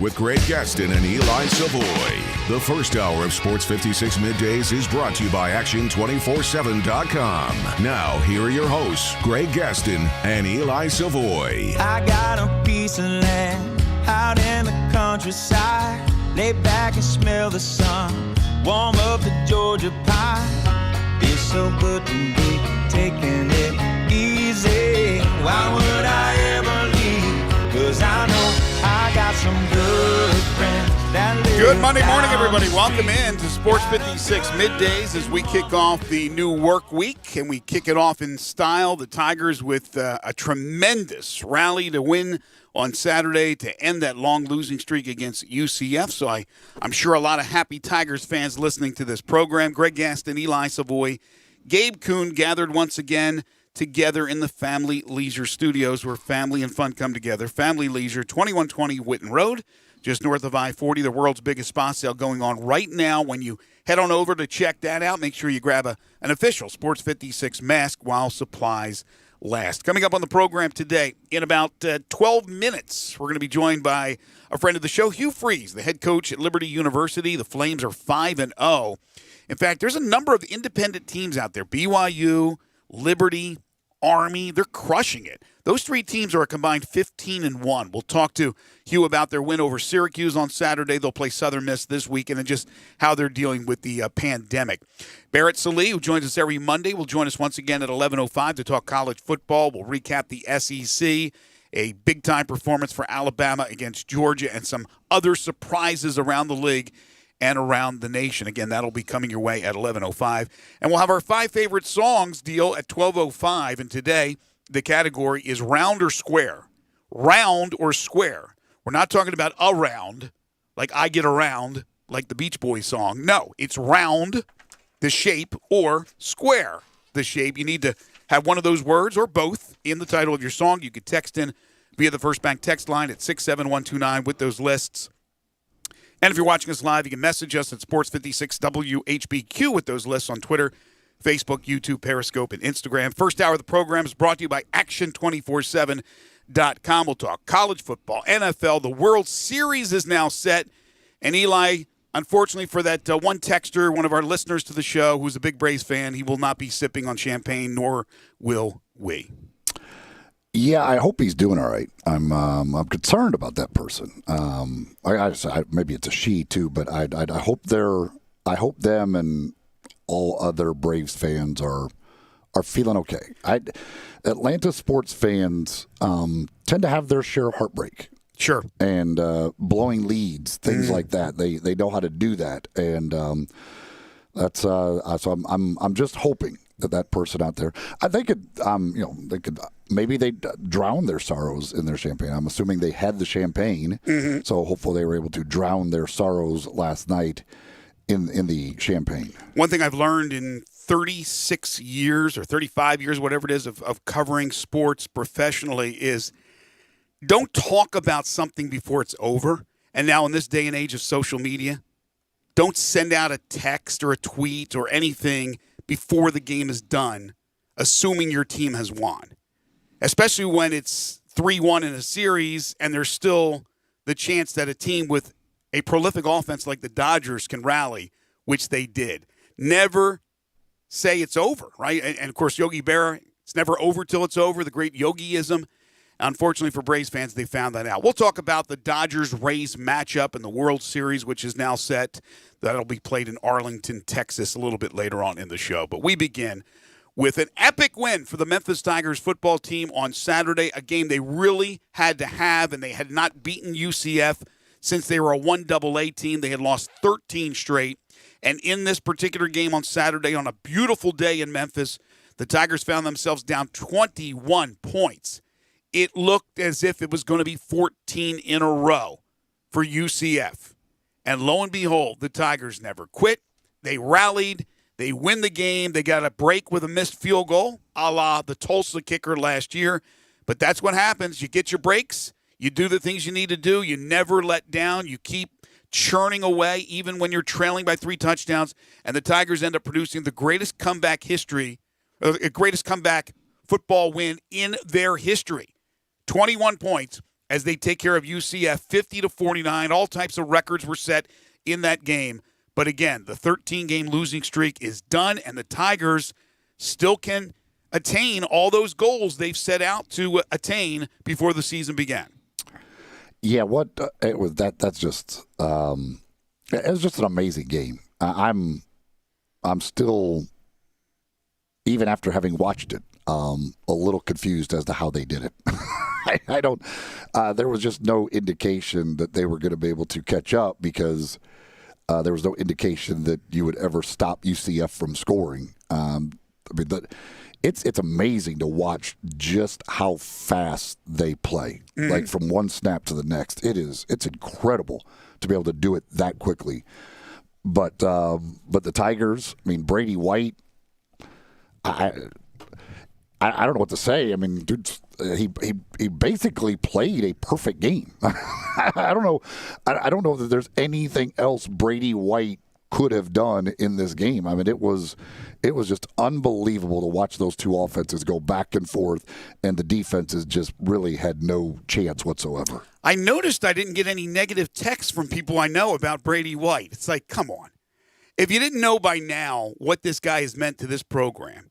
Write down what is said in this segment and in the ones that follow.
with Greg Gaston and Eli Savoy. The first hour of Sports 56 Middays is brought to you by Action247.com. Now, here are your hosts, Greg Gaston and Eli Savoy. I got a piece of land out in the countryside. Lay back and smell the sun. Warm up the Georgia pie. Feels so good to be taking it easy. Why would I ever leave? 'Cause I know I got some good friends that live. Good Monday morning, everybody. Welcome in to Sports 56 Middays as we kick off the new work week, and we kick it off in style. The Tigers with a tremendous rally to win on Saturday to end that long losing streak against UCF. So I'm sure a lot of happy Tigers fans listening to this program. Greg Gaston, Eli Savoy, Gabe Kuhn gathered once again together in the Family Leisure Studios where family and fun come together. Family Leisure, 2120 Whitten Road, just north of I-40, the world's biggest spa sale going on right now. When you head on over to check that out, make sure you grab an official Sports 56 mask while supplies last. Coming up on the program today, in about 12 minutes, we're going to be joined by a friend of the show, Hugh Freeze, the head coach at Liberty University. The Flames are 5-0. In fact, there's a number of independent teams out there, BYU, Liberty, Army, they're crushing it. Those three teams are a combined 15-1. We'll talk to Hugh about their win over Syracuse on Saturday. They'll play Southern Miss this week, and then just how they're dealing with the pandemic. Barrett Sallee, who joins us every Monday, will join us once again at 11:05 to talk college football. We'll recap the SEC, a big-time performance for Alabama against Georgia, and some other surprises around the league and around the nation. Again, that'll be coming your way at 11:05. And we'll have our 5 favorite songs deal at 12:05. And today, the category is round or square. Round or square. We're not talking about around, like I Get Around, like the Beach Boys song. No, it's round, the shape, or square, the shape. You need to have one of those words or both in the title of your song. You could text in via the First Bank text line at 67129 with those lists. And if you're watching us live, you can message us at Sports56WHBQ with those lists on Twitter, Facebook, YouTube, Periscope, and Instagram. First hour of the program is brought to you by Action247.com. We'll talk college football, NFL. The World Series is now set. And Eli, unfortunately for that one texter, one of our listeners to the show, who's a big Braves fan, he will not be sipping on champagne, nor will we. Yeah, I hope he's doing all right. I'm concerned about that person. Maybe it's a she too, but I hope them and all other Braves fans are feeling okay. Atlanta sports fans tend to have their share of heartbreak. Sure. And blowing leads, things like that. They know how to do that, and that's so I'm just hoping that person out there, they could maybe they drown their sorrows in their champagne. I'm assuming they had the champagne, so hopefully they were able to drown their sorrows last night in the champagne. One thing I've learned in 36 years or 35 years, whatever it is, of covering sports professionally is don't talk about something before it's over. And now in this day and age of social media, don't send out a text or a tweet or anything before the game is done, assuming your team has won. Especially when it's 3-1 in a series and there's still the chance that a team with a prolific offense like the Dodgers can rally, which they did. Never say it's over, right? And of course, Yogi Berra, it's never over till it's over, the great Yogiism. Unfortunately for Braves fans, they found that out. We'll talk about the Dodgers-Rays matchup in the World Series, which is now set. That'll be played in Arlington, Texas, a little bit later on in the show. But we begin with an epic win for the Memphis Tigers football team on Saturday, a game they really had to have, and they had not beaten UCF since they were a 1AA team. They had lost 13 straight. And in this particular game on Saturday, on a beautiful day in Memphis, the Tigers found themselves down 21 points. It looked as if it was going to be 14 in a row for UCF. And lo and behold, the Tigers never quit. They rallied. They win the game. They got a break with a missed field goal, a la the Tulsa kicker last year. But that's what happens. You get your breaks. You do the things you need to do. You never let down. You keep churning away even when you're trailing by 3 touchdowns. And the Tigers end up producing the greatest comeback football win in their history. 21 points as they take care of UCF 50-49. All types of records were set in that game. But again, the 13-game losing streak is done, and the Tigers still can attain all those goals they've set out to attain before the season began. Yeah, it was that's just it was just an amazing game. I'm still, even after having watched it, a little confused as to how they did it. I don't. There was just no indication that they were going to be able to catch up because there was no indication that you would ever stop UCF from scoring. It's amazing to watch just how fast they play, like from one snap to the next. It's incredible to be able to do it that quickly. But the Tigers, I mean, Brady White, I don't know what to say. I mean, dude, he basically played a perfect game. I don't know. I don't know that there's anything else Brady White could have done in this game. I mean, it was just unbelievable to watch those two offenses go back and forth, and the defenses just really had no chance whatsoever. I noticed I didn't get any negative texts from people I know about Brady White. It's like, come on. If you didn't know by now what this guy has meant to this program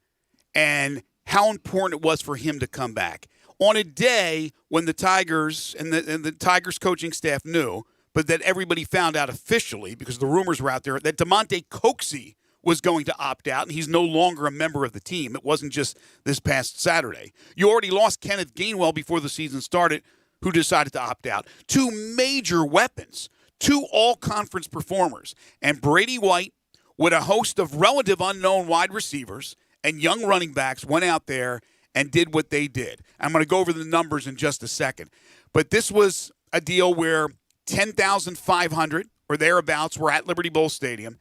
and how important it was for him to come back on a day when the Tigers and the Tigers coaching staff knew, but that everybody found out officially because the rumors were out there that DeMonte Coxey was going to opt out, and he's no longer a member of the team. It wasn't just this past Saturday. You already lost Kenneth Gainwell before the season started, who decided to opt out. Two major weapons, two all-conference performers, and Brady White, with a host of relative unknown wide receivers and young running backs, went out there and did what they did. I'm going to go over the numbers in just a second. But this was a deal where 10,500 or thereabouts were at Liberty Bowl Stadium.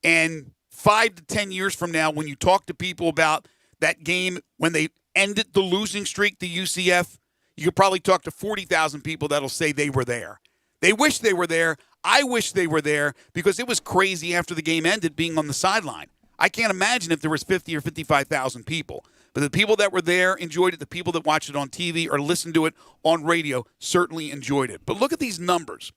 And 5 to 10 years from now, when you talk to people about that game, when they ended the losing streak to UCF, you could probably talk to 40,000 people that'll say they were there. They wish they were there. I wish they were there because it was crazy after the game ended being on the sideline. I can't imagine if there was 50 or 55,000 people. But the people that were there enjoyed it. The people that watched it on TV or listened to it on radio certainly enjoyed it. But look at these numbers.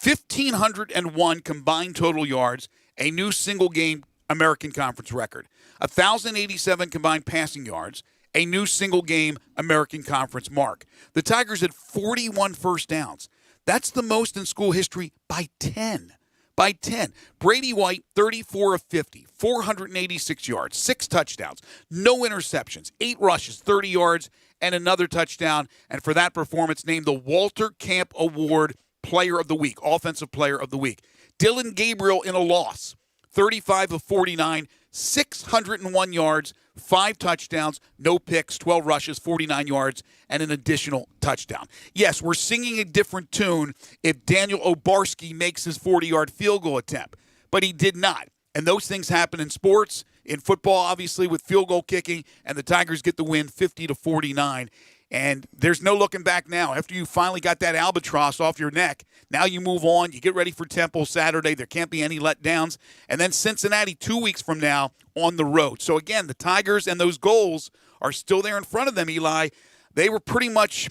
1,501 combined total yards, a new single-game American Conference record. 1,087 combined passing yards, a new single-game American Conference mark. The Tigers had 41 first downs. That's the most in school history by 10. By 10. Brady White, 34 of 50, 486 yards, 6 touchdowns, no interceptions, 8 rushes, 30 yards, and another touchdown. And for that performance, named the Walter Camp Award Player of the Week, Offensive Player of the Week. Dylan Gabriel in a loss, 35 of 49, 601 yards, 5 touchdowns, no picks, 12 rushes, 49 yards, and an additional touchdown. Yes, we're singing a different tune if Daniel Obarski makes his 40-yard field goal attempt, but he did not. And those things happen in sports, in football, obviously, with field goal kicking, and the Tigers get the win 50-49. And there's no looking back now. After you finally got that albatross off your neck, now you move on. You get ready for Temple Saturday. There can't be any letdowns. And then Cincinnati 2 weeks from now on the road. So, again, the Tigers and those goals are still there in front of them, Eli. They were pretty much,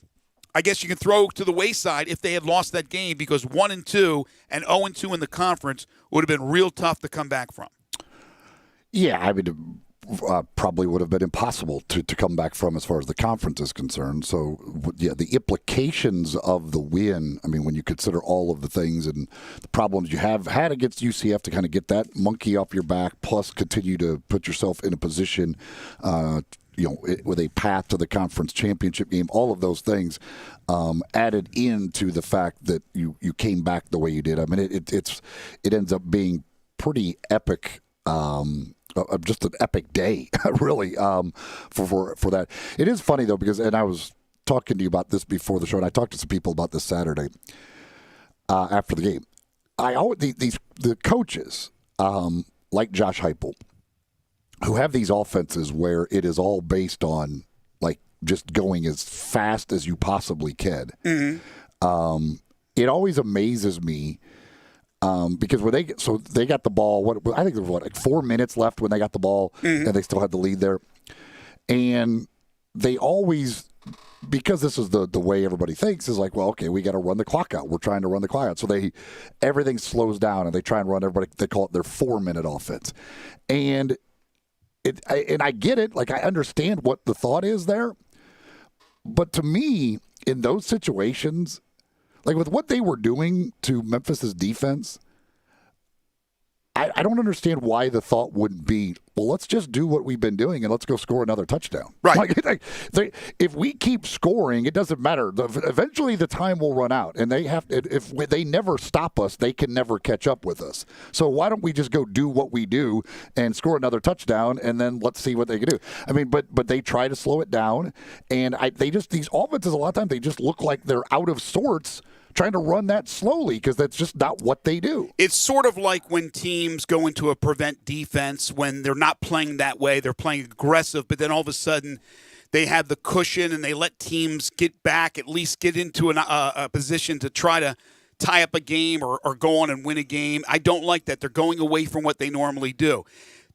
I guess you can throw to the wayside if they had lost that game because 1-2 and 0-2 in the conference would have been real tough to come back from. Yeah, I mean, probably would have been impossible to come back from as far as the conference is concerned. So, yeah, the implications of the win, I mean, when you consider all of the things and the problems you have had against UCF to kind of get that monkey off your back, plus continue to put yourself in a position, with a path to the conference championship game, all of those things added into the fact that you came back the way you did. I mean, it ends up being pretty epic. Just an epic day, really, for that. It is funny, though, because, and I was talking to you about this before the show, and I talked to some people about this Saturday after the game. The coaches, like Josh Heupel, who have these offenses where it is all based on, like, just going as fast as you possibly can. Mm-hmm. It always amazes me. Because when they got the ball, I think there was like 4 minutes left when they got the ball, and they still had the lead there. And they always because this is the way everybody thinks, is like, well, okay, we got to run the clock out. We're trying to run the clock out. So everything slows down and they try and run everybody. They call it their 4-minute offense. And I get it. Like, I understand what the thought is there. But to me, in those situations, like with what they were doing to Memphis's defense, I don't understand why the thought wouldn't be, well, let's just do what we've been doing and let's go score another touchdown. Right. If we keep scoring, it doesn't matter. Eventually, the time will run out, and if they never stop us, they can never catch up with us. So why don't we just go do what we do and score another touchdown, and then let's see what they can do. I mean, but they try to slow it down, and these offenses a lot of times they just look like they're out of sorts, trying to run that slowly because that's just not what they do. It's sort of like when teams go into a prevent defense when they're not playing that way. They're playing aggressive, but then all of a sudden they have the cushion and they let teams get back, at least get into a position to try to tie up a game or go on and win a game. I don't like that. They're going away from what they normally do.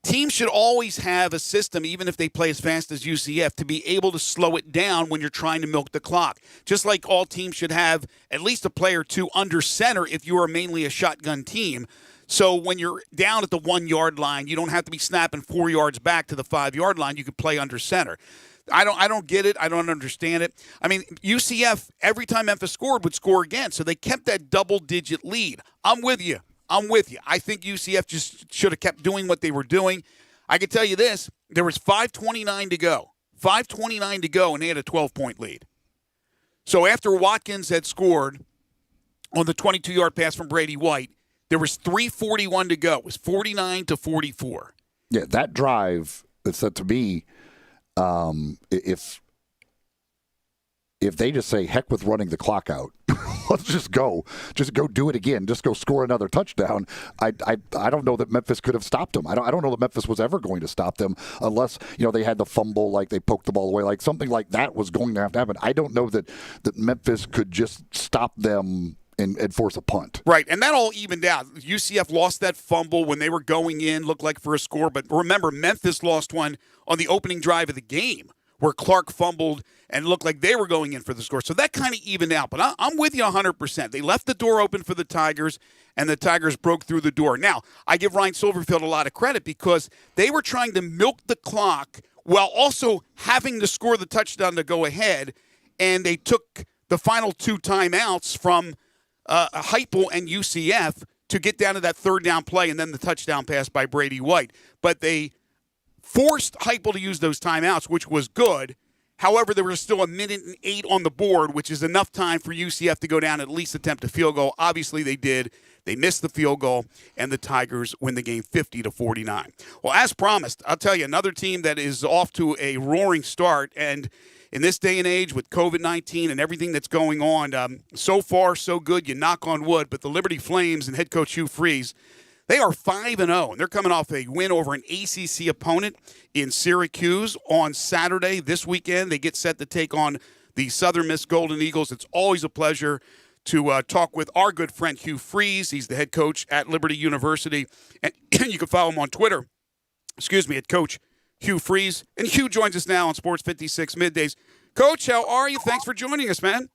Teams should always have a system, even if they play as fast as UCF, to be able to slow it down when you're trying to milk the clock. Just like all teams should have at least a player or two under center if you are mainly a shotgun team. So when you're down at the 1-yard line, you don't have to be snapping 4 yards back to the 5-yard line. You can play under center. I don't get it. I don't understand it. I mean, UCF, every time Memphis scored, would score again. So they kept that double-digit lead. I'm with you. I think UCF just should have kept doing what they were doing. I can tell you this. There was 5:29 to go. 5:29 to go, and they had a 12-point lead. So after Watkins had scored on the 22-yard pass from Brady White, there was 3:41 to go. It was 49-44. Yeah, that drive, it said to me, if they just say, heck with running the clock out, let's just go do it again, just go score another touchdown. I don't know that Memphis could have stopped them. I don't know that Memphis was ever going to stop them unless, they had the fumble, like they poked the ball away, like something like that was going to have to happen. I don't know that Memphis could just stop them and force a punt. Right, and that all evened out. UCF lost that fumble when they were going in, looked like for a score, but remember, Memphis lost one on the opening drive of the game where Clark fumbled and looked like they were going in for the score. So that kind of evened out. But I'm with you 100%. They left the door open for the Tigers, and the Tigers broke through the door. Now, I give Ryan Silverfield a lot of credit because they were trying to milk the clock while also having to score the touchdown to go ahead, and they took the final 2 timeouts from Heupel and UCF to get down to that third down play and then the touchdown pass by Brady White. But they forced Heupel to use those timeouts, which was good. However, there was still 1:08 on the board, which is enough time for UCF to go down and at least attempt a field goal. Obviously, they did. They missed the field goal, and the Tigers win the game 50-49. Well, as promised, I'll tell you, another team that is off to a roaring start, and in this day and age with COVID-19 and everything that's going on, so far, so good, you knock on wood, but the Liberty Flames and head coach Hugh Freeze, they are 5-0, and they're coming off a win over an ACC opponent in Syracuse on Saturday. This weekend, they get set to take on the Southern Miss Golden Eagles. It's always a pleasure to talk with our good friend Hugh Freeze. He's the head coach at Liberty University, and you can follow him on Twitter, at Coach Hugh Freeze. And Hugh joins us now on Sports 56 Middays. Coach, how are you? Thanks for joining us, man.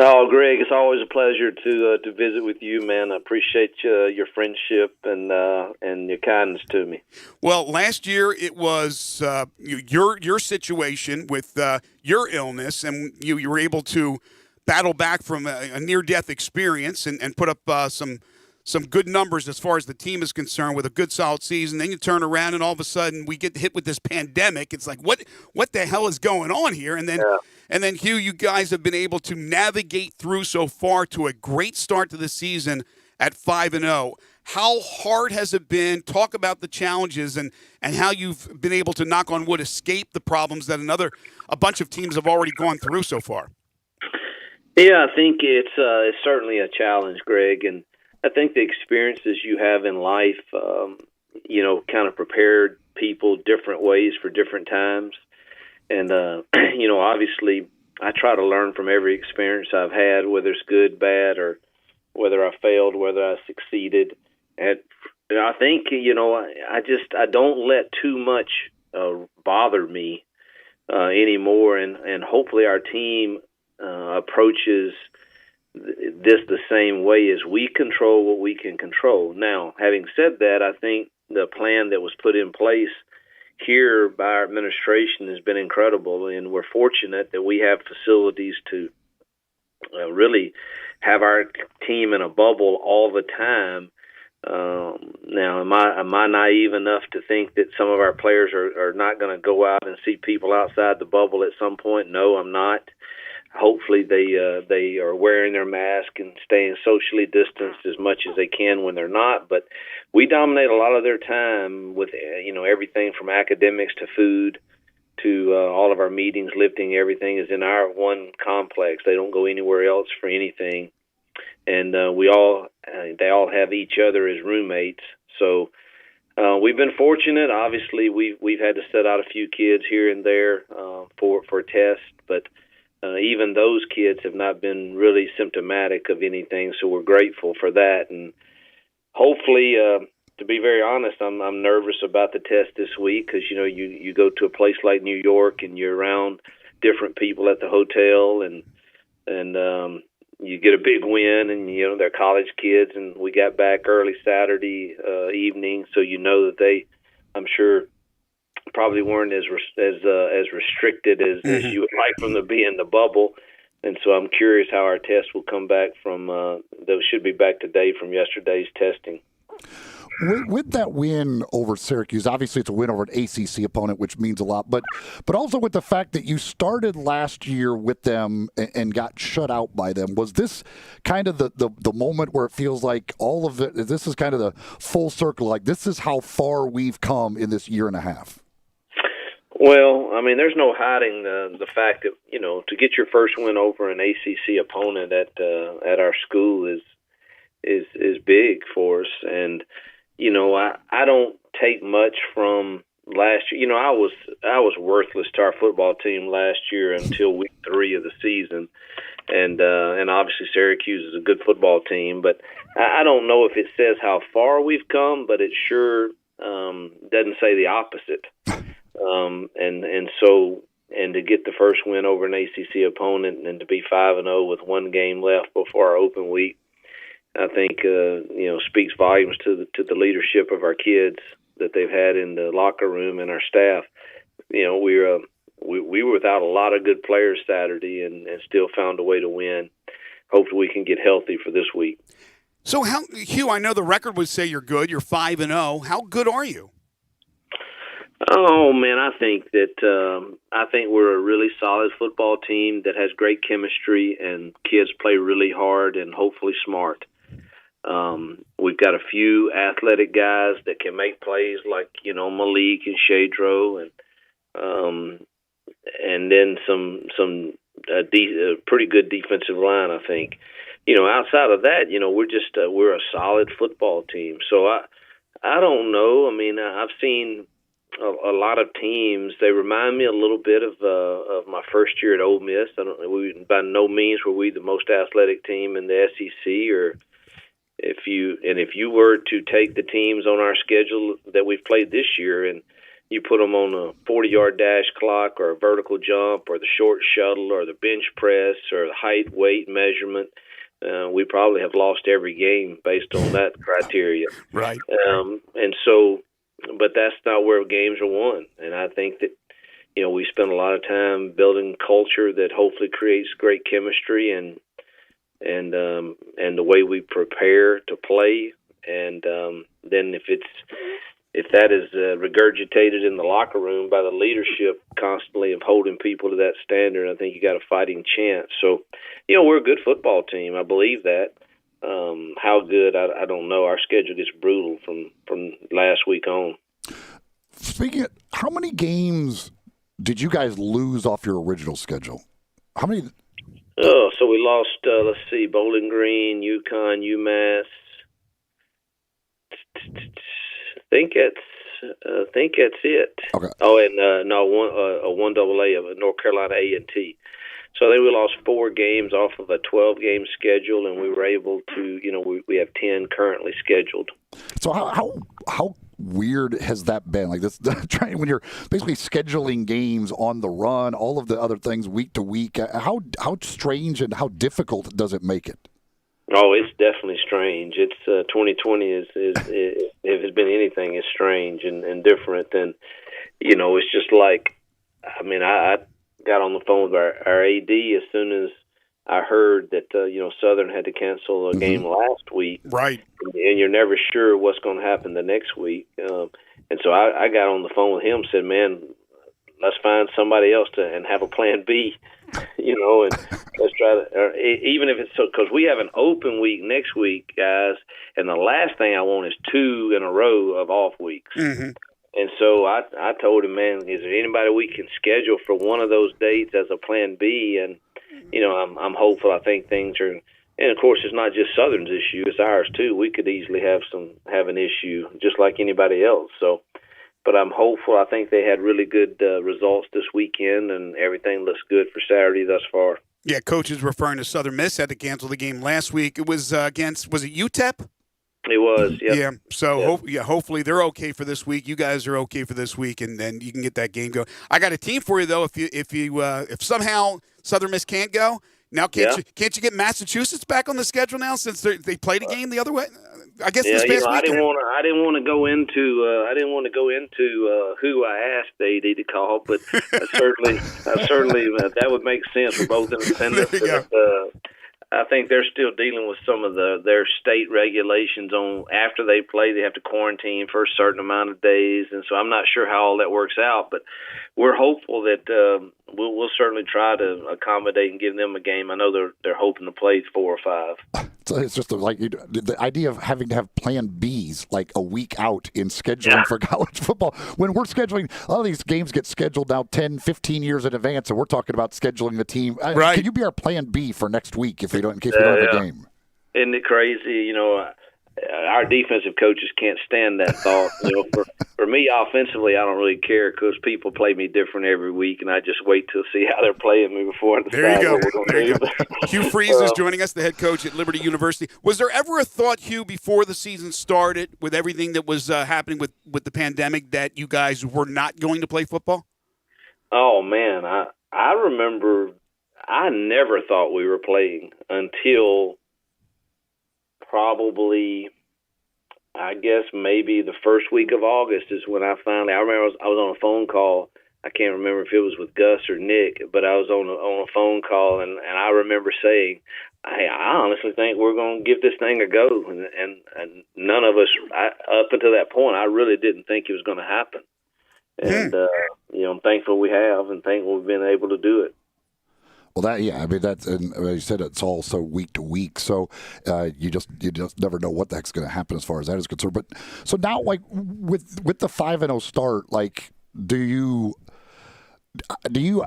Oh, Greg, it's always a pleasure to visit with you, man. I appreciate your friendship and your kindness to me. Well, last year it was your situation with your illness, and you were able to battle back from a near-death experience and put up some good numbers as far as the team is concerned with a good, solid season. Then you turn around, and all of a sudden we get hit with this pandemic. It's like, what the hell is going on here? And then. Yeah. And then, Hugh, you guys have been able to navigate through so far to a great start to the season at 5-0. How hard has it been? Talk about the challenges and how you've been able to, knock on wood, escape the problems that a bunch of teams have already gone through so far. Yeah, I think it's certainly a challenge, Greg. And I think the experiences you have in life, kind of prepared people different ways for different times. And, obviously I try to learn from every experience I've had, whether it's good, bad, or whether I failed, whether I succeeded. And I think, I don't let too much bother me anymore, and hopefully our team approaches this the same way as we control what we can control. Now, having said that, I think the plan that was put in place here by our administration has been incredible, and we're fortunate that we have facilities to really have our team in a bubble all the time. Now, am I naive enough to think that some of our players are not going to go out and see people outside the bubble at some point? No, I'm not. Hopefully they are wearing their mask and staying socially distanced as much as they can when they're not. But we dominate a lot of their time with everything from academics to food to all of our meetings, lifting. Everything is in our one complex. They don't go anywhere else for anything, and they all have each other as roommates. So we've been fortunate. Obviously, we've had to set out a few kids here and there for tests, but even those kids have not been really symptomatic of anything, so we're grateful for that. And hopefully, to be very honest, I'm nervous about the test this week because, you go to a place like New York and you're around different people at the hotel, and you get a big win, and, they're college kids, and we got back early Saturday evening, so that they, I'm sure, probably weren't as restricted as you would like them to be in the bubble. And so I'm curious how our test will come back from those should be back today from yesterday's testing. With that win over Syracuse, obviously it's a win over an ACC opponent, which means a lot, but also with the fact that you started last year with them and got shut out by them, was this kind of the moment where it feels like all of it, this is kind of the full circle, like this is how far we've come in this year and a half? Well, I mean, there's no hiding the fact that, to get your first win over an ACC opponent at our school is big for us. And, I don't take much from last year. I was worthless to our football team last year until week 3 of the season. And obviously Syracuse is a good football team, but I don't know if it says how far we've come, but it sure doesn't say the opposite. And to get the first win over an ACC opponent and to be 5-0 with one game left before our open week, I think speaks volumes to the leadership of our kids that they've had in the locker room and our staff. We were without a lot of good players Saturday and still found a way to win. Hopefully we can get healthy for this week. So, Hugh, I know the record would say you're good. You're 5-0. How good are you? Oh man, I think we're a really solid football team that has great chemistry, and kids play really hard and hopefully smart. We've got a few athletic guys that can make plays like Malik and Shadro, and then some pretty good defensive line. I think outside of that, we're a solid football team. So I don't know. I mean, I've seen a lot of teams. They remind me a little bit of my first year at Ole Miss. By no means were we the most athletic team in the SEC, or if you were to take the teams on our schedule that we've played this year and you put them on a 40-yard dash clock or a vertical jump or the short shuttle or the bench press or the height, weight measurement, we probably have lost every game based on that criteria. Right. And so, but that's not where games are won. And I think that, we spend a lot of time building culture that hopefully creates great chemistry and the way we prepare to play. And then if that is regurgitated in the locker room by the leadership constantly of holding people to that standard, I think you got a fighting chance. So, we're a good football team. I believe that. How good, I don't know. Our schedule gets brutal from last week on. Speaking of, how many games did you guys lose off your original schedule? How many? Oh, so we lost, let's see, Bowling Green, UConn, UMass. I think that's it. Okay. Oh, and one AA of North Carolina A&T. So I think we lost 4 games off of a 12-game schedule, and we were able to, we have 10 currently scheduled. So how weird has that been? Like this, trying when you're basically scheduling games on the run, all of the other things week to week. How strange and how difficult does it make it? Oh, it's definitely strange. It's 2020 if it's been anything, it's strange and different. And it's just like, I mean, I got on the phone with our AD as soon as I heard that Southern had to cancel a game last week. Right. And you're never sure what's going to happen the next week. And so I got on the phone with him and said, man, let's find somebody else and have a plan B, and let's try to, even if it's so, because we have an open week next week, guys, and the last thing I want is 2 in a row of off weeks. Mm-hmm. And so I told him, man, is there anybody we can schedule for one of those dates as a plan B? And, I'm hopeful. I think things are, and of course, it's not just Southern's issue; it's ours too. We could easily have an issue, just like anybody else. So, but I'm hopeful. I think they had really good results this weekend, and everything looks good for Saturday thus far. Yeah, coach is referring to Southern Miss had to cancel the game last week. It was against, was it UTEP? It was, yeah. Yeah. So hopefully they're okay for this week. You guys are okay for this week, and then you can get that game going. I got a team for you though. If somehow Southern Miss can't go, now can't you get Massachusetts back on the schedule now since they played a game the other way? I guess this past weekend. I didn't want to go into who I asked AD to call, but certainly that would make sense for both independents. I think they're still dealing with some of their state regulations on after they play. They have to quarantine for a certain amount of days, and so I'm not sure how all that works out. But we're hopeful that we'll certainly try to accommodate and give them a game. I know they're hoping to play 4 or 5. So it's just like the idea of having to have plan Bs like a week out in scheduling for college football. When we're scheduling, a lot of these games get scheduled now 10, 15 years in advance, and we're talking about scheduling the team. Right. Can you be our plan B for next week in case we don't have a game? Isn't it crazy? Our defensive coaches can't stand that thought. For me, offensively, I don't really care because people play me different every week, and I just wait to see how they're playing me before I decide what we're going to do. Hugh Freeze is joining us, the head coach at Liberty University. Was there ever a thought, Hugh, before the season started, with everything that was happening with the pandemic, that you guys were not going to play football? Oh, man. I remember I never thought we were playing until probably, I guess maybe the first week of August is when I remember I was on a phone call. I can't remember if it was with Gus or Nick, but I was on a phone call, and I remember saying, hey, I honestly think we're going to give this thing a go. And none of us, up until that point, I really didn't think it was going to happen. And, I'm thankful we have and thankful we've been able to do it. Well, that's, and as you said, it's all so week to week. So you just never know what the heck's going to happen as far as that is concerned. But so now, like with the 5-0 start, like do you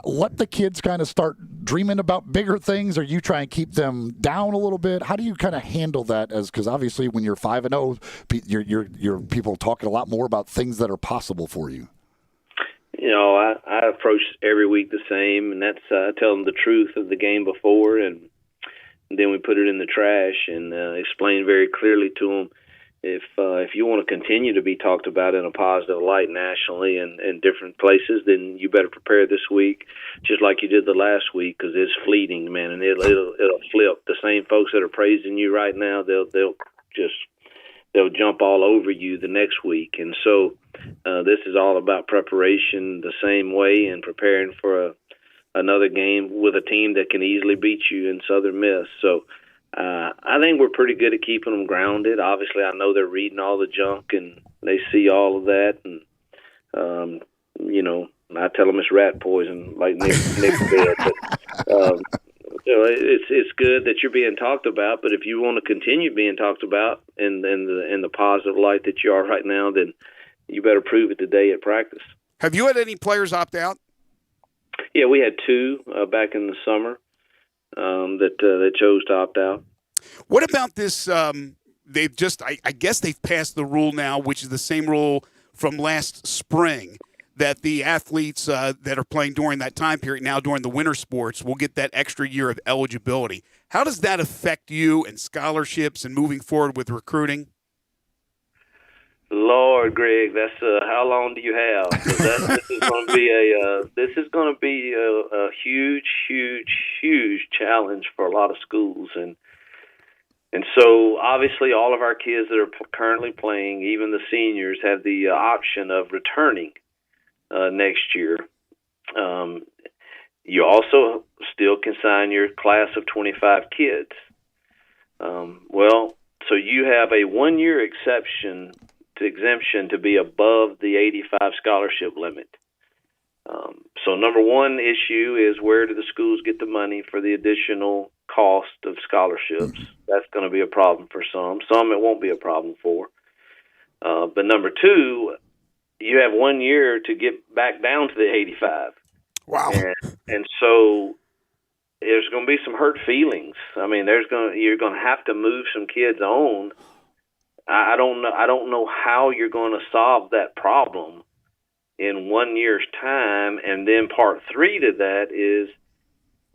let the kids kind of start dreaming about bigger things, or you try and keep them down a little bit? How do you kind of handle that? Because obviously when you're 5-0, you're people talking a lot more about things that are possible for you. I approach every week the same, and that's I tell them the truth of the game before, and then we put it in the trash and explain very clearly to them if you want to continue to be talked about in a positive light nationally and in different places, then you better prepare this week just like you did the last week, because it's fleeting, man, and it'll flip. The same folks that are praising you right now, they'll jump all over you the next week. And so this is all about preparation the same way and preparing for another game with a team that can easily beat you in Southern Miss. So I think we're pretty good at keeping them grounded. Obviously, I know they're reading all the junk and they see all of that. And, I tell them it's rat poison, like Nick said. But, it's good that you're being talked about, but if you want to continue being talked about in the positive light that you are right now, then you better prove it today at practice. Have you had any players opt out? Yeah, we had 2 back in the summer that chose to opt out. What about this? They've just, I guess they've passed the rule now, which is the same rule from last spring, that the athletes that are playing during that time period now during the winter sports will get that extra year of eligibility. How does that affect you and scholarships and moving forward with recruiting? Lord, Greg, that's how long do you have? 'Cause this is going to be a huge, huge, huge challenge for a lot of schools, and so obviously all of our kids that are currently playing, even the seniors, have the option of returning next year. You also still can sign your class of 25 kids. So you have a 1-year exemption to be above the 85 scholarship limit. So number one issue is, where do the schools get the money for the additional cost of scholarships? That's going to be a problem for some. Some it won't be a problem for. But number two, you have 1 year to get back down to the 85. Wow. And so there's going to be some hurt feelings. I mean, you're going to have to move some kids on. I don't know how you're going to solve that problem in 1 year's time. And then part three to that is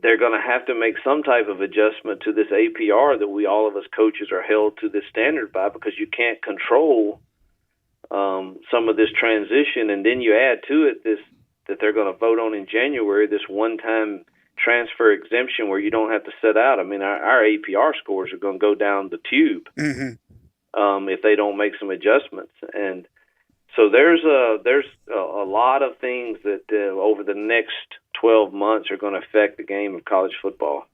they're going to have to make some type of adjustment to this APR that all of us coaches are held to this standard by, because you can't control some of this transition. And then you add to it that they're going to vote on in January, this one-time transfer exemption where you don't have to sit out. I mean, our APR scores are going to go down the tube if they don't make some adjustments. And so there's a lot of things that over the next 12 months are going to affect the game of college football.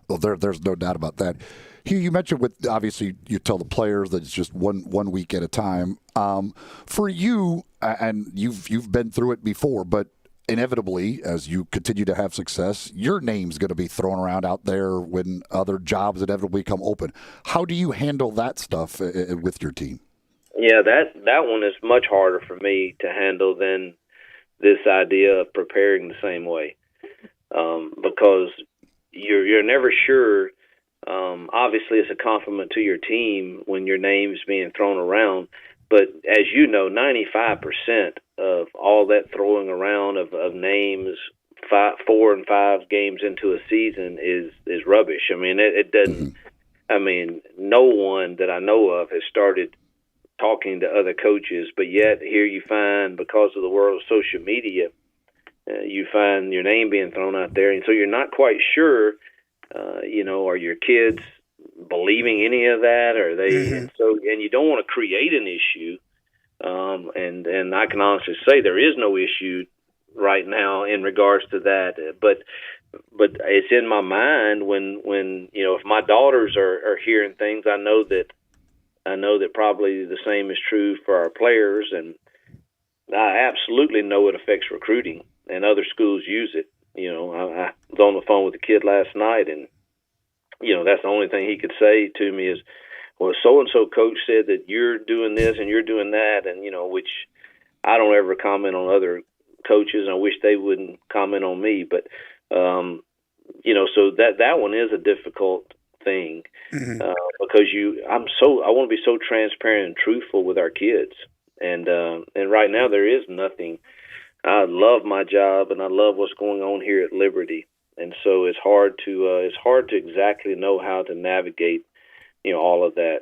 Well, there's no doubt about that. Hugh, you mentioned obviously you tell the players that it's just one week at a time. For you, and you've been through it before, but inevitably, as you continue to have success, your name's going to be thrown around out there when other jobs inevitably come open. How do you handle that stuff with your team? Yeah, that one is much harder for me to handle than this idea of preparing the same way, because you're never sure. Obviously, it's a compliment to your team when your name's being thrown around. But as you know, 95% of all that throwing around of names 4 and 5 games into a season is rubbish. I mean, it doesn't. I mean, no one that I know of has started talking to other coaches, but yet here you find, because of the world of social media, you find your name being thrown out there, and so you're not quite sure. Are your kids believing any of that? Are they? And you don't want to create an issue. And I can honestly say there is no issue right now in regards to that. But it's in my mind when if my daughters are hearing things, I know that probably the same is true for our players, and I absolutely know it affects recruiting, and other schools use it. I was on the phone with a kid last night, and that's the only thing he could say to me is, well, so-and-so coach said that you're doing this and you're doing that, and, which I don't ever comment on other coaches. I wish they wouldn't comment on me. But, so that one is a difficult thing because I want to be so transparent and truthful with our kids. And right now there is nothing. I love my job and I love what's going on here at Liberty. And so it's hard to exactly know how to navigate, all of that.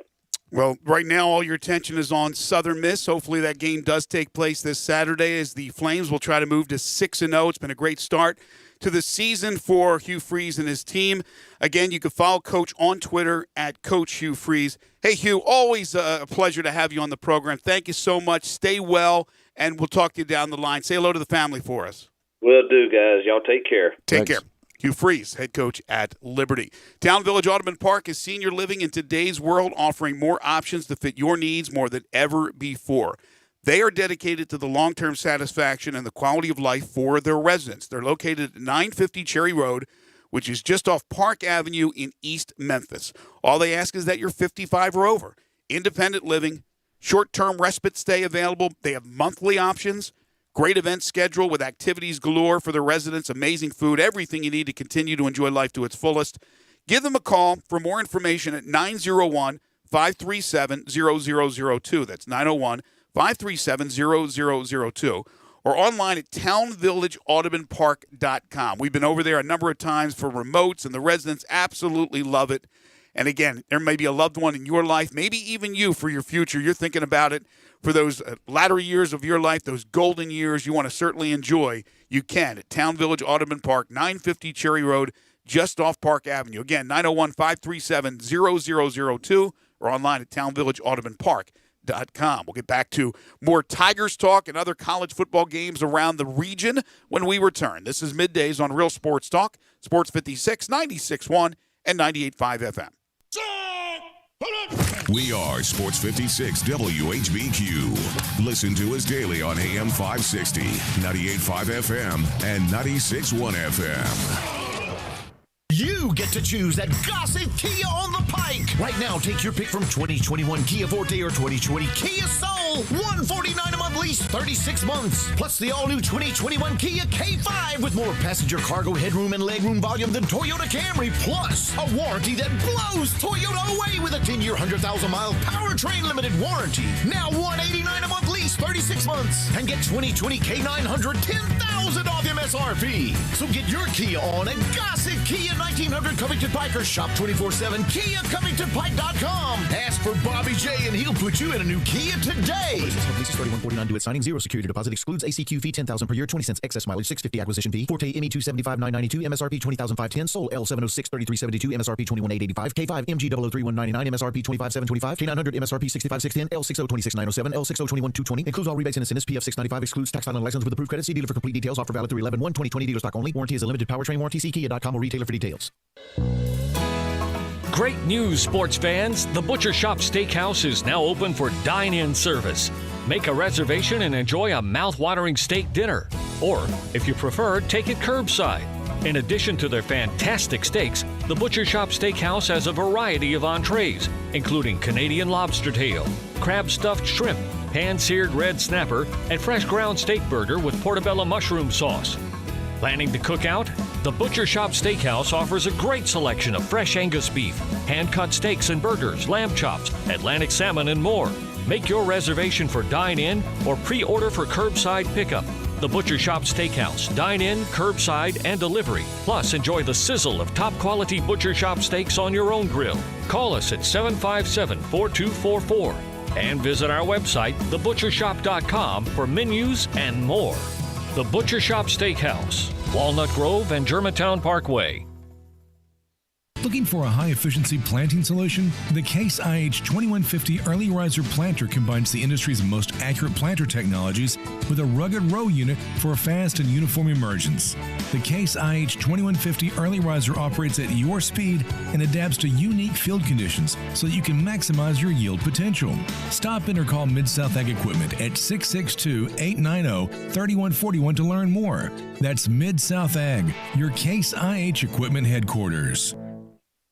Well, right now all your attention is on Southern Miss. Hopefully that game does take place this Saturday as the Flames will try to move to 6-0. It's been a great start to the season for Hugh Freeze and his team. Again, you can follow Coach on Twitter at Coach Hugh Freeze. Hey, Hugh, always a pleasure to have you on the program. Thank you so much. Stay well, and we'll talk to you down the line. Say hello to the family for us. Will do, guys. Y'all take care. Take care. Hugh Freeze, head coach at Liberty. Town Village Audubon Park is senior living in today's world, offering more options to fit your needs more than ever before. They are dedicated to the long-term satisfaction and the quality of life for their residents. They're located at 950 Cherry Road, which is just off Park Avenue in East Memphis. All they ask is that you're 55 or over. Independent living, short-term respite stay available. They have monthly options. Great event schedule with activities galore for their residents, amazing food, everything you need to continue to enjoy life to its fullest. Give them a call for more information at 901-537-0002. That's 901-537-0002. Or online at townvillageaudubonpark.com. We've been over there a number of times for remotes, and the residents absolutely love it. And again, there may be a loved one in your life, maybe even you for your future. You're thinking about it for those latter years of your life, those golden years you want to certainly enjoy. You can at Town Village Audubon Park, 950 Cherry Road, just off Park Avenue. Again, 901-537-0002 or online at townvillageaudubonpark.com. We'll get back to more Tigers talk and other college football games around the region when we return. This is Middays on Real Sports Talk, Sports 56, 96.1, and 98.5 FM. We are Sports 56 WHBQ. Listen to us daily on AM 560, 98.5 FM, and 96.1 FM. You get to choose at Gossett Kia on the Pike. Right now, take your pick from 2021 Kia Forte or 2020 Kia Soul. $149 a month lease, 36 months. Plus the all-new 2021 Kia K5 with more passenger cargo headroom and legroom volume than Toyota Camry. Plus a warranty that blows Toyota away with a 10-year, 100,000-mile powertrain limited warranty. Now $189 a month lease, 36 months. And get 2020 K900, $10,000 off MSRP. So get your Kia on at Gossett Kia 1900 Covington Pike or shop 24/7 KiaCovingtonPike.com. Ask for Bobby J and he'll put you in a new Kia today. Leases $31.49 due at signing. 0 security deposit excludes ACQ fee $10,000 per year. 20 cents excess mileage. $650 acquisition fee. Forte ME $275,992 MSRP $20,510. Soul L706 $3372 MSRP $21,885. K5 MG 003,199 MSRP $25,725. K900 MSRP $65,610. L60 $26,907. L60 $21,220 includes all rebates and incentives. PF $695 excludes tax title and license with approved credit. See dealer for complete details. Offer valid through 11/1/2020. Dealer stock only. Warranty is a limited powertrain warranty. See Kia.com or retailer for details. Great news, sports fans. The Butcher Shop Steakhouse is now open for dine-in service. Make a reservation and enjoy a mouth-watering steak dinner. Or, if you prefer, take it curbside. In addition to their fantastic steaks, the Butcher Shop Steakhouse has a variety of entrees, including Canadian lobster tail, crab-stuffed shrimp, pan-seared red snapper, and fresh ground steak burger with portobello mushroom sauce. Planning to cook out? The Butcher Shop Steakhouse offers a great selection of fresh Angus beef, hand-cut steaks and burgers, lamb chops, Atlantic salmon, and more. Make your reservation for dine-in or pre-order for curbside pickup. The Butcher Shop Steakhouse, dine-in, curbside, and delivery. Plus, enjoy the sizzle of top-quality Butcher Shop steaks on your own grill. Call us at 757-4244 and visit our website, thebutchershop.com, for menus and more. The Butcher Shop Steakhouse, Walnut Grove and Germantown Parkway. Looking for a high-efficiency planting solution? The Case IH 2150 Early Riser Planter combines the industry's most accurate planter technologies with a rugged row unit for a fast and uniform emergence. The Case IH 2150 Early Riser operates at your speed and adapts to unique field conditions so that you can maximize your yield potential. Stop in or call Mid-South Ag Equipment at 662-890-3141 to learn more. That's Mid-South Ag, your Case IH Equipment headquarters.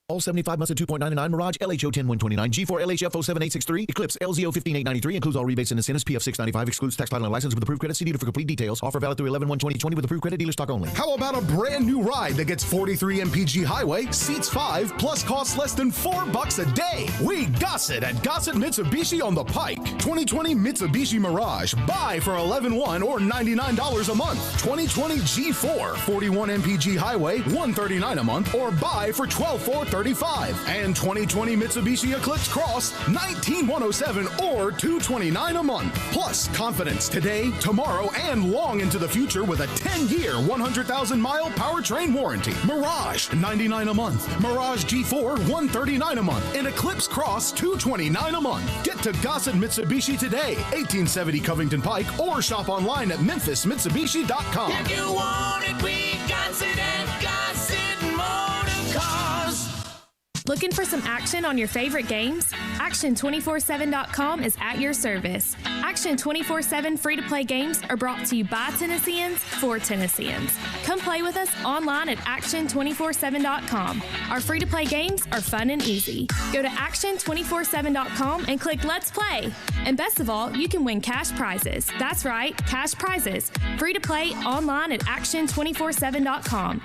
All 75 months at 2.99, Mirage LHO 10129, G4 LHF 07863, Eclipse LZO 15893, includes all rebates and incentives. PF 695 excludes tax title and license with approved credit. See dealer for complete details. Offer valid through 11/1/2020 with approved credit. Dealer stock only. How about a brand new ride that gets 43 mpg highway, seats 5, plus costs less than $4 a day? We Gossett at Gossett Mitsubishi on the Pike. 2020 Mitsubishi Mirage, buy for $11,100 or $99 a month. 2020 G4, 41 mpg highway, $139 a month, or buy for $12,435. And 2020 Mitsubishi Eclipse Cross, $19,107 or $229 a month. Plus, confidence today, tomorrow, and long into the future with a 10-year, 100,000-mile powertrain warranty. Mirage, $99 a month. Mirage G4, $139 a month. And Eclipse Cross, $229 a month. Get to Gossett Mitsubishi today, 1870 Covington Pike, or shop online at memphismitsubishi.com. If you want it, we got it at Gossett Motor Cars. Looking for some action on your favorite games? Action247.com is at your service. Action 24/7 free-to-play games are brought to you by Tennesseans for Tennesseans. Come play with us online at Action247.com. Our free-to-play games are fun and easy. Go to Action247.com and click Let's Play. And best of all, you can win cash prizes. That's right, cash prizes. Free to play online at Action247.com.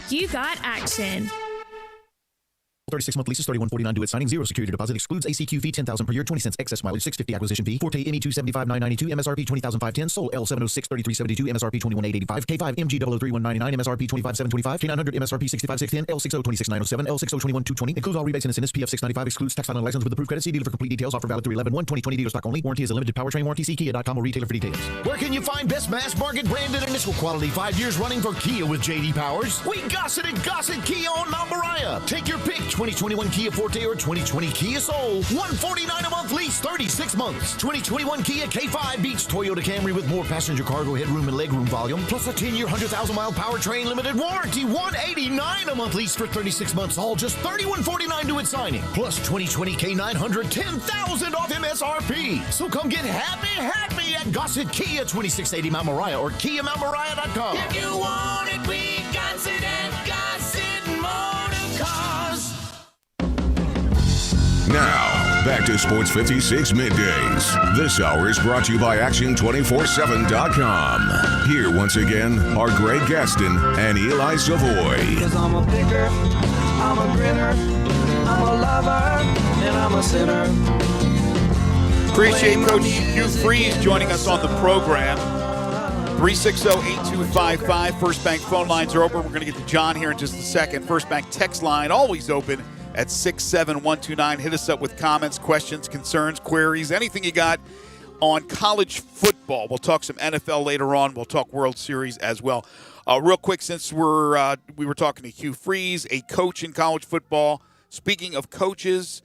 You got action. 36-month leases, $31.49 due at signing, 0 security deposit, excludes ACQ fee, $10,000 per year, 20 cents excess mileage, $650 acquisition fee, Forte ME $275,992, MSRP $20,510, Soul L706 $3372, MSRP $21,885, K5 MG 003,199, MSRP $25,725, K900 MSRP $65,610, L60 $26,907, L60 $21,220, includes all rebates and incentives, PF $695, excludes tax final license with approved credit. See dealer for complete details. Offer valid through 11/1/2020, dealer stock only. Warranty is a limited powertrain warranty. See Kia.com or retailer for details. Where can you find best mass market branded initial quality 5 years running for Kia with J.D. Powers? We Gossett at Gossett Kia on Mount Moriah. Take your pick, 2021 Kia Forte or 2020 Kia Soul. $149 a month lease, 36 months. 2021 Kia K5 beats Toyota Camry with more passenger cargo headroom and legroom volume, plus a 10-year, 100,000-mile powertrain limited warranty. $189 a month lease for 36 months, all just $31.49 due at signing. Plus 2020 K900, $10,000 off MSRP. So come get happy at Gossett Kia, 2680 Mount Moriah or KiaMountMoriah.com. If you want it, we Gossett and Gossett Motor Cars. Now, back to Sports 56 Middays. This hour is brought to you by Action247.com. Here once again are Greg Gaston and Eli Savoy. Cause I'm a picker, I'm a grinner, I'm a lover, and I'm a sinner. Appreciate Coach Hugh Freeze joining us on the program. 360-8255. First Bank phone lines are open. We're going to get to John here in just a second. First Bank text line always open at 67129. Hit us up with comments, questions, concerns, queries, anything you got on college football. We'll talk some NFL later on. We'll talk World Series as well. Real quick, since we were talking to Hugh Freeze, a coach in college football. Speaking of coaches,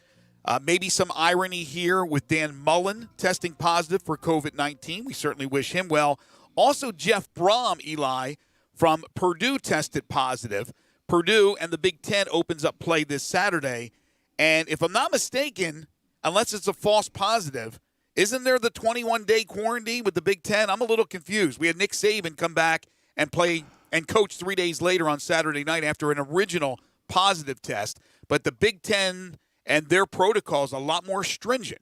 maybe some irony here with Dan Mullen testing positive for COVID-19. We certainly wish him well. Also, Jeff Brom, Eli, from Purdue tested positive. Purdue and the Big Ten opens up play this Saturday. And if I'm not mistaken, unless it's a false positive, isn't there the 21-day quarantine with the Big Ten? I'm a little confused. We had Nick Saban come back and play and coach 3 days later on Saturday night after an original positive test. But the Big Ten and their protocol is a lot more stringent.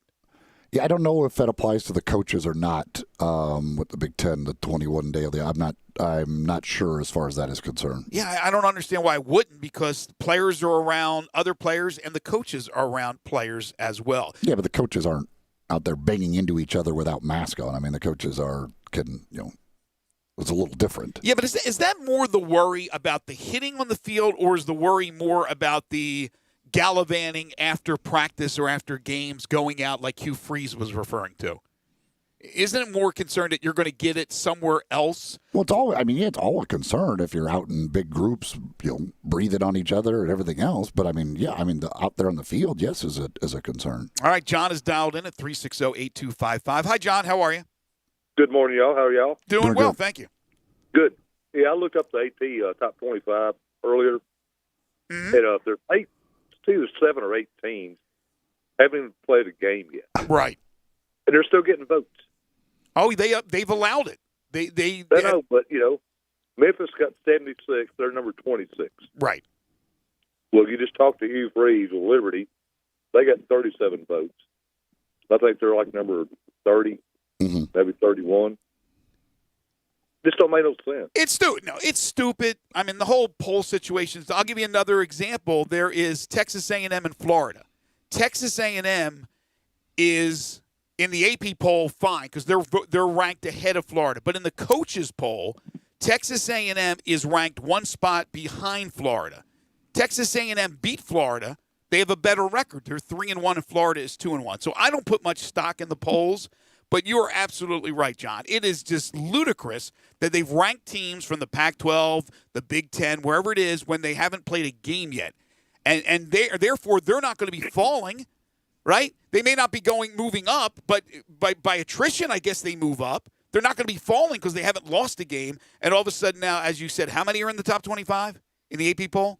Yeah, I don't know if that applies to the coaches or not with the Big Ten, the 21-day. I'm not sure as far as that is concerned. Yeah, I don't understand why I wouldn't, because players are around other players and the coaches are around players as well. Yeah, but the coaches aren't out there banging into each other without masks on. I mean, the coaches it's a little different. Yeah, but is that more the worry about the hitting on the field, or is the worry more about the gallivanting after practice or after games, going out like Hugh Freeze was referring to? Isn't it more concerned that you're going to get it somewhere else? Well, it's all a concern if you're out in big groups, breathing on each other and everything else. But out there on the field, yes, is a concern. All right, John is dialed in at 360-8255. Hi, John. How are you? Good morning, y'all. How are y'all? Doing well, thank you. Good. Yeah, I looked up the AP top 25 earlier, and there's either 7 or 8 teams haven't even played a game yet. Right. And they're still getting votes. Oh, they've allowed it. They know, but Memphis got 76. They're number 26. Right. Well, you just talked to Hugh Freeze with Liberty. They got 37 votes. I think they're like number 30, maybe 31. This don't make no sense. It's stupid. No, it's stupid. I mean, the whole poll situation. I'll give you another example. There is Texas A&M in Florida. Texas A&M is in the AP poll fine because they're ranked ahead of Florida. But in the coaches poll, Texas A&M is ranked one spot behind Florida. Texas A&M beat Florida. They have a better record. They're 3-1, and Florida is 2-1. So I don't put much stock in the polls. But you are absolutely right, John. It is just ludicrous that they've ranked teams from the Pac-12, the Big Ten, wherever it is, when they haven't played a game yet. And therefore, they're not going to be falling, right? They may not be moving up, but by attrition, I guess they move up. They're not going to be falling because they haven't lost a game. And all of a sudden now, as you said, how many are in the top 25 in the AP poll?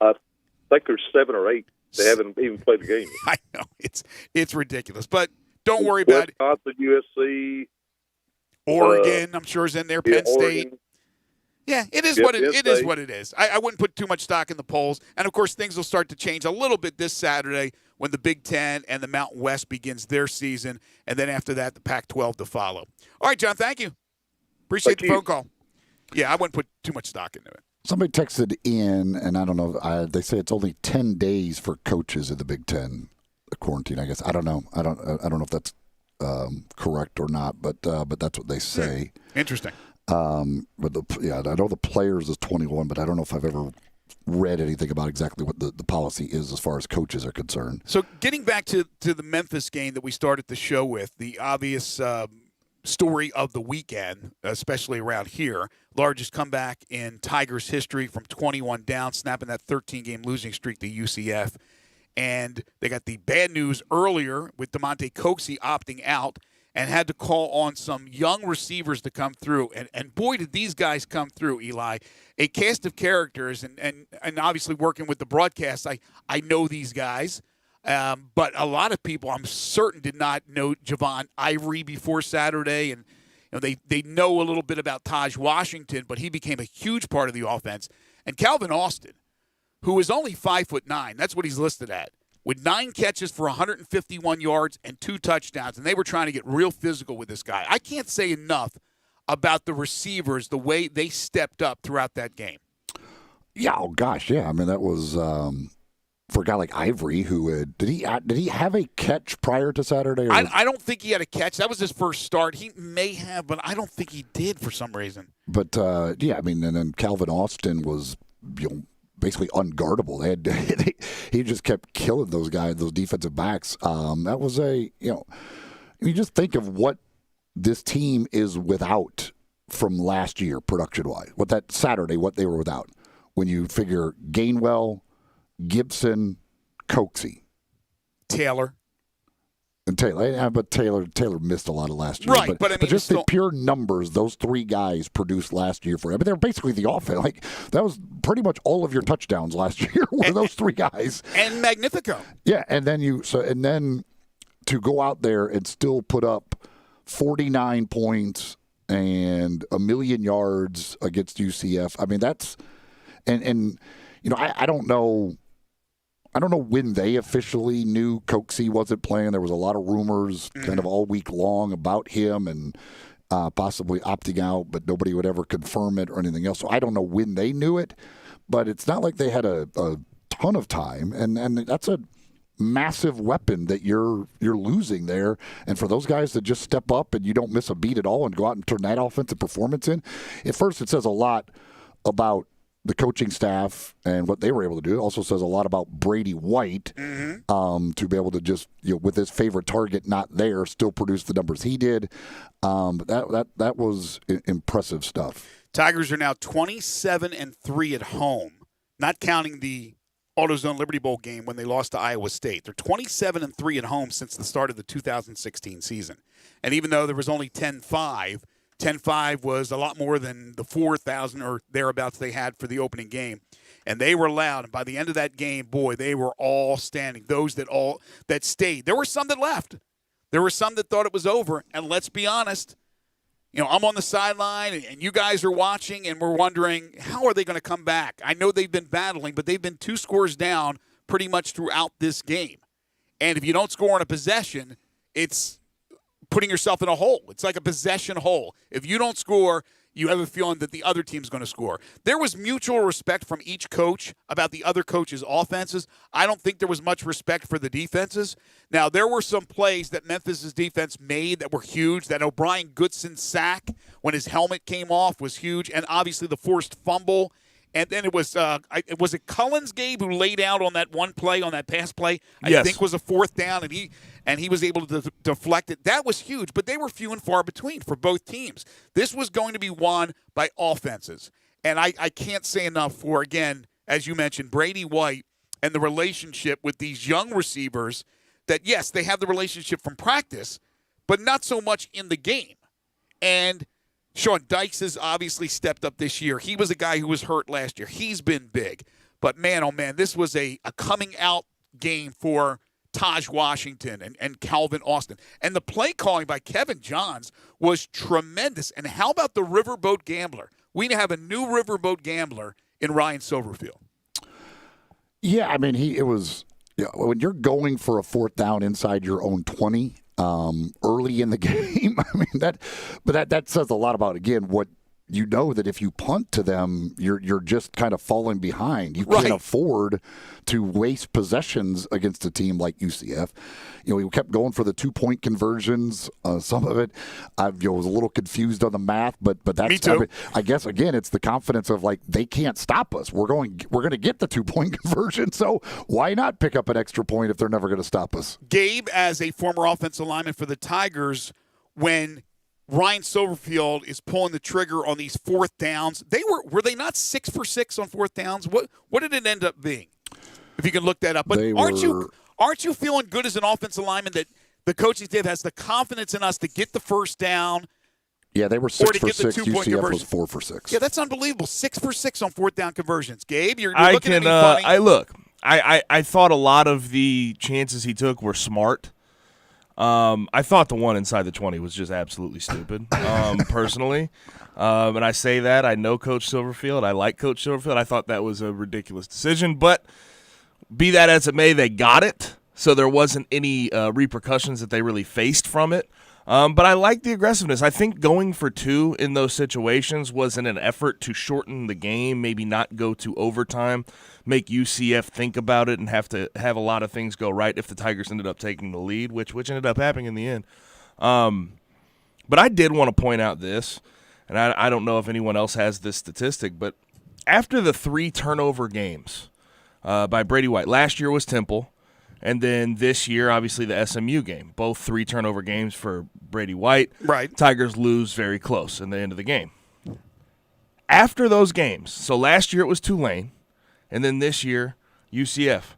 I think there's 7 or 8. They haven't even played the game yet. I know. It's ridiculous. But don't worry about it. Wisconsin, USC, Oregon, I'm sure is in there. Penn State. Oregon. Yeah, it is what it is. I wouldn't put too much stock in the polls. And of course, things will start to change a little bit this Saturday when the Big Ten and the Mountain West begins their season, and then after that, the Pac-12 to follow. All right, John, thank you. Appreciate the phone call. Yeah, I wouldn't put too much stock into it. Somebody texted in, and I don't know. They say it's only 10 days for coaches in the Big Ten quarantine. I guess I don't know. I don't know if that's correct or not, but that's what they say. Interesting. I know the players is 21, but I don't know if I've ever read anything about exactly what the policy is as far as coaches are concerned. So getting back to the Memphis game that we started the show with, the obvious story of the weekend, especially around here, largest comeback in Tigers history from 21 down, snapping that 13-game losing streak to UCF. And they got the bad news earlier with DeMonte Coxey opting out and had to call on some young receivers to come through. And boy, did these guys come through, Eli. A cast of characters, and obviously working with the broadcast, I know these guys. But a lot of people, I'm certain, did not know Javon Ivory before Saturday. And they know a little bit about Taj Washington, but he became a huge part of the offense. And Calvin Austin, who is only 5'9", that's what he's listed at, with 9 catches for 151 yards and 2 touchdowns, and they were trying to get real physical with this guy. I can't say enough about the receivers, the way they stepped up throughout that game. Yeah, oh gosh, yeah. I mean, that was for a guy like Ivory, who did he have a catch prior to Saturday? Or I don't think he had a catch. That was his first start. He may have, but I don't think he did for some reason. But yeah, I mean, and then Calvin Austin was basically unguardable. He just kept killing those guys, those defensive backs. That was you just think of what this team is without from last year, production-wise. What they were without. When you figure Gainwell, Gibson, Coxey, Taylor. And Taylor, yeah, but Taylor missed a lot of last year. Right, but I mean, just the pure numbers those 3 guys produced last year for him. I mean, they're basically the offense. Like, that was pretty much all of your touchdowns last year were those 3 guys. And Magnifico. Yeah, and then to go out there and still put up 49 points and 1 million yards against UCF. I mean, that's and I don't know. I don't know when they officially knew Coxey wasn't playing. There was a lot of rumors kind of all week long about him and possibly opting out, but nobody would ever confirm it or anything else. So I don't know when they knew it, but it's not like they had a ton of time, and that's a massive weapon that you're losing there. And for those guys to just step up and you don't miss a beat at all and go out and turn that offensive performance in, at first it says a lot about the coaching staff and what they were able to do. It also says a lot about Brady White to be able to just, with his favorite target not there, still produce the numbers he did. That was impressive stuff. Tigers are now 27-3 at home, not counting the AutoZone Liberty Bowl game when they lost to Iowa State. They're 27-3 at home since the start of the 2016 season. And even though there was only 10-5, 10-5 was a lot more than the 4,000 or thereabouts they had for the opening game. And they were loud. And by the end of that game, boy, they were all standing. Those that stayed. There were some that left. There were some that thought it was over. And let's be honest, I'm on the sideline and you guys are watching and we're wondering, how are they going to come back? I know they've been battling, but they've been 2 scores down pretty much throughout this game. And if you don't score on a possession, it's putting yourself in a hole. It's like a possession hole. If you don't score, you have a feeling that the other team's going to score. There was mutual respect from each coach about the other coach's offenses. I don't think there was much respect for the defenses. Now, there were some plays that Memphis's defense made that were huge. That O'Brien Goodson sack when his helmet came off was huge, and obviously the forced fumble. And then it was it Cullins, Gabe, who laid out on that one play, on that pass play? I think was a 4th down, and he was able to deflect it. That was huge, but they were few and far between for both teams. This was going to be won by offenses. And I can't say enough for, again, as you mentioned, Brady White and the relationship with these young receivers that, yes, they have the relationship from practice, but not so much in the game. And Sean Dykes has obviously stepped up this year. He was a guy who was hurt last year. He's been big. But, man, oh, man, this was a coming-out game for Taj Washington and Calvin Austin. And the play calling by Kevin Johns was tremendous. And how about the Riverboat Gambler? We have a new Riverboat Gambler in Ryan Silverfield. Yeah, I mean, when you're going for a 4th down inside your own 20 early in the game, I mean, that says a lot about, again, what you know that if you punt to them, you're just kind of falling behind. You can't afford to waste possessions against a team like UCF. We kept going for the 2-point conversions. Some of it, I was a little confused on the math, but that's Me too. I guess again, it's the confidence of they can't stop us. We're going to get the 2-point conversion. So why not pick up an extra point if they're never going to stop us? Gabe, as a former offensive lineman for the Tigers, when Ryan Silverfield is pulling the trigger on these fourth downs, were they not 6 for 6 on fourth downs? What did it end up being? If you can look that up. But aren't you feeling good as an offensive lineman that the coaching staff has the confidence in us to get the first down? Yeah, they were 6 for 6. UCF conversion. Was 4 for 6. Yeah, that's unbelievable. 6 for 6 on fourth down conversions. Gabe, you're looking at me funny. I thought a lot of the chances he took were smart. I thought the one inside the 20 was just absolutely stupid, personally. And I say that. I know Coach Silverfield. I like Coach Silverfield. I thought that was a ridiculous decision. But be that as it may, they got it. So there wasn't any repercussions that they really faced from it. But I like the aggressiveness. I think going for 2 in those situations was in an effort to shorten the game, maybe not go to overtime, make UCF think about it and have to have a lot of things go right if the Tigers ended up taking the lead, which ended up happening in the end. But I did want to point out this, and I don't know if anyone else has this statistic, but after the 3 turnover games by Brady White, last year was Temple, and then this year, obviously, the SMU game. Both 3 turnover games for Brady White. Right. Tigers lose very close in the end of the game. After those games, so last year it was Tulane, and then this year, UCF.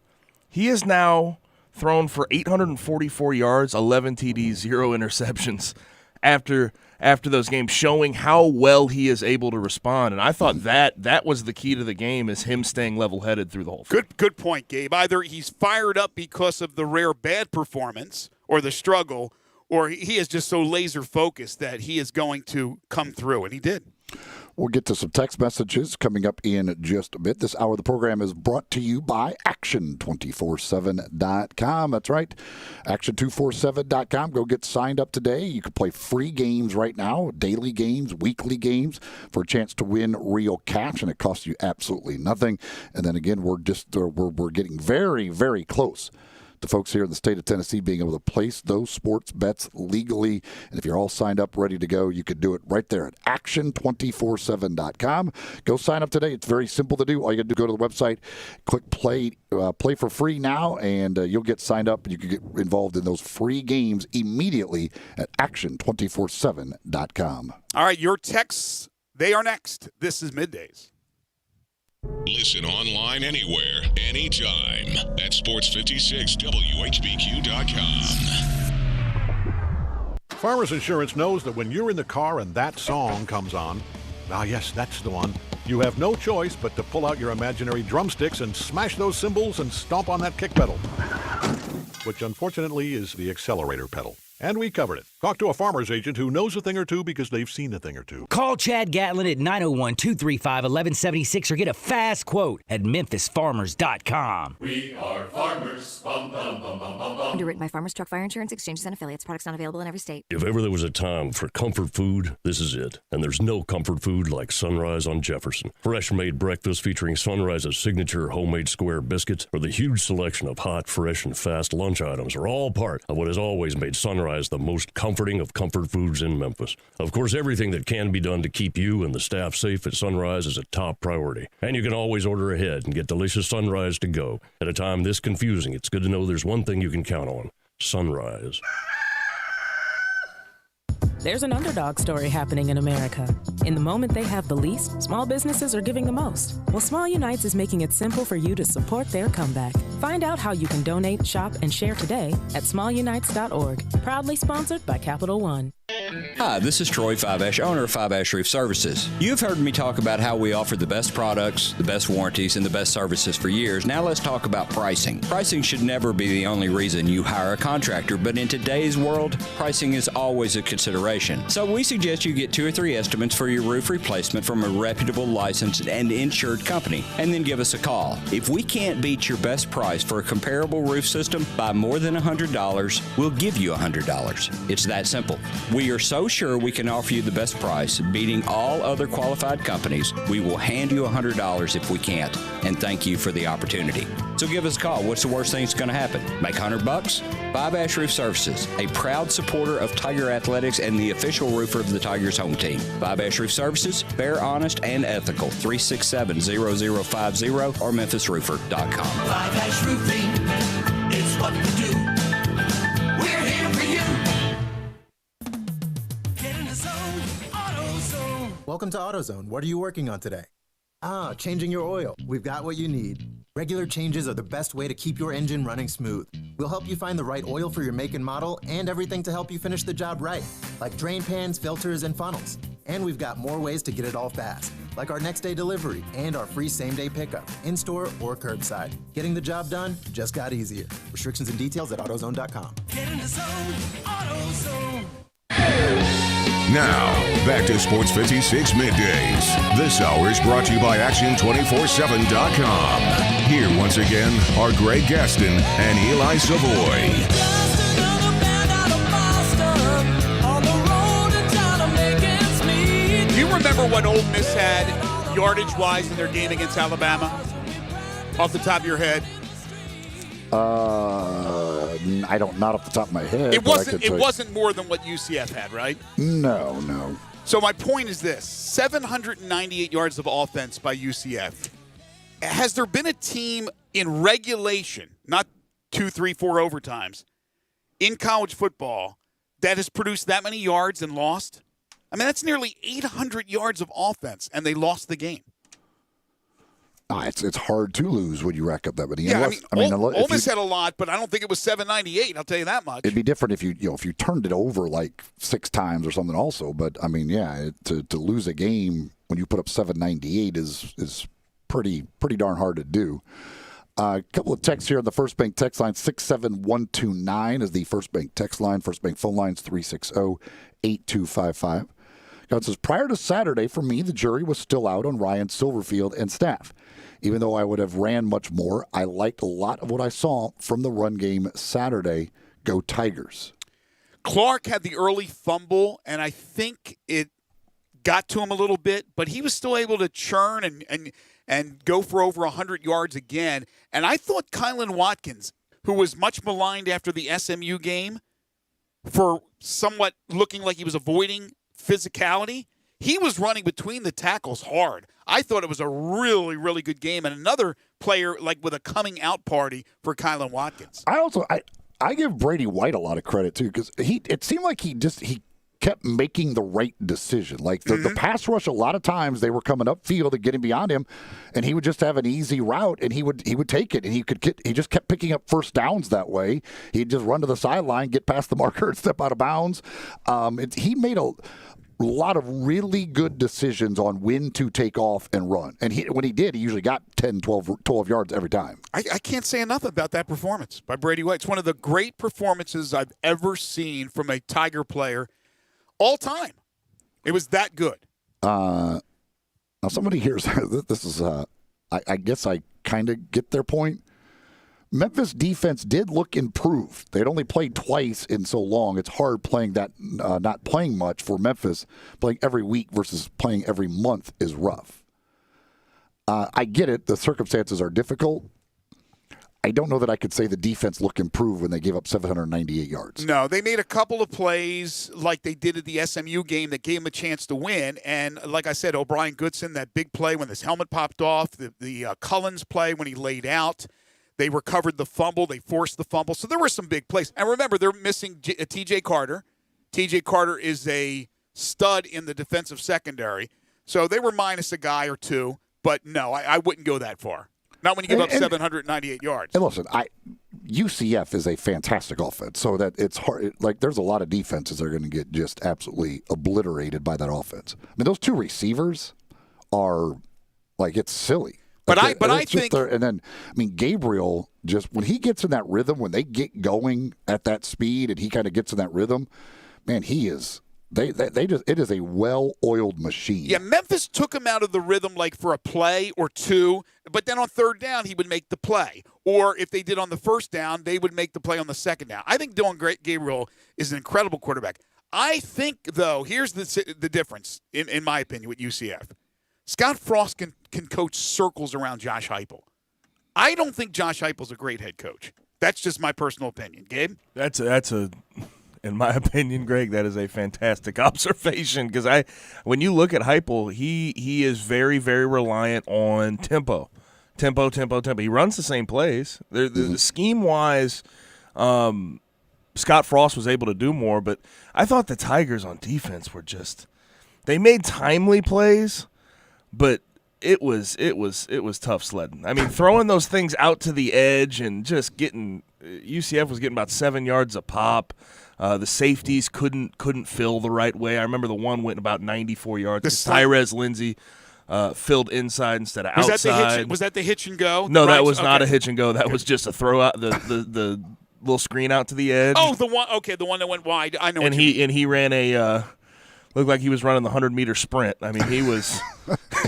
He is now thrown for 844 yards, 11 TDs, 0 interceptions after those games, showing how well he is able to respond. And I thought that was the key to the game, is him staying level-headed through the whole thing. Good point, Gabe. Either he's fired up because of the rare bad performance or the struggle, or he is just so laser-focused that he is going to come through, and he did. We'll get to some text messages coming up in just a bit. This hour of the program is brought to you by Action247.com. That's right, Action247.com. Go get signed up today. You can play free games right now, daily games, weekly games, for a chance to win real cash, and it costs you absolutely nothing. And then again, we're getting very, very close to folks here in the state of Tennessee being able to place those sports bets legally. And if you're all signed up, ready to go, you can do it right there at Action247.com. Go sign up today. It's very simple to do. All you got to do, go to the website, click play for free now, and you'll get signed up. You can get involved in those free games immediately at Action247.com. All right, your texts, they are next. This is Middays. Listen online anywhere, anytime at sports56whbq.com. Farmers Insurance knows that when you're in the car and that song comes on, yes, that's the one, you have no choice but to pull out your imaginary drumsticks and smash those cymbals and stomp on that kick pedal, which unfortunately is the accelerator pedal. And we covered it. Talk to a farmer's agent who knows a thing or two because they've seen a thing or two. Call Chad Gatlin at 901-235-1176 or get a fast quote at memphisfarmers.com. We are farmers. Bum, bum, bum, bum, bum, bum. Underwritten by Farmers Truck Fire Insurance Exchanges and Affiliates. Products not available in every state. If ever there was a time for comfort food, this is it. And there's no comfort food like Sunrise on Jefferson. Fresh-made breakfast featuring Sunrise's signature homemade square biscuits or the huge selection of hot, fresh, and fast lunch items are all part of what has always made Sunrise the most comforting of comfort foods in Memphis. Of course, everything that can be done to keep you and the staff safe at Sunrise is a top priority. And you can always order ahead and get delicious Sunrise to go. At a time this confusing, it's good to know there's one thing you can count on: Sunrise. There's an underdog story happening in America. In the moment they have the least, small businesses are giving the most. Well, Small Unites is making it simple for you to support their comeback. Find out how you can donate, shop, and share today at smallunites.org. Proudly sponsored by Capital One. Hi, this is Troy Fiveash, owner of Fiveash Roof Services. You've heard me talk about how we offer the best products, the best warranties, and the best services for years. Now let's talk about pricing. Pricing should never be the only reason you hire a contractor, but in today's world, pricing is always a consideration. So we suggest you get 2 or 3 estimates for your roof replacement from a reputable, licensed, and insured company, and then give us a call. If we can't beat your best price for a comparable roof system by more than $100, we'll give you $100. It's that simple. We are so sure we can offer you the best price, beating all other qualified companies, we will hand you $100 if we can't, and thank you for the opportunity. So give us a call. What's the worst thing that's going to happen? Make $100? Five Ash Roof Services, a proud supporter of Tiger Athletics and the official roofer of the Tigers home team. Five Ash Roof Services, fair, honest, and ethical. 367-0050 or memphisroofer.com. Five Ash Roofing, it's what we do. We're here for you. Get in the zone, AutoZone. Welcome to AutoZone. What are you working on today? Changing your oil. We've got what you need. Regular changes are the best way to keep your engine running smooth. We'll help you find the right oil for your make and model and everything to help you finish the job right, like drain pans, filters, and funnels. And we've got more ways to get it all fast, like our next day delivery and our free same-day pickup, in-store or curbside. Getting the job done just got easier. Restrictions and details at AutoZone.com. Get in the zone, AutoZone. Now, back to Sports 56 Middays. This hour is brought to you by Action247.com. Here once again are Greg Gaston and Eli Savoy. Do you remember what Ole Miss had yardage-wise in their game against Alabama? Off the top of your head? I don't, not off the top of my head. It wasn't more than what UCF had, right? No. So my point is this: 798 yards of offense by UCF. Has there been a team in regulation, not 2, 3, 4 overtimes, in college football that has produced that many yards and lost? I mean, that's nearly 800 yards of offense, and they lost the game. It's hard to lose when you rack up that many. Yeah, Ole Miss had a lot, but I don't think it was 798. I'll tell you that much. It'd be different if you turned it over like 6 times or something. Also, but I mean, to lose a game when you put up 798 is pretty darn hard to do. A couple of texts here on the First Bank text line. 67129 is the First Bank text line. First Bank phone line is 360-8255. God says, prior to Saturday, for me, the jury was still out on Ryan Silverfield and staff. Even though I would have ran much more, I liked a lot of what I saw from the run game Saturday. Go Tigers. Clark had the early fumble, and I think it got to him a little bit, but he was still able to churn and go for over 100 yards again. And I thought Kylan Watkins, who was much maligned after the SMU game for somewhat looking like he was avoiding physicality, he was running between the tackles hard. I thought it was a really, really good game, and another player like with a coming out party for Kylan Watkins. I give Brady White a lot of credit too, because it seemed like he kept making the right decision. Like the pass rush, a lot of times they were coming upfield and getting beyond him, and he would just have an easy route, and he would take it, and he just kept picking up first downs that way. He'd just run to the sideline, get past the marker, and step out of bounds. He made a lot of really good decisions on when to take off and run. And when he did, he usually got 10, 12 yards every time. I can't say enough about that performance by Brady White. It's one of the great performances I've ever seen from a Tiger player all time. It was that good. Now, somebody here says, this is, I guess I kind of get their point. Memphis defense did look improved. They'd only played twice in so long. It's hard playing that, not playing much for Memphis. Playing every week versus playing every month is rough. I get it. The circumstances are difficult. I don't know that I could say the defense looked improved when they gave up 798 yards. No, they made a couple of plays like they did at the SMU game that gave them a chance to win. And like I said, O'Brien Goodson, that big play when his helmet popped off, the Cullens play when he laid out. They recovered the fumble. They forced the fumble. So there were some big plays. And remember, they're missing T.J. Carter. T.J. Carter is a stud in the defensive secondary. So they were minus a guy or two. But no, I wouldn't go that far. Not when you give up 798 yards. And listen, UCF is a fantastic offense. So that it's hard. Like, there's a lot of defenses that are going to get just absolutely obliterated by that offense. I mean, those two receivers are, like, it's silly. I think, and then Gabriel, just when he gets in that rhythm, when they get going at that speed, and he kind of gets in that rhythm, man, he is. It is a well-oiled machine. Yeah, Memphis took him out of the rhythm like for a play or two, but then on third down he would make the play, or if they did on the first down, they would make the play on the second down. I think Dylan Gabriel is an incredible quarterback. I think, though, here's the difference, in my opinion, with UCF. Scott Frost can coach circles around Josh Heupel. I don't think Josh Heupel's a great head coach. That's just my personal opinion. Gabe? That's a in my opinion, Greg, that is a fantastic observation because when you look at Heupel, he is very, very reliant on tempo. He runs the same plays. The scheme-wise, Scott Frost was able to do more, but I thought the Tigers on defense were they made timely plays, but it was tough sledding. I mean, throwing those things out to the edge and just UCF was getting about 7 yards a pop. The safeties couldn't fill the right way. I remember the one went about 94 yards. Tyrese Lindsey filled inside instead of outside. Was that the hitch and go? No, that was not a hitch and go. That was just a throw out the little screen out to the edge. Oh, the one that went wide. I know. And he ran a looked like he was running the 100-meter sprint. I mean, he was.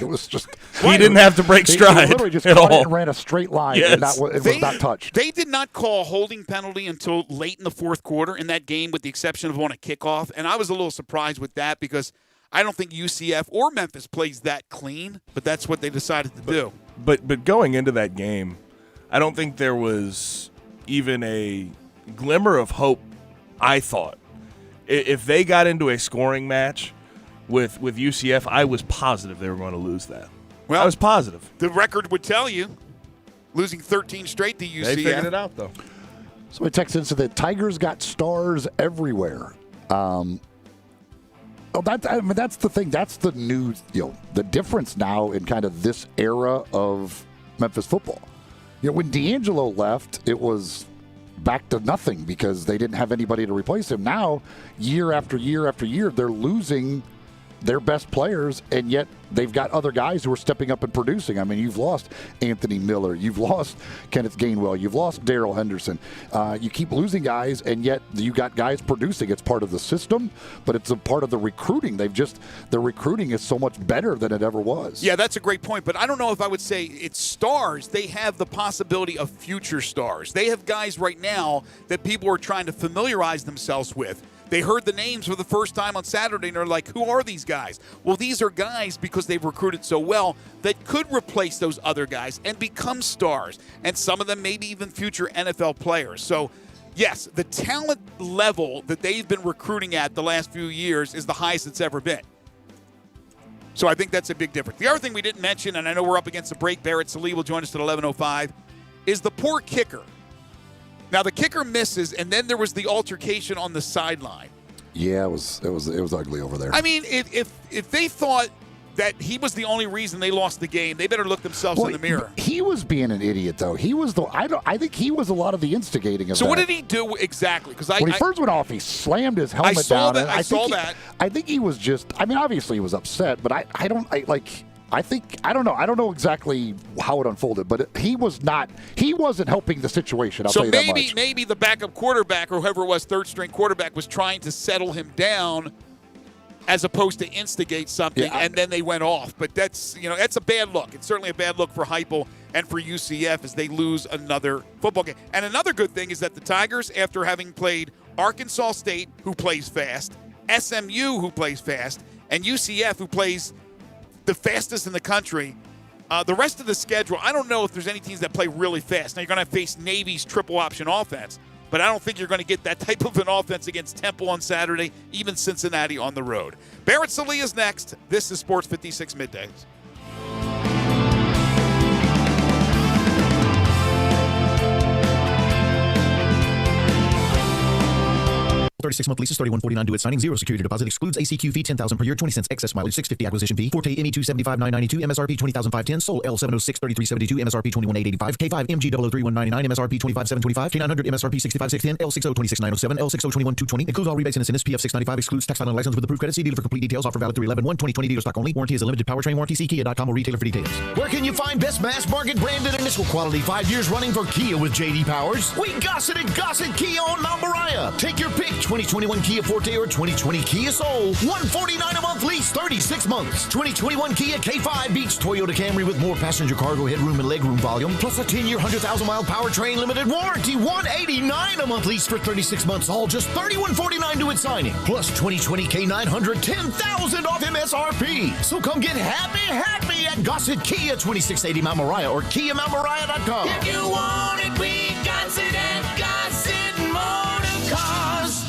It was just. He didn't have to break stride. He literally just at caught all. it and ran a straight line. Yes. And it was not touched. They did not call a holding penalty until late in the fourth quarter in that game, with the exception of on a kickoff. And I was a little surprised with that because I don't think UCF or Memphis plays that clean, but that's what they decided to do. But going into that game, I don't think there was even a glimmer of hope. I thought if they got into a scoring match with UCF, I was positive they were going to lose that. Well, I was positive. The record would tell you, losing 13 straight to UCF. They figured it out, though. So it texts in, so the Tigers got stars everywhere. That's the thing. That's the new, the difference now in kind of this era of Memphis football. When D'Angelo left, it was back to nothing because they didn't have anybody to replace him. Now, year after year after year, they're losing their best players, and yet they've got other guys who are stepping up and producing. I mean, you've lost Anthony Miller, you've lost Kenneth Gainwell, you've lost Darrell Henderson. You keep losing guys, and yet you got guys producing. It's part of the system, but it's a part of the recruiting. The recruiting is so much better than it ever was. Yeah, that's a great point, but I don't know if I would say it's stars. They have the possibility of future stars. They have guys right now that people are trying to familiarize themselves with. They heard the names for the first time on Saturday, and they're like, who are these guys? Well, these are guys, because they've recruited so well, that could replace those other guys and become stars, and some of them maybe even future NFL players. So, yes, the talent level that they've been recruiting at the last few years is the highest it's ever been. So I think that's a big difference. The other thing we didn't mention, and I know we're up against the break, Barrett Salih will join us at 11:05, is the poor kicker. Now, the kicker misses, and then there was the altercation on the sideline. Yeah, it was ugly over there. I mean, if they thought that he was the only reason they lost the game, they better look themselves in the mirror. He was being an idiot, though. He was I think he was a lot of the instigating of that. So what did he do exactly? Because when he first went off, he slammed his helmet down. I saw that. I think he was just. I mean, obviously he was upset, but I don't know. I don't know exactly how it unfolded, but he wasn't helping the situation. I'll tell you that much. So maybe the backup quarterback or whoever it was, third string quarterback, was trying to settle him down as opposed to instigate something, and then they went off. But that's a bad look. It's certainly a bad look for Heupel and for UCF as they lose another football game. And another good thing is that the Tigers, after having played Arkansas State, who plays fast, SMU, who plays fast, and UCF, who plays the fastest in the country. The rest of the schedule, I don't know if there's any teams that play really fast. Now, you're going to face Navy's triple option offense, but I don't think you're going to get that type of an offense against Temple on Saturday, even Cincinnati on the road. Barrett Salih is next. This is Sports 56 Middays. 36-month leases, $31.49 due at signing, 0 security deposit, excludes ACQ fee, $10,000 per year, 20 cents excess mileage, $6.50 acquisition fee, Forte ME $275,992, MSRP $20,510, Soul L706 $3372, MSRP $21,885, K5 MG 003,199, MSRP $25,725, K900 MSRP $65,610, L60 $26,907, L60 $21,220, includes all rebates and incentives, PF $695, excludes tax final license with approved credit. See dealer for complete details. Offer valid through 11/1/2020. Dealer stock only. Warranty is a limited powertrain warranty. See Kia.com or retailer for details. Where can you find best mass market branded initial quality 5 years running for Kia with J.D. Powers? We Gossett at Gossett Kia on Mount Moriah. Take your pick. 2021 Kia Forte or 2020 Kia Soul. $149 a month lease, 36 months. 2021 Kia K5 beats Toyota Camry with more passenger cargo headroom and legroom volume, plus a 10-year, 100,000-mile powertrain limited warranty. $189 a month lease for 36 months, all just $3149 due at signing. Plus 2020 K900, $10,000 off MSRP. So come get happy at Gossett Kia, 2680 Mount Moriah or KiaMountMoriah.com. If you want it, we got it at Gossett Motor Cars.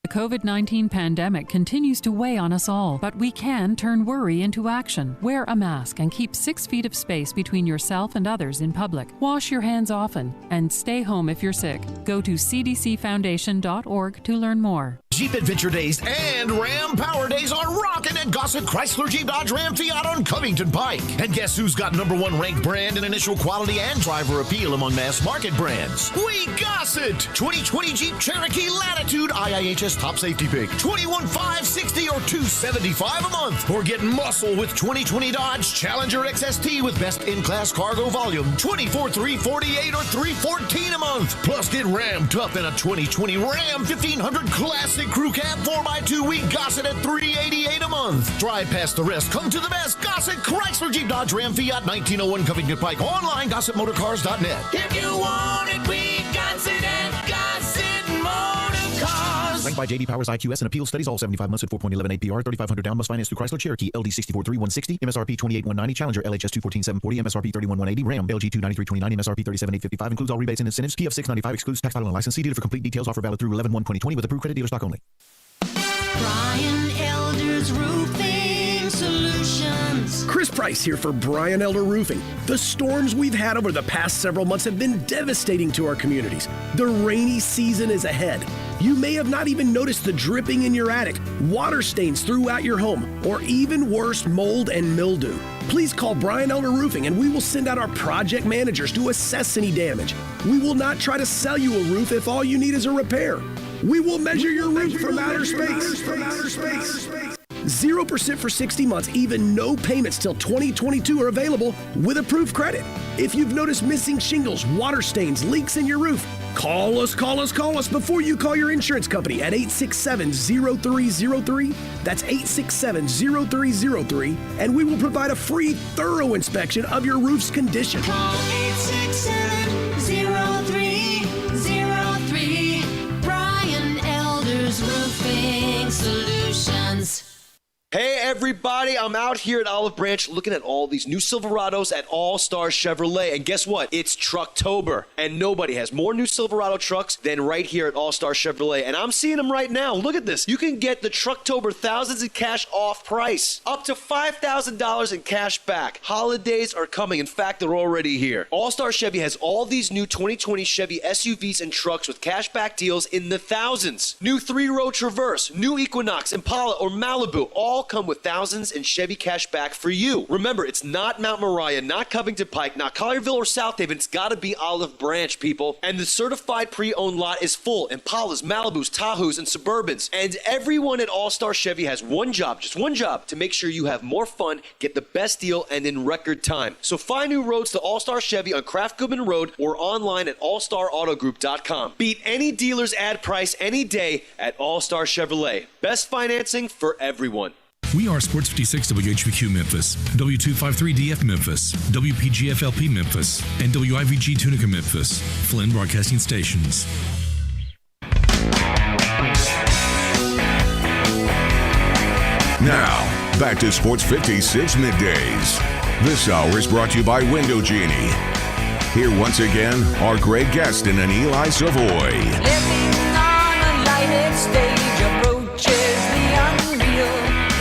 The COVID-19 pandemic continues to weigh on us all, but we can turn worry into action. Wear a mask and keep 6 feet of space between yourself and others in public. Wash your hands often and stay home if you're sick. Go to cdcfoundation.org to learn more. Jeep Adventure Days and Ram Power Days are rocking at Gossett Chrysler Jeep Dodge Ram Fiat on Covington Pike. And guess who's got #1 ranked brand in initial quality and driver appeal among mass market brands? We Gossett! 2020 Jeep Cherokee Latitude IIHS top safety pick. $21,560 or $275 a month. Or get muscle with 2020 Dodge Challenger XST with best in-class cargo volume. $24,348 or $314 a month. Plus get Ram tough in a 2020 Ram 1500 Classic Crew Cab 4x2. We Gossett at $388 a month. Drive past the rest. Come to the best. Gossett Chrysler Jeep Dodge Ram Fiat 1901 Covington Pike. Online GossettMotorCars.net. If you want it, we got it at Gossett Motor Cars. Ranked by J.D. Powers IQS and Appeal Studies, all 75 months at 4.11 APR, 3,500 down, must finance through Chrysler Cherokee, LD 643160, MSRP 28,190, Challenger LHS 214,740, MSRP 31,180, Ram LG 293,29, MSRP 37,855, includes all rebates and incentives. PF 695 excludes tax, title, and license. See dealer for complete details. Offer valid through 11/1/2020 with approved credit dealer stock only. Brian Elder's Roofing Solutions. Chris Price here for Brian Elder Roofing. The storms we've had over the past several months have been devastating to our communities. The rainy season is ahead. You may have not even noticed the dripping in your attic, water stains throughout your home, or even worse, mold and mildew. Please call Brian Elder Roofing and we will send out our project managers to assess any damage. We will not try to sell you a roof if all you need is a repair. We will measure your roof from outer space. 0% for 60 months, even no payments till 2022 are available with approved credit. If you've noticed missing shingles, water stains, leaks in your roof, call us before you call your insurance company at 867-0303. That's 867-0303, and we will provide a free, thorough inspection of your roof's condition. Call 867-0303. Brian Elder's Roofing Solutions. Hey everybody, I'm out here at Olive Branch looking at all these new Silverados at All Star Chevrolet, and guess what? It's Trucktober, and nobody has more new Silverado trucks than right here at All Star Chevrolet, and I'm seeing them right now. Look at this. You can get the Trucktober thousands in cash off price, up to $5,000 in cash back. Holidays are coming. In fact, they're already here. All Star Chevy has all these new 2020 Chevy SUVs and trucks with cash back deals in the thousands. New 3-row Traverse, new Equinox, Impala, or Malibu, all come with thousands in Chevy cash back for you. Remember, it's not Mount Moriah, not Covington Pike, not Collierville or South Haven. It's got to be Olive Branch, people. And the certified pre-owned lot is full. Impalas, Malibus, Tahoes, and Suburbans. And everyone at All-Star Chevy has one job, just one job, to make sure you have more fun, get the best deal, and in record time. So find new roads to All-Star Chevy on Kraft Goodman Road or online at allstarautogroup.com. Beat any dealer's ad price any day at All-Star Chevrolet. Best financing for everyone. We are Sports 56 WHBQ Memphis, W253DF Memphis, WPGFLP Memphis, and WIVG Tunica Memphis, Flynn Broadcasting Stations. Now, back to Sports 56 Middays. This hour is brought to you by Window Genie. Here once again are Greg Gaston and Eli Savoy. Living on a lighted stage approaches the unreal.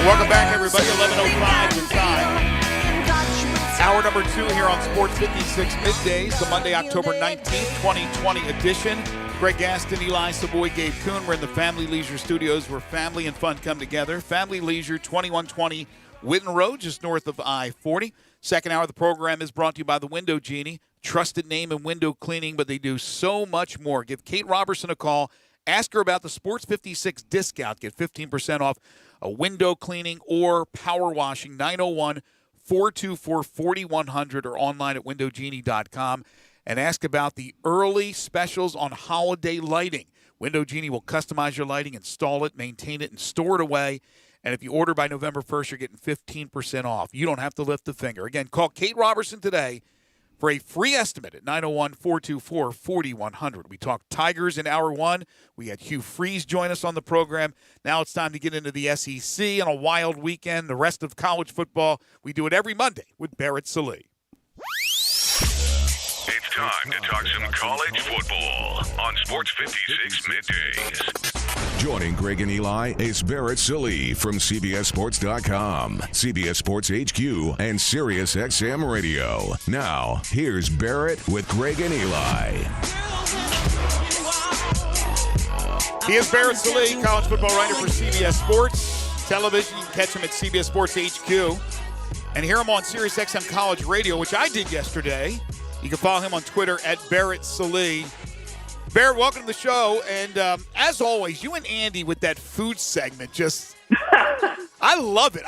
Welcome back, everybody. 11:05 the time. Hour number 2 here on Sports 56 Middays, the Monday, October 19th, 2020 edition. Greg Gaston, Eli Savoy, Gabe Kuhn. We're in the Family Leisure Studios where family and fun come together. Family Leisure, 2120 Whitten Road, just north of I-40. Second hour of the program is brought to you by the Window Genie. Trusted name in window cleaning, but they do so much more. Give Kate Robertson a call. Ask her about the Sports 56 discount. Get 15% off a window cleaning or power washing. 901-424-4100 or online at windowgenie.com. And ask about the early specials on holiday lighting. Window Genie will customize your lighting, install it, maintain it, and store it away. And if you order by November 1st, you're getting 15% off. You don't have to lift a finger. Again, call Kate Robertson today for a free estimate at 901-424-4100. We talked Tigers in Hour 1. We had Hugh Freeze join us on the program. Now it's time to get into the SEC on a wild weekend, the rest of college football. We do it every Monday with Barrett Sallee. It's time to talk some college football on Sports 56 Middays. Joining Greg and Eli is Barrett Sallee from CBSSports.com, CBS Sports HQ, and SiriusXM Radio. Now, here's Barrett with Greg and Eli. He is Barrett Sallee, college football writer for CBS Sports Television. You can catch him at CBS Sports HQ. And hear him on SiriusXM College Radio, which I did yesterday. You can follow him on Twitter at Barrett Sallee. Barrett, welcome to the show. And as always, you and Andy with that food segment, just I love it.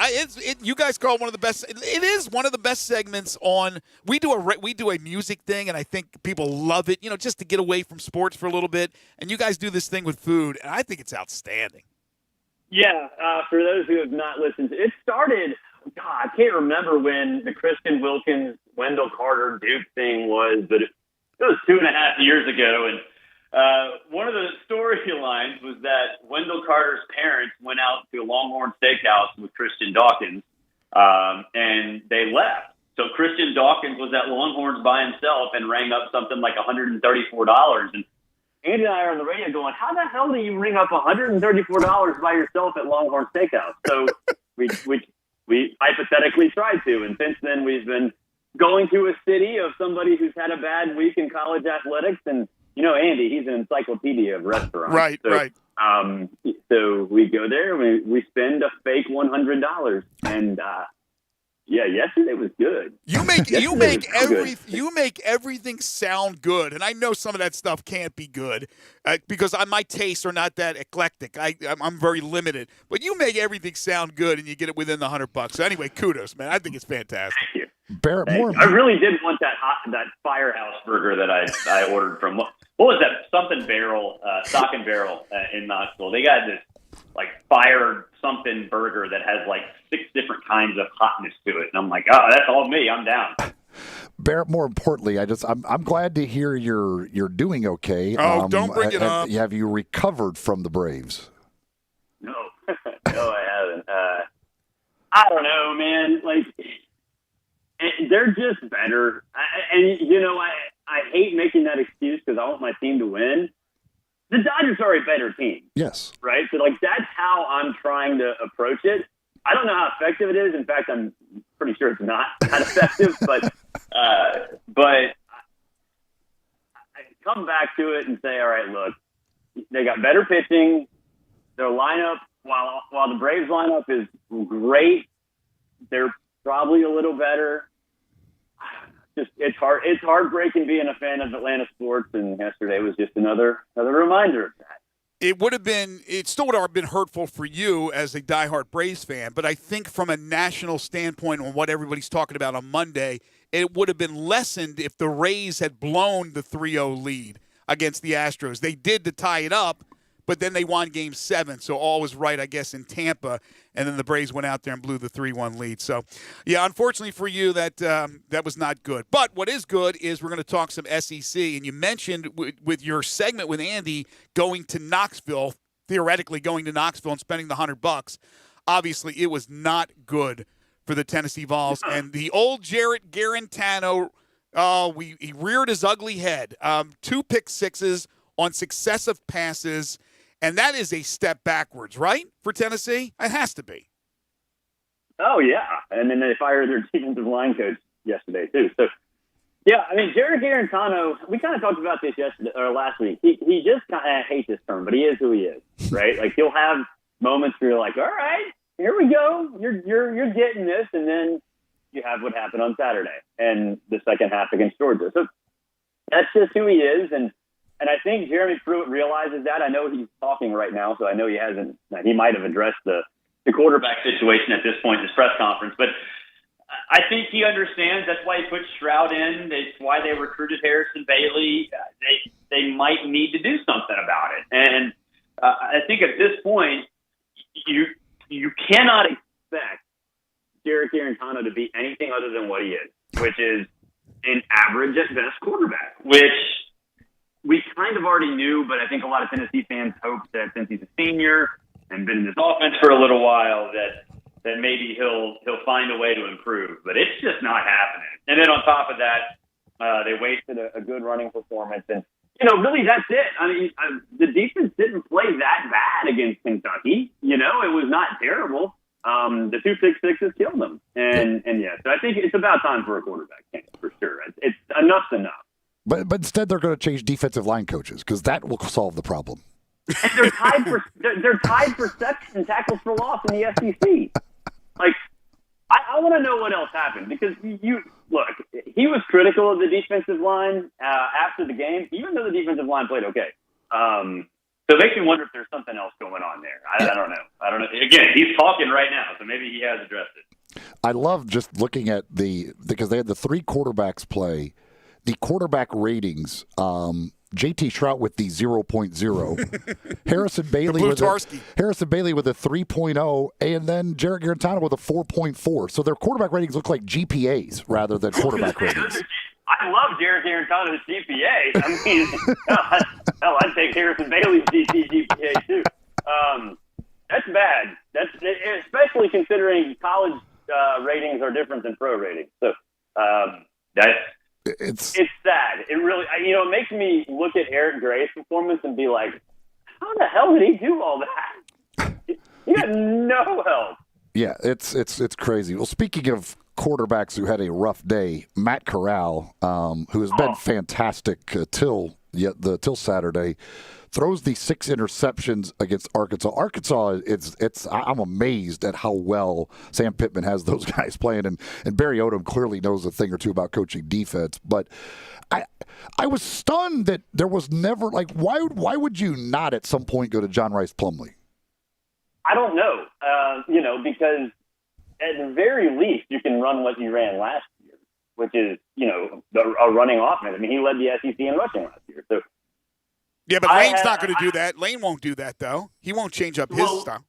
You guys call it one of the best. It is one of the best segments on. We do a music thing, and I think people love it. Just to get away from sports for a little bit. And you guys do this thing with food, and I think it's outstanding. Yeah, for those who have not listened, it started. God, I can't remember when the Christian Wilkins, Wendell Carter, Duke thing was, but it was 2.5 years ago, and one of the storylines was that Wendell Carter's parents went out to a Longhorn Steakhouse with Christian Dawkins, and they left. So Christian Dawkins was at Longhorns by himself and rang up something like $134. And Andy and I are on the radio going, how the hell do you ring up $134 by yourself at Longhorn Steakhouse? So we hypothetically tried to, and since then we've been going to a city of somebody who's had a bad week in college athletics, and Andy, he's an encyclopedia of restaurants. Right, right. So we go there, we spend a fake $100, and yesterday was good. You make everything sound good, and I know some of that stuff can't be good because my tastes are not that eclectic. I'm very limited, but you make everything sound good, and you get it within the $100. So anyway, kudos, man. I think it's fantastic. Thank you. Barrett, I really did want that Firehouse burger that I ordered from. What was that? Something Barrel, Stock and Barrel in Knoxville. They got this fire something burger that has 6 different kinds of hotness to it, and I'm like, oh, that's all me. I'm down. Barrett, more importantly, I'm glad to hear you're doing okay. Oh, don't bring it up. Have you recovered from the Braves? No, no, I haven't. I don't know, man. They're just better. I hate making that excuse because I want my team to win. The Dodgers are a better team. Yes. Right? So, that's how I'm trying to approach it. I don't know how effective it is. In fact, I'm pretty sure it's not that effective. But I come back to it and say, all right, look, they got better pitching. Their lineup, while the Braves lineup is great, they're probably a little better. It's heartbreaking being a fan of Atlanta sports, and yesterday was just another reminder of that. It still would have been hurtful for you as a diehard Braves fan, but I think from a national standpoint on what everybody's talking about on Monday, it would have been lessened if the Rays had blown the 3-0 lead against the Astros. They did to tie it up, but then they won Game 7, so all was right, I guess, in Tampa, and then the Braves went out there and blew the 3-1 lead. So, yeah, unfortunately for you, that was not good. But what is good is we're going to talk some SEC, and you mentioned with your segment with Andy going to Knoxville, theoretically going to Knoxville and spending the $100. Obviously, it was not good for the Tennessee Vols, and the old Jarrett Garantano, he reared his ugly head. 2 pick sixes on successive passes. And that is a step backwards, right, for Tennessee? It has to be. Oh, yeah. And then they fired their defensive line coach yesterday, too. So, yeah, I mean, Jared Garantano, we kind of talked about this last week. He just kind of, I hate this term, but he is who he is, right? He'll have moments where you're like, all right, here we go. You're getting this. And then you have what happened on Saturday and the second half against Georgia. So that's just who he is. And I think Jeremy Pruitt realizes that. I know he's talking right now, so I know he might have addressed the quarterback situation at this point in his press conference. But I think he understands. That's why he put Stroud in. It's why they recruited Harrison Bailey. They might need to do something about it. And I think at this point, you cannot expect Derek Garantano to be anything other than what he is, which is an average at best quarterback, which we kind of already knew, but I think a lot of Tennessee fans hope that since he's a senior and been in this offense for a little while, that maybe he'll find a way to improve. But it's just not happening. And then on top of that, they wasted a good running performance. And, really that's it. I mean, the defense didn't play that bad against Kentucky. It was not terrible. The 2 6-6s killed them. And so I think it's about time for a quarterback change for sure. It's enough's enough. But instead they're going to change defensive line coaches because that will solve the problem. And they're tied for second in tackles for loss in the SEC. Like, I want to know what else happened because look, he was critical of the defensive line after the game, even though the defensive line played okay. So it makes me wonder if there's something else going on there. I don't know. Again, he's talking right now, so maybe he has addressed it. I love just looking at because they had the 3 quarterbacks play, the quarterback ratings. JT Shrout with the 0.0, Harrison Bailey with a 3.0, and then Jarrett Garantano with a 4.4. So their quarterback ratings look like GPAs rather than quarterback ratings. I love Jarrett Garantano's GPA. I mean, hell, I'd take Harrison Bailey's GPA too. That's bad. That's especially considering college ratings are different than pro ratings. So it's sad. It really, it makes me look at Eric Gray's performance and be like, how the hell did he do all that? He got no help. Yeah, it's crazy. Well, speaking of quarterbacks who had a rough day, Matt Corral, who has been fantastic till Saturday, throws the 6 interceptions against Arkansas. Arkansas, I'm amazed at how well Sam Pittman has those guys playing, and Barry Odom clearly knows a thing or two about coaching defense. But I was stunned that there was never why would you not at some point go to John Rice Plumlee? I don't know, because at the very least you can run what you ran last year, which is a running offense. I mean, he led the SEC in rushing last year, so. Yeah, but Lane's not going to do that. Lane won't do that, though. He won't change up his style.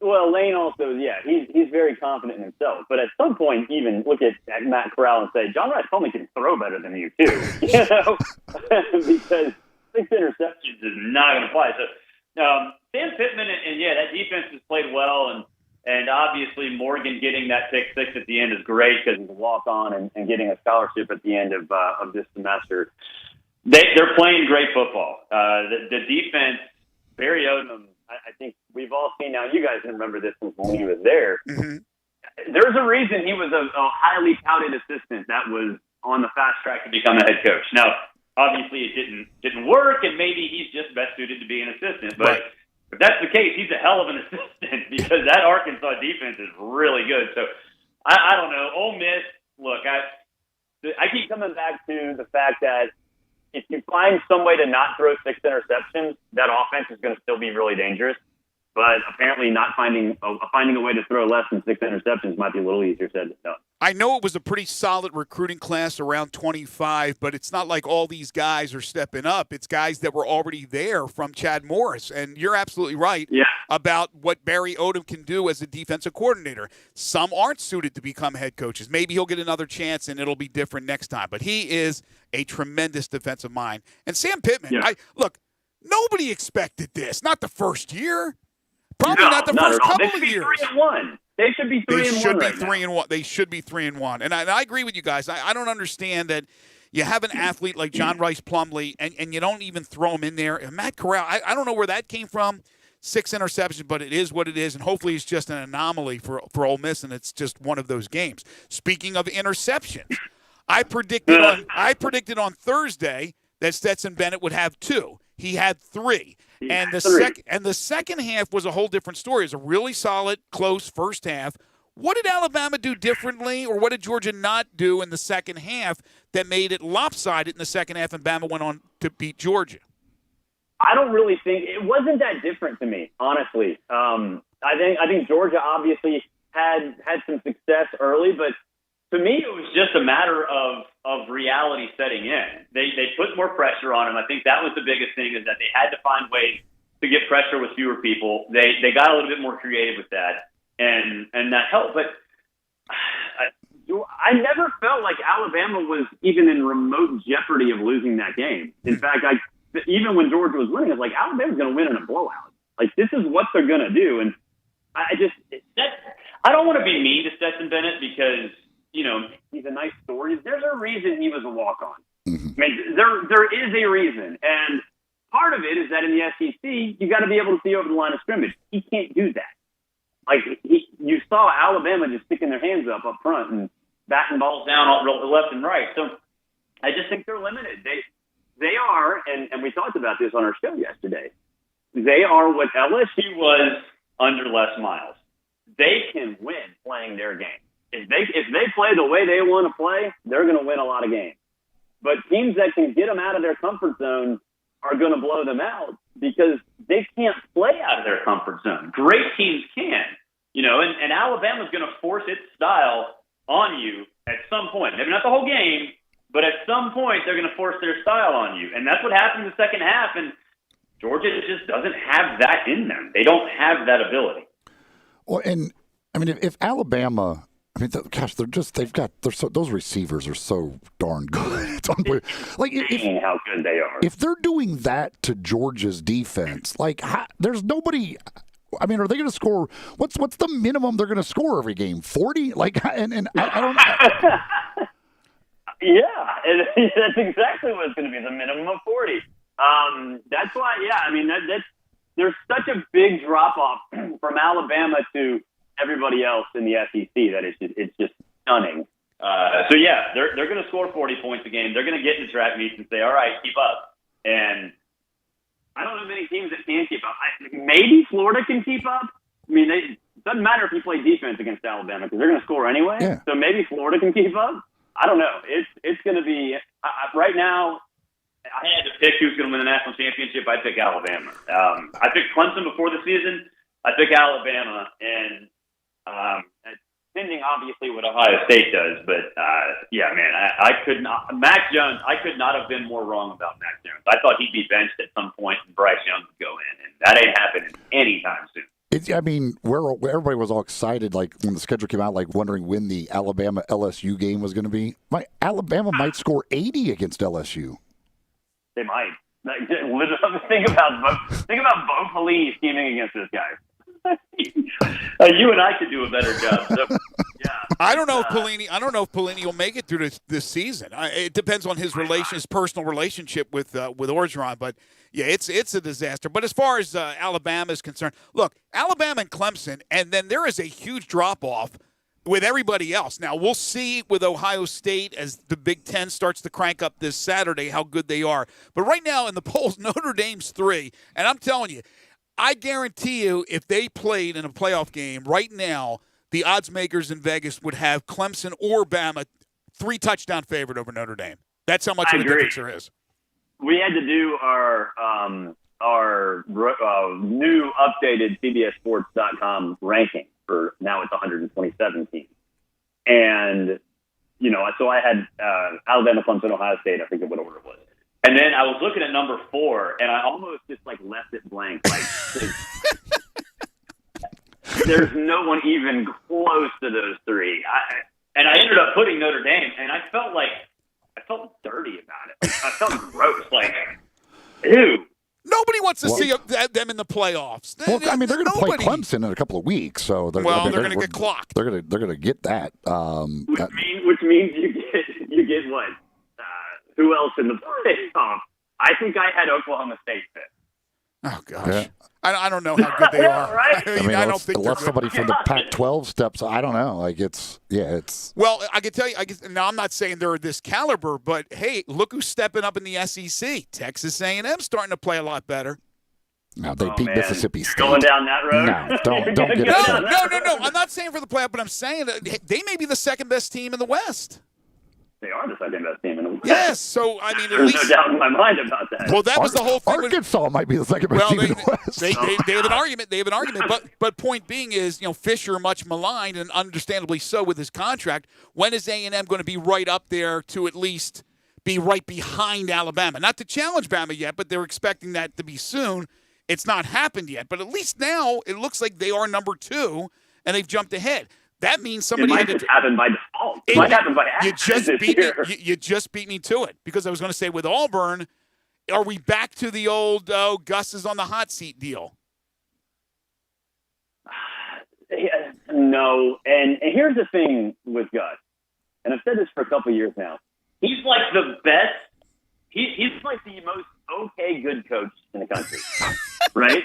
Well, Lane also, he's very confident in himself. But at some point, even look at Matt Corral and say, John Rice Plumlee can throw better than you, too. Because 6 interceptions is not going to fly. So Sam Pittman, and that defense has played well. And obviously Morgan getting that pick 6 at the end is great because he's a walk-on and getting a scholarship at the end of this semester. They're playing great football. The defense, Barry Odom, I think we've all seen now. You guys remember this when he was there. Mm-hmm. There's a reason he was a highly touted assistant that was on the fast track to become a head coach. Now, obviously, it didn't work, and maybe he's just best suited to be an assistant. But if that's the case, he's a hell of an assistant because that Arkansas defense is really good. So I don't know. Ole Miss, look, I keep coming back to the fact that if you find some way to not throw 6 interceptions, that offense is going to still be really dangerous. But apparently not finding a way to throw less than 6 interceptions might be a little easier said than done. I know it was a pretty solid recruiting class, around 25, but it's not like all these guys are stepping up. It's guys that were already there from Chad Morris. And you're absolutely right about what Barry Odom can do as a defensive coordinator. Some aren't suited to become head coaches. Maybe he'll get another chance and it'll be different next time. But he is a tremendous defensive mind. And Sam Pittman, look, nobody expected this. Not the first year. Probably not the first couple of years. They should be 3-1. They should be 3-1. They should be 3-1. And I agree with you guys. I don't understand that you have an athlete like John Rice Plumlee and you don't even throw him in there. And Matt Corral, I don't know where that came from. 6 interceptions, but it is what it is. And hopefully it's just an anomaly for Ole Miss, and it's just one of those games. Speaking of interceptions, I predicted on Thursday that Stetson Bennett would have 2. He had 3. And the second half was a whole different story. It was a really solid, close first half. What did Alabama do differently, or what did Georgia not do in the second half that made it lopsided in the second half and Bama went on to beat Georgia? I don't really think – it wasn't that different to me, honestly. I think Georgia obviously had some success early, but to me, it was just a matter of reality setting in. They put more pressure on him. I think that was the biggest thing, is that they had to find ways to get pressure with fewer people. They got a little bit more creative with that, and that helped. But I never felt like Alabama was even in remote jeopardy of losing that game. In fact, even when Georgia was winning, I was like, Alabama's going to win in a blowout. Like, this is what they're going to do. And I don't want to be mean to Stetson Bennett because, you know, he's a nice story. There's a reason he was a walk-on. I mean, there is a reason. And part of it is that in the SEC, you got to be able to see over the line of scrimmage. He can't do that. Like, you saw Alabama just sticking their hands up front and batting balls down left and right. So I just think they're limited. They are, and we talked about this on our show yesterday, they are what LSU was under Les Miles. They can win playing their game. If they play the way they want to play, they're going to win a lot of games. But teams that can get them out of their comfort zone are going to blow them out because they can't play out of their comfort zone. Great teams can, you know, and Alabama's going to force its style on you at some point. Maybe not the whole game, but at some point they're going to force their style on you. And that's what happened in the second half. And Georgia just doesn't have that in them. They don't have that ability. Well, and I mean, if Alabama, I mean, gosh, those receivers are so darn good. It's unbelievable. Like, how good they are. If they're doing that to Georgia's defense, like, there's nobody. I mean, are they going to score? What's the minimum they're going to score every game? 40? Like, and I don't know. Yeah, that's exactly what's going to be the minimum of 40. That's why, yeah, I mean, there's such a big drop-off from Alabama to everybody else in the SEC that it's just stunning. So, yeah, they're going to score 40 points a game. They're going to get in the track meets and say, all right, keep up. And I don't know many teams that can keep up. Maybe Florida can keep up. I mean, it doesn't matter if you play defense against Alabama because they're going to score anyway. Yeah. So maybe Florida can keep up. I don't know. It's going to be right now. I had to pick who's going to win the national championship. I'd pick Alabama. I picked Clemson before the season. I pick Alabama, and pending obviously what Ohio State does. But yeah, man, I could not. Mac Jones. I could not have been more wrong about Mac Jones. I thought he'd be benched at some point, and Bryce Young would go in, and that ain't happening anytime soon. I mean, where everybody was all excited, like when the schedule came out, like wondering when the Alabama LSU game was going to be. Alabama might score 80 against LSU. They might. Like, think about Bo Pelini scheming against this guy. You and I could do a better job. So, yeah. I don't know if Pelini will make it through this season. It depends on his personal relationship with Orgeron. But yeah, it's a disaster. But as far as Alabama is concerned, look, Alabama and Clemson, and then there is a huge drop off with everybody else. Now we'll see with Ohio State as the Big Ten starts to crank up this Saturday how good they are. But right now in the polls, Notre Dame's 3, and I'm telling you, I guarantee you, if they played in a playoff game right now, the odds makers in Vegas would have Clemson or Bama 3 touchdown favorite over Notre Dame. That's how much of a difference there is. We had to do our new updated CBSSports.com ranking for now it's 127 teams. And, you know, so I had Alabama, Clemson, Ohio State, I forget what order it was. And then I was looking at number 4, and I almost just like left it blank. Like, there's no one even close to those 3. And I ended up putting Notre Dame, and I felt dirty about it. I felt gross. Like, ew. Nobody wants to see them in the playoffs. Well, I mean, they're going to play Clemson in a couple of weeks, so they're going to get clocked. They're going to get that. Which means you get what? Who else in the playoff? I think I had Oklahoma State fit. Oh gosh, yeah. I don't know how good they are. Right? I mean, I don't think unless somebody from the Pac-12 steps, I don't know. Like it's. Well, I can tell you. Now I'm not saying they're this caliber, but hey, look who's stepping up in the SEC. Texas A&M starting to play a lot better. No, they beat Mississippi State. Going down that road? No, don't get upset. No. I'm not saying for the playoff, but I'm saying that they may be the second best team in the West. They are the second best team in the West. Yes. So I mean, at There's least no doubt in my mind about that. Well, that was the whole thing. Arkansas might be the second best team in the West. They have an argument. They have an argument. But point being is, Fisher much maligned and understandably so with his contract. When is A&M going to be right up there to at least be right behind Alabama? Not to challenge Bama yet, but they're expecting that to be soon. It's not happened yet, but at least now it looks like they are number 2 and they've jumped ahead. That means somebody it might just happen by default. It might happen by accident. You just beat me to it because I was going to say with Auburn, are we back to the old Gus is on the hot seat deal? No, and here's the thing with Gus, and I've said this for a couple of years now. He's like the best. He's like the most good coach in the country, right?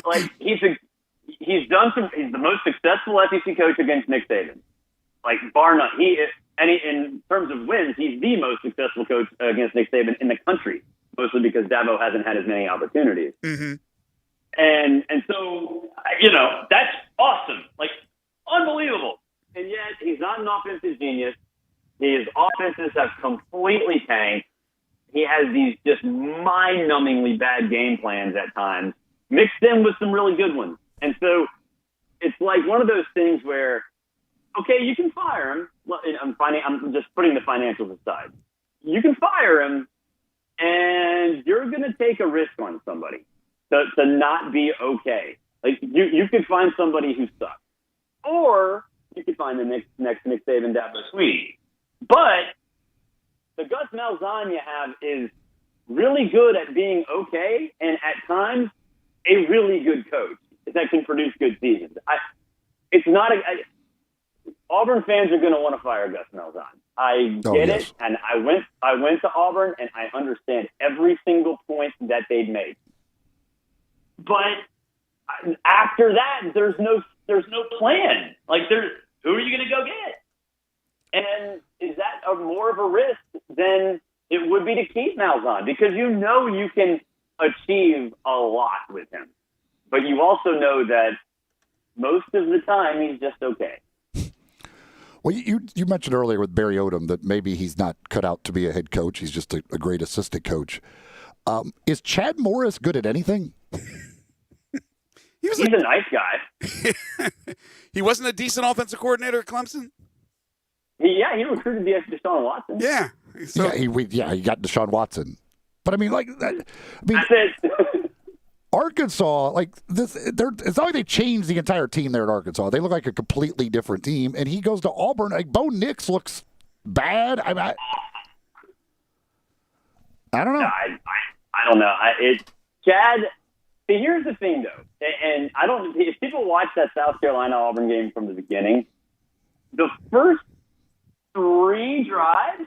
Like he's the most successful SEC coach against Nick Saban, like bar none. In terms of wins, he's the most successful coach against Nick Saban in the country, mostly because Dabo hasn't had as many opportunities. Mm-hmm. And so, that's awesome. Like, unbelievable. And yet, he's not an offensive genius. His offenses have completely tanked. He has these just mind-numbingly bad game plans at times, mixed in with some really good ones. And so, it's like one of those things where, okay, you can fire him. I'm just putting the financials aside. You can fire him, and you're going to take a risk on somebody. To not be okay. Like, you could find somebody who sucks. Or you could find the next Nick Saban, Dabo Swinney. But the Gus Malzahn you have is really good at being okay and at times a really good coach that can produce good seasons. Auburn fans are going to want to fire Gus Malzahn. I get it, and I went to Auburn, and I understand every single point that they've made. But after that, there's no plan. Like, who are you going to go get? And is that more of a risk than it would be to keep Malzahn? Because you can achieve a lot with him, but you also know that most of the time he's just okay. Well, you mentioned earlier with Barry Odom that maybe he's not cut out to be a head coach. He's just a great assistant coach. Is Chad Morris good at anything? He's a nice guy. He wasn't a decent offensive coordinator at Clemson? He recruited Deshaun Watson. Yeah. So, he got Deshaun Watson. But I mean, like that. That's it. Arkansas, like this, it's not like they changed the entire team there at Arkansas. They look like a completely different team. And he goes to Auburn. Like Bo Nix looks bad. I don't know. I don't know. Chad. See, here's the thing, though, and I don't. If people watch that South Carolina Auburn game from the beginning, the first 3 drives,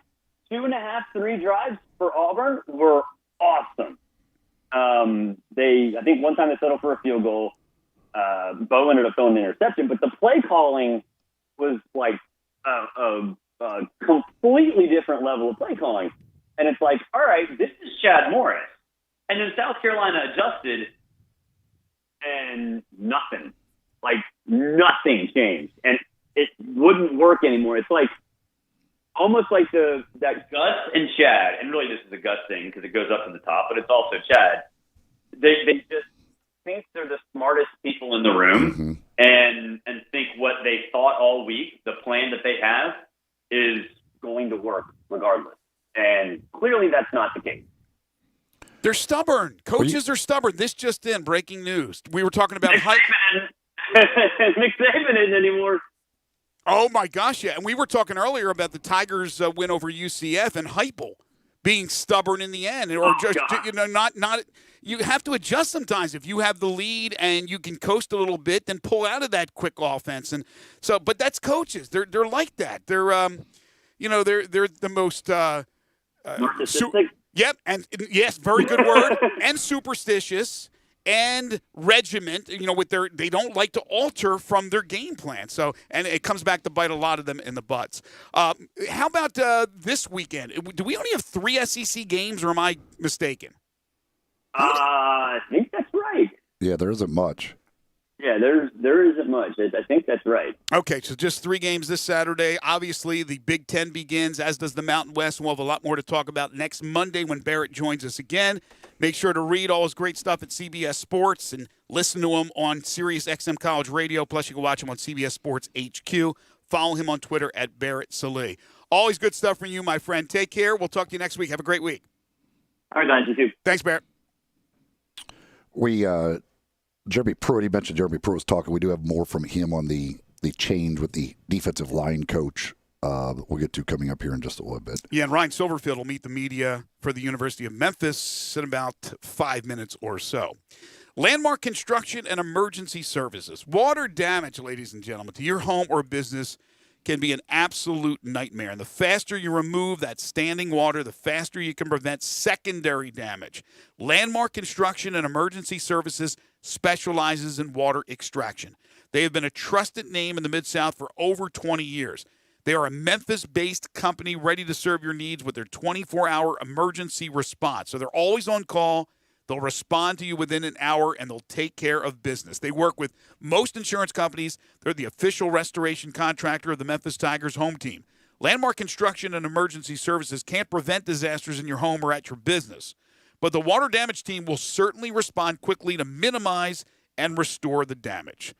2.5, 3 drives for Auburn were awesome. I think one time they settled for a field goal. Bo ended up throwing the interception, but the play calling was like a completely different level of play calling. And it's like, all right, this is Chad Morris. And then South Carolina adjusted, and nothing changed. And it wouldn't work anymore. It's like almost like that Gus and Chad, and really this is a Gus thing because it goes up to the top, but it's also Chad. They just think they're the smartest people in the room and think what they thought all week, the plan that they have, is going to work regardless. And clearly that's not the case. They're stubborn. Coaches are stubborn. This just in, breaking news. We were talking about hype. Nick Saban isn't anymore. Oh, my gosh, yeah. And we were talking earlier about the Tigers' win over UCF and Heupel being stubborn in the end. Or not. You have to adjust sometimes. If you have the lead and you can coast a little bit, then pull out of that quick offense. And so, but that's coaches. They're like that. They're they're the most narcissistic. Yep, and yes, very good word. And superstitious and regiment. They don't like to alter from their game plan. So, and it comes back to bite a lot of them in the butts. How about this weekend? Do we only have 3 SEC games, or am I mistaken? I think that's right. Yeah, there isn't much. Yeah, there isn't much. I think that's right. Okay, so just 3 games this Saturday. Obviously, the Big Ten begins, as does the Mountain West. We'll have a lot more to talk about next Monday when Barrett joins us again. Make sure to read all his great stuff at CBS Sports and listen to him on Sirius XM College Radio. Plus, you can watch him on CBS Sports HQ. Follow him on Twitter at Barrett Sallee. Always good stuff from you, my friend. Take care. We'll talk to you next week. Have a great week. All right, guys. You too. Thanks, Barrett. Jeremy Pruitt, he mentioned Jeremy Pruitt was talking. We do have more from him on the change with the defensive line coach we'll get to coming up here in just a little bit. Yeah, and Ryan Silverfield will meet the media for the University of Memphis in about 5 minutes or so. Landmark Construction and Emergency Services. Water damage, ladies and gentlemen, to your home or business can be an absolute nightmare. And the faster you remove that standing water, the faster you can prevent secondary damage. Landmark Construction and Emergency Services specializes in water extraction. They have been a trusted name in the Mid-South for over 20 years. They are a Memphis-based company ready to serve your needs with their 24-hour emergency response. So they're always on call. They'll respond to you within an hour, and they'll take care of business. They work with most insurance companies. They're the official restoration contractor of the Memphis Tigers home team. Landmark Construction and Emergency Services can't prevent disasters in your home or at your business, but the water damage team will certainly respond quickly to minimize and restore the damage.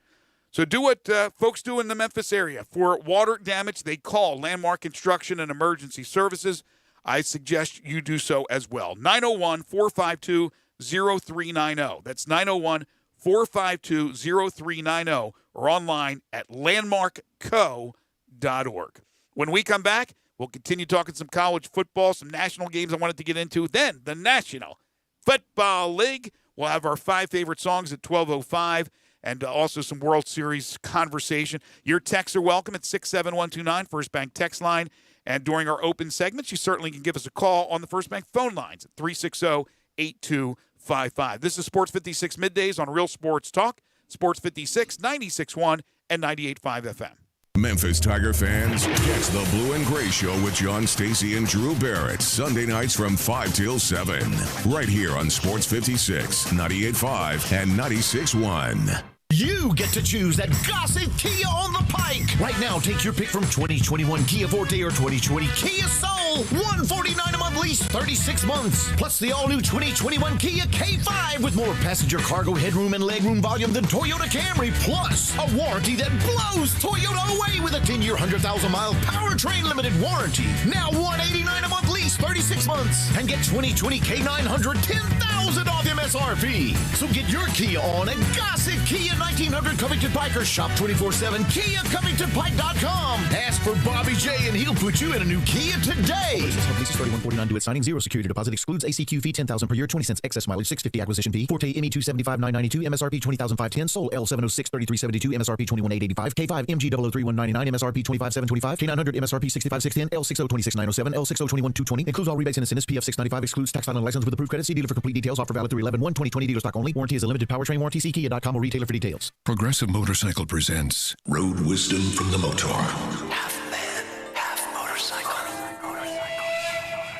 So do what folks do in the Memphis area. For water damage, they call Landmark Construction and Emergency Services. I suggest you do so as well. 901-452-0390. That's 901-452-0390 or online at landmarkco.org. When we come back, we'll continue talking some college football, some national games I wanted to get into. Then the National Football League. We'll have our 5 favorite songs at 12:05 and also some World Series conversation. Your texts are welcome at 67129, First Bank text line. And during our open segments, you certainly can give us a call on the First Bank phone lines at 360-8255. This is Sports 56 Middays on Real Sports Talk, Sports 56, 96.1 and 98.5 FM. Memphis Tiger fans, catch the Blue and Gray Show with John Stacy and Drew Barrett, Sunday nights from 5 till 7, right here on Sports 56, 98.5 and 96.1. You get to choose that Gossett Kia on the Pike. Right now, take your pick from 2021 Kia Forte or 2020 Kia Soul. $149 a month lease, 36 months. Plus the all-new 2021 Kia K5 with more passenger cargo headroom and legroom volume than Toyota Camry. Plus a warranty that blows Toyota away with a 10-year, 100,000-mile powertrain limited warranty. Now $189 a month lease, 36 months. And get 2020 K900, $10,000 off MSRP. So get your Kia on at Gossett Kia 1900 Covington Pike or shop 24/7 KiaCovingtonPike.com. Ask for Bobby J and he'll put you in a new Kia today. Leases $31.49 due at signing. Zero security deposit excludes ACQ fee $10,000 per year. 20 cents excess mileage. $6.50 acquisition fee. Forte ME $275,992. MSRP $20,510. Sold L706 $3372. MSRP $21,885. K5 MG 003,199. MSRP $25,725. K900 MSRP $65,610. L60 $26,907. L60 $21,220. Includes all rebates and incentives. PF $695 excludes tax title and license with approved credit. See dealer for complete details. Offer valid through 11/1/2020. Dealer stock only. Warranty is a limited powertrain warranty. See Kia.com or retailer for details. Progressive Motorcycle presents Road Wisdom from the Motor. Half man, half motorcycle.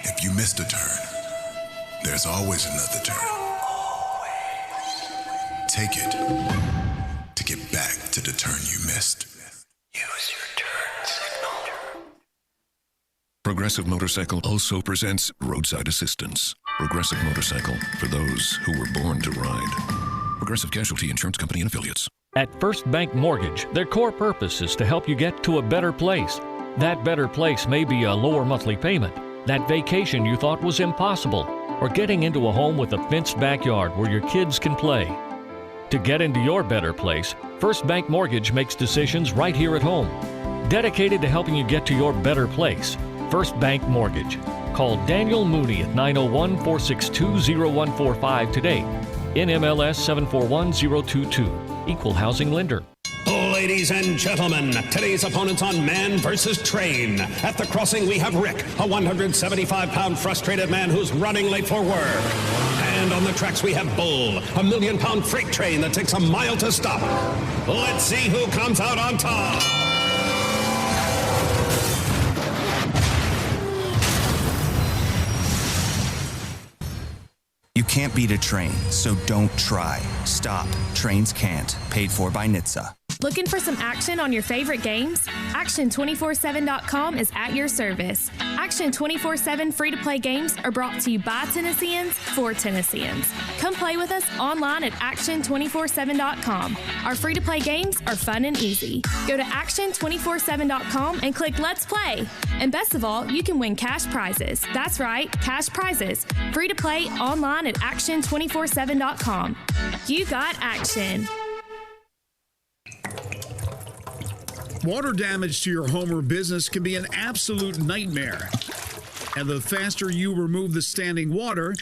If you missed a turn, there's always another turn. Take it to get back to the turn you missed. Use your turn signal. Progressive Motorcycle also presents Roadside Assistance. Progressive Motorcycle, for those who were born to ride. Progressive Casualty Insurance Company and Affiliates. At First Bank Mortgage, their core purpose is to help you get to a better place. That better place may be a lower monthly payment, that vacation you thought was impossible, or getting into a home with a fenced backyard where your kids can play. To get into your better place, First Bank Mortgage makes decisions right here at home. Dedicated to helping you get to your better place, First Bank Mortgage. Call Daniel Mooney at 901-462-0145 today. NMLS 741022. Equal housing lender. Ladies and gentlemen, today's opponents on Man vs. Train. At the crossing, we have Rick, a 175-pound frustrated man who's running late for work. And on the tracks, we have Bull, a million-pound freight train that takes a mile to stop. Let's see who comes out on top. You can't beat a train, so don't try. Stop. Trains can't. Paid for by NHTSA. Looking for some action on your favorite games? Action247.com is at your service. Action 24/7 free-to-play games are brought to you by Tennesseans for Tennesseans. Come play with us online at Action247.com. Our free-to-play games are fun and easy. Go to Action247.com and click Let's Play. And best of all, you can win cash prizes. That's right, cash prizes. Free to play online at Action247.com. You got action. Water damage to your home or business can be an absolute nightmare. And the faster you remove the standing water,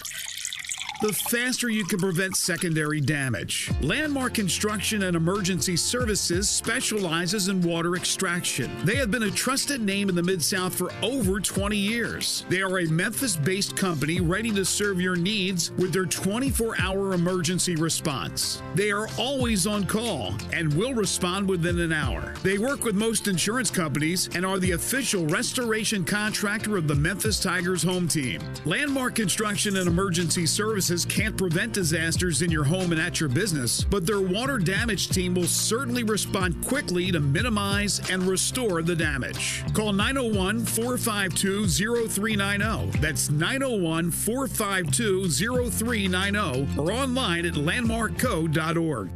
the faster you can prevent secondary damage. Landmark Construction and Emergency Services specializes in water extraction. They have been a trusted name in the Mid-South for over 20 years. They are a Memphis-based company ready to serve your needs with their 24-hour emergency response. They are always on call and will respond within an hour. They work with most insurance companies and are the official restoration contractor of the Memphis Tigers home team. Landmark Construction and Emergency Services can't prevent disasters in your home and at your business, but their water damage team will certainly respond quickly to minimize and restore the damage. Call 901-452-0390. That's 901-452-0390 or online at landmarkco.org.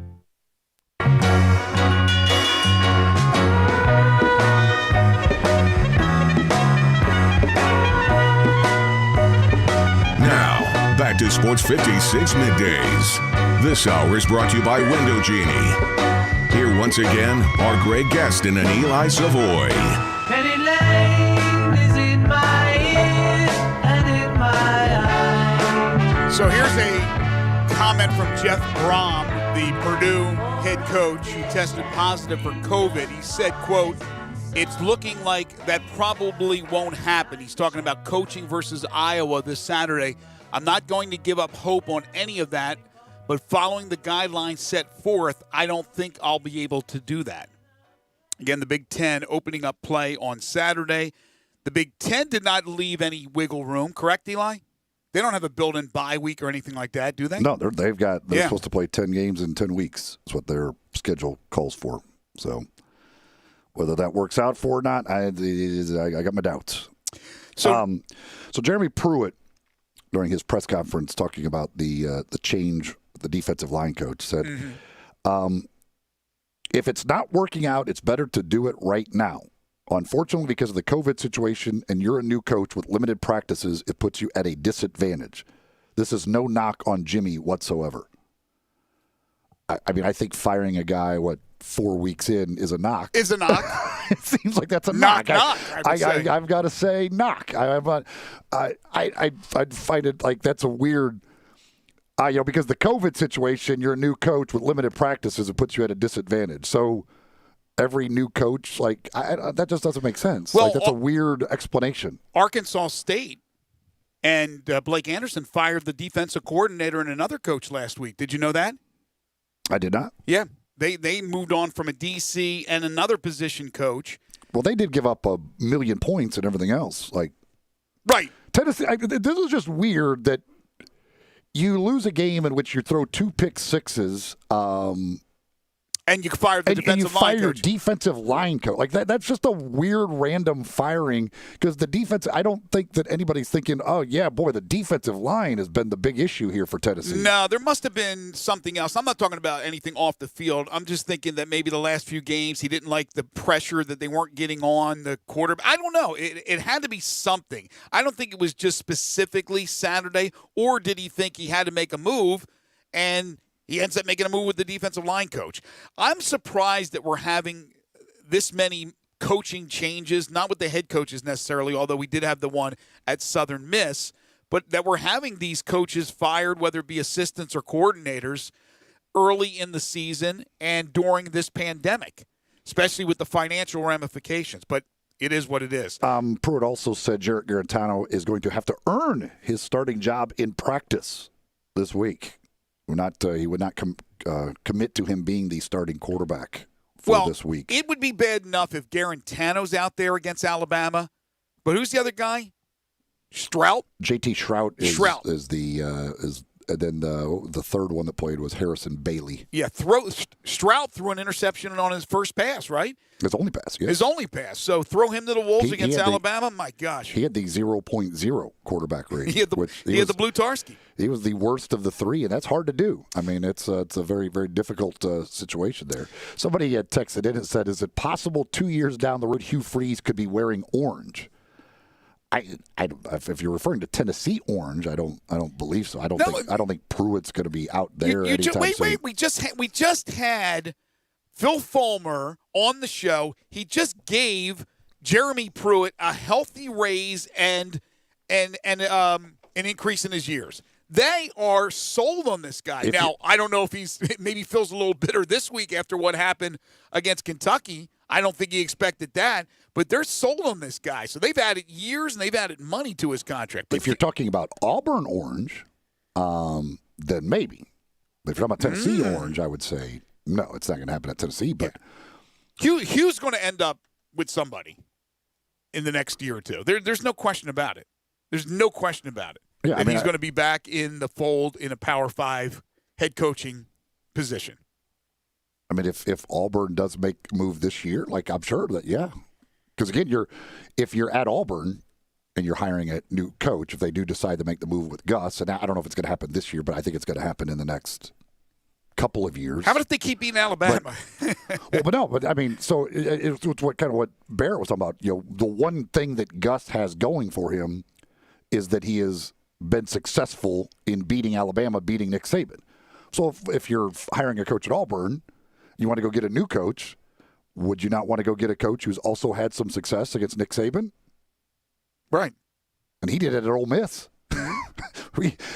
Back to Sports 56 Middays. This hour is brought to you by Window Genie. Here once again are Greg Gaston and Eli Savoy. Penny Lane is in my ear and in my eye. So here's a comment from Jeff Brom, the Purdue head coach who tested positive for COVID. He said, quote, "It's looking like that probably won't happen." He's talking about coaching versus Iowa this Saturday. "I'm not going to give up hope on any of that, but following the guidelines set forth, I don't think I'll be able to do that." Again, the Big Ten opening up play on Saturday. The Big Ten did not leave any wiggle room, correct, Eli? They don't have a built-in bye week or anything like that, do they? No, they're supposed to play 10 games in 10 weeks. That's what their schedule calls for. So whether that works out for or not, I got my doubts. So Jeremy Pruitt, during his press conference, talking about the change, the defensive line coach said, if it's not working out, it's better to do it right now. Unfortunately, because of the COVID situation and you're a new coach with limited practices, it puts you at a disadvantage. This is no knock on Jimmy whatsoever. I mean, I think firing a guy, 4 weeks in is a knock. Is a knock. It seems like that's a knock. I've got to say knock. I find it like that's a weird, because the COVID situation, you're a new coach with limited practices, it puts you at a disadvantage. So every new coach, that just doesn't make sense. Well, that's a weird explanation. Arkansas State and Blake Anderson fired the defensive coordinator and another coach last week. Did you know that? I did not. Yeah. They moved on from a DC and another position coach. Well, they did give up 1 million points and everything else. Right. Tennessee, this is just weird that you lose a game in which you throw 2 pick sixes. And you fire the defensive line coach. Your defensive line coach. That's just a weird random firing because the defense, I don't think that anybody's thinking, oh, yeah, boy, the defensive line has been the big issue here for Tennessee. No, there must have been something else. I'm not talking about anything off the field. I'm just thinking that maybe the last few games he didn't like the pressure that they weren't getting on the quarterback. I don't know. It had to be something. I don't think it was just specifically Saturday, or did he think he had to make a move and he ends up making a move with the defensive line coach. I'm surprised that we're having this many coaching changes, not with the head coaches necessarily, although we did have the one at Southern Miss, but that we're having these coaches fired, whether it be assistants or coordinators, early in the season and during this pandemic, especially with the financial ramifications. But it is what it is. Pruitt also said Jarrett Garantano is going to have to earn his starting job in practice this week. He would not commit to him being the starting quarterback for this week. It would be bad enough if Garantano's out there against Alabama, but who's the other guy? Strout? JT Strout is And then the third one that played was Harrison Bailey. Yeah, Stroud threw an interception on his first pass, right? His only pass, yes. His only pass. So throw him to the wolves against Alabama? My gosh. He had the 0.0 quarterback rating. He had the Blue Tarski. He was the worst of the three, and that's hard to do. I mean, it's a very, very difficult situation there. Somebody had texted in and said, is it possible 2 years down the road Hugh Freeze could be wearing orange? If you're referring to Tennessee orange, I don't believe so. I don't think Pruitt's going to be out there anytime soon. Wait. We just had Phil Fulmer on the show. He just gave Jeremy Pruitt a healthy raise and an increase in his years. They are sold on this guy. Now, I don't know if he's maybe feels a little bitter this week after what happened against Kentucky. I don't think he expected that, but they're sold on this guy. So they've added years and they've added money to his contract. But if you're talking about Auburn orange, then maybe. But if you're talking about Tennessee orange, I would say no, it's not going to happen at Tennessee. But Hugh's going to end up with somebody in the next year or two. There's no question about it. There's no question about it. Yeah, and he's going to be back in the fold in a Power 5 head coaching position. I mean, if Auburn does make a move this year, like I'm sure that, yeah. Because, again, if you're at Auburn and you're hiring a new coach, if they do decide to make the move with Gus, and I don't know if it's going to happen this year, but I think it's going to happen in the next couple of years. How about if they keep beating Alabama? But I mean, so it's what Barrett was talking about. You know, the one thing that Gus has going for him is that he has been successful in beating Alabama, beating Nick Saban. So if you're hiring a coach at Auburn, you want to go get a new coach, would you not want to go get a coach who's also had some success against Nick Saban? Right. And he did it at Ole Miss.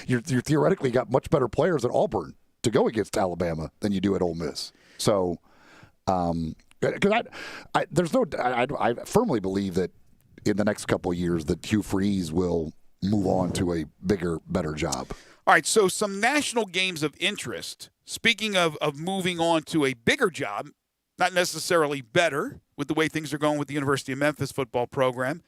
you theoretically got much better players at Auburn to go against Alabama than you do at Ole Miss. So, because I firmly believe that in the next couple of years that Hugh Freeze will move on to a bigger, better job. All right, so some national games of interest. Speaking of moving on to a bigger job, not necessarily better with the way things are going with the University of Memphis football program,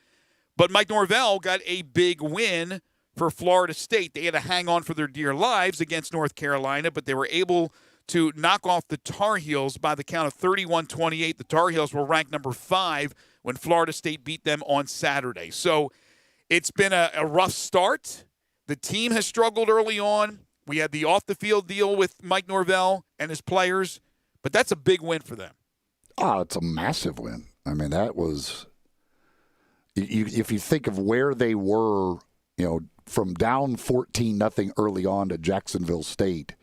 but Mike Norvell got a big win for Florida State. They had to hang on for their dear lives against North Carolina, but they were able to knock off the Tar Heels by the count of 31-28. The Tar Heels were ranked number 5 when Florida State beat them on Saturday. So it's been a rough start. The team has struggled early on. We had the off-the-field deal with Mike Norvell and his players, but that's a big win for them. Oh, it's a massive win. I mean, that was if you think of where they were, you know, from down 14-0 early on to Jacksonville State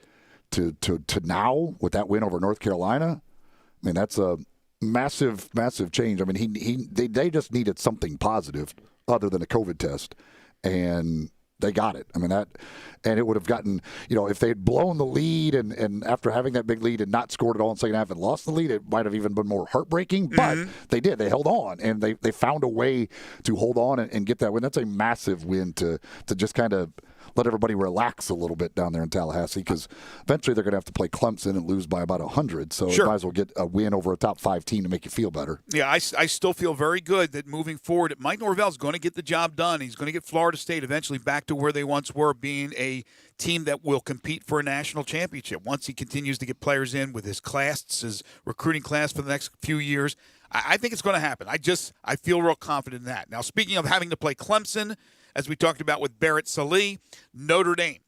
to now with that win over North Carolina, I mean, that's a massive, massive change. I mean, they just needed something positive other than a COVID test, and they got it. I mean, and it would have gotten, you know, if they had blown the lead and after having that big lead and not scored at all in the second half and lost the lead, it might have even been more heartbreaking. But they did. They held on, and they found a way to hold on and get that win. That's a massive win to just kind of let everybody relax a little bit down there in Tallahassee, because eventually they're going to have to play Clemson and lose by about 100. So you might as well get a win over a top 5 team to make you feel better. Yeah, I still feel very good that moving forward, Mike Norvell's going to get the job done. He's going to get Florida State eventually back to where they once were, being a team that will compete for a national championship once he continues to get players in with his class, his recruiting class for the next few years. I think it's going to happen. I feel real confident in that. Now, speaking of having to play Clemson, as we talked about with Barrett Sallee, Notre Dame.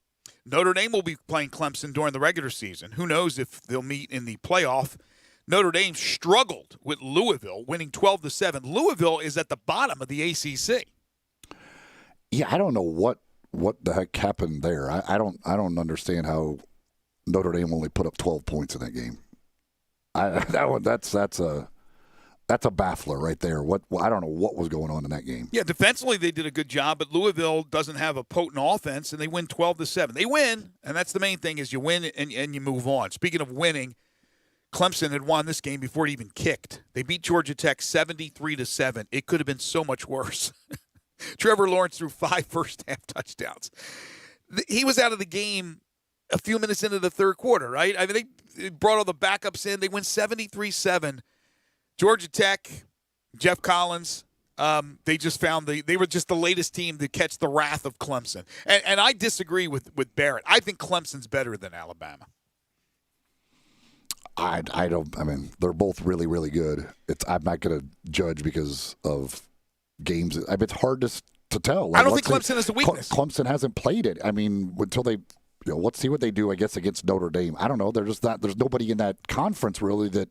Notre Dame will be playing Clemson during the regular season. Who knows if they'll meet in the playoff. Notre Dame struggled with Louisville, winning 12-7. Louisville is at the bottom of the ACC. Yeah, I don't know what the heck happened there. I don't understand how Notre Dame only put up 12 points in that game. That's a baffler right there. I don't know what was going on in that game. Yeah, defensively they did a good job, but Louisville doesn't have a potent offense, and they win 12-7. They win, and that's the main thing, is you win and you move on. Speaking of winning, Clemson had won this game before it even kicked. They beat Georgia Tech 73-7. It could have been so much worse. Trevor Lawrence threw 5 first-half touchdowns. He was out of the game a few minutes into the third quarter, right? I mean, they brought all the backups in. They win 73-7. Georgia Tech, Jeff Collins, They just found they were just the latest team to catch the wrath of Clemson. And I disagree with Barrett. I think Clemson's better than Alabama. I don't. I mean, they're both really, really good. I'm not going to judge because of games. I mean, it's hard to tell. I don't think Clemson is a weakness. Clemson hasn't played it. I mean, until they, let's see what they do. I guess against Notre Dame. I don't know. They're just not. There's nobody in that conference really that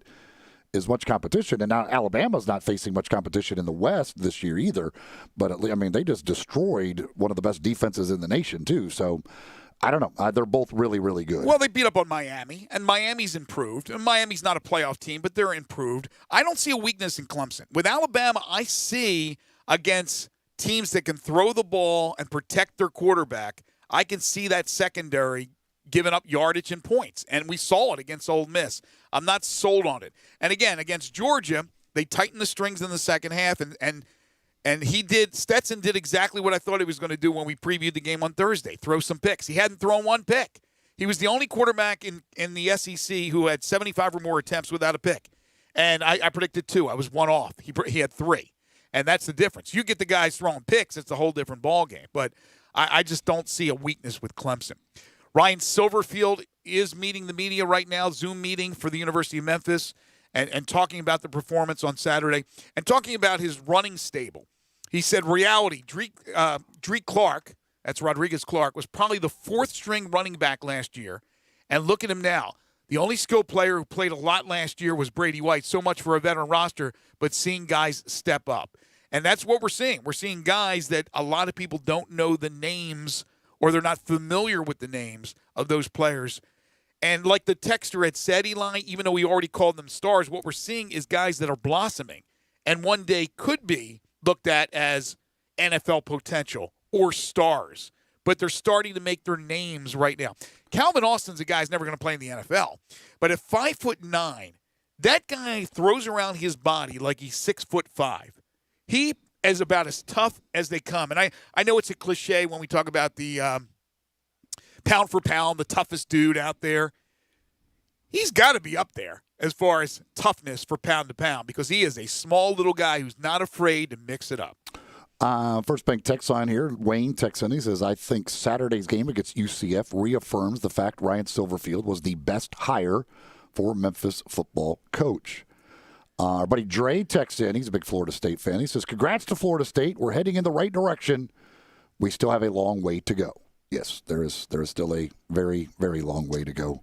is much competition. And now Alabama's not facing much competition in the West this year either. But I mean, they just destroyed one of the best defenses in the nation too. So. I don't know. They're both really, really good. Well, they beat up on Miami, and Miami's improved. And Miami's not a playoff team, but they're improved. I don't see a weakness in Clemson. With Alabama, I see against teams that can throw the ball and protect their quarterback, I can see that secondary giving up yardage and points. And we saw it against Ole Miss. I'm not sold on it. And again, against Georgia, they tightened the strings in the second half, and Stetson did exactly what I thought he was going to do when we previewed the game on Thursday, throw some picks. He hadn't thrown one pick. He was the only quarterback in the SEC who had 75 or more attempts without a pick. And I predicted 2. I was 1 off. He had 3. And that's the difference. You get the guys throwing picks, it's a whole different ballgame. But I just don't see a weakness with Clemson. Ryan Silverfield is meeting the media right now, Zoom meeting for the University of Memphis, and talking about the performance on Saturday and talking about his running stable. He said, reality, Drake Clark, that's Rodriguez Clark, was probably the 4th-string running back last year. And look at him now. The only skilled player who played a lot last year was Brady White. So much for a veteran roster, but seeing guys step up. And that's what we're seeing. We're seeing guys that a lot of people don't know the names or they're not familiar with the names of those players. And like the texter had said, Eli, even though we already called them stars, what we're seeing is guys that are blossoming and one day could be looked at as NFL potential or stars, but they're starting to make their names right now. Calvin Austin's a guy who's never going to play in the NFL, but at 5'9", that guy throws around his body like he's 6'5". He is about as tough as they come, and I know it's a cliche when we talk about the pound for pound, the toughest dude out there. He's got to be up there as far as toughness for pound to pound because he is a small little guy who's not afraid to mix it up. First bank text line here. Wayne texts in. He says, I think Saturday's game against UCF reaffirms the fact Ryan Silverfield was the best hire for Memphis football coach. Our buddy Dre texts in. He's a big Florida State fan. He says, congrats to Florida State. We're heading in the right direction. We still have a long way to go. Yes, there is still a very, very long way to go.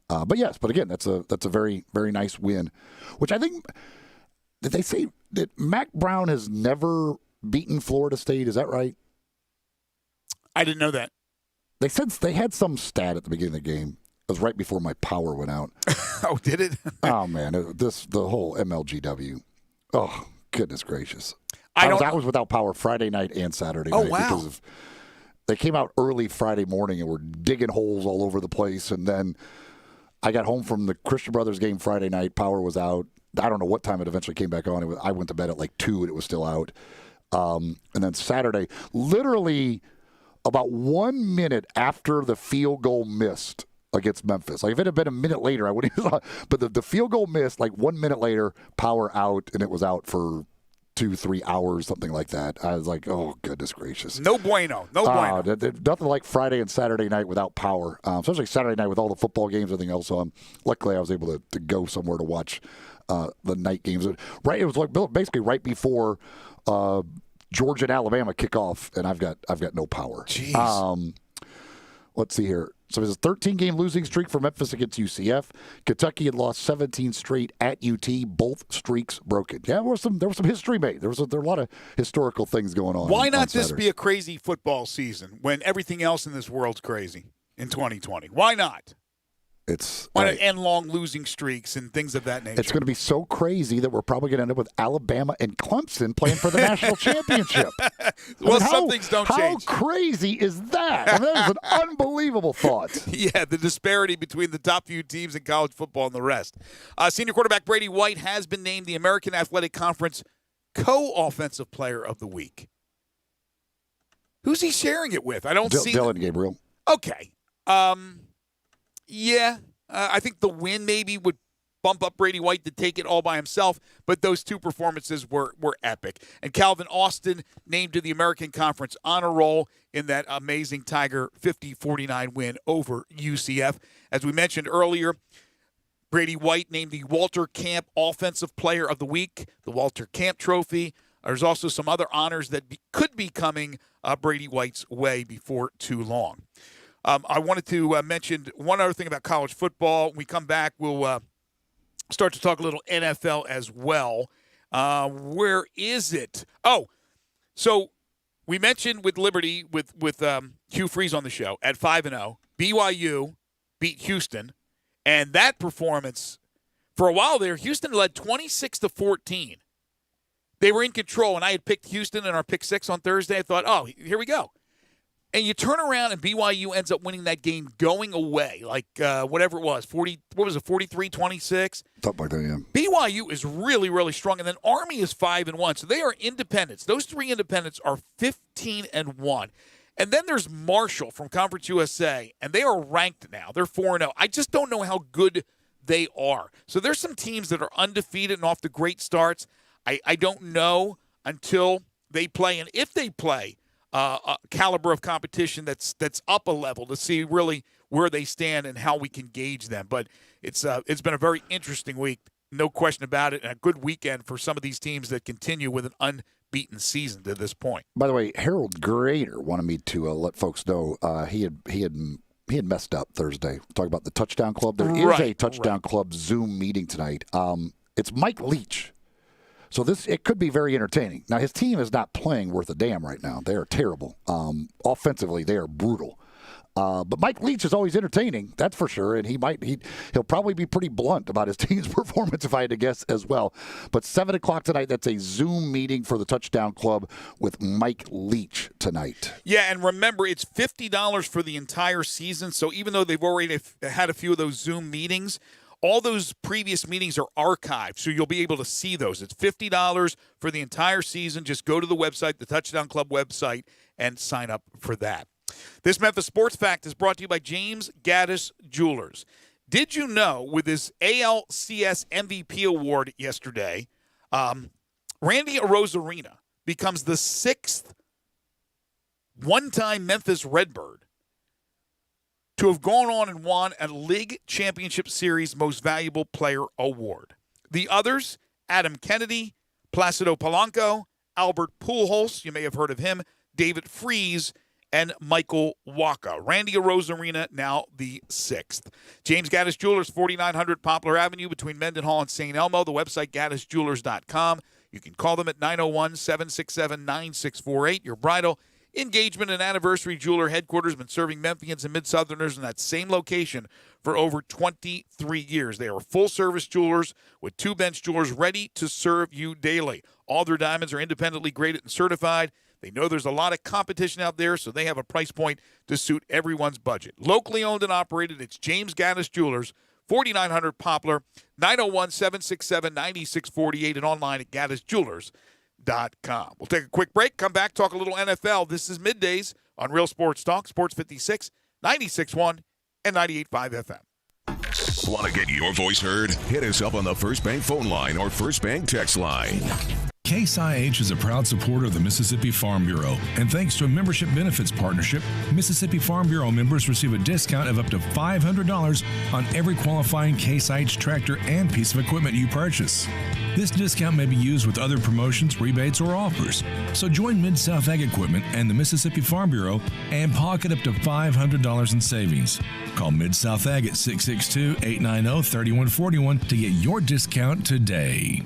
But again, that's a very, very nice win, which I think, did they say that Mac Brown has never beaten Florida State? Is that right? I didn't know that. They said they had some stat at the beginning of the game. It was right before my power went out. Oh, did it? Oh, man, the whole MLGW. Oh, goodness gracious. I was without power Friday night and Saturday night. Oh, wow. Because they came out early Friday morning and were digging holes all over the place, and then I got home from the Christian Brothers game Friday night. Power was out. I don't know what time it eventually came back on. I went to bed at like 2 and it was still out. And then Saturday, literally about 1 minute after the field goal missed against Memphis. Like if it had been a minute later, I would have. But the field goal missed like 1 minute later, power out, and it was out for 2-3 hours, something like that. I was like, oh, goodness gracious. No bueno. No bueno. Nothing like Friday and Saturday night without power, especially Saturday night with all the football games and everything else. So luckily I was able to go somewhere to watch the night games. Right, it was like basically right before Georgia and Alabama kick off, and I've got no power. Jeez. Let's see here. So there's a 13-game losing streak for Memphis against UCF. Kentucky had lost 17 straight at UT, both streaks broken. Yeah, there was some history made. There were a lot of historical things going on. Why not this be a crazy football season when everything else in this world's crazy in 2020? Why not? Why not end long losing streaks and things of that nature? It's going to be so crazy that we're probably going to end up with Alabama and Clemson playing for the national championship. Well, some things don't change. How crazy is that? I mean, that is an unbelievable thought. Yeah, the disparity between the top few teams in college football and the rest. Senior quarterback Brady White has been named the American Athletic Conference Co-Offensive Player of the Week. Who's he sharing it with? I don't see Dylan Gabriel. Okay. Yeah, I think the win maybe would bump up Brady White to take it all by himself, but those two performances were epic. And Calvin Austin named to the American Conference Honor Roll in that amazing Tiger 50-49 win over UCF. As we mentioned earlier, Brady White named the Walter Camp Offensive Player of the Week, the Walter Camp Trophy. There's also some other honors that could be coming Brady White's way before too long. I wanted to mention one other thing about college football. When we come back, we'll start to talk a little NFL as well. Where is it? Oh, so we mentioned with Liberty, with Hugh Freeze on the show, at 5-0, BYU beat Houston. And that performance, for a while there, Houston led 26-14. They were in control, and I had picked Houston in our pick 6 on Thursday. I thought, oh, here we go. And you turn around, and BYU ends up winning that game going away, like whatever it was, 43-26? Something like that, yeah. BYU is really, really strong, and then Army is 5-1. So they are independents. Those three independents are 15-1. And then there's Marshall from Conference USA, and they are ranked now. They're 4-0. I just don't know how good they are. So there's some teams that are undefeated and off to great starts. I don't know until they play, and if they play a caliber of competition that's up a level to see really where they stand and how we can gauge them. But it's been a very interesting week, no question about it, and a good weekend for some of these teams that continue with an unbeaten season to this point. By the way, Harold Grader wanted me to let folks know he had messed up Thursday. Talk about the Touchdown Club. There is a Touchdown Club Zoom meeting tonight. It's Mike Leach. So it could be very entertaining. Now, his team is not playing worth a damn right now. They are terrible. Offensively, they are brutal. But Mike Leach is always entertaining, that's for sure, and he'll probably be pretty blunt about his team's performance if I had to guess as well. But 7 o'clock tonight, that's a Zoom meeting for the Touchdown Club with Mike Leach tonight. Yeah, and remember, it's $50 for the entire season, so even though they've already had a few of those Zoom meetings, all those previous meetings are archived, so you'll be able to see those. It's $50 for the entire season. Just go to the website, the Touchdown Club website, and sign up for that. This Memphis Sports Fact is brought to you by James Gaddis Jewelers. Did you know with his ALCS MVP award yesterday, Randy Arozarena becomes the 6th one-time Memphis Redbird to have gone on and won a League Championship Series Most Valuable Player Award. The others, Adam Kennedy, Placido Polanco, Albert Pujols, you may have heard of him, David Freese, and Michael Wacha. Randy Arozarena, now the 6th. James Gaddis Jewelers, 4900 Poplar Avenue between Mendenhall and St. Elmo. The website, gaddisjewelers.com. You can call them at 901-767-9648. Your bridal, engagement, and anniversary jeweler headquarters been serving Memphians and Mid-Southerners in that same location for over 23 years. They are full-service jewelers with 2 bench jewelers ready to serve you daily. All their diamonds are independently graded and certified. They know there's a lot of competition out there, so they have a price point to suit everyone's budget. Locally owned and operated, it's James Gaddis Jewelers, 4900 Poplar, 901-767-9648, and online at gaddisjewelers.com. We'll take a quick break, come back, talk a little NFL. This is Middays on Real Sports Talk, Sports 56, 96.1 and 98.5 FM. Want to get your voice heard? Hit us up on the First Bank phone line or First Bank text line. Case IH is a proud supporter of the Mississippi Farm Bureau, and thanks to a membership benefits partnership, Mississippi Farm Bureau members receive a discount of up to $500 on every qualifying Case IH tractor and piece of equipment you purchase. This discount may be used with other promotions, rebates, or offers. So join Mid-South Ag Equipment and the Mississippi Farm Bureau and pocket up to $500 in savings. Call Mid-South Ag at 662-890-3141 to get your discount today.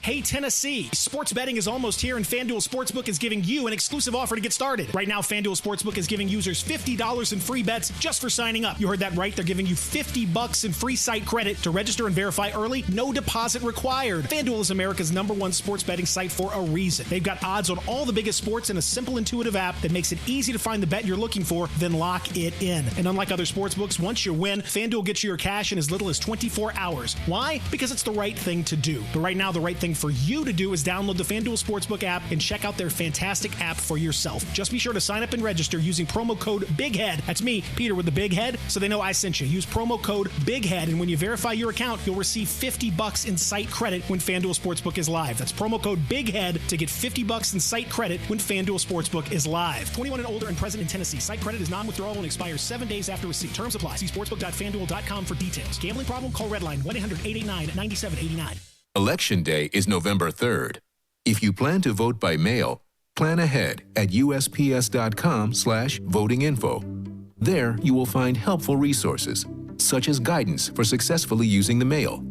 Hey, Tennessee! Sports betting is almost here, and FanDuel Sportsbook is giving you an exclusive offer to get started. Right now, FanDuel Sportsbook is giving users $50 in free bets just for signing up. You heard that right. They're giving you $50 in free site credit to register and verify early. No deposit required. FanDuel is America's #1 sports betting site for a reason. They've got odds on all the biggest sports in a simple, intuitive app that makes it easy to find the bet you're looking for, then lock it in. And unlike other sportsbooks, once you win, FanDuel gets you your cash in as little as 24 hours. Why? Because it's the right thing to do. But right now, the right thing thing for you to do is download the FanDuel Sportsbook app and check out their fantastic app for yourself. Just be sure to sign up and register using promo code BIGHEAD. That's me, Peter, with the big head, so they know I sent you. Use promo code BIGHEAD, and when you verify your account, you'll receive $50 in site credit when FanDuel Sportsbook is live. That's promo code BIGHEAD to get $50 in site credit when FanDuel Sportsbook is live. 21 and older and present in Tennessee. Site credit is non-withdrawable and expires 7 days after receipt. Terms apply. See sportsbook.fanduel.com for details. Gambling problem? Call Redline 1-800-889-9789. Election Day is November 3rd. If you plan to vote by mail, plan ahead at usps.com/votinginfo. There, you will find helpful resources, such as guidance for successfully using the mail,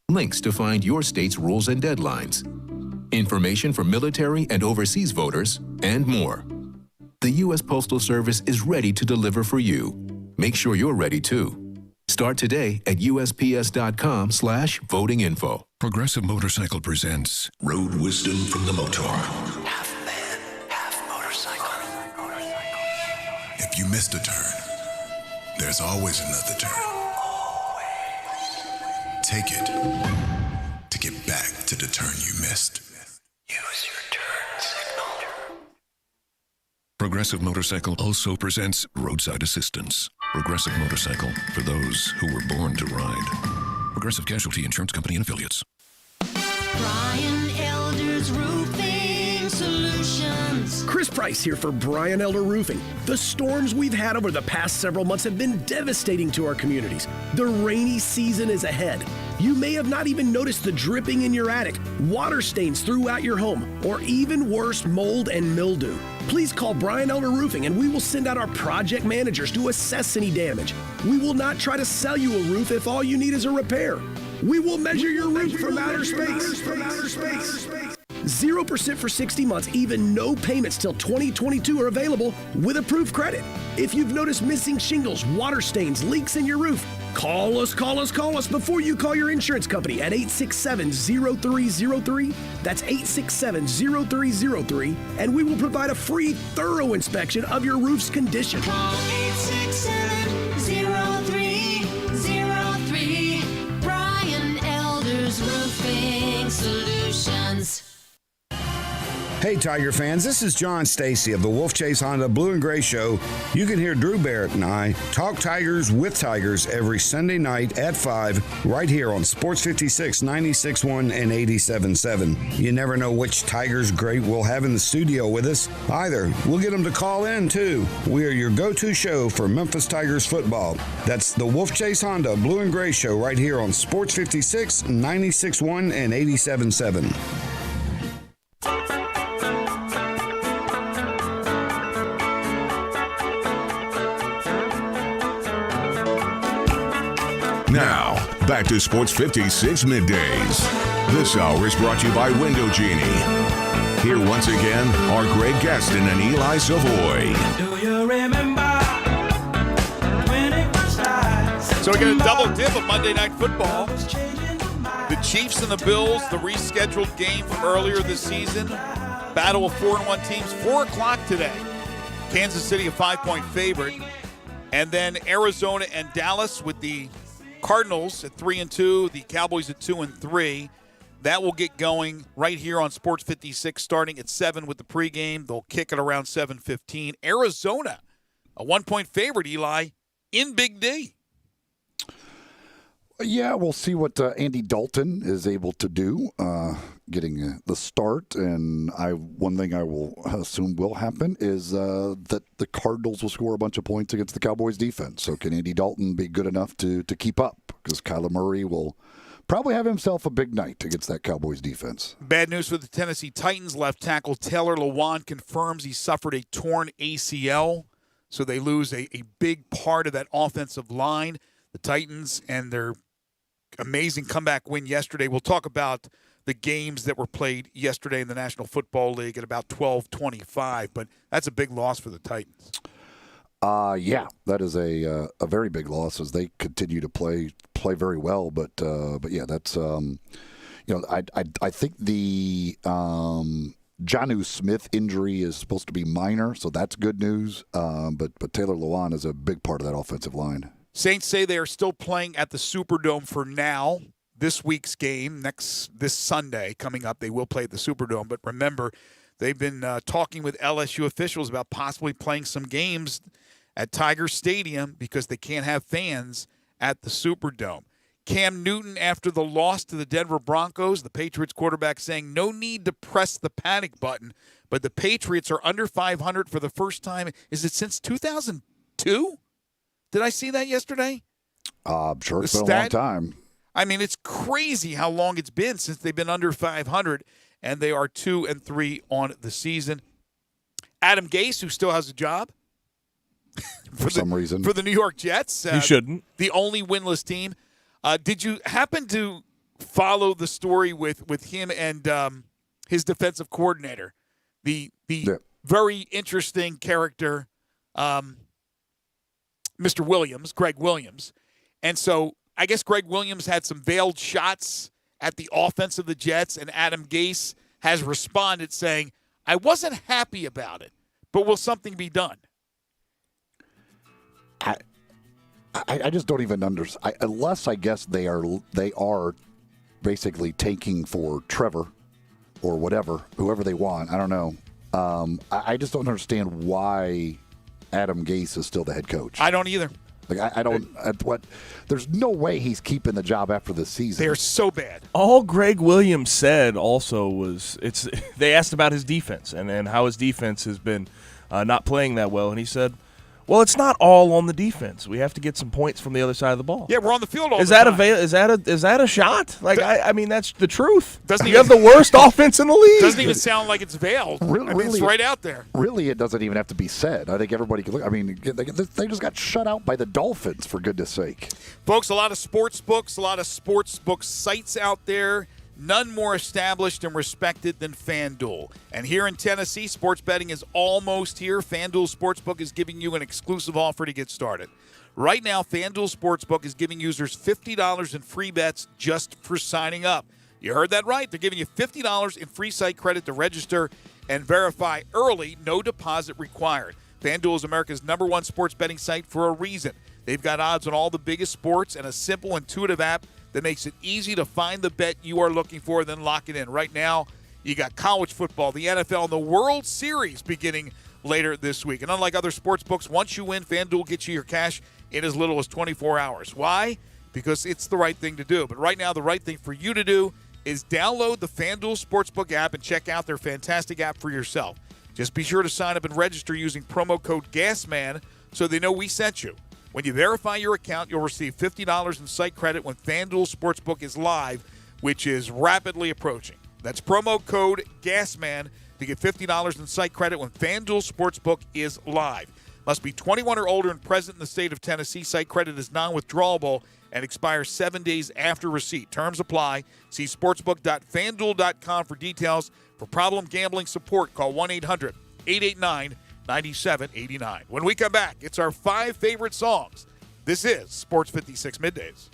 links to find your state's rules and deadlines, information for military and overseas voters, and more. The U.S. Postal Service is ready to deliver for you. Make sure you're ready too. Start today at usps.com/votinginfo. Progressive Motorcycle presents Road Wisdom from the Motor. Half man, half motorcycle. If you missed a turn, there's always another turn. Take it to get back to the turn you missed. Use your turn signal. Progressive Motorcycle also presents Roadside Assistance. Progressive Motorcycle, for those who were born to ride. Progressive Casualty Insurance Company and Affiliates. Brian Elder's Roofing Solutions. Chris Price here for Brian Elder Roofing. The storms we've had over the past several months have been devastating to our communities. The rainy season is ahead. You may have not even noticed the dripping in your attic, water stains throughout your home, or even worse, mold and mildew. Please call Brian Elder Roofing and we will send out our project managers to assess any damage. We will not try to sell you a roof if all you need is a repair. We will measure your roof from outer space. 0% for 60 months, even no payments till 2022 are available with approved credit. If you've noticed missing shingles, water stains, leaks in your roof, call us before you call your insurance company at 867-0303. That's 867-0303, and we will provide a free, thorough inspection of your roof's condition. Call 867-0303. Brian Elder's Roofing Solutions. Hey, Tiger fans, this is John Stacy of the Wolf Chase Honda Blue and Gray Show. You can hear Drew Barrett and I talk Tigers with Tigers every Sunday night at 5 right here on Sports 56, 96.1 and 87.7. You never know which Tigers great we'll have in the studio with us either. We'll get them to call in, too. We are your go-to show for Memphis Tigers football. That's the Wolf Chase Honda Blue and Gray Show right here on Sports 56, 96.1 and 87.7. Now, back to Sports 56 Middays. This hour is brought to you by Window Genie. Here once again are Greg Gaston and Eli Savoy. Do you remember when it was live? So we got a double dip of Monday Night Football. The Chiefs and the Bills, the rescheduled game from earlier this season. Battle of 4-1 teams, 4 o'clock today. Kansas City a 5-point favorite. And then Arizona and Dallas with the Cardinals at 3-2, the Cowboys at 2-3. That will get going right here on Sports 56 starting at 7 with the pregame. They'll kick it around 7:15. Arizona, a 1-point favorite, Eli, in Big D. Yeah, we'll see what Andy Dalton is able to do, getting the start. And one thing I will assume will happen is that the Cardinals will score a bunch of points against the Cowboys defense. So can Andy Dalton be good enough to keep up? Because Kyler Murray will probably have himself a big night against that Cowboys defense. Bad news for the Tennessee Titans. Left tackle Taylor Lewan confirms he suffered a torn ACL. So they lose a big part of that offensive line. The Titans and their amazing comeback win yesterday. We'll talk about the games that were played yesterday in the National Football League at about 12:25, but that's a big loss for the Titans. Yeah, that is a very big loss as they continue to play very well. But yeah, that's I think the Jonnu Smith injury is supposed to be minor, so that's good news. But Taylor Lewan is a big part of that offensive line. Saints say they are still playing at the Superdome for now, this week's game, this Sunday coming up, they will play at the Superdome. But remember, they've been talking with LSU officials about possibly playing some games at Tiger Stadium because they can't have fans at the Superdome. Cam Newton, after the loss to the Denver Broncos, the Patriots quarterback saying no need to press the panic button, but the Patriots are under 500 for the first time. Is it since 2002? Did I see that yesterday? I'm sure it's been a long time. I mean, it's crazy how long it's been since they've been under 500, and they are 2-3 on the season. Adam Gase, who still has a job for some reason for the New York Jets, he shouldn't. The only winless team. Did you happen to follow the story with him and his defensive coordinator, the very interesting character, Mr. Williams, Greg Williams? And so I guess Greg Williams had some veiled shots at the offense of the Jets, and Adam Gase has responded saying, I wasn't happy about it, but will something be done? I just don't even understand. Unless I guess they are basically tanking for Trevor or whoever they want. I don't know. I just don't understand why Adam Gase is still the head coach. I don't either. Like I don't. There's no way he's keeping the job after the season. They're so bad. All Greg Williams said also was they asked about his defense and how his defense has been not playing that well, and he said, well, it's not all on the defense. We have to get some points from the other side of the ball. Yeah, we're on the field all is the that time. Is that a shot? Like I mean, that's the truth. You have the worst offense in the league. Doesn't even sound like it's veiled. Really, it's right out there. Really, it doesn't even have to be said. I think everybody can look. I mean, they just got shut out by the Dolphins, for goodness sake. Folks, a lot of sports books, a lot of sports book sites out there. None more established and respected than FanDuel. And here in Tennessee, sports betting is almost here. FanDuel Sportsbook is giving you an exclusive offer to get started. Right now, FanDuel Sportsbook is giving users $50 in free bets just for signing up. You heard that right. They're giving you $50 in free site credit to register and verify early, no deposit required. FanDuel is America's #1 sports betting site for a reason. They've got odds on all the biggest sports and a simple, intuitive app that makes it easy to find the bet you are looking for, then lock it in. Right now, you got college football, the NFL, and the World Series beginning later this week. And unlike other sports books, once you win, FanDuel gets you your cash in as little as 24 hours. Why? Because it's the right thing to do. But right now, the right thing for you to do is download the FanDuel Sportsbook app and check out their fantastic app for yourself. Just be sure to sign up and register using promo code GASMAN so they know we sent you. When you verify your account, you'll receive $50 in site credit when FanDuel Sportsbook is live, which is rapidly approaching. That's promo code GASMAN to get $50 in site credit when FanDuel Sportsbook is live. Must be 21 or older and present in the state of Tennessee. Site credit is non-withdrawable and expires 7 days after receipt. Terms apply. See sportsbook.fanduel.com for details. For problem gambling support, call 1-800-889-9789. When we come back, it's our 5 favorite songs. This is Sports 56 Middays.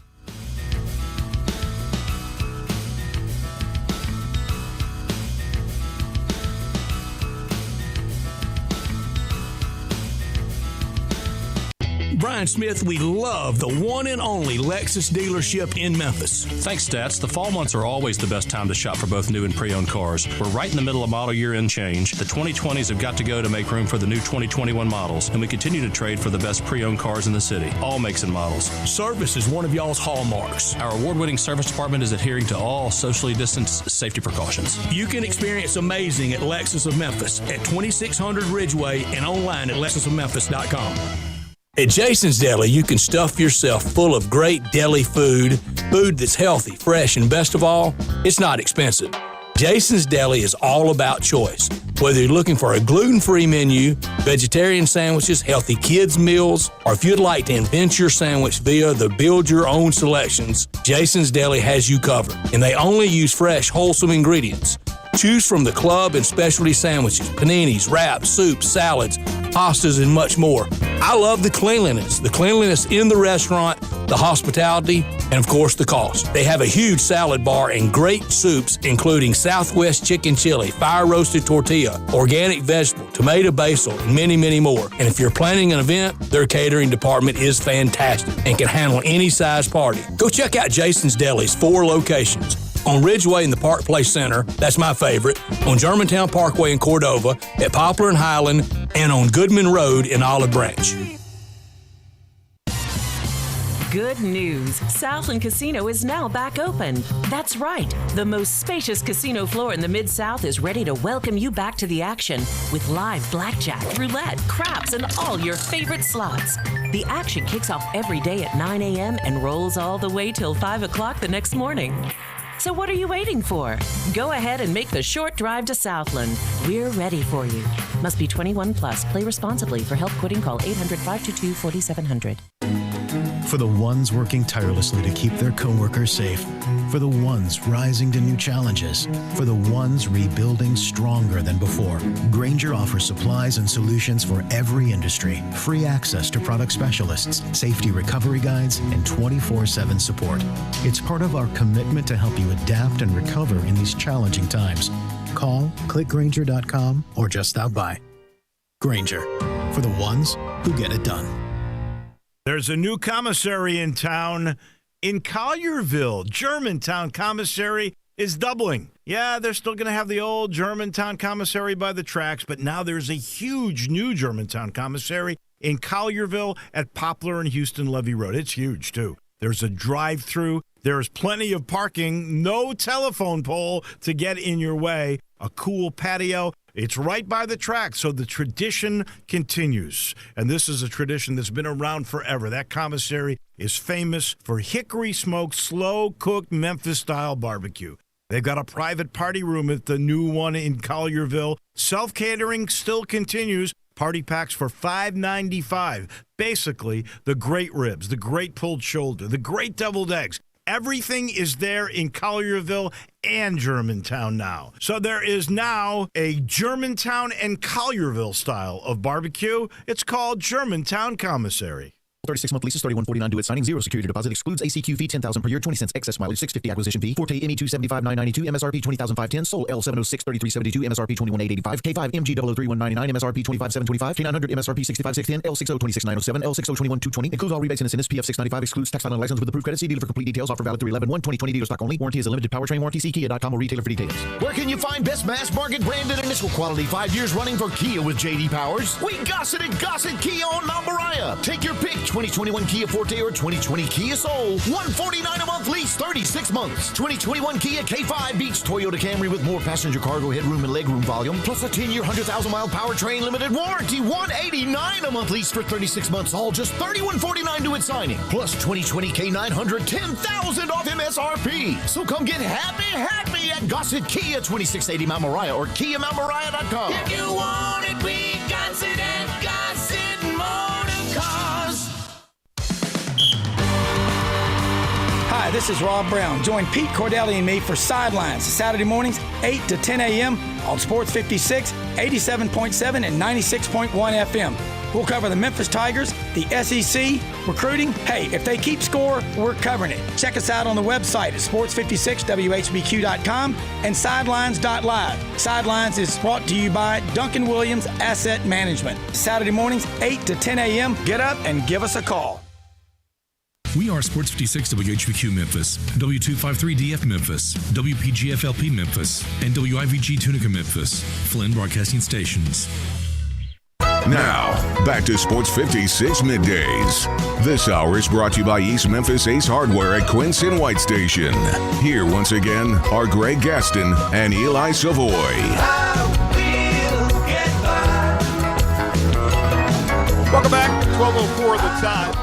Brian Smith, we love the one and only Lexus dealership in Memphis. Thanks, Stats. The fall months are always the best time to shop for both new and pre-owned cars. We're right in the middle of model year end change. The 2020s have got to go to make room for the new 2021 models, and we continue to trade for the best pre-owned cars in the city, all makes and models. Service is one of y'all's hallmarks. Our award-winning service department is adhering to all socially distanced safety precautions. You can experience amazing at Lexus of Memphis at 2600 Ridgeway and online at lexusofmemphis.com. At Jason's Deli, you can stuff yourself full of great deli food that's healthy, fresh, and best of all, it's not expensive. Jason's Deli is all about choice. Whether you're looking for a gluten-free menu, vegetarian sandwiches, healthy kids' meals, or if you'd like to invent your sandwich via the build-your-own selections, Jason's Deli has you covered. And they only use fresh, wholesome ingredients. Choose from the club and specialty sandwiches, paninis, wraps, soups, salads, pastas, and much more. I love the cleanliness in the restaurant, the hospitality, And of course, the cost. They have a huge salad bar and great soups, including Southwest chicken chili, fire roasted tortilla, organic vegetable, tomato basil, and many, many more. And if you're planning an event, their catering department is fantastic and can handle any size party. Go check out Jason's Deli's 4 locations. On Ridgeway in the Park Place Center, that's my favorite, on Germantown Parkway in Cordova, at Poplar and Highland, and on Goodman Road in Olive Branch. Good news. Southland Casino is now back open. That's right. The most spacious casino floor in the Mid-South is ready to welcome you back to the action with live blackjack, roulette, craps, and all your favorite slots. The action kicks off every day at 9 a.m. and rolls all the way till 5 o'clock the next morning. So what are you waiting for? Go ahead and make the short drive to Southland. We're ready for you. Must be 21 plus. Play responsibly. For help quitting, call 800-522-4700. For the ones working tirelessly to keep their coworkers safe. For the ones rising to new challenges. For the ones rebuilding stronger than before. Grainger offers supplies and solutions for every industry. Free access to product specialists, safety recovery guides, and 24/7 support. It's part of our commitment to help you adapt and recover in these challenging times. Call, click Grainger.com, or just stop by. Grainger, for the ones who get it done. There's a new commissary in town in Collierville. Germantown Commissary is doubling. Yeah, they're still going to have the old Germantown Commissary by the tracks, but now there's a huge new Germantown Commissary in Collierville at Poplar and Houston Levee Road. It's huge, too. There's a drive-through. There's plenty of parking. No telephone pole to get in your way. A cool patio. It's right by the track, so the tradition continues. And this is a tradition that's been around forever. That commissary is famous for hickory-smoked, slow-cooked Memphis-style barbecue. They've got a private party room at the new one in Collierville. Self-catering still continues. Party packs for $5.95. Basically, the great ribs, the great pulled shoulder, the great deviled eggs. Everything is there in Collierville and Germantown now. So there is now a Germantown and Collierville style of barbecue. It's called Germantown Commissary. 36-month leases, $31.49 due at signing. 0 security deposit. Excludes ACQ fee, $10,000 per year. 20 cents excess mileage. $6.50 acquisition fee. Forte ME $275,992. MSRP $20,510. Sold L706 $3372. MSRP $21,885. K5 MG 003-199. MSRP $25,725. K900 MSRP $65,610. L60 $26,907. L60 $21,220. Includes all rebates and incentives. PF $695. Excludes tax final license with approved credit. See dealer for complete details. Offer valid through 11/1/2020. Dealer stock only. Warranty is a limited powertrain warranty. See Kia.com or retailer for details. Where can you find best mass market branded initial quality 5 years running for Kia with JD Powers? We gossip and gossip Kia on Mount Moriah. Take your pick. 2021 Kia Forte or 2020 Kia Soul. $149 a month lease, 36 months. 2021 Kia K5 beats Toyota Camry with more passenger cargo headroom and legroom volume, plus a 10-year, 100,000-mile powertrain limited warranty. $189 a month lease for 36 months, all just $31.49 due at signing. Plus 2020 K900, $10,000 off MSRP. So come get happy at Gossett Kia, 2680 Mount Moriah or KiaMountMoriah.com. If you want it, we got it at Gossett Motor Cars. Hi, this is Rob Brown. Join Pete Cordelli and me for Sidelines, Saturday mornings, 8 to 10 a.m. on Sports 56, 87.7, and 96.1 FM. We'll cover the Memphis Tigers, the SEC, recruiting. Hey, if they keep score, we're covering it. Check us out on the website at sports56whbq.com and sidelines.live. Sidelines is brought to you by Duncan Williams Asset Management. Saturday mornings, 8 to 10 a.m. Get up and give us a call. We are Sports 56 WHBQ Memphis, W253DF Memphis, WPGFLP Memphis, and WIVG Tunica Memphis, Flynn Broadcasting Stations. Now, back to Sports 56 Middays. This hour is brought to you by East Memphis Ace Hardware at Quince and White Station. Here once again are Greg Gaston and Eli Savoy. Welcome back. 12:04 the time.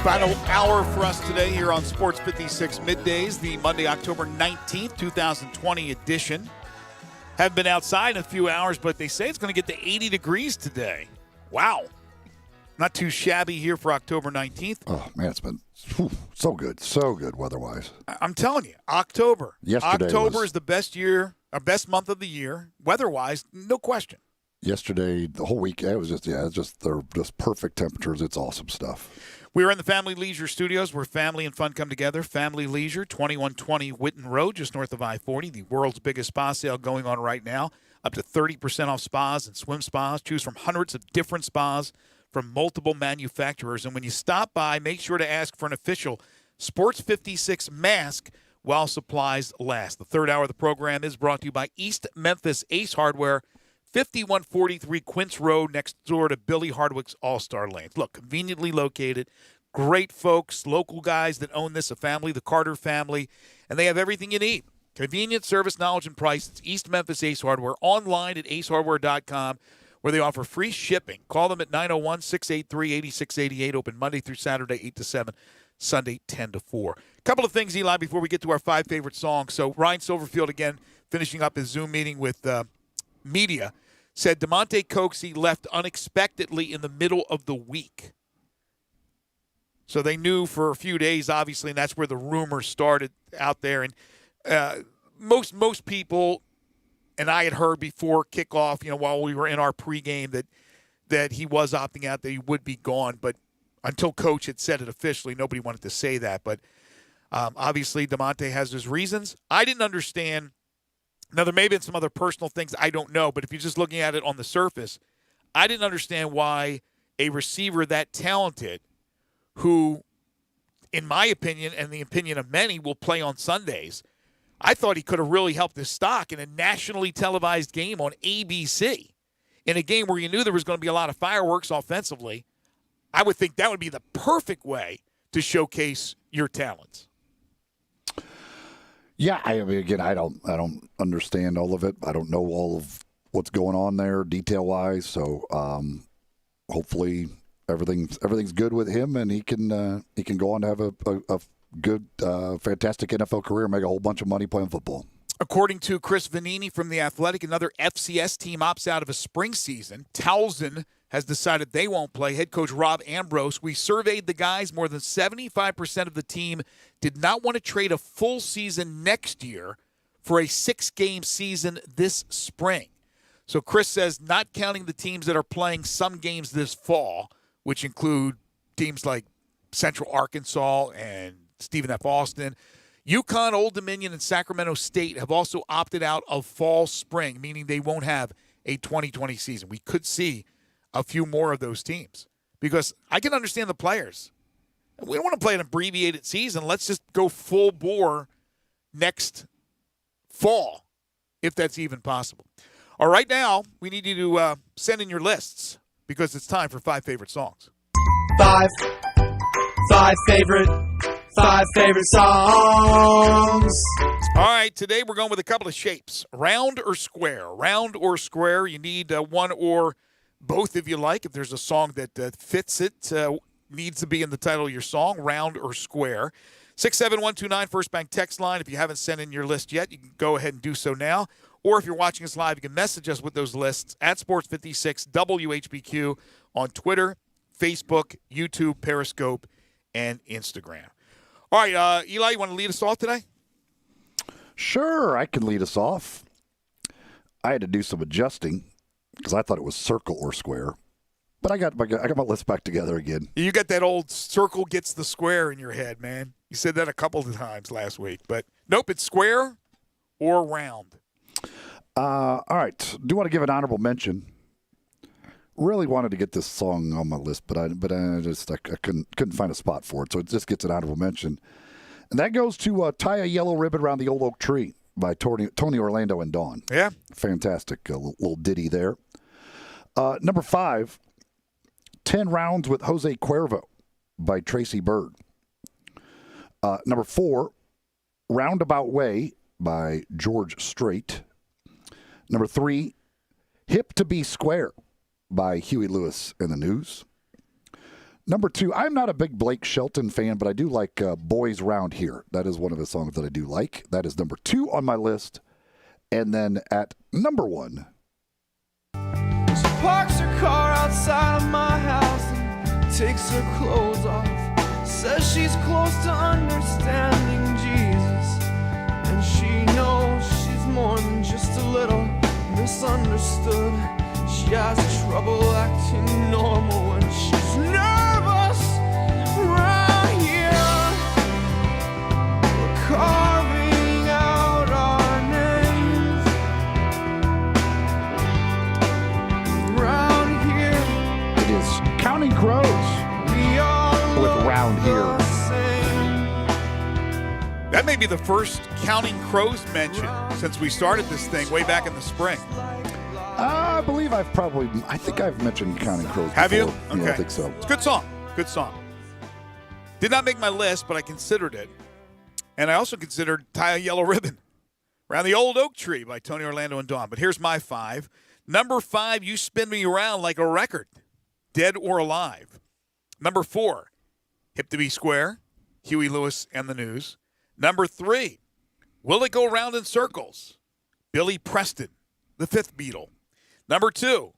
Final hour for us today here on Sports 56 Middays, the Monday, October 19th, 2020 edition. Haven't been outside in a few hours, but they say it's going to get to 80 degrees today. Wow. Not too shabby here for October 19th. Oh, man, it's been so good weather-wise. I'm telling you, October. Yesterday October is the best month of the year, weather-wise, no question. yesterday, the whole week, it was they're just perfect temperatures. It's awesome stuff. We are in the Family Leisure Studios where family and fun come together. Family Leisure, 2120 Whitten Road, just north of I-40, the world's biggest spa sale going on right now. Up to 30% off spas and swim spas. Choose from hundreds of different spas from multiple manufacturers. And when you stop by, make sure to ask for an official Sports 56 mask while supplies last. The third hour of the program is brought to you by East Memphis Ace Hardware, 5143 Quince Road, next door to Billy Hardwick's All-Star Lanes. Look, conveniently located, great folks, local guys that own this, a family, the Carter family, and they have everything you need. Convenience, service, knowledge, and price. It's East Memphis Ace Hardware, online at acehardware.com, where they offer free shipping. Call them at 901-683-8688, open Monday through Saturday, 8 to 7, Sunday, 10 to 4. A couple of things, Eli, before we get to our 5 favorite songs. So Ryan Silverfield, again, finishing up his Zoom meeting with media, said DeMonte Coxey left unexpectedly in the middle of the week. So they knew for a few days, obviously, and that's where the rumors started out there. And most people, and I had heard before kickoff, while we were in our pregame, that he was opting out, that he would be gone. But until Coach had said it officially, nobody wanted to say that. But obviously, DeMonte has his reasons. I didn't understand. Now, there may have been some other personal things I don't know, but if you're just looking at it on the surface, I didn't understand why a receiver that talented, who, in my opinion and the opinion of many, will play on Sundays, I thought he could have really helped his stock in a nationally televised game on ABC, in a game where you knew there was going to be a lot of fireworks offensively. I would think that would be the perfect way to showcase your talents. Yeah, I mean, again, I don't understand all of it. I don't know all of what's going on there detail-wise. So hopefully everything's good with him, and he can go on to have a good, fantastic NFL career, make a whole bunch of money playing football. According to Chris Vanini from The Athletic, another FCS team opts out of a spring season. Towson has decided they won't play. Head coach Rob Ambrose, we surveyed the guys. More than 75% of the team did not want to trade a full season next year for a 6-game season this spring. So Chris says, not counting the teams that are playing some games this fall, which include teams like Central Arkansas and Stephen F. Austin, UConn, Old Dominion, and Sacramento State have also opted out of fall-spring, meaning they won't have a 2020 season. We could see a few more of those teams because I can understand the players. We don't want to play an abbreviated season. Let's just go full bore next fall, if that's even possible. All right, now we need you to send in your lists because it's time for 5 favorite songs. Five favorite songs. All right, today we're going with a couple of shapes, round or square. Round or square, you need one or both if you like. If there's a song that fits it, needs to be in the title of your song, round or square. 67129 First Bank text line. If you haven't sent in your list yet, you can go ahead and do so now. Or if you're watching us live, you can message us with those lists at Sports56 WHBQ on Twitter, Facebook, YouTube, Periscope, and Instagram. All right, Eli, you want to lead us off today? Sure, I can lead us off. I had to do some adjusting because I thought it was circle or square. But I got my list back together again. You got that old circle gets the square in your head, man. You said that a couple of times last week. But nope, it's square or round. All right. Do want to give an honorable mention. Really wanted to get this song on my list, but I couldn't find a spot for it, so it just gets an honorable mention. And that goes to Tie a Yellow Ribbon Around the Old Oak Tree by Tony Orlando and Dawn. Yeah. Fantastic little ditty there. Number 5, 10 Rounds with Jose Cuervo by Tracy Byrd. Number 4, Roundabout Way by George Strait. Number 3, Hip to Be Square by Huey Lewis and the News. Number 2, I'm not a big Blake Shelton fan, but I do like Boys Round Here. That is one of his songs that I do like. That is number 2 on my list. And then at number 1. She parks her car outside of my house and takes her clothes off. Says she's close to understanding Jesus. And she knows she's more than just a little misunderstood. She She has trouble acting normal when she's nervous. Right here, we're carving out our names. Round here, It is Counting Crows we all with Round Here. That may be the first Counting Crows mention since we started this thing way back in the spring. I believe I think I've mentioned Counting Crows Have you? before. Okay. Yeah, I think so. It's a good song. Good song. Did not make my list, but I considered it. And I also considered Tie a Yellow Ribbon. Around the Old Oak Tree by Tony Orlando and Dawn. But here's my 5. Number 5, You Spin Me Around Like a Record. Dead or Alive. Number 4, Hip to Be Square. Huey Lewis and the News. Number 3, Will It Go Round in Circles? Billy Preston, the Fifth Beatle. Number 2,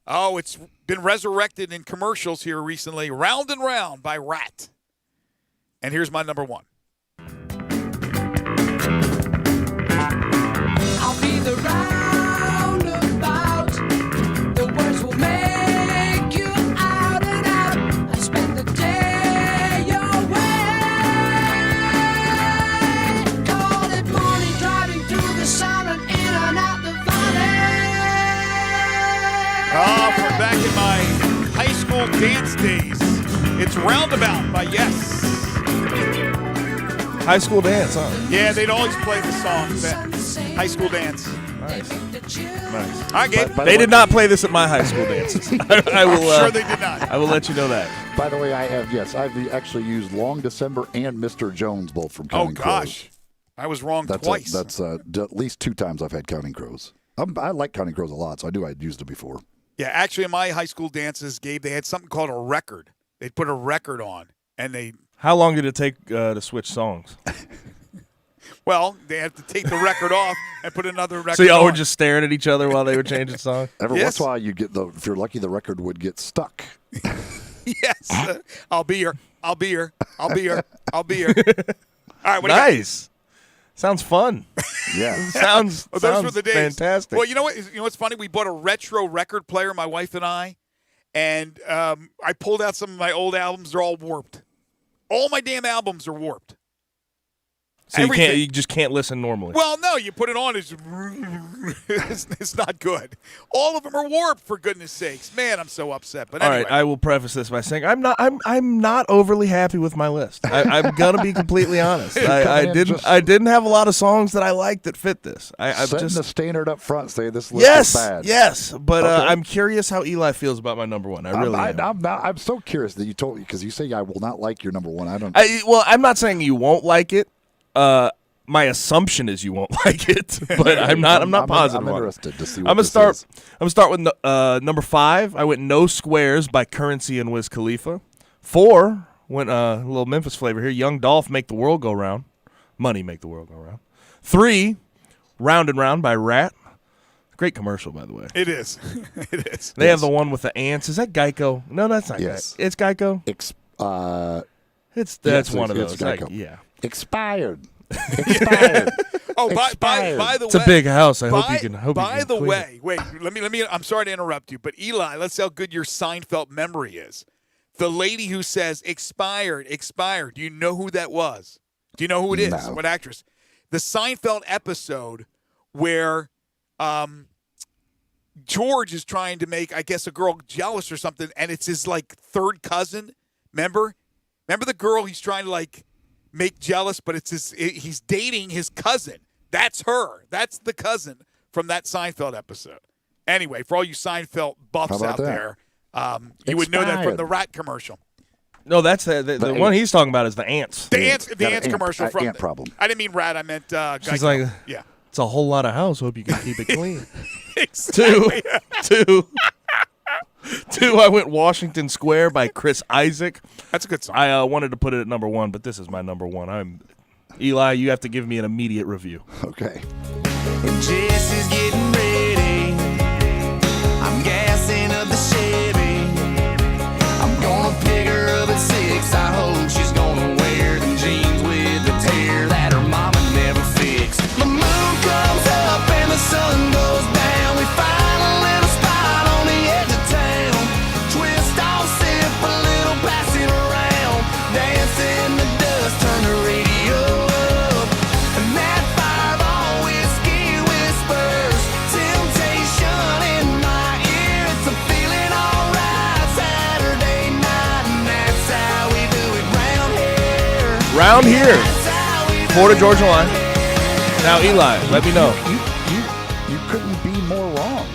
it's been resurrected in commercials here recently, Round and Round by Rat. And here's my number 1. I'll be the roundabout. The words will make you out and out. I spend the day your way. Call it morning, driving through the sun and in and out the valley. From back in my high school dance days, it's Roundabout by Yes. High school dance, huh? Yeah, they'd always play the song. High school dance. Nice. All right, Gabe. They did not play this at my high school dances. I will. I'm sure they did not. I will let you know that. By the way, I've actually used Long December and Mr. Jones, both from Counting gosh. Crows. I was wrong twice. That's at least 2 times I've had Counting Crows. I like Counting Crows a lot, so I knew I'd used it before. Yeah, actually, in my high school dances, Gabe, they had something called a record. They'd put a record on, and they... How long did it take to switch songs? Well, they had to take the record off and put another record on. So y'all were just staring at each other while they were changing songs? Every once in a while, you get if you're lucky, the record would get stuck. Yes. I'll be here. I'll be here. I'll be here. I'll be here. All right, what nice. Sounds fun. Yeah. Sounds those were the days. Fantastic. Well, you know what? You know what's funny? We bought a retro record player, my wife and I, and I pulled out some of my old albums. They're all warped. All my damn albums are warped. So you just can't listen normally. Well, no, you put it on, it's not good. All of them are warped, for goodness sakes. Man, I'm so upset. But anyway. All right, I will preface this by saying I'm not overly happy with my list. I'm gonna be completely honest. I didn't have a lot of songs that I liked that fit this. Setting the standard up front, say this list is bad. Yes, but okay. I'm curious how Eli feels about my number 1. I really am. I'm so curious that you told me, because you say I will not like your number 1. Well, I'm not saying you won't like it. My assumption is you won't like it, but I'm not positive. I'm interested to see what I'm gonna start with number 5. I went No Squares by Currency and Wiz Khalifa. 4 went a little Memphis flavor here. Young Dolph, Make the World Go Round. Money Make the World Go Round. 3, Round and Round by Rat. Great commercial, by the way. It is. It is. They have the one with the ants. Is that Geico? No, that's not. Yes. It's Geico. That's one of those. Geico. Expired. Oh, by the way, it's a big house. I hope you can. By the way, wait. Let me. I'm sorry to interrupt you, but Eli, let's see how good your Seinfeld memory is. The lady who says expired. Do you know who that was? Do you know who it is? No. What actress? The Seinfeld episode where George is trying to make, I guess, a girl jealous or something, and it's his third cousin. Remember the girl he's trying to make jealous, but he's dating his cousin. That's her. That's the cousin from that Seinfeld episode. Anyway, for all you Seinfeld buffs out there, you would know that from the Rat commercial. No, that's the one he's talking about is the ants. The ants commercial from ant problem. I didn't mean Rat. I meant She's Geico. Yeah. It's a whole lot of house. Hope you can keep it clean. Exactly. Two, I went Washington Square by Chris Isaac. That's a good song. I wanted to put it at number 1, but this is my number 1. Eli, you have to give me an immediate review. Okay. Jesse's getting ready. I'm gassing up the Chevy. I'm gonna pick her up at 6. I hope she's gonna wear them jeans with the tear that her mama never fixed. The moon comes up and the sun goes down. We find a little spot on the Round here, Florida Georgia line. Now, Eli, let me know. You couldn't be more wrong.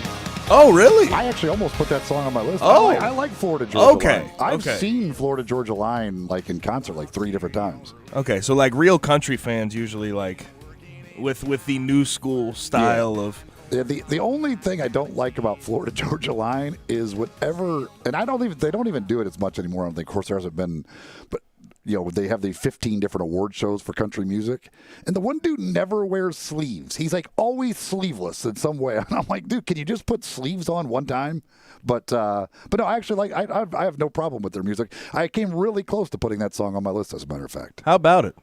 Oh, really? I actually almost put that song on my list. Oh. I like Florida Georgia Okay. Line. I've Okay. seen Florida Georgia Line like in concert like 3 different times. Okay, so like real country fans usually like with the new school style of. Yeah, the only thing I don't like about Florida Georgia Line is whatever, and they don't even do it as much anymore. I don't think. Of course, there hasn't been, but they have the 15 different award shows for country music, and the one dude never wears sleeves. He's like always sleeveless in some way. And I'm like, dude, can you just put sleeves on one time? But no, I actually I have no problem with their music. I came really close to putting that song on my list, as a matter of fact. How about it?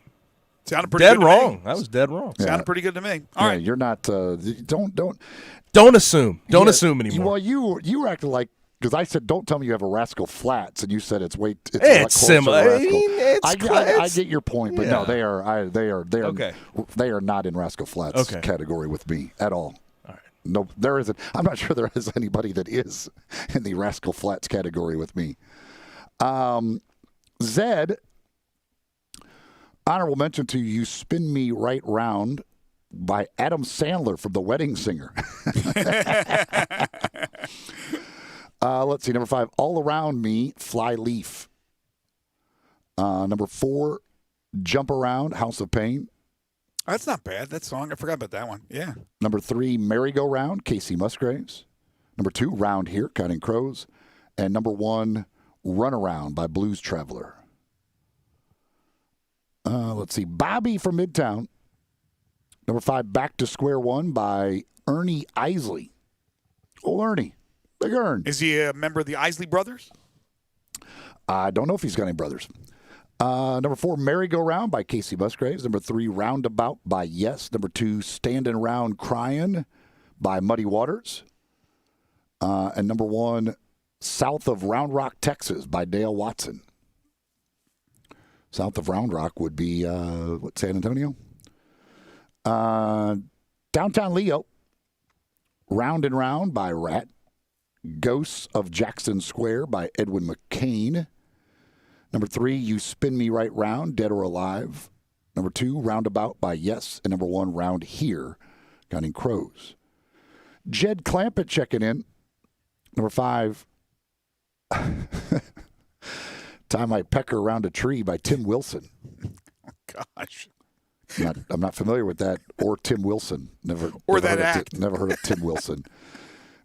Sounded pretty dead good wrong. To me. That was dead wrong. Sounded pretty good to me. All right. You're not. Don't assume. Don't assume anymore. Well, you were acting like. Because I said, don't tell me you have a Rascal Flats, and you said it's a lot It's closer similar. to I Rascal. mean, I get your point, but no, they are Okay. They are not in Rascal Flats category with me at all. All right. No, there isn't. I'm not sure there is anybody that is in the Rascal Flats category with me. Zed, honorable mention to You Spin Me Right Round by Adam Sandler from The Wedding Singer. Let's see. Number 5, All Around Me, Fly Leaf. Number 4, Jump Around, House of Pain. That's not bad. That song. I forgot about that one. Yeah. Number 3, Merry-Go-Round, Casey Musgraves. Number 2, Round Here, Counting Crows. And number 1, Run Around by Blues Traveler. Let's see. Bobby from Midtown. Number 5, Back to Square One by Ernie Isley. Old Ernie. Big Ern. Is he a member of the Isley Brothers? I don't know if he's got any brothers. Number 4, Merry-Go-Round by Casey Musgraves. Number 3, Roundabout by Yes. Number 2, Standing Round Crying by Muddy Waters. And number 1, South of Round Rock, Texas by Dale Watson. South of Round Rock would be, San Antonio? Downtown Leo, Round and Round by Rat. Ghosts of Jackson Square by Edwin McCain. Number 3, You Spin Me Right Round, Dead or Alive. Number 2, Roundabout by Yes. And number 1, Round Here, Counting Crows. Jed Clampett checking in. Number 5, Time I Peck Her Around a Tree by Tim Wilson. Gosh. I'm not familiar with that or Tim Wilson. Never heard of Tim Wilson.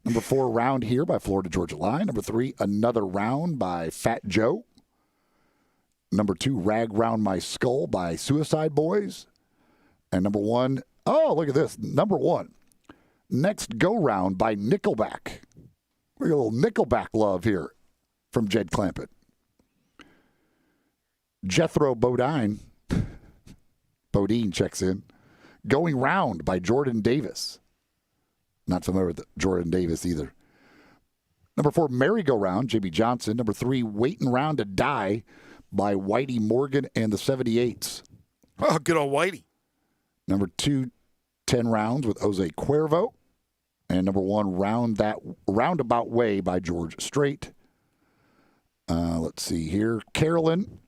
Number 4, Round Here by Florida Georgia Line. Number 3, Another Round by Fat Joe. Number 2, Rag Round My Skull by Suicide Boys. And number 1, oh, look at this. Number 1, Next Go Round by Nickelback. We got a little Nickelback love here from Jed Clampett. Jethro Bodine checks in. Going Round by Jordan Davis. Not familiar with Jordan Davis either. Number 4, Merry-Go-Round, J.B. Johnson. Number 3, Waitin' Round to Die by Whitey Morgan and the 78s. Oh, good old Whitey. Number 2, 10 Rounds with Jose Cuervo. And number 1, Roundabout Way by George Strait. Let's see here. Carolyn.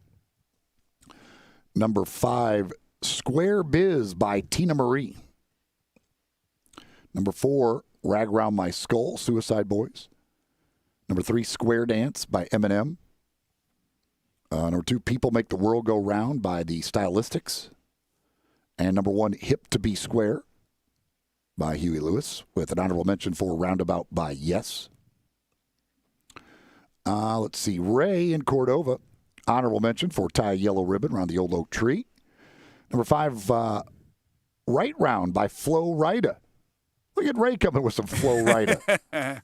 Number 5, Square Biz by Tina Marie. Number 4, Rag Round My Skull, Suicide Boys. Number 3, Square Dance by Eminem. Number 2, People Make the World Go Round by the Stylistics. And number 1, Hip to Be Square by Huey Lewis, with an honorable mention for Roundabout by Yes. Let's see, Ray in Cordova, honorable mention for Tie a Yellow Ribbon Around the Old Oak Tree. Number 5, Right Round by Flo Rida. Look at Ray coming with some Flo Rida.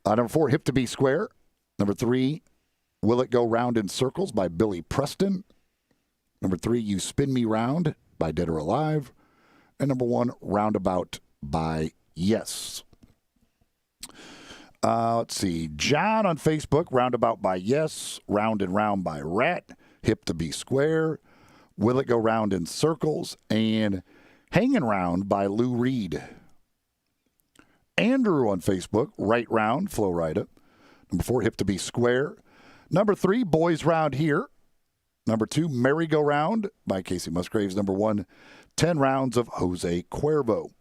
Number 4, Hip to Be Square. Number 3, Will It Go Round in Circles by Billy Preston. Number 3, You Spin Me Round by Dead or Alive. And number 1, Roundabout by Yes. Let's see. John on Facebook, Roundabout by Yes. Round and Round by Rat. Hip to Be Square. Will It Go Round in Circles. And Hanging Round by Lou Reed. Andrew on Facebook, Right Round, Flo Rida. Number 4, Hip to Be Square. Number 3, Boys Round Here. Number 2, Merry-Go-Round by Casey Musgraves. Number 1, 10 Rounds of Jose Cuervo.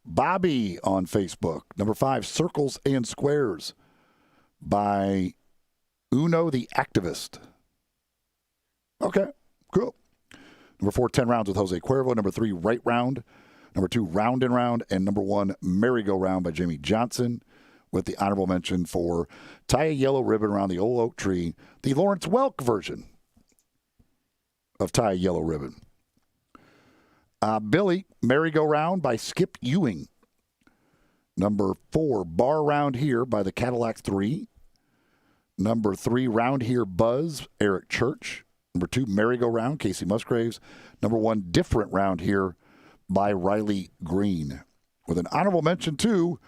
Bobby on Facebook. Number 5, Circles and Squares by Uno the Activist. Okay, cool. Number 4, 10 Rounds with Jose Cuervo. Number 3, Right Round. Number 2, Round and Round. And number 1, Merry-Go-Round by Jamie Johnson, with the honorable mention for Tie a Yellow Ribbon Around the Old Oak Tree, the Lawrence Welk version of Tie a Yellow Ribbon. Billy, Merry-Go-Round by Skip Ewing. Number 4, Bar Round Here by the Cadillac 3. Number 3, Round Here Buzz, Eric Church. Number 2, Merry-Go-Round, Casey Musgraves. Number 1, Different Round Here by Riley Green. With an honorable mention, too,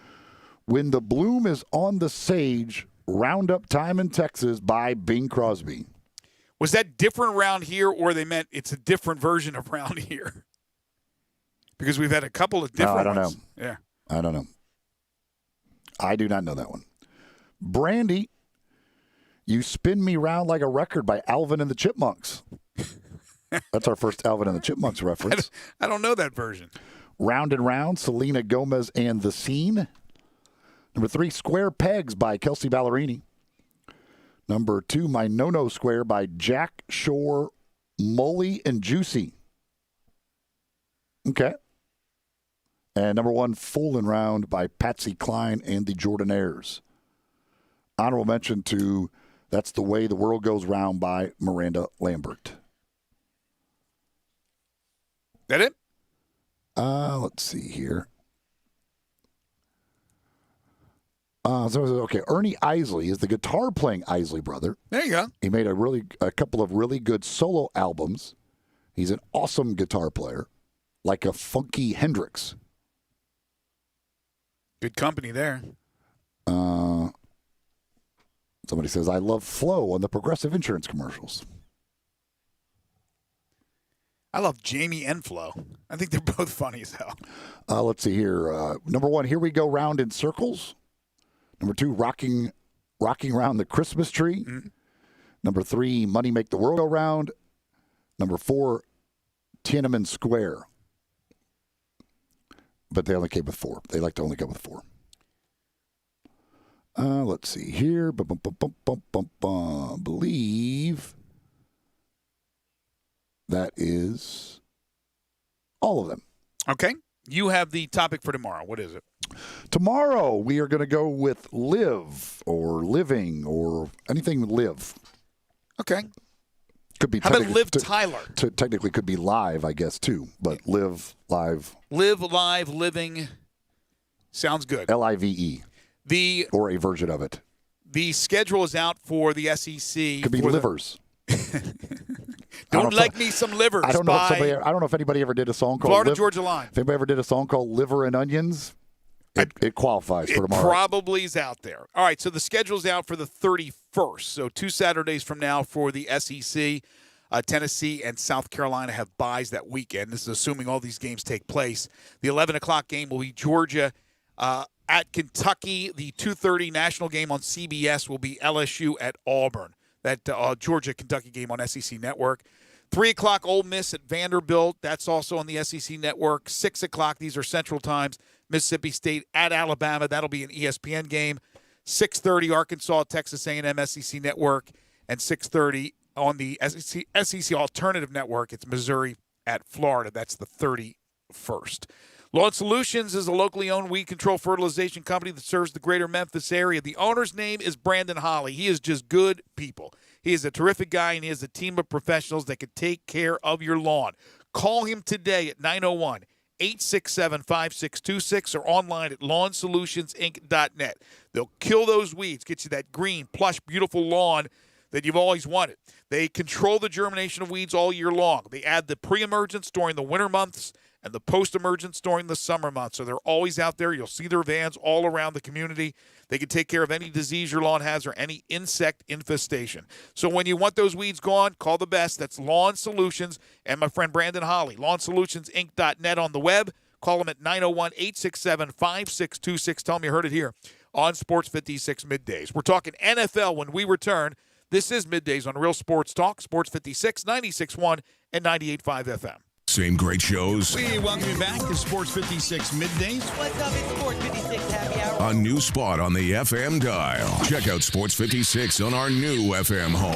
When the Bloom is on the Sage, Roundup Time in Texas by Bing Crosby. Was that different round here, or they meant it's a different version of round here? Because we've had a couple of different I don't ones. know. Yeah. I don't know. I do not know that one. Brandy, You Spin Me Round Like a Record by Alvin and the Chipmunks. That's our first Alvin and the Chipmunks reference. I don't know that version. Round and Round, Selena Gomez and The Scene. Number 3, Square Pegs by Kelsey Ballerini. Number 2, My No-No Square by Jack Shore, Molly and Juicy. Okay. And number 1, Foolin' Round by Patsy Cline and the Jordanaires. Honorable mention to That's the Way the World Goes Round by Miranda Lambert. That it? Let's see here. Okay, Ernie Isley is the guitar-playing Isley brother. There you go. He made a couple of really good solo albums. He's an awesome guitar player, like a funky Hendrix. Good company there. Somebody says, I love Flo on the Progressive Insurance commercials. I love Jamie and Flo. I think they're both funny as hell. Let's see here. Number 1, Here We Go Round in Circles. Number 2, Rocking Around the Christmas Tree. Mm-hmm. Number 3, Money Make the World Go Round. Number 4, Tiananmen Square. But they only came with 4. They like to only come with 4. Let's see here. Believe that is all of them. Okay. You have the topic for tomorrow. What is it? Tomorrow, we are going to go with live or living or anything live. Okay. Could be. How about Liv Tyler? Technically could be live, I guess, too. But live, live. Live, live, living. Sounds good. LIVE. Or a version of it. The schedule is out for the SEC. Could be livers. Don't like me some livers. I don't know if anybody ever did a song called Florida Georgia Line. If anybody ever did a song called Liver and Onions, it qualifies for tomorrow. It probably is out there. All right, so the schedule's out for the 31st. So 2 Saturdays from now for the SEC. Tennessee and South Carolina have byes that weekend. This is assuming all these games take place. The 11 o'clock game will be Georgia at Kentucky. The 2:30 national game on CBS will be LSU at Auburn. That Georgia-Kentucky game on SEC Network. 3 o'clock, Ole Miss at Vanderbilt. That's also on the SEC Network. 6 o'clock, these are Central Times. Mississippi State at Alabama. That'll be an ESPN game. 6:30, Arkansas, Texas A&M, SEC Network. And 6:30 on the SEC Alternative Network. It's Missouri at Florida. That's the 31st. Lawn Solutions is a locally owned weed control fertilization company that serves the greater Memphis area. The owner's name is Brandon Holly. He is just good people. He is a terrific guy, and he has a team of professionals that can take care of your lawn. Call him today at 901-867-5626 or online at lawnsolutionsinc.net. They'll kill those weeds, get you that green, plush, beautiful lawn that you've always wanted. They control the germination of weeds all year long. They add the pre-emergence during the winter months and the post-emergence during the summer months. So they're always out there. You'll see their vans all around the community. They can take care of any disease your lawn has or any insect infestation. So when you want those weeds gone, call the best. That's Lawn Solutions and my friend Brandon Holly. LawnSolutionsinc.net on the web. Call them at 901-867-5626. Tell them you heard it here on Sports 56 Middays. We're talking NFL when we return. This is Middays on Real Sports Talk, Sports 56, 96.1, and 98.5 FM. Same great shows. We welcome you back to Sports 56 Middays. What's up? It's Sports 56 Happy Hour. A new spot on the FM dial. Check out Sports 56 on our new FM home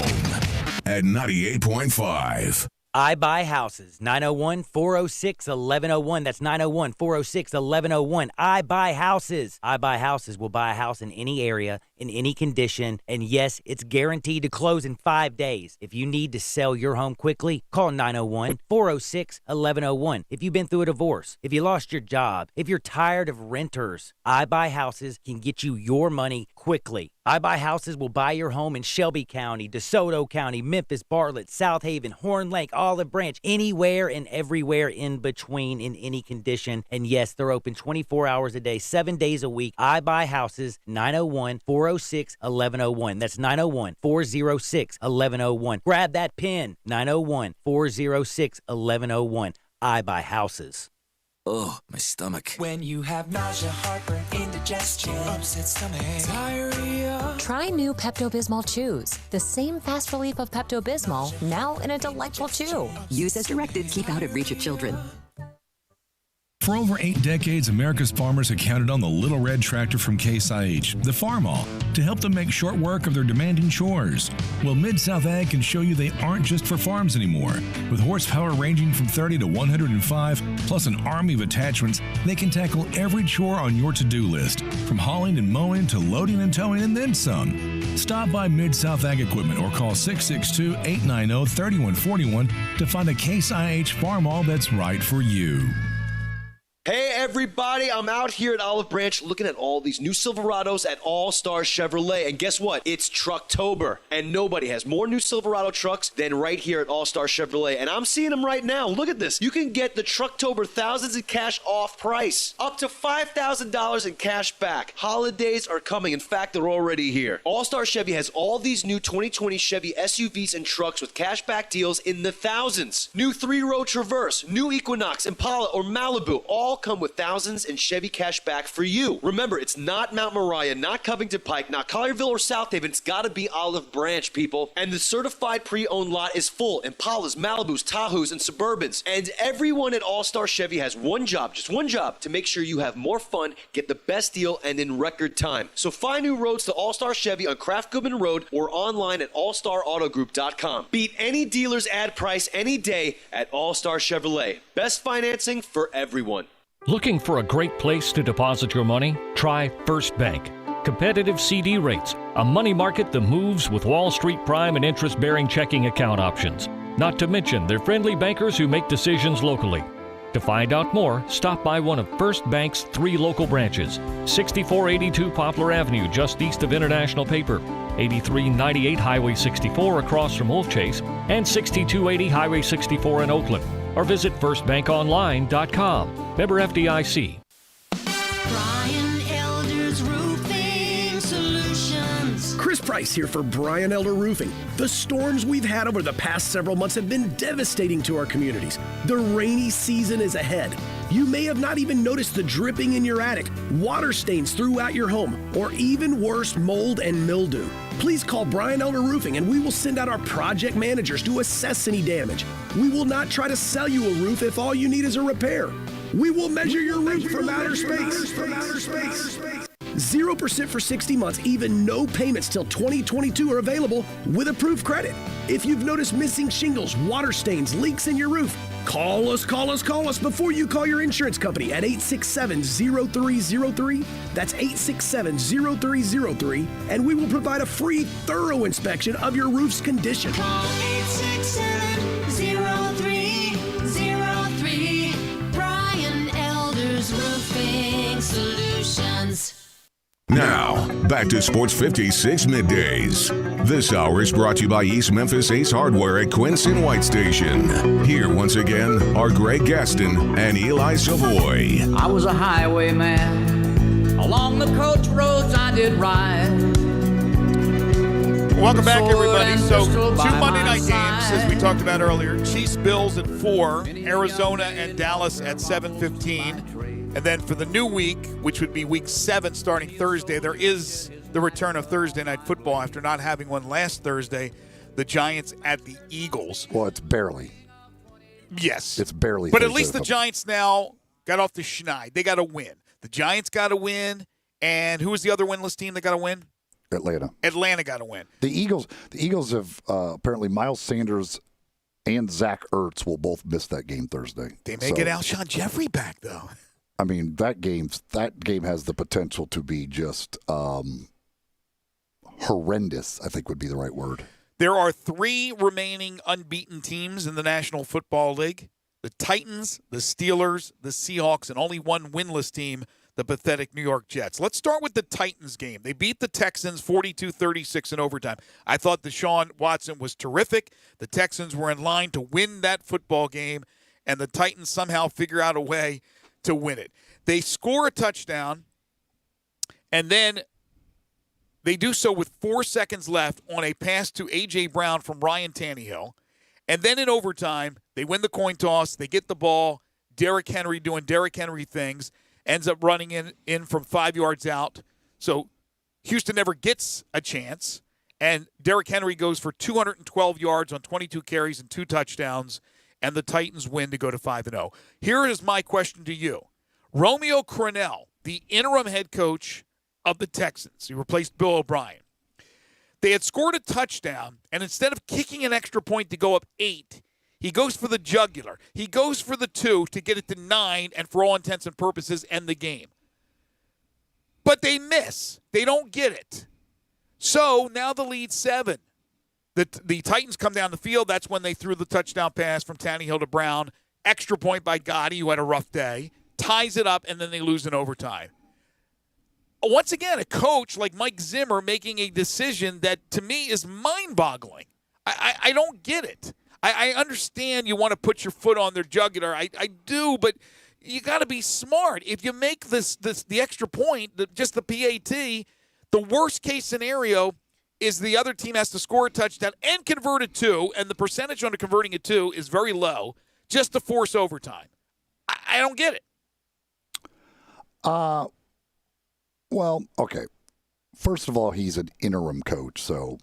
at 98.5. I Buy Houses, 901-406-1101. That's 901-406-1101. I Buy Houses. I Buy Houses will buy a house in any area, in any condition, and yes, it's guaranteed to close in 5 days. If you need to sell your home quickly, call 901-406-1101. If you've been through a divorce, if you lost your job, if you're tired of renters, I Buy Houses can get you your money quickly. I Buy Houses will buy your home in Shelby County, DeSoto County, Memphis, Bartlett, South Haven, Horn Lake, Olive Branch, anywhere and everywhere in between in any condition. And yes, they're open 24 hours a day, 7 days a week. I Buy Houses, 901-406-1101. That's 901-406-1101. Grab that pen, 901-406-1101. I Buy Houses. Oh, my stomach. When you have nausea, heartburn, indigestion, upset stomach, diarrhea. Try new Pepto-Bismol Chews. The same fast relief of Pepto-Bismol, now in a delightful chew. Use as directed. Keep out of reach of children. For over 8 decades, America's farmers have counted on the Little Red Tractor from Case IH, the Farmall, to help them make short work of their demanding chores. Well, Mid-South Ag can show you they aren't just for farms anymore. With horsepower ranging from 30 to 105, plus an army of attachments, they can tackle every chore on your to-do list, from hauling and mowing to loading and towing and then some. Stop by Mid-South Ag Equipment or call 662-890-3141 to find a Case IH Farmall that's right for you. Hey everybody, I'm out here at Olive Branch looking at all these new Silverados at All Star Chevrolet. And guess what? It's Trucktober. And nobody has more new Silverado trucks than right here at All Star Chevrolet. And I'm seeing them right now. Look at this. You can get the Trucktober thousands in cash off price. Up to $5,000 in cash back. Holidays are coming. In fact, they're already here. All Star Chevy has all these new 2020 Chevy SUVs and trucks with cash back deals in the thousands. New 3-row Traverse, new Equinox, Impala, or Malibu, all come with thousands in Chevy cash back for you. Remember, it's not Mount Moriah, not Covington Pike, not Collierville or South Haven. It's got to be Olive Branch, people. And the certified pre-owned lot is full. Impalas, Malibus, Tahoes, and Suburbans. And everyone at All-Star Chevy has one job, just one job, to make sure you have more fun, get the best deal, and in record time. So find new roads to All-Star Chevy on Kraft Goodman Road or online at allstarautogroup.com. Beat any dealer's ad price any day at All-Star Chevrolet. Best financing for everyone. Looking for a great place to deposit your money? Try First Bank. Competitive CD rates, a money market that moves with Wall Street prime and interest-bearing checking account options. Not to mention their friendly bankers who make decisions locally. To find out more, stop by one of First Bank's 3 local branches. 6482 Poplar Avenue, just east of International Paper. 8398 Highway 64 across from Wolf Chase. And 6280 Highway 64 in Oakland. Or visit firstbankonline.com. Member FDIC. Brian Elder's Roofing Solutions. Chris Price here for Brian Elder Roofing. The storms we've had over the past several months have been devastating to our communities. The rainy season is ahead. You may have not even noticed the dripping in your attic, water stains throughout your home, or even worse, mold and mildew. Please call Brian Elder Roofing and we will send out our project managers to assess any damage. We will not try to sell you a roof if all you need is a repair. We will measure your roof from outer space. 0% for 60 months, even no payments till 2022 are available with approved credit. If you've noticed missing shingles, water stains, leaks in your roof, call us before you call your insurance company at 867-0303. That's 867-0303, and we will provide a free, thorough inspection of your roof's condition. Call 867-0303. Brian Elder's Roofing Solutions. Now, back to Sports 56 Middays. This hour is brought to you by East Memphis Ace Hardware at Quincy White Station. Here once again are Greg Gaston and Eli Savoy. I was a highwayman. Along the coach roads I did ride. Welcome back, everybody. So, 2 Monday night games, as we talked about earlier. Chiefs, Bills at 4, Arizona and Dallas at 7:15. And then for the new week, which would be week 7 starting Thursday, there is the return of Thursday Night Football after not having one last Thursday. The Giants at the Eagles. Well, it's barely. Yes. It's barely. But at Thursday least the Night Giants now got off the schneid. They got to win. The Giants got to win. And who was the other winless team that got to win? Atlanta. Atlanta got to win. The Eagles have apparently Miles Sanders and Zach Ertz will both miss that game Thursday. They may get Alshon Jeffrey back, though. I mean, that game has the potential to be just horrendous, I think would be the right word. There are 3 remaining unbeaten teams in the National Football League. The Titans, the Steelers, the Seahawks, and only one winless team, the pathetic New York Jets. Let's start with the Titans game. They beat the Texans 42-36 in overtime. I thought Deshaun Watson was terrific. The Texans were in line to win that football game, and the Titans somehow figure out a way to win it. They score a touchdown, and then they do so with 4 seconds left on a pass to A.J. Brown from Ryan Tannehill. And then in overtime, they win the coin toss. They get the ball. Derrick Henry doing Derrick Henry things. Ends up running in from 5 yards out. So Houston never gets a chance. And Derrick Henry goes for 212 yards on 22 carries and 2 touchdowns. And the Titans win to go to 5-0. Here is my question to you. Romeo Crennel, the interim head coach of the Texans. He replaced Bill O'Brien. They had scored a touchdown, and instead of kicking an extra point to go up 8, he goes for the jugular. He goes for the 2 to get it to 9 and, for all intents and purposes, end the game. But they miss. They don't get it. So now the lead's 7. The Titans come down the field. That's when they threw the touchdown pass from Tannehill to Brown. Extra point by Gotti, who had a rough day. Ties it up, and then they lose in overtime. Once again, a coach like Mike Zimmer making a decision that, to me, is mind-boggling. I don't get it. I understand you want to put your foot on their jugular. I do, but you got to be smart. If you make the extra point, just the PAT, the worst-case scenario is the other team has to score a touchdown and convert a 2, and the percentage on converting a 2 is very low, just to force overtime. I don't get it. Well, okay. First of all, he's an interim coach, so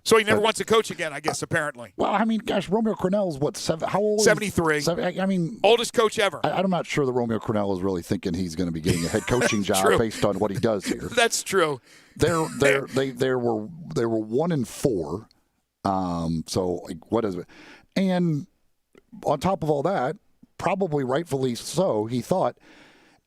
he never wants to coach again, I guess, apparently. Well, I mean, gosh, Romeo Crennel's what, how old? 73. I mean, oldest coach ever. I'm not sure that Romeo Crennel is really thinking he's going to be getting a head coaching job based on what he does here. That's true. They were 1-4. So like, what is it? And on top of all that, probably rightfully so, he thought,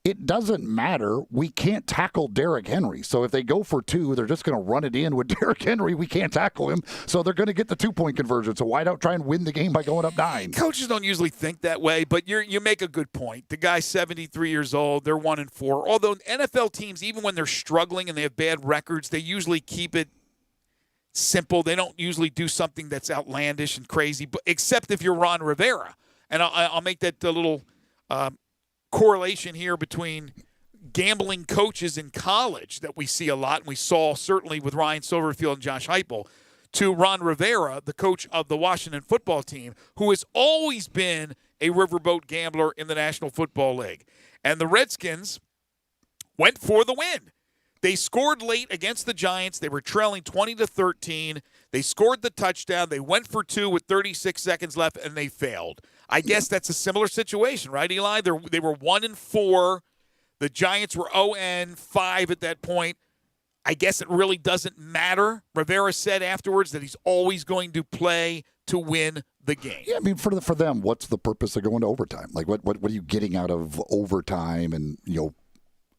it doesn't matter. We can't tackle Derrick Henry. So if they go for 2, they're just going to run it in with Derrick Henry. We can't tackle him. So they're going to get the 2-point conversion. So why not try and win the game by going up 9? Coaches don't usually think that way, but you make a good point. The guy's 73 years old. They're 1-4. Although NFL teams, even when they're struggling and they have bad records, they usually keep it simple. They don't usually do something that's outlandish and crazy, but except if you're Ron Rivera. And I'll make that a little correlation here between gambling coaches in college that we see a lot, and we saw certainly with Ryan Silverfield and Josh Heupel, to Ron Rivera, the coach of the Washington football team, who has always been a riverboat gambler in the National Football League. And the Redskins went for the win. They scored late against the Giants. They were trailing 20-13. They scored the touchdown. They went for 2 with 36 seconds left, and they failed. I guess that's a similar situation, right, Eli? They were 1-4. The Giants were 0-5 at that point. I guess it really doesn't matter. Rivera said afterwards that he's always going to play to win the game. Yeah, I mean, for them, what's the purpose of going to overtime? Like, what are you getting out of overtime? And,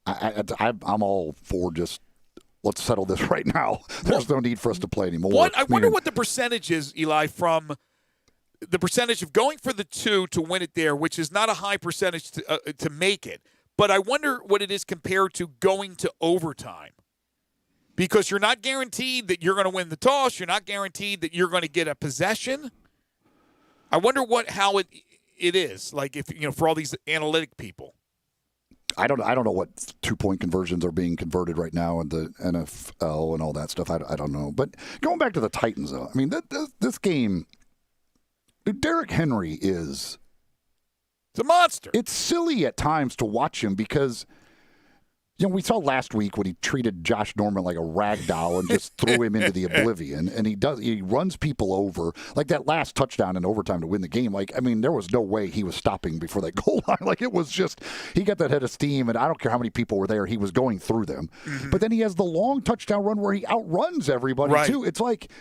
I'm all for just let's settle this right now. There's no need for us to play anymore. I wonder what the percentage is, Eli, from the percentage of going for the 2 to win it there, which is not a high percentage to make it. But I wonder what it is compared to going to overtime. Because you're not guaranteed that you're going to win the toss. You're not guaranteed that you're going to get a possession. I wonder how it is, like if for all these analytic people. I don't know what 2-point conversions are being converted right now in the NFL and all that stuff. I don't know. But going back to the Titans, though, I mean, this game, Derrick Henry is a monster. It's silly at times to watch him because we saw last week when he treated Josh Norman like a rag doll and just threw him into the oblivion. And he runs people over. Like that last touchdown in overtime to win the game. Like, I mean, there was no way he was stopping before that goal line. Like, it was just, he got that head of steam, and I don't care how many people were there, he was going through them. Mm-hmm. But then he has the long touchdown run where he outruns everybody, too. It's like,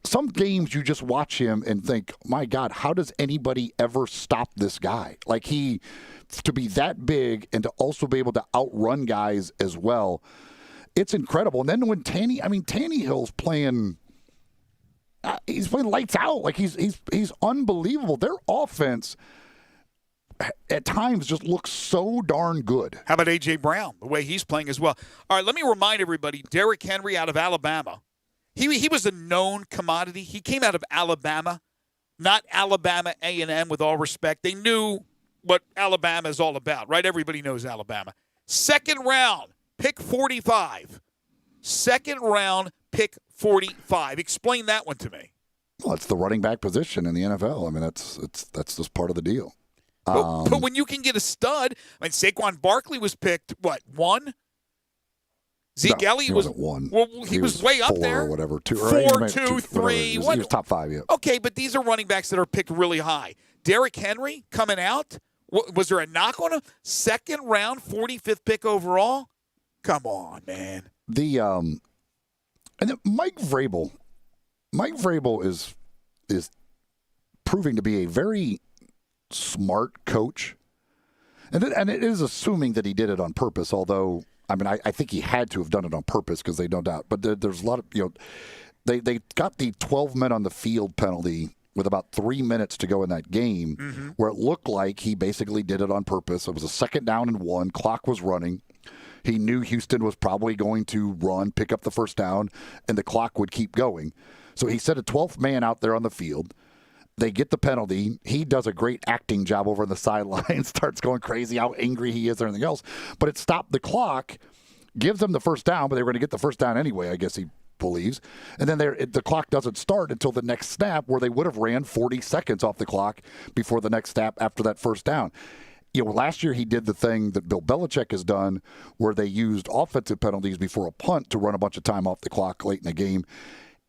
some games you just watch him and think, my God, how does anybody ever stop this guy? Like, to be that big and to also be able to outrun guys as well, it's incredible. And then when Tannehill's playing, he's playing lights out. Like, he's unbelievable. Their offense at times just looks so darn good. How about A.J. Brown, the way he's playing as well? All right, let me remind everybody, Derrick Henry out of Alabama. He was a known commodity. He came out of Alabama, not Alabama A&M, with all respect. They knew what Alabama is all about, right? Everybody knows Alabama. Second round, pick 45. Second round, pick 45. Explain that one to me. Well, it's the running back position in the NFL. I mean, that's just part of the deal. But when you can get a stud, I mean, Saquon Barkley was picked, what, 1? Zeke Elliott wasn't 1. Well, he was way up there. Or whatever, 2, 4, 2, 3. He was top 5, yeah. Okay, but these are running backs that are picked really high. Derrick Henry coming out. Was there a knock on him? Second round, 45th pick overall? Come on, man. And then Mike Vrabel is proving to be a very smart coach. And it is assuming that he did it on purpose, although, I mean, I think he had to have done it on purpose because they no doubt. But there's a lot of, they got the 12 men on the field penalty with about 3 minutes to go in that game, where it looked like he basically did it on purpose. It was a 2nd down and 1. Clock was running. He knew Houston was probably going to run, pick up the first down, and the clock would keep going. So he set a 12th man out there on the field. They get the penalty. He does a great acting job over on the sideline, starts going crazy, how angry he is, or anything else. But it stopped the clock, gives them the first down, but they were going to get the first down anyway, I guess he believes. And then the clock doesn't start until the next snap, where they would have ran 40 seconds off the clock before the next snap after that first down. Last year he did the thing that Bill Belichick has done, where they used offensive penalties before a punt to run a bunch of time off the clock late in the game.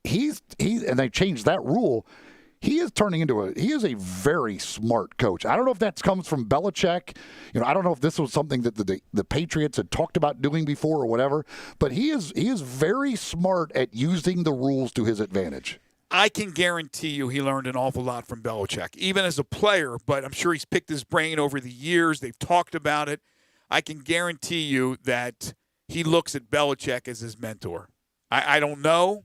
And they changed that rule. He is turning into he is a very smart coach. I don't know if that comes from Belichick. I don't know if this was something that the Patriots had talked about doing before or whatever, but he is very smart at using the rules to his advantage. I can guarantee you he learned an awful lot from Belichick, even as a player, but I'm sure he's picked his brain over the years. They've talked about it. I can guarantee you that he looks at Belichick as his mentor. I don't know.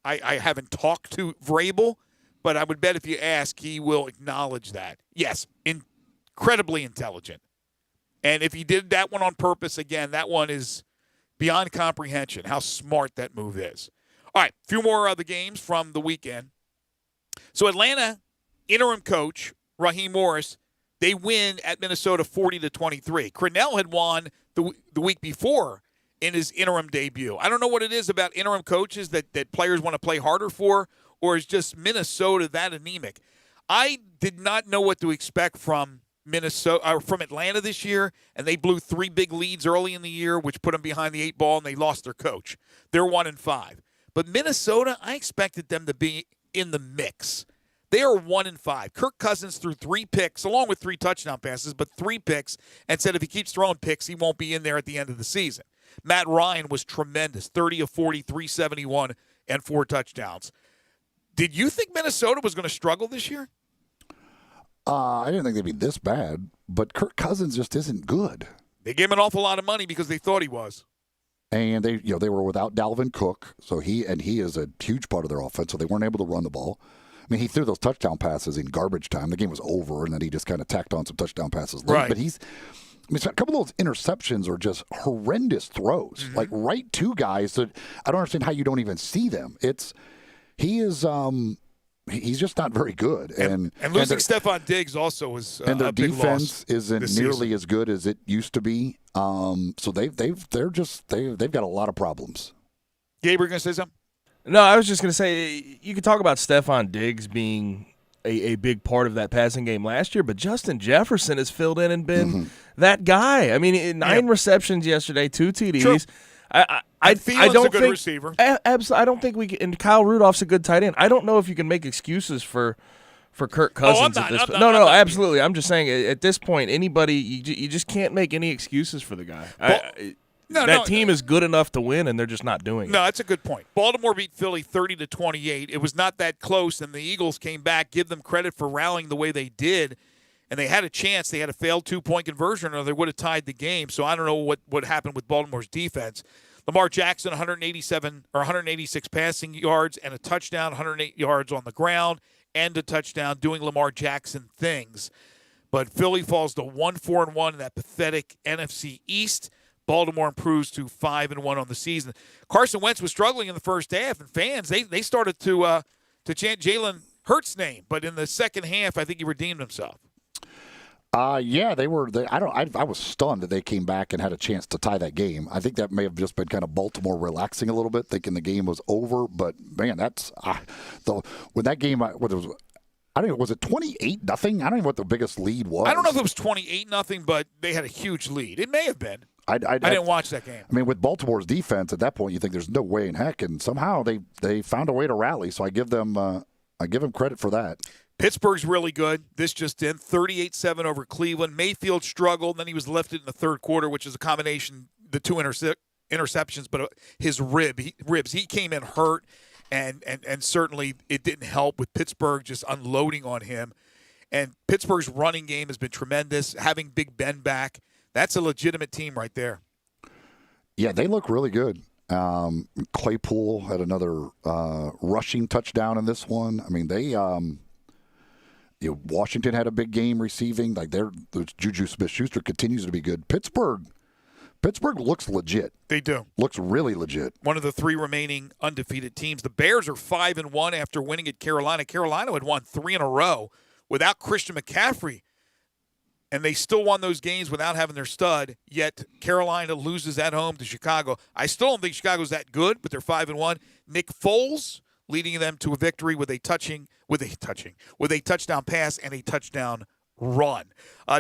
I haven't talked to Vrabel, but I would bet if you ask, he will acknowledge that. Yes, incredibly intelligent. And if he did that one on purpose, again, that one is beyond comprehension, how smart that move is. All right, a few more of the games from the weekend. So Atlanta, interim coach, Raheem Morris, they win at Minnesota 40-23. Crennel had won the week before in his interim debut. I don't know what it is about interim coaches that players want to play harder for, or is just Minnesota that anemic? I did not know what to expect from Atlanta this year, and they blew 3 big leads early in the year, which put them behind the 8 ball, and they lost their coach. They're 1-5. But Minnesota, I expected them to be in the mix. They are 1-5. Kirk Cousins threw 3 picks, along with 3 touchdown passes, but 3 picks, and said if he keeps throwing picks, he won't be in there at the end of the season. Matt Ryan was tremendous, 30 of 40, 371, and 4 touchdowns. Did you think Minnesota was going to struggle this year? I didn't think they'd be this bad, but Kirk Cousins just isn't good. They gave him an awful lot of money because they thought he was. And they were without Dalvin Cook, so he is a huge part of their offense, so they weren't able to run the ball. I mean, he threw those touchdown passes in garbage time. The game was over, and then he just kind of tacked on some touchdown passes late. Right. But a couple of those interceptions are just horrendous throws, like right to guys that I don't understand how you don't even see them. He's just not very good. And losing Stephon Diggs also was and their a big defense loss isn't nearly as good as it used to be. So they've got a lot of problems. Gabe, we're going to say something? No, I was just going to say, you could talk about Stephon Diggs being a big part of that passing game last year, but Justin Jefferson has filled in and been that guy. I mean, 9 receptions yesterday, 2 TDs. True. I don't a good think receiver. I don't think we can, and Kyle Rudolph's a good tight end. I don't know if you can make excuses for Kirk Cousins at this point. No, absolutely. I'm just saying at this point, anybody you just can't make any excuses for the guy. That team is good enough to win, and they're just not doing it. No, that's a good point. Baltimore beat Philly 30-28. It was not that close, and the Eagles came back. Give them credit for rallying the way they did, and they had a chance. They had a failed 2-point conversion, or they would have tied the game. So I don't know what happened with Baltimore's defense. Lamar Jackson, 186 passing yards and a touchdown, 108 yards on the ground, and a touchdown, doing Lamar Jackson things. But Philly falls to 1-4-1 in that pathetic NFC East. Baltimore improves to 5-1 on the season. Carson Wentz was struggling in the first half, and fans they started to chant Jalen Hurts' name. But in the second half, I think he redeemed himself. Yeah, they were. I was stunned that they came back and had a chance to tie that game. I think that may have just been kind of Baltimore relaxing a little bit, thinking the game was over. But man, that's when that game. Whether it was, I don't know, was it 28-0? I don't even know what the biggest lead was. I don't know if it was 28-0, but they had a huge lead. It may have been. I didn't watch that game. I mean, with Baltimore's defense at that point, you think there's no way in heck, and somehow they found a way to rally. So I give them credit for that. Pittsburgh's really good. This just in, 38-7 over Cleveland. Mayfield struggled, and then he was lifted in the third quarter, which is a combination, the 2 interceptions, but his ribs. He came in hurt, and certainly it didn't help with Pittsburgh just unloading on him. And Pittsburgh's running game has been tremendous. Having Big Ben back, that's a legitimate team right there. Yeah, they look really good. Claypool had another rushing touchdown in this one. I mean, they Washington had a big game receiving. Like Juju Smith-Schuster continues to be good. Pittsburgh looks legit. They do. Looks really legit. One of the 3 remaining undefeated teams. The Bears are 5-1 after winning at Carolina. Carolina had won 3 in a row without Christian McCaffrey. And they still won those games without having their stud, yet Carolina loses at home to Chicago. I still don't think Chicago's that good, but they're 5-1. Nick Foles leading them to a victory with a touchdown pass and a touchdown run.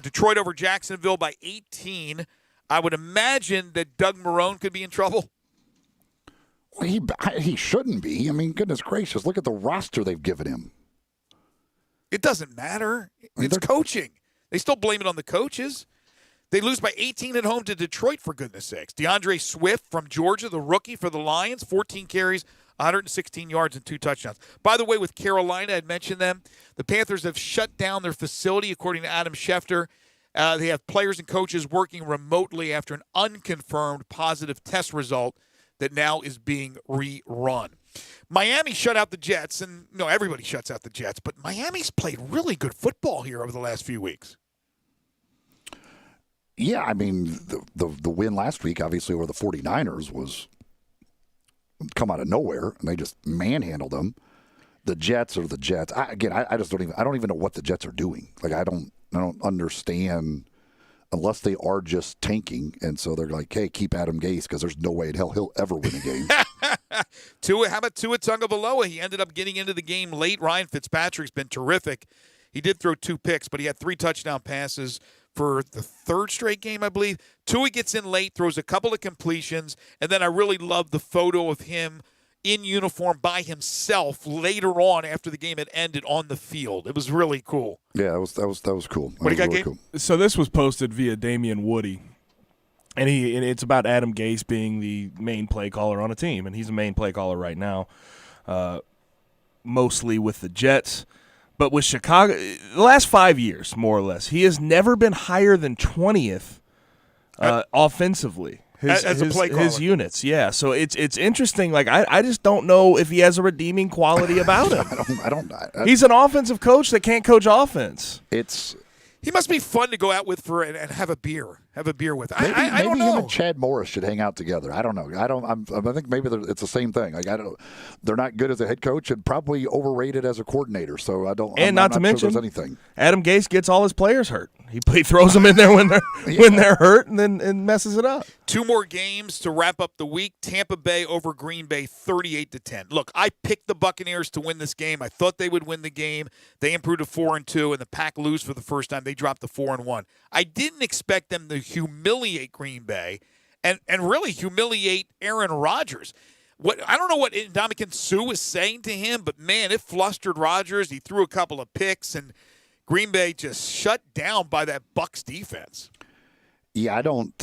Detroit over Jacksonville by 18. I would imagine that Doug Marrone could be in trouble. Well, he shouldn't be. I mean, goodness gracious, look at the roster they've given him. It doesn't matter. It's coaching. They still blame it on the coaches. They lose by 18 at home to Detroit, for goodness sakes. DeAndre Swift from Georgia, the rookie for the Lions, 14 carries, 116 yards, and 2 touchdowns. By the way, with Carolina, I'd mentioned them. The Panthers have shut down their facility, according to Adam Schefter. They have players and coaches working remotely after an unconfirmed positive test result that now is being rerun. Miami shut out the Jets, and everybody shuts out the Jets, but Miami's played really good football here over the last few weeks. Yeah, I mean, the win last week, obviously, over the 49ers was come out of nowhere, and they just manhandled them. The Jets are the Jets. I don't even know what the Jets are doing. Like, I don't understand unless they are just tanking, and so they're like, hey, keep Adam Gase because there's no way in hell he'll ever win a game. How about Tua Tagovailoa? He ended up getting into the game late. Ryan Fitzpatrick's been terrific. He did throw 2 picks, but he had 3 touchdown passes for the 3rd straight game, I believe. Tua gets in late, throws a couple of completions, and then I really love the photo of him in uniform by himself later on after the game had ended on the field. It was really cool. Yeah, that was cool. What do you got, Gabe? Cool. So this was posted via Damian Woody, and it's about Adam Gase being the main play caller on a team, and he's a main play caller right now, mostly with the Jets. But with Chicago, the last 5 years, more or less, he has never been higher than 20th offensively. As a play caller. His units, yeah. So it's interesting. Like I just don't know if he has a redeeming quality about him. I don't. He's an offensive coach that can't coach offense. He must be fun to go out with and have a beer. Have a beer with. Maybe I don't know. Him and Chad Morris should hang out together. I don't know. I think maybe it's the same thing. Like they're not good as a head coach and probably overrated as a coordinator. So I don't. And I'm not to sure mention, there's anything. Adam Gase gets all his players hurt. He throws them in there when they're hurt and messes it up. 2 more games to wrap up the week. Tampa Bay over Green Bay, 38-10. Look, I picked the Buccaneers to win this game. I thought they would win the game. They improved to 4-2, and the Pack lose for the first time. They dropped to 4-1. I didn't expect them to humiliate Green Bay and really humiliate Aaron Rodgers. I don't know what Ndamukong Suh was saying to him, but, man, it flustered Rodgers. He threw a couple of picks, and Green Bay just shut down by that Bucs defense. Yeah, I don't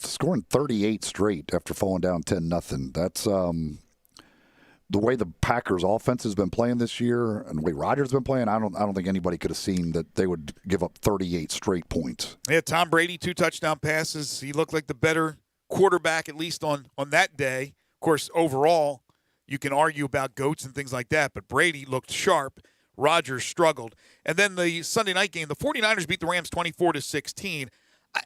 scoring 38 straight after falling down 10-0. That's the way the Packers offense has been playing this year and the way Rodgers has been playing. I don't think anybody could have seen that they would give up 38 straight points. Yeah, Tom Brady, 2 touchdown passes. He looked like the better quarterback, at least on that day. Of course, overall, you can argue about GOATs and things like that, but Brady looked sharp. Rodgers struggled. And then the Sunday night game, the 49ers beat the Rams 24-16.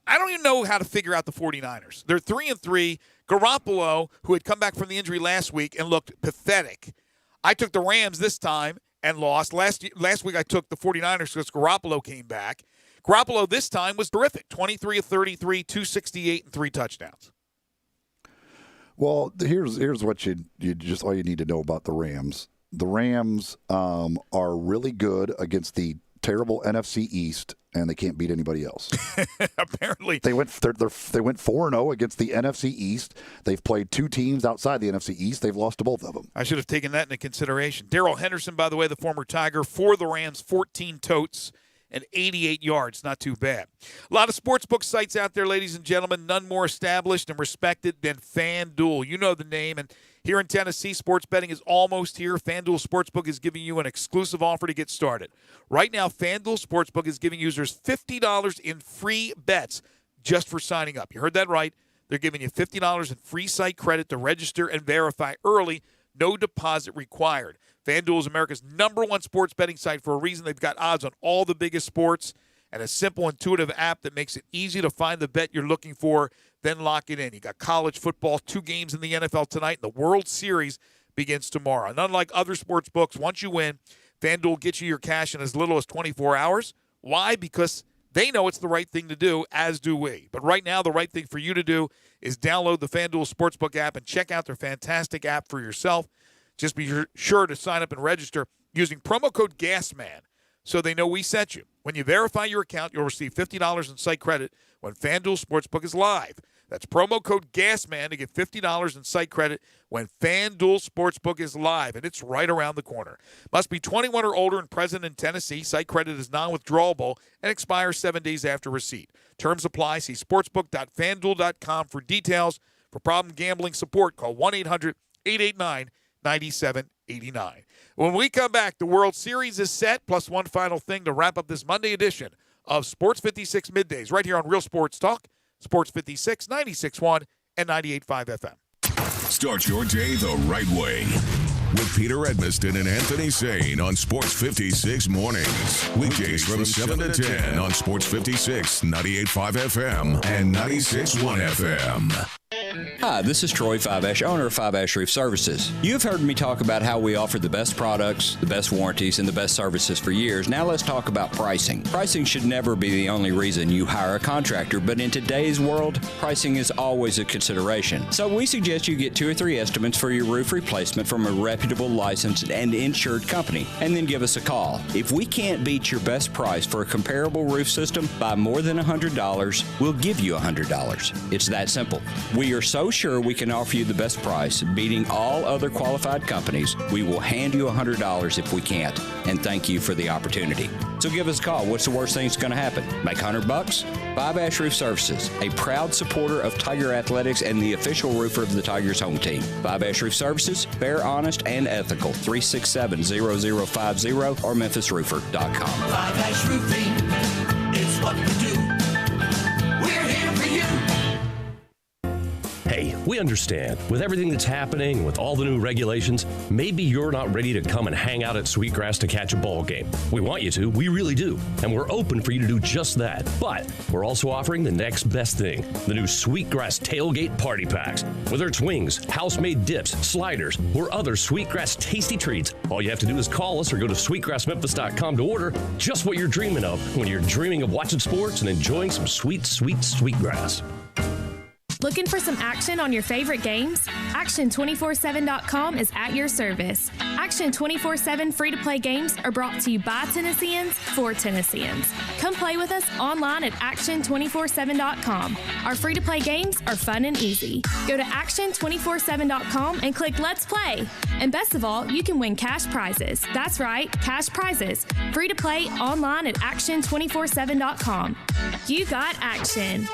I don't even know how to figure out the 49ers. They're 3-3. Garoppolo, who had come back from the injury last week and looked pathetic. I took the Rams this time and lost. Last week I took the 49ers because Garoppolo came back. Garoppolo this time was terrific, 23 of 33, 268, and 3 touchdowns. Well, here's what you just all you need to know about the Rams. The Rams are really good against the terrible NFC East, and they can't beat anybody else. Apparently, they went 4-0 against the NFC East. They've played 2 teams outside the NFC East. They've lost to both of them. I should have taken that into consideration. Darrell Henderson, by the way, the former Tiger, for the Rams, 14 totes and 88 yards. Not too bad. A lot of sportsbook sites out there, ladies and gentlemen, none more established and respected than FanDuel. You know the name, and here in Tennessee, sports betting is almost here. FanDuel Sportsbook is giving you an exclusive offer to get started. Right now, FanDuel Sportsbook is giving users $50 in free bets just for signing up. You heard that right. They're giving you $50 in free site credit to register and verify early. No deposit required. FanDuel is America's #1 sports betting site for a reason. They've got odds on all the biggest sports and a simple, intuitive app that makes it easy to find the bet you're looking for, then lock it in. You got college football, 2 games in the NFL tonight, and the World Series begins tomorrow. And unlike other sports books, once you win, FanDuel gets you your cash in as little as 24 hours. Why? Because they know it's the right thing to do, as do we. But right now, the right thing for you to do is download the FanDuel Sportsbook app and check out their fantastic app for yourself. Just be sure to sign up and register using promo code GASMAN so they know we sent you. When you verify your account, you'll receive $50 in site credit when FanDuel Sportsbook is live. That's promo code GASMAN to get $50 in site credit when FanDuel Sportsbook is live, and it's right around the corner. Must be 21 or older and present in Tennessee. Site credit is non-withdrawable and expires 7 days after receipt. Terms apply. See sportsbook.fanduel.com for details. For problem gambling support, call 1-800-889-9789. When we come back, the World Series is set, plus one final thing to wrap up this Monday edition of Sports 56 Middays, right here on Real Sports Talk, Sports 56, 96.1 and 98.5 FM. Start your day the right way with Peter Edmiston and Anthony Sane on Sports 56 Mornings. Weekdays from 7 to 10 on Sports 56, 98.5 FM and 96.1 FM. Hi, this is Troy Fiveash, owner of Fiveash Roof Services. You've heard me talk about how we offer the best products, the best warranties, and the best services for years. Now let's talk about pricing. Pricing should never be the only reason you hire a contractor, but in today's world, pricing is always a consideration. So we suggest you get 2 or 3 estimates for your roof replacement from a reputable, licensed, and insured company, and then give us a call. If we can't beat your best price for a comparable roof system by more than $100, we'll give you $100. It's that simple. We are so sure we can offer you the best price, beating all other qualified companies, we will hand you $100 if we can't. And thank you for the opportunity. So give us a call. What's the worst thing that's going to happen? Make $100? Fiveash Roof Services, a proud supporter of Tiger Athletics and the official roofer of the Tigers home team. Fiveash Roof Services, fair, honest, and ethical. 367-0050 or memphisroofer.com. Fiveash Roofing is what we do. We're here for you. Hey, we understand. With everything that's happening, with all the new regulations, maybe you're not ready to come and hang out at Sweetgrass to catch a ball game. We want you to, we really do. And we're open for you to do just that. But we're also offering the next best thing, the new Sweetgrass Tailgate Party Packs. Whether it's wings, house-made dips, sliders, or other Sweetgrass tasty treats, all you have to do is call us or go to sweetgrassmemphis.com to order just what you're dreaming of when you're dreaming of watching sports and enjoying some sweet, sweet Sweetgrass. Looking for some action on your favorite games? Action247.com is at your service. Action 24/7 free-to-play games are brought to you by Tennesseans for Tennesseans. Come play with us online at action247.com. Our free-to-play games are fun and easy. Go to action247.com and click Let's Play. And best of all, you can win cash prizes. That's right, cash prizes. Free to play online at action247.com. You got action.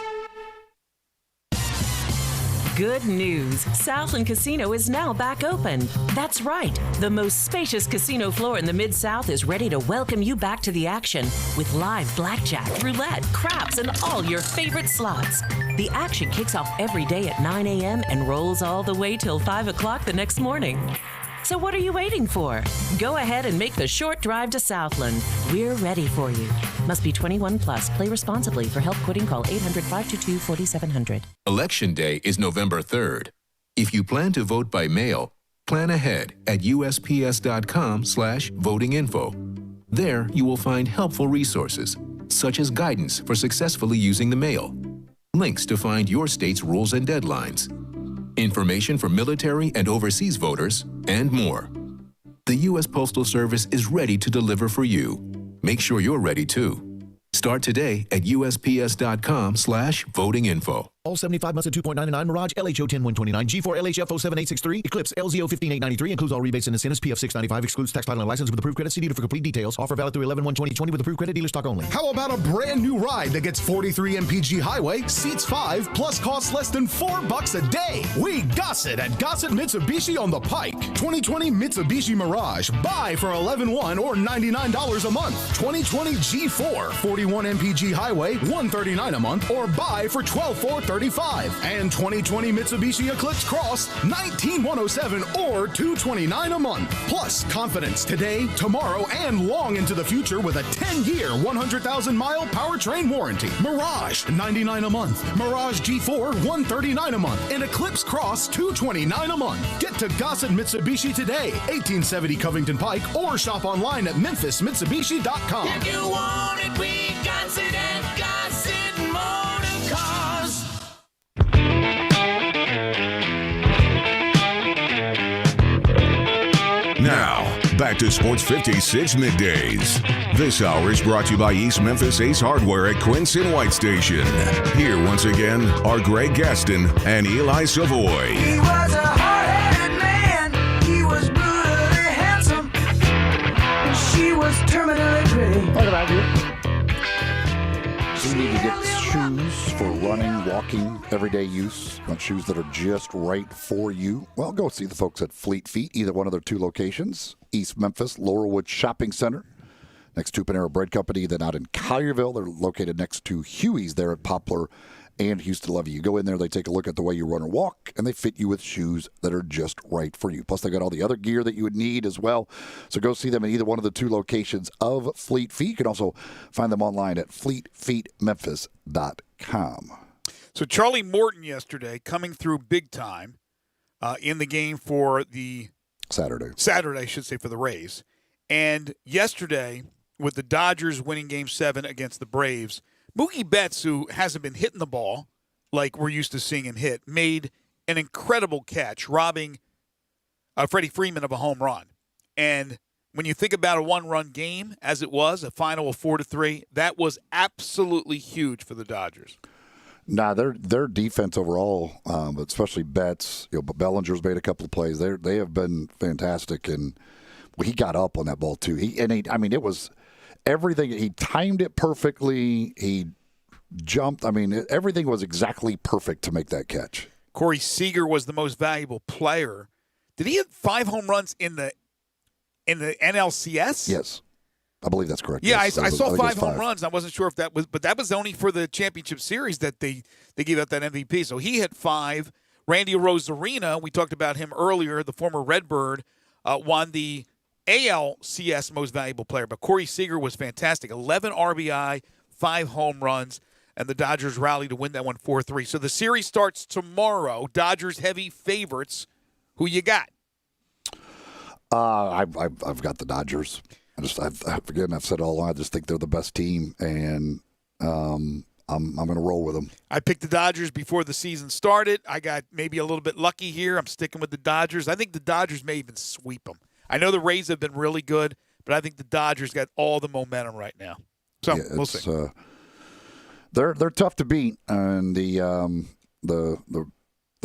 Good news. Southland Casino is now back open. That's right. The most spacious casino floor in the Mid-South is ready to welcome you back to the action with live blackjack, roulette, craps, and all your favorite slots. The action kicks off every day at 9 a.m. and rolls all the way till 5 o'clock the next morning. So what are you waiting for? Go ahead and make the short drive to Southland. We're ready for you. Must be 21 plus. Play responsibly. For help quitting, call 800-522-4700. Election Day is November 3rd. If you plan to vote by mail, plan ahead at usps.com/votinginfo. There you will find helpful resources, such as guidance for successfully using the mail, links to find your state's rules and deadlines, information for military and overseas voters, and more. The U.S. Postal Service is ready to deliver for you. Make sure you're ready too. Start today at usps.com/votinginfo. All 75 months at 2.99, Mirage LHO 10129, G4 LHFO 7863, Eclipse LZO 15893, includes all rebates and incentives, PF 695, excludes tax title and license with approved credit. See dealer for complete details. Offer valid through 11/1/2020 with approved credit, dealer stock only. How about a brand new ride that gets 43 mpg highway, seats 5, plus costs less than $4 a day? We Gossett at Gossett Mitsubishi on the Pike. 2020 Mitsubishi Mirage, buy for $11,100 or $99 a month. 2020 G4, 41 mpg highway, $139 a month, or buy for $12,435. And 2020 Mitsubishi Eclipse Cross, $19,107 or $229 a month. Plus confidence today, tomorrow, and long into the future with a 10-year, 100,000-mile powertrain warranty. Mirage, $99 a month. Mirage G4, $139 a month. And Eclipse Cross, $229 a month. Get to Gossett Mitsubishi today, 1870 Covington Pike, or shop online at memphismitsubishi.com. If you want it, we got it at Gossett Motor Cars. Now, back to Sports 56 Middays. This hour is brought to you by East Memphis Ace Hardware at Quince and White Station. Here once again are Greg Gaston and Eli Savoy. He was a hard-headed man. He was brutally handsome. She was terminally pretty. Look at you. You need to get shoes for running, walking, everyday use. Want shoes that are just right for you? Well, go see the folks at Fleet Feet, either one of their two locations, East Memphis, Laurelwood Shopping Center, next to Panera Bread Company. Then out in Collierville, they're located next to Huey's there at Poplar and Houston Levy. You go in there, they take a look at the way you run or walk, and they fit you with shoes that are just right for you. Plus, they got all the other gear that you would need as well. So go see them at either one of the two locations of Fleet Feet. You can also find them online at fleetfeetmemphis.com. So Charlie Morton yesterday coming through big time in the game for the Saturday, I should say, for the Rays. And yesterday, with the Dodgers winning Game 7 against the Braves, Mookie Betts, who hasn't been hitting the ball like we're used to seeing him hit, made an incredible catch, robbing Freddie Freeman of a home run. And when you think about a one-run game, as it was, a final of 4-3, that was absolutely huge for the Dodgers. Nah, their defense overall, especially Betts, Bellinger's made a couple of plays. They have been fantastic, and he got up on that ball too. It was everything. He timed it perfectly. He jumped. Everything was exactly perfect to make that catch. Corey Seager was the most valuable player. Did he have 5 home runs in the NLCS? Yes. I believe that's correct. Yeah, yes, I saw 5 home runs. I wasn't sure if that was, but that was only for the championship series that they gave out that MVP. So he hit 5. Randy Rosarina, we talked about him earlier, the former Redbird, won the ALCS Most Valuable Player. But Corey Seager was fantastic. 11 RBI, 5 home runs, and the Dodgers rallied to win that one 4-3. So the series starts tomorrow. Dodgers heavy favorites. Who you got? I've got the Dodgers. I've said it all along. I just think they're the best team, and I'm going to roll with them. I picked the Dodgers before the season started. I got maybe a little bit lucky here. I'm sticking with the Dodgers. I think the Dodgers may even sweep them. I know the Rays have been really good, but I think the Dodgers got all the momentum right now. So we'll see. They're tough to beat, and the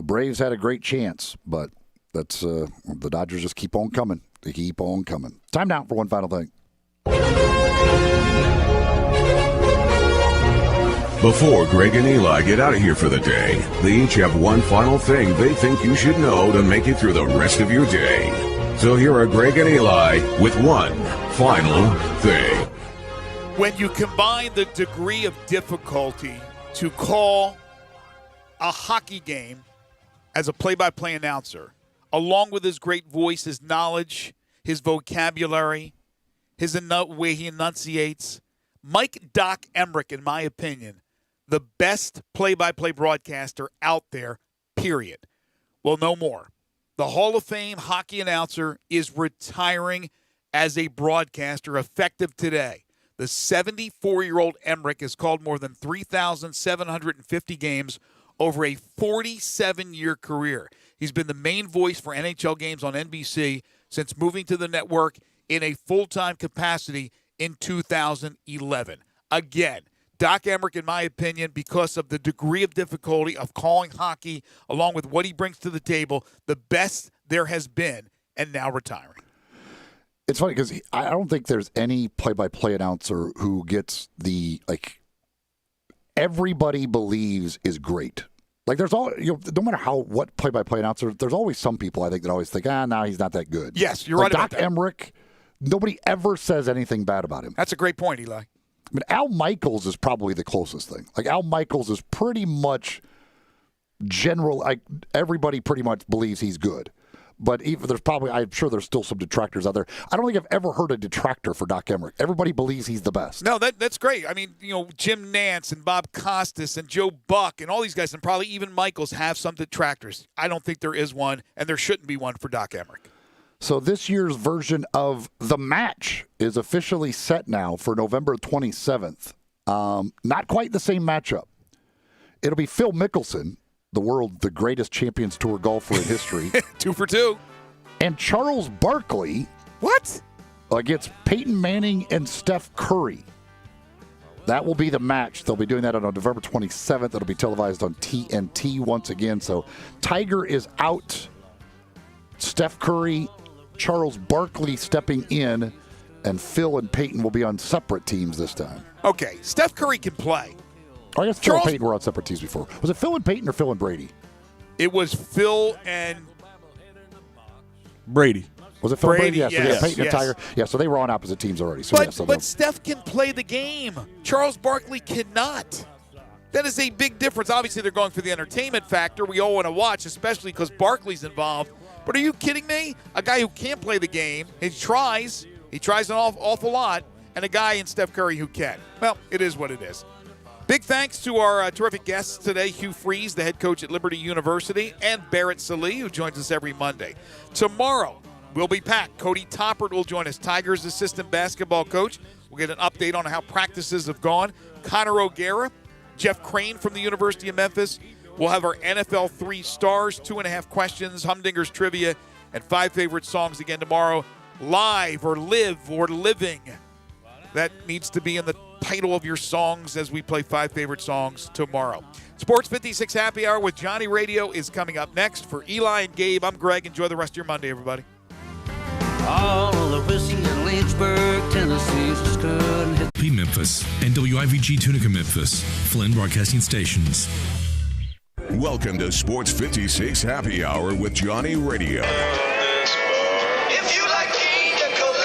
Braves had a great chance, but that's the Dodgers just keep on coming. They keep on coming. Time now for one final thing. Before Greg and Eli get out of here for the day, they each have one final thing they think you should know to make it through the rest of your day. So here are Greg and Eli with one final thing. When you combine the degree of difficulty to call a hockey game as a play-by-play announcer, along with his great voice, his knowledge, his vocabulary, his way he enunciates, Mike Doc Emmerich, in my opinion, the best play-by-play broadcaster out there, period. Well, no more. The Hall of Fame hockey announcer is retiring as a broadcaster effective today. The 74-year-old Emmerich has called more than 3,750 games over a 47-year career. He's been the main voice for NHL games on NBC since moving to the network in a full-time capacity in 2011. Again, Doc Emmerich, in my opinion, because of the degree of difficulty of calling hockey, along with what he brings to the table, the best there has been, and now retiring. It's funny because I don't think there's any play-by-play announcer who gets everybody believes is great. Like there's all, no matter what play-by-play announcer, there's always some people I think that always think, no, he's not that good. Yes, you're right about Doc that. Emmerich, nobody ever says anything bad about him. That's a great point, Eli. I mean, Al Michaels is probably the closest thing. Like Al Michaels is pretty much general. Everybody pretty much believes he's good. But even I'm sure there's still some detractors out there. I don't think I've ever heard a detractor for Doc Emmerich. Everybody believes he's the best. No, that's great. I mean, Jim Nantz and Bob Costas and Joe Buck and all these guys, and probably even Michaels have some detractors. I don't think there is one, and there shouldn't be one for Doc Emmerich. So this year's version of The Match is officially set now for November 27th. Not quite the same matchup. It'll be Phil Mickelson, the greatest Champions Tour golfer in history. 2 for 2. And Charles Barkley. What? Against Peyton Manning and Steph Curry. That will be the match. They'll be doing that on November 27th. It'll be televised on TNT once again. So Tiger is out. Steph Curry, Charles Barkley stepping in, and Phil and Peyton will be on separate teams this time. Okay, Steph Curry can play. I guess Phil and Peyton were on separate teams before. Was it Phil and Peyton or Phil and Brady? It was Phil and Brady. Was it Phil Brady? Brady? Yeah, Yes, so Peyton and Tiger. Yeah, so they were on opposite teams already. So but Steph can play the game. Charles Barkley cannot. That is a big difference. Obviously, they're going for the entertainment factor. We all want to watch, especially because Barkley's involved. But are you kidding me? A guy who can't play the game, he tries an awful lot, and a guy in Steph Curry who can. Well, it is what it is. Big thanks to our terrific guests today, Hugh Freeze, the head coach at Liberty University, and Barrett Salih, who joins us every Monday. Tomorrow, we'll be packed. Cody Toppert will join us, Tigers assistant basketball coach. We'll get an update on how practices have gone. Connor O'Gara, Jeff Crane from the University of Memphis. We'll have our NFL 3 stars, 2.5 questions, Humdinger's trivia, and 5 favorite songs again tomorrow. Live or live or living. That needs to be in the title of your songs as we play 5 favorite songs tomorrow. Sports 56 Happy Hour with Johnny Radio is coming up next. For Eli and Gabe, I'm Greg. Enjoy the rest of your Monday, everybody. All of the whiskey in Lynchburg, Tennessee just couldn't hit. P Memphis and WIVG Tunica Memphis, Flynn Broadcasting Stations. Welcome to Sports 56 Happy Hour with Johnny Radio. If you like pina colada.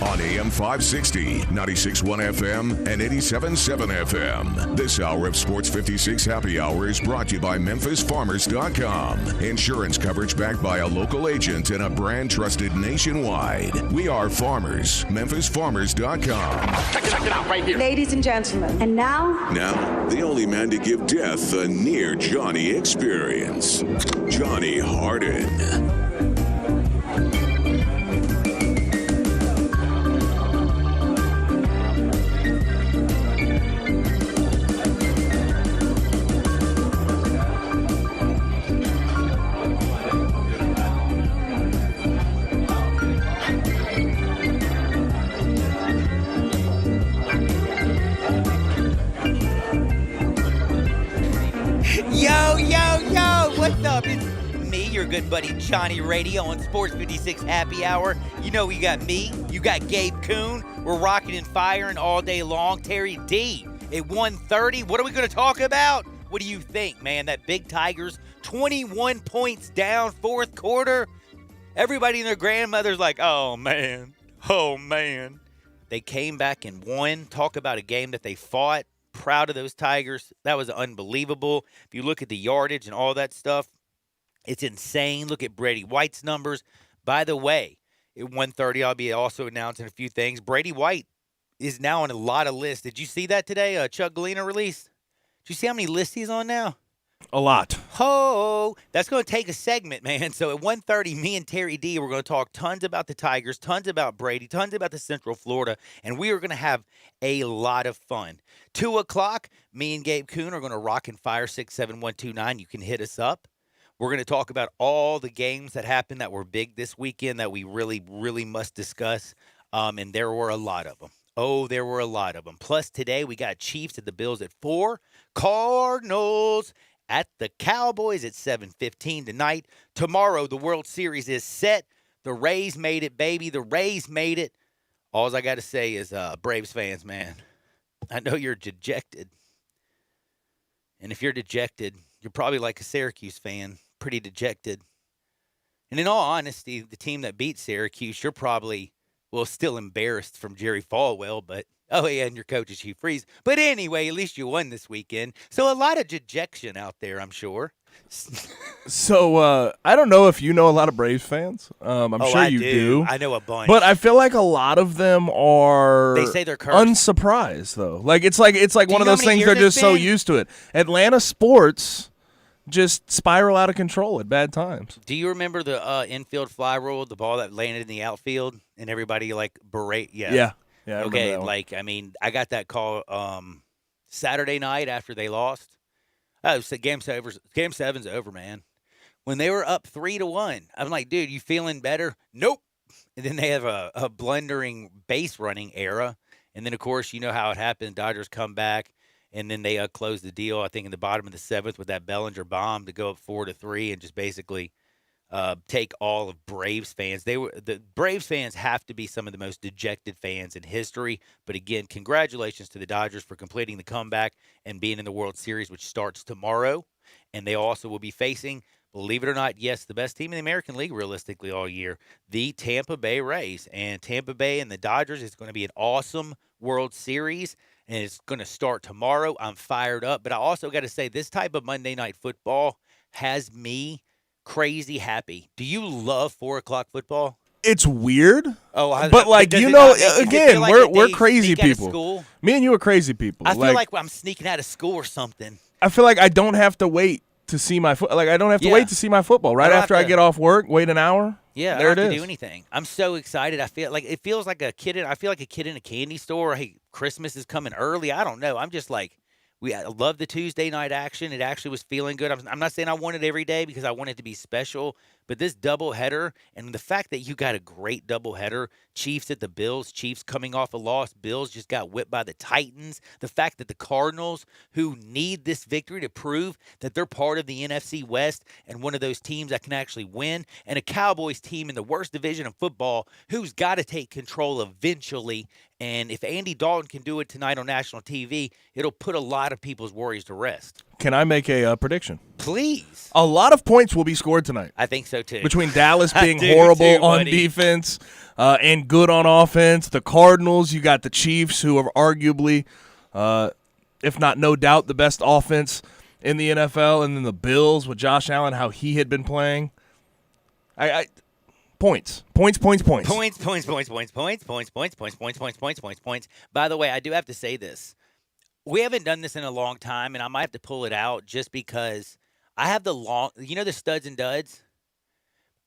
On on AM 560, 96.1 FM, and 87.7 FM. This hour of Sports 56 Happy Hour is brought to you by MemphisFarmers.com. Insurance coverage backed by a local agent and a brand trusted nationwide. We are farmers. MemphisFarmers.com. Check it out right here. Ladies and gentlemen, and now? Now, the only man to give death a near Johnny experience. Johnny Harden. What's up? It's me, your good buddy Johnny Radio on Sports 56 Happy Hour. You know you got me, you got Gabe Kuhn. We're rocking and firing all day long. Terry D at 1:30. What are we going to talk about? What do you think, man? That big Tigers, 21 points down, fourth quarter. Everybody and their grandmother's like, oh, man. They came back and won. Talk about a game that they fought. Proud of those Tigers. That was unbelievable. If you look at the yardage and all that stuff, it's insane. Look at Brady White's numbers. By the way, at 1:30, I'll be also announcing a few things. Brady White is now on a lot of lists. Did you see that today? Chuck Galena release? Did you see how many lists he's on now? A lot. Oh, that's going to take a segment, man. So at 1:30, me and Terry D, we're going to talk tons about the Tigers, tons about Brady, tons about the Central Florida, and we are going to have a lot of fun. 2 o'clock, me and Gabe Kuhn are going to rock and fire 67129. You can hit us up. We're going to talk about all the games that happened that were big this weekend that we really, really must discuss, and there were a lot of them. Oh, there were a lot of them. Plus, today we got Chiefs at the Bills at 4, Cardinals at the Cowboys at 7:15 tonight. Tomorrow, the World Series is set. The Rays made it, baby. The Rays made it. All I got to say is, Braves fans, man, I know you're dejected. And if you're dejected, you're probably like a Syracuse fan, pretty dejected. And in all honesty, the team that beat Syracuse, you're probably, well, still embarrassed from Jerry Falwell, but oh, yeah, and your coach is Hugh Freeze. But anyway, at least you won this weekend. So a lot of dejection out there, I'm sure. So I don't know if you know a lot of Braves fans. I'm sure I you do. I know a bunch. But I feel like a lot of them are They say they're cursed. unsurprised, though. It's like one of those things they're just so used to it. Atlanta sports just spiral out of control at bad times. Do you remember the infield fly rule, the ball that landed in the outfield, and everybody, berate? Yeah. Yeah, I okay, remember that one. I got that call Saturday night after they lost. Oh, so game 7's over, man. When they were up 3-1, I'm like, dude, you feeling better? Nope. And then they have a blundering base running era. And then, of course, you know how it happened. Dodgers come back, and then they close the deal, I think, in the bottom of the 7th with that Bellinger bomb to go up 4-3 and just basically take all of Braves fans. The Braves fans have to be some of the most dejected fans in history. But again, congratulations to the Dodgers for completing the comeback and being in the World Series, which starts tomorrow. And they also will be facing, believe it or not, yes, the best team in the American League realistically all year, the Tampa Bay Rays. And Tampa Bay and the Dodgers is going to be an awesome World Series, and it's going to start tomorrow. I'm fired up. But I also got to say, this type of Monday Night Football has me crazy happy. Do you love 4 o'clock football? It's weird. Oh, but again, we're crazy people. Me and you are crazy people. I feel like I'm sneaking out of school or something. I feel like I don't have to wait to see my I don't have to wait to see my football right after I get off work. Wait an hour. Yeah, there I don't it have is. to do anything. I'm so excited. I feel like a kid. I feel like a kid in a candy store. Hey, Christmas is coming early. I don't know. I'm just like. I love the Tuesday night action. It actually was feeling good. I'm not saying I want it every day because I want it to be special, but this doubleheader and the fact that you got a great doubleheader, Chiefs at the Bills, Chiefs coming off a loss, Bills just got whipped by the Titans, the fact that the Cardinals, who need this victory to prove that they're part of the NFC West and one of those teams that can actually win, and a Cowboys team in the worst division of football who's got to take control eventually. And if Andy Dalton can do it tonight on national TV, it'll put a lot of people's worries to rest. Can I make a prediction? Please. A lot of points will be scored tonight. I think so, too. Between Dallas I being do horrible too, on buddy. defense and good on offense, the Cardinals, you got the Chiefs, who are arguably, if not no doubt, the best offense in the NFL, and then the Bills with Josh Allen, how he had been playing. Points. By the way, I do have to say this. We haven't done this in a long time, and I might have to pull it out just because I have the studs and duds?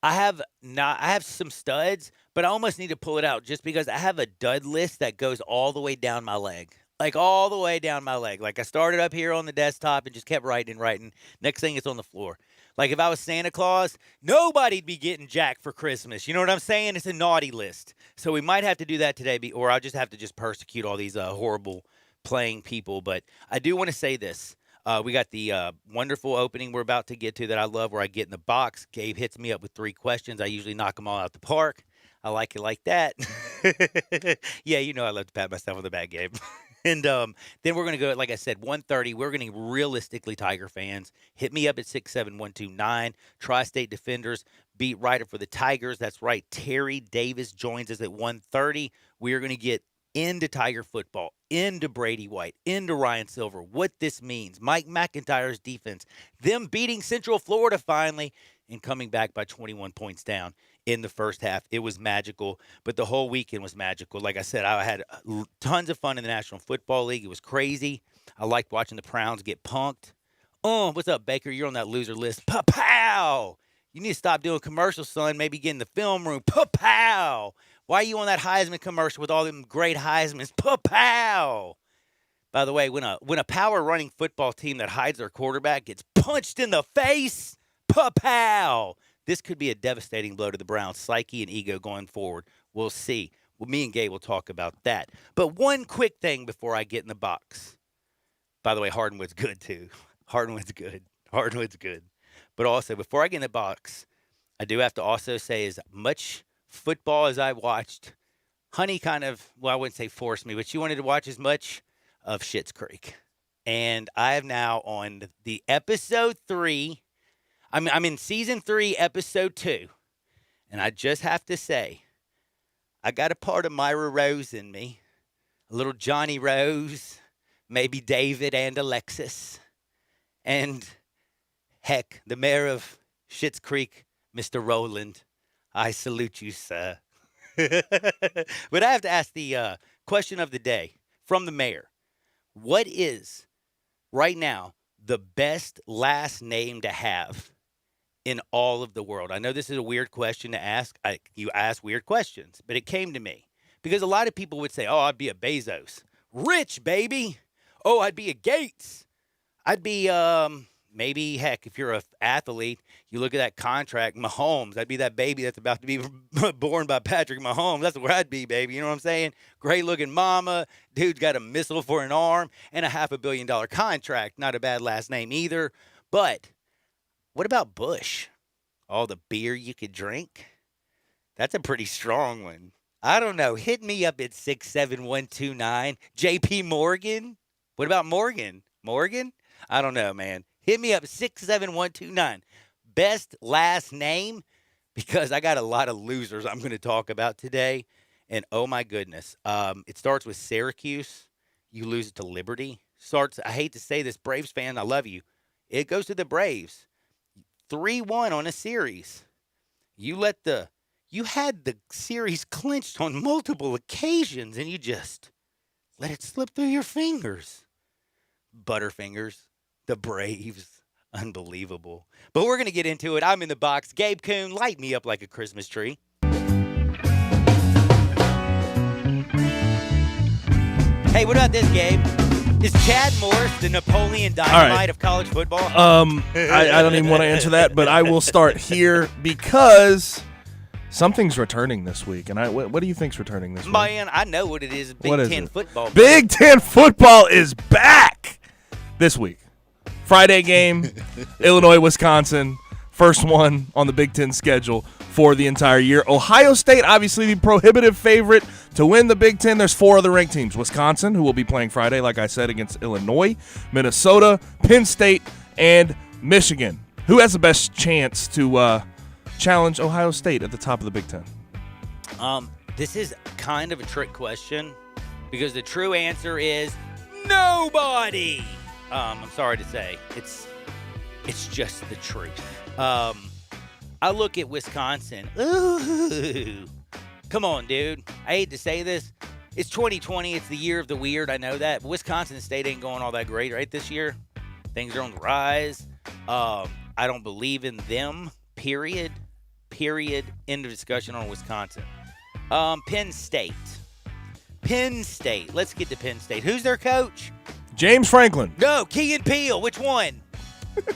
I have some studs, but I almost need to pull it out just because I have a dud list that goes all the way down my leg. Like all the way down my leg. Like I started up here on the desktop and just kept writing. Next thing it's on the floor. Like if I was Santa Claus, nobody'd be getting Jack for Christmas. You know what I'm saying? It's a naughty list. So we might have to do that today, or I'll just have to just persecute all these horrible playing people. But I do want to say this. We got the wonderful opening we're about to get to that I love, where I get in the box. Gabe hits me up with 3 questions. I usually knock them all out the park. I like it like that. Yeah, you know I love to pat myself on the back, Gabe. And then we're going to go, like I said, 1:30. We're going to realistically, Tiger fans, hit me up at 67129. Tri-State Defenders beat writer for the Tigers. That's right. Terry Davis joins us at 1:30. We are going to get into Tiger football, into Brady White, into Ryan Silver, what this means, Mike McIntyre's defense, them beating Central Florida finally, and coming back by 21 points down in the first half. It was magical, but the whole weekend was magical. Like I said, I had tons of fun in the National Football League. It was crazy. I liked watching the Browns get punked. Oh, what's up, Baker? You're on that loser list. Pa-pow! You need to stop doing commercials, son. Maybe get in the film room. Pa-pow! Why are you on that Heisman commercial with all them great Heismans? Pa-pow! By the way, when a power running football team that hides their quarterback gets punched in the face, pa-pow! This could be a devastating blow to the Browns' psyche and ego going forward. We'll see. Well, me and Gabe will talk about that. But one quick thing before I get in the box. By the way, Hardwood's good, too. Hardwood's good. But also, before I get in the box, I do have to also say as much football as I watched, Honey kind of, well, I wouldn't say forced me, but she wanted to watch as much of Schitt's Creek. And I am now on the episode 3. I'm in season 3, episode 2. And I just have to say, I got a part of Myra Rose in me. A little Johnny Rose, maybe David and Alexis. And, heck, the mayor of Schitt's Creek, Mr. Rowland. I salute you, sir. But I have to ask the question of the day from the mayor. What is, right now, the best last name to have in all of the world? I know this is a weird question to ask. You ask weird questions, but it came to me. Because a lot of people would say, oh, I'd be a Bezos. Rich, baby. Oh, I'd be a Gates. I'd be, maybe, heck, if you're an athlete, you look at that contract, Mahomes. I'd be that baby that's about to be born by Patrick Mahomes. That's where I'd be, baby. You know what I'm saying? Great-looking mama. Dude's got a missile for an arm and a $500 million contract. Not a bad last name either. But what about Bush? All the beer you could drink? That's a pretty strong one. I don't know. Hit me up at 67129. JP Morgan? What about Morgan? Morgan? I don't know, man. Hit me up at 67129. Best last name? Because I got a lot of losers I'm going to talk about today. And oh my goodness. It starts with Syracuse. You lose it to Liberty. I hate to say this, Braves fan, I love you. It goes to the Braves. 3-1 on a series. You had the series clinched on multiple occasions and you just let it slip through your fingers. Butterfingers, the Braves, unbelievable. But we're going to get into it. I'm in the box. Gabe Kuhn, light me up like a Christmas tree. Hey, what about this, Gabe? Is Chad Morris the Napoleon Dynamite of college football? I don't even want to answer that, but I will start here because something's returning this week. And what do you think's returning this week? Man, I know what it is. Big Ten football. Big Ten football is back this week. Friday game, Illinois, Wisconsin. First one on the Big Ten schedule for the entire year. Ohio State, obviously the prohibitive favorite to win the Big Ten. There's 4 other ranked teams. Wisconsin, who will be playing Friday, like I said, against Illinois, Minnesota, Penn State, and Michigan. Who has the best chance to challenge Ohio State at the top of the Big Ten? This is kind of a trick question because the true answer is nobody. I'm sorry to say. It's just the truth. I look at Wisconsin. Ooh. Come on, dude. I hate to say this. It's 2020. It's the year of the weird. I know that. But Wisconsin State ain't going all that great right this year. Things are on the rise. I don't believe in them, period. End of discussion on Wisconsin. Penn State. Let's get to Penn State. Who's their coach? James Franklin. No, Key and Peele. Which one?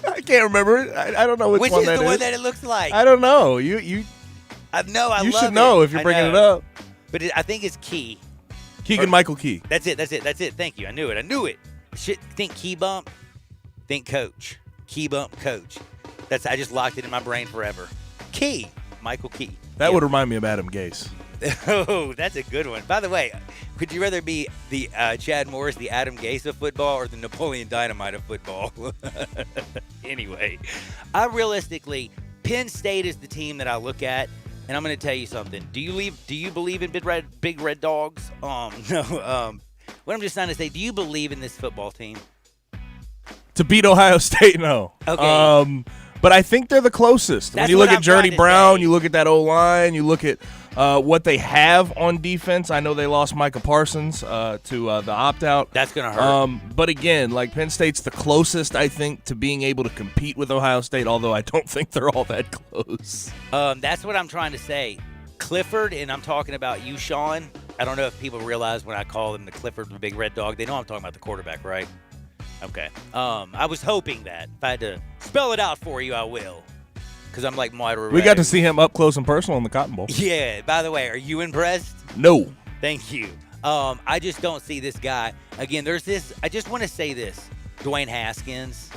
I can't remember. I don't know which one that is. Which is the one that it looks like? I don't know. You should know if you're bringing it up. But I think it's Key. Keegan-Michael Key. That's it. Thank you. I knew it. Think Key Bump. Think Coach. Key Bump Coach. I just locked it in my brain forever. Key. Michael Key. That would remind me of Adam Gase. Oh, that's a good one. By the way, would you rather be the Chad Morris, the Adam Gase of football, or the Napoleon Dynamite of football? Anyway, Penn State is the team that I look at, and I'm going to tell you something. Do you believe in big red dogs? No. What I'm just trying to say, do you believe in this football team? To beat Ohio State, no. Okay. But I think they're the closest. That's when you look what at I'm Journey trying to Brown, say. you look at that O-line, you look at what they have on defense. I know they lost Micah Parsons to the opt-out. That's going to hurt. But again, Penn State's the closest, I think, to being able to compete with Ohio State, although I don't think they're all that close. That's what I'm trying to say. Clifford, and I'm talking about you, Sean. I don't know if people realize when I call him the Clifford the Big Red Dog, they know I'm talking about the quarterback, right? Okay. I was hoping that. If I had to spell it out for you, I will. Because I'm like Moira Ray. We got to see him up close and personal in the Cotton Bowl. Yeah. By the way, are you impressed? No. Thank you. I just don't see this guy. Again, there's this. I just want to say this. Dwayne Haskins.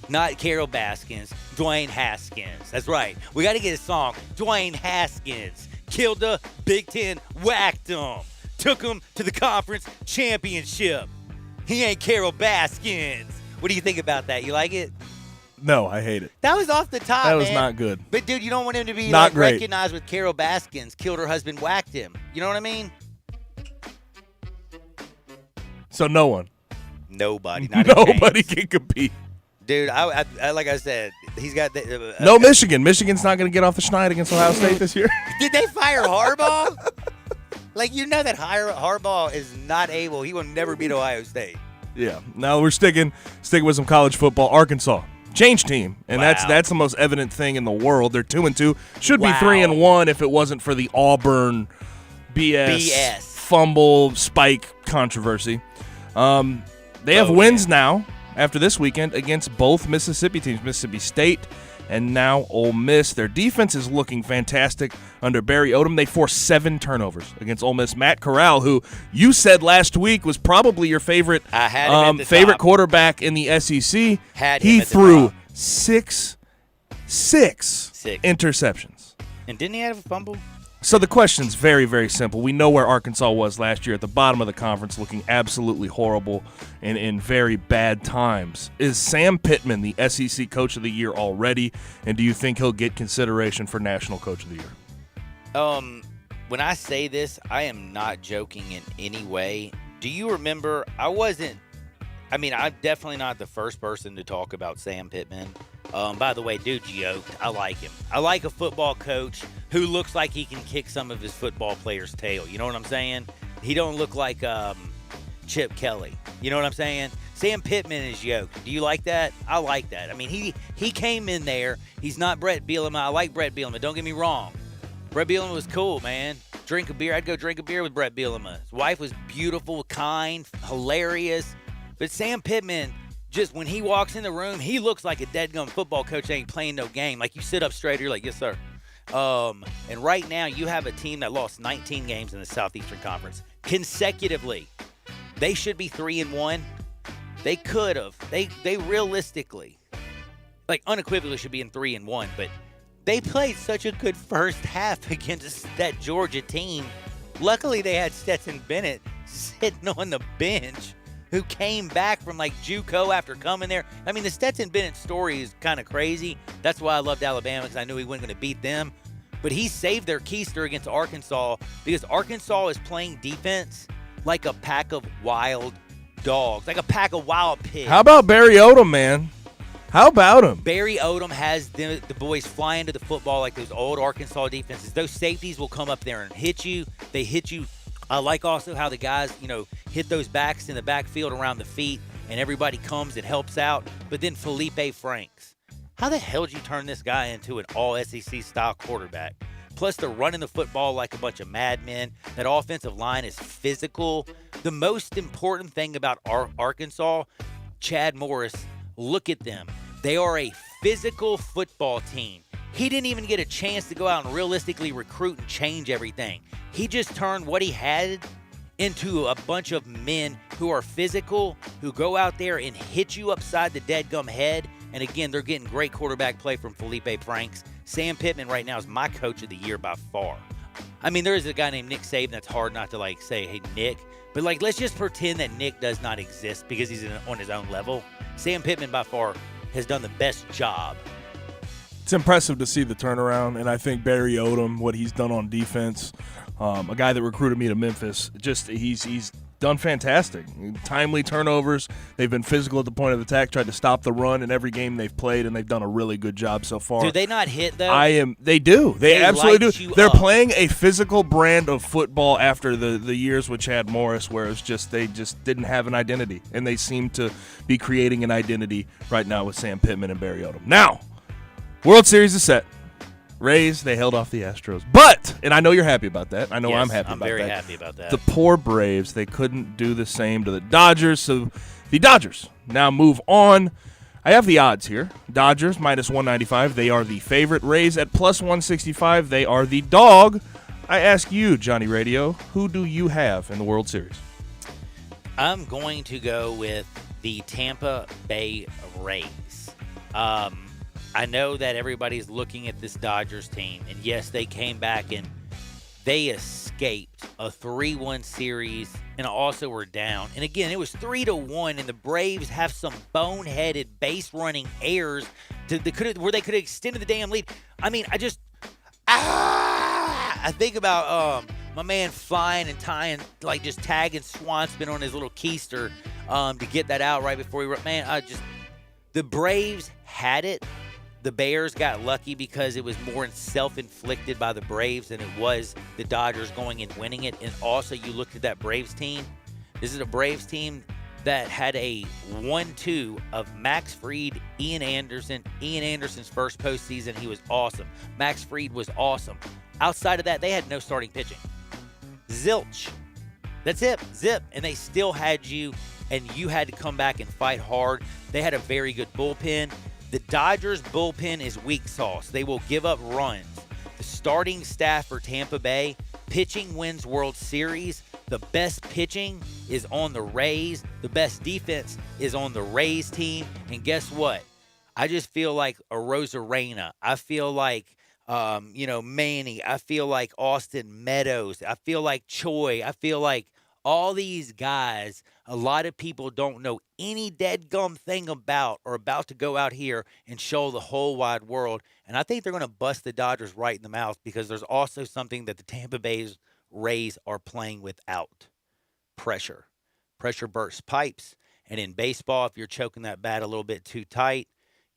Not Carol Baskins. Dwayne Haskins. That's right. We got to get a song. Dwayne Haskins. Killed the Big Ten. Whacked him. Took him to the conference championship. He ain't Carol Baskins. What do you think about that? You like it? No, I hate it. That was off the top, That was man. not good. But, dude, you don't want him to be Not great. recognized with Carol Baskins. Killed her husband, whacked him. You know what I mean? So no one. Nobody. Not Nobody can compete. Dude, I like I said, he's got the, No Michigan. Michigan's not going to get off the schneid against Ohio State this year. Did they fire Harbaugh? Like, you know that Harbaugh is not able. He will never beat Ohio State. Yeah. Now we're sticking with some college football. Arkansas, change team, and that's the most evident thing in the world. They're 2-2. Should be 3-1 if it wasn't for the Auburn BS. Fumble spike controversy. They have wins now after this weekend against both Mississippi teams, Mississippi State and now Ole Miss. Their defense is looking fantastic under Barry Odom. They forced 7 turnovers against Ole Miss. Matt Corral, who you said last week was probably your favorite favorite quarterback in the SEC, he threw six interceptions. And didn't he have a fumble? So the question's very, very simple. We know where Arkansas was last year at the bottom of the conference, looking absolutely horrible and in very bad times. Is Sam Pittman the SEC Coach of the Year already, and do you think he'll get consideration for National Coach of the Year? When I say this, I am not joking in any way. Do you remember, I'm definitely not the first person to talk about Sam Pittman. By the way, dude's yoked. I like him. I like a football coach who looks like he can kick some of his football players' tail. You know what I'm saying? He don't look like Chip Kelly. You know what I'm saying? Sam Pittman is yoked. Do you like that? I like that. I mean, he came in there. He's not Brett Bielema. I like Brett Bielema. Don't get me wrong. Brett Bielema was cool, man. Drink a beer. I'd go drink a beer with Brett Bielema. His wife was beautiful, kind, hilarious. But Sam Pittman, just when he walks in the room, he looks like a dead-gum football coach that ain't playing no game. Like, you sit up straight, you're like, yes, sir. And right now, you have a team that lost 19 games in the Southeastern Conference consecutively. They should be 3-1. They could have. They realistically, like, unequivocally should be in 3-1. But they played such a good first half against that Georgia team. Luckily, they had Stetson Bennett sitting on the bench. who came back from like JUCO after coming there. I mean, the Stetson Bennett story is kind of crazy. That's why I loved Alabama, because I knew he wasn't going to beat them. But he saved their keister against Arkansas because Arkansas is playing defense like a pack of wild dogs, like a pack of wild pigs. How about Barry Odom, man? How about him? Barry Odom has the boys flying to the football like those old Arkansas defenses. Those safeties will come up there and hit you. They hit you. I like also how the guys, hit those backs in the backfield around the feet, and everybody comes and helps out. But then Felipe Franks. How the hell did you turn this guy into an all-SEC-style quarterback? Plus, they're running the football like a bunch of madmen. That offensive line is physical. The most important thing about Arkansas, Chad Morris, look at them. They are a physical football team. He didn't even get a chance to go out and realistically recruit and change everything. He just turned what he had into a bunch of men who are physical, who go out there and hit you upside the deadgum head. And again, they're getting great quarterback play from Felipe Franks. Sam Pittman right now is my coach of the year by far. I mean, there is a guy named Nick Saban that's hard not to say, hey, Nick. But let's just pretend that Nick does not exist because he's on his own level. Sam Pittman by far has done the best job. It's impressive to see the turnaround, and I think Barry Odom, what he's done on defense, a guy that recruited me to Memphis, he's done fantastic. Timely turnovers. They've been physical at the point of attack, tried to stop the run in every game they've played, and they've done a really good job so far. Do they not hit, though? They do. They absolutely do. They're up. playing a physical brand of football after the years with Chad Morris, where it's they just didn't have an identity, and they seem to be creating an identity right now with Sam Pittman and Barry Odom. Now, World Series is set. Rays, they held off the Astros. But, and I know you're happy about that. I know I'm happy about that. I'm very happy about that. The poor Braves, they couldn't do the same to the Dodgers. So the Dodgers now move on. I have the odds here. Dodgers minus 195. They are the favorite. Rays at plus 165. They are the dog. I ask you, Johnny Radio, who do you have in the World Series? I'm going to go with the Tampa Bay Rays. I know that everybody's looking at this Dodgers team, and yes, they came back and they escaped a 3-1 series and also were down. And again, it was 3-1, and the Braves have some boneheaded base-running errors where they could have extended the damn lead. I mean, I think about my man flying and tying, just tagging Swanson on his little keister to get that out right before he – man, the Braves had it. The Bears got lucky because it was more self-inflicted by the Braves than it was the Dodgers going and winning it. And also, you looked at that Braves team. This is a Braves team that had a 1-2 of Max Fried, Ian Anderson. Ian Anderson's first postseason, he was awesome. Max Fried was awesome. Outside of that, they had no starting pitching. Zilch. That's it. Zip. And they still had you, and you had to come back and fight hard. They had a very good bullpen. The Dodgers' bullpen is weak sauce. They will give up runs. The starting staff for Tampa Bay, pitching wins World Series. The best pitching is on the Rays. The best defense is on the Rays team. And guess what? I just feel like a Rosarena. I feel like, Manny. I feel like Austin Meadows. I feel like Choi. I feel like all these guys, a lot of people don't know any deadgum thing about or about to go out here and show the whole wide world. And I think they're going to bust the Dodgers right in the mouth because there's also something that the Tampa Bay Rays are playing without. Pressure. Pressure bursts pipes. And in baseball, if you're choking that bat a little bit too tight,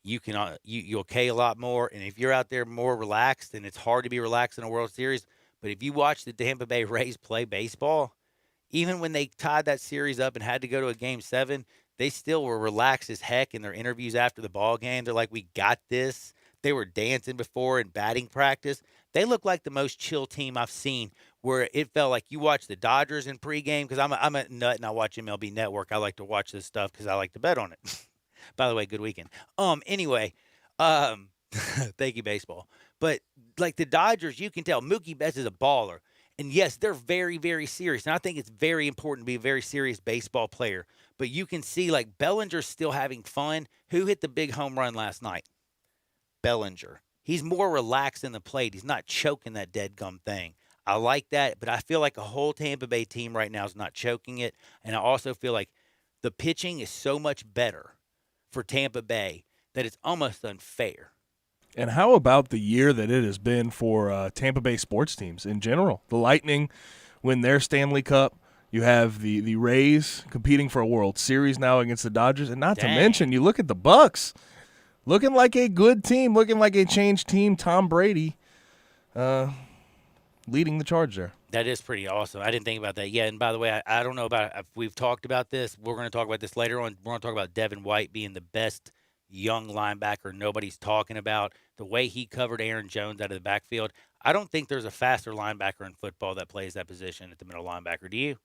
you'll K a lot more. And if you're out there more relaxed, and it's hard to be relaxed in a World Series, but if you watch the Tampa Bay Rays play baseball, even when they tied that series up and had to go to a Game 7, they still were relaxed as heck in their interviews after the ball game. They're like, we got this. They were dancing before in batting practice. They look like the most chill team I've seen, where it felt like you watch the Dodgers in pregame, because I'm a nut and I watch MLB Network. I like to watch this stuff because I like to bet on it. By the way, good weekend. Anyway, thank you, baseball. But like the Dodgers, you can tell Mookie Betts is a baller. And yes, they're very, very serious. And I think it's very important to be a very serious baseball player. But you can see, like, Bellinger's still having fun. Who hit the big home run last night? Bellinger. He's more relaxed in the plate. He's not choking that dead gum thing. I like that. But I feel like a whole Tampa Bay team right now is not choking it. And I also feel like The pitching is so much better for Tampa Bay that it's almost unfair. And how about the year that it has been for Tampa Bay sports teams in general? The Lightning win their Stanley Cup. You have the Rays competing for a World Series now against the Dodgers. And not to mention, you look at the Bucks, looking like a good team, looking like a changed team. Tom Brady leading the charge there. That is pretty awesome. I didn't think about that. Yeah, and by the way, I don't know about if we've talked about this. We're going to talk about this later on. We're going to talk about Devin White being the best young linebacker nobody's talking about. The way he covered Aaron Jones out of the backfield. I don't think there's a faster linebacker in football that plays that position at the middle linebacker. Do you?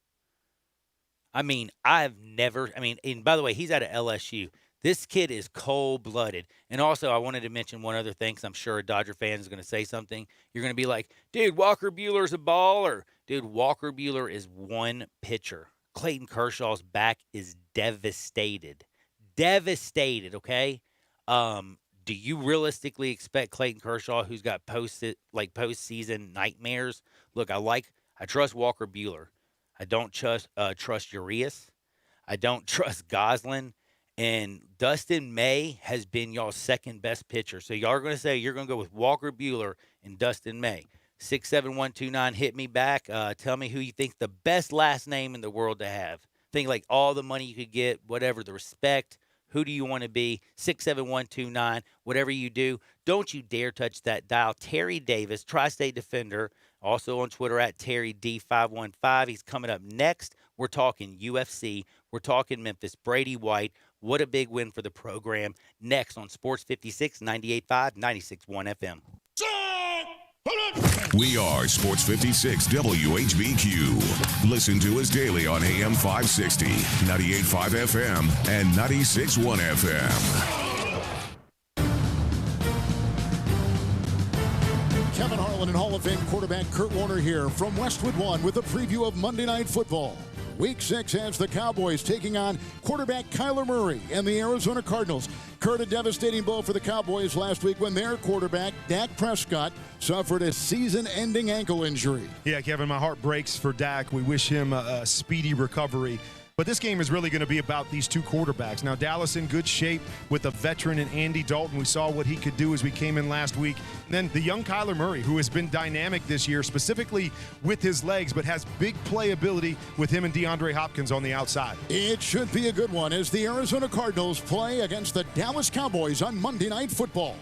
I mean, and by the way, he's out of LSU. This kid is cold-blooded. And also, I wanted to mention one other thing because I'm sure a Dodger fan is going to say something. You're going to be like, dude, Walker Buehler's a baller. Dude, Walker Buehler is one pitcher. Clayton Kershaw's back is devastated. Devastated, okay? Do you realistically expect Clayton Kershaw, who's got postseason nightmares? Look, I trust Walker Buehler. I don't trust Urias. I don't trust Goslin. And Dustin May has been y'all's second best pitcher. So y'all are going to say you're going to go with Walker Buehler and Dustin May. 67129, hit me back. Tell me who you think the best last name in the world to have. Think like all the money you could get, whatever, the respect. Who do you want to be? 67129, whatever you do. Don't you dare touch that dial. Terry Davis, Tri-State Defender, also on Twitter at TerryD515. He's coming up next. We're talking UFC. We're talking Memphis. Brady White. What a big win for the program. Next on Sports 56, 98.5, 96.1 FM. We are Sports 56 WHBQ. Listen to us daily on AM 560, 98.5 FM, and 96.1 FM. Kevin Harlan and Hall of Fame quarterback Kurt Warner here from Westwood One with a preview of Monday Night Football. Week 6 has the Cowboys taking on quarterback Kyler Murray and the Arizona Cardinals. Kurt, a devastating blow for the Cowboys last week when their quarterback, Dak Prescott, suffered a season-ending ankle injury. Yeah, Kevin, my heart breaks for Dak. We wish him a speedy recovery. But this game is really going to be about these two quarterbacks. Now, Dallas in good shape with a veteran in Andy Dalton. We saw what he could do as we came in last week. And then the young Kyler Murray, who has been dynamic this year, specifically with his legs, but has big playability with him and DeAndre Hopkins on the outside. It should be a good one as the Arizona Cardinals play against the Dallas Cowboys on Monday Night Football.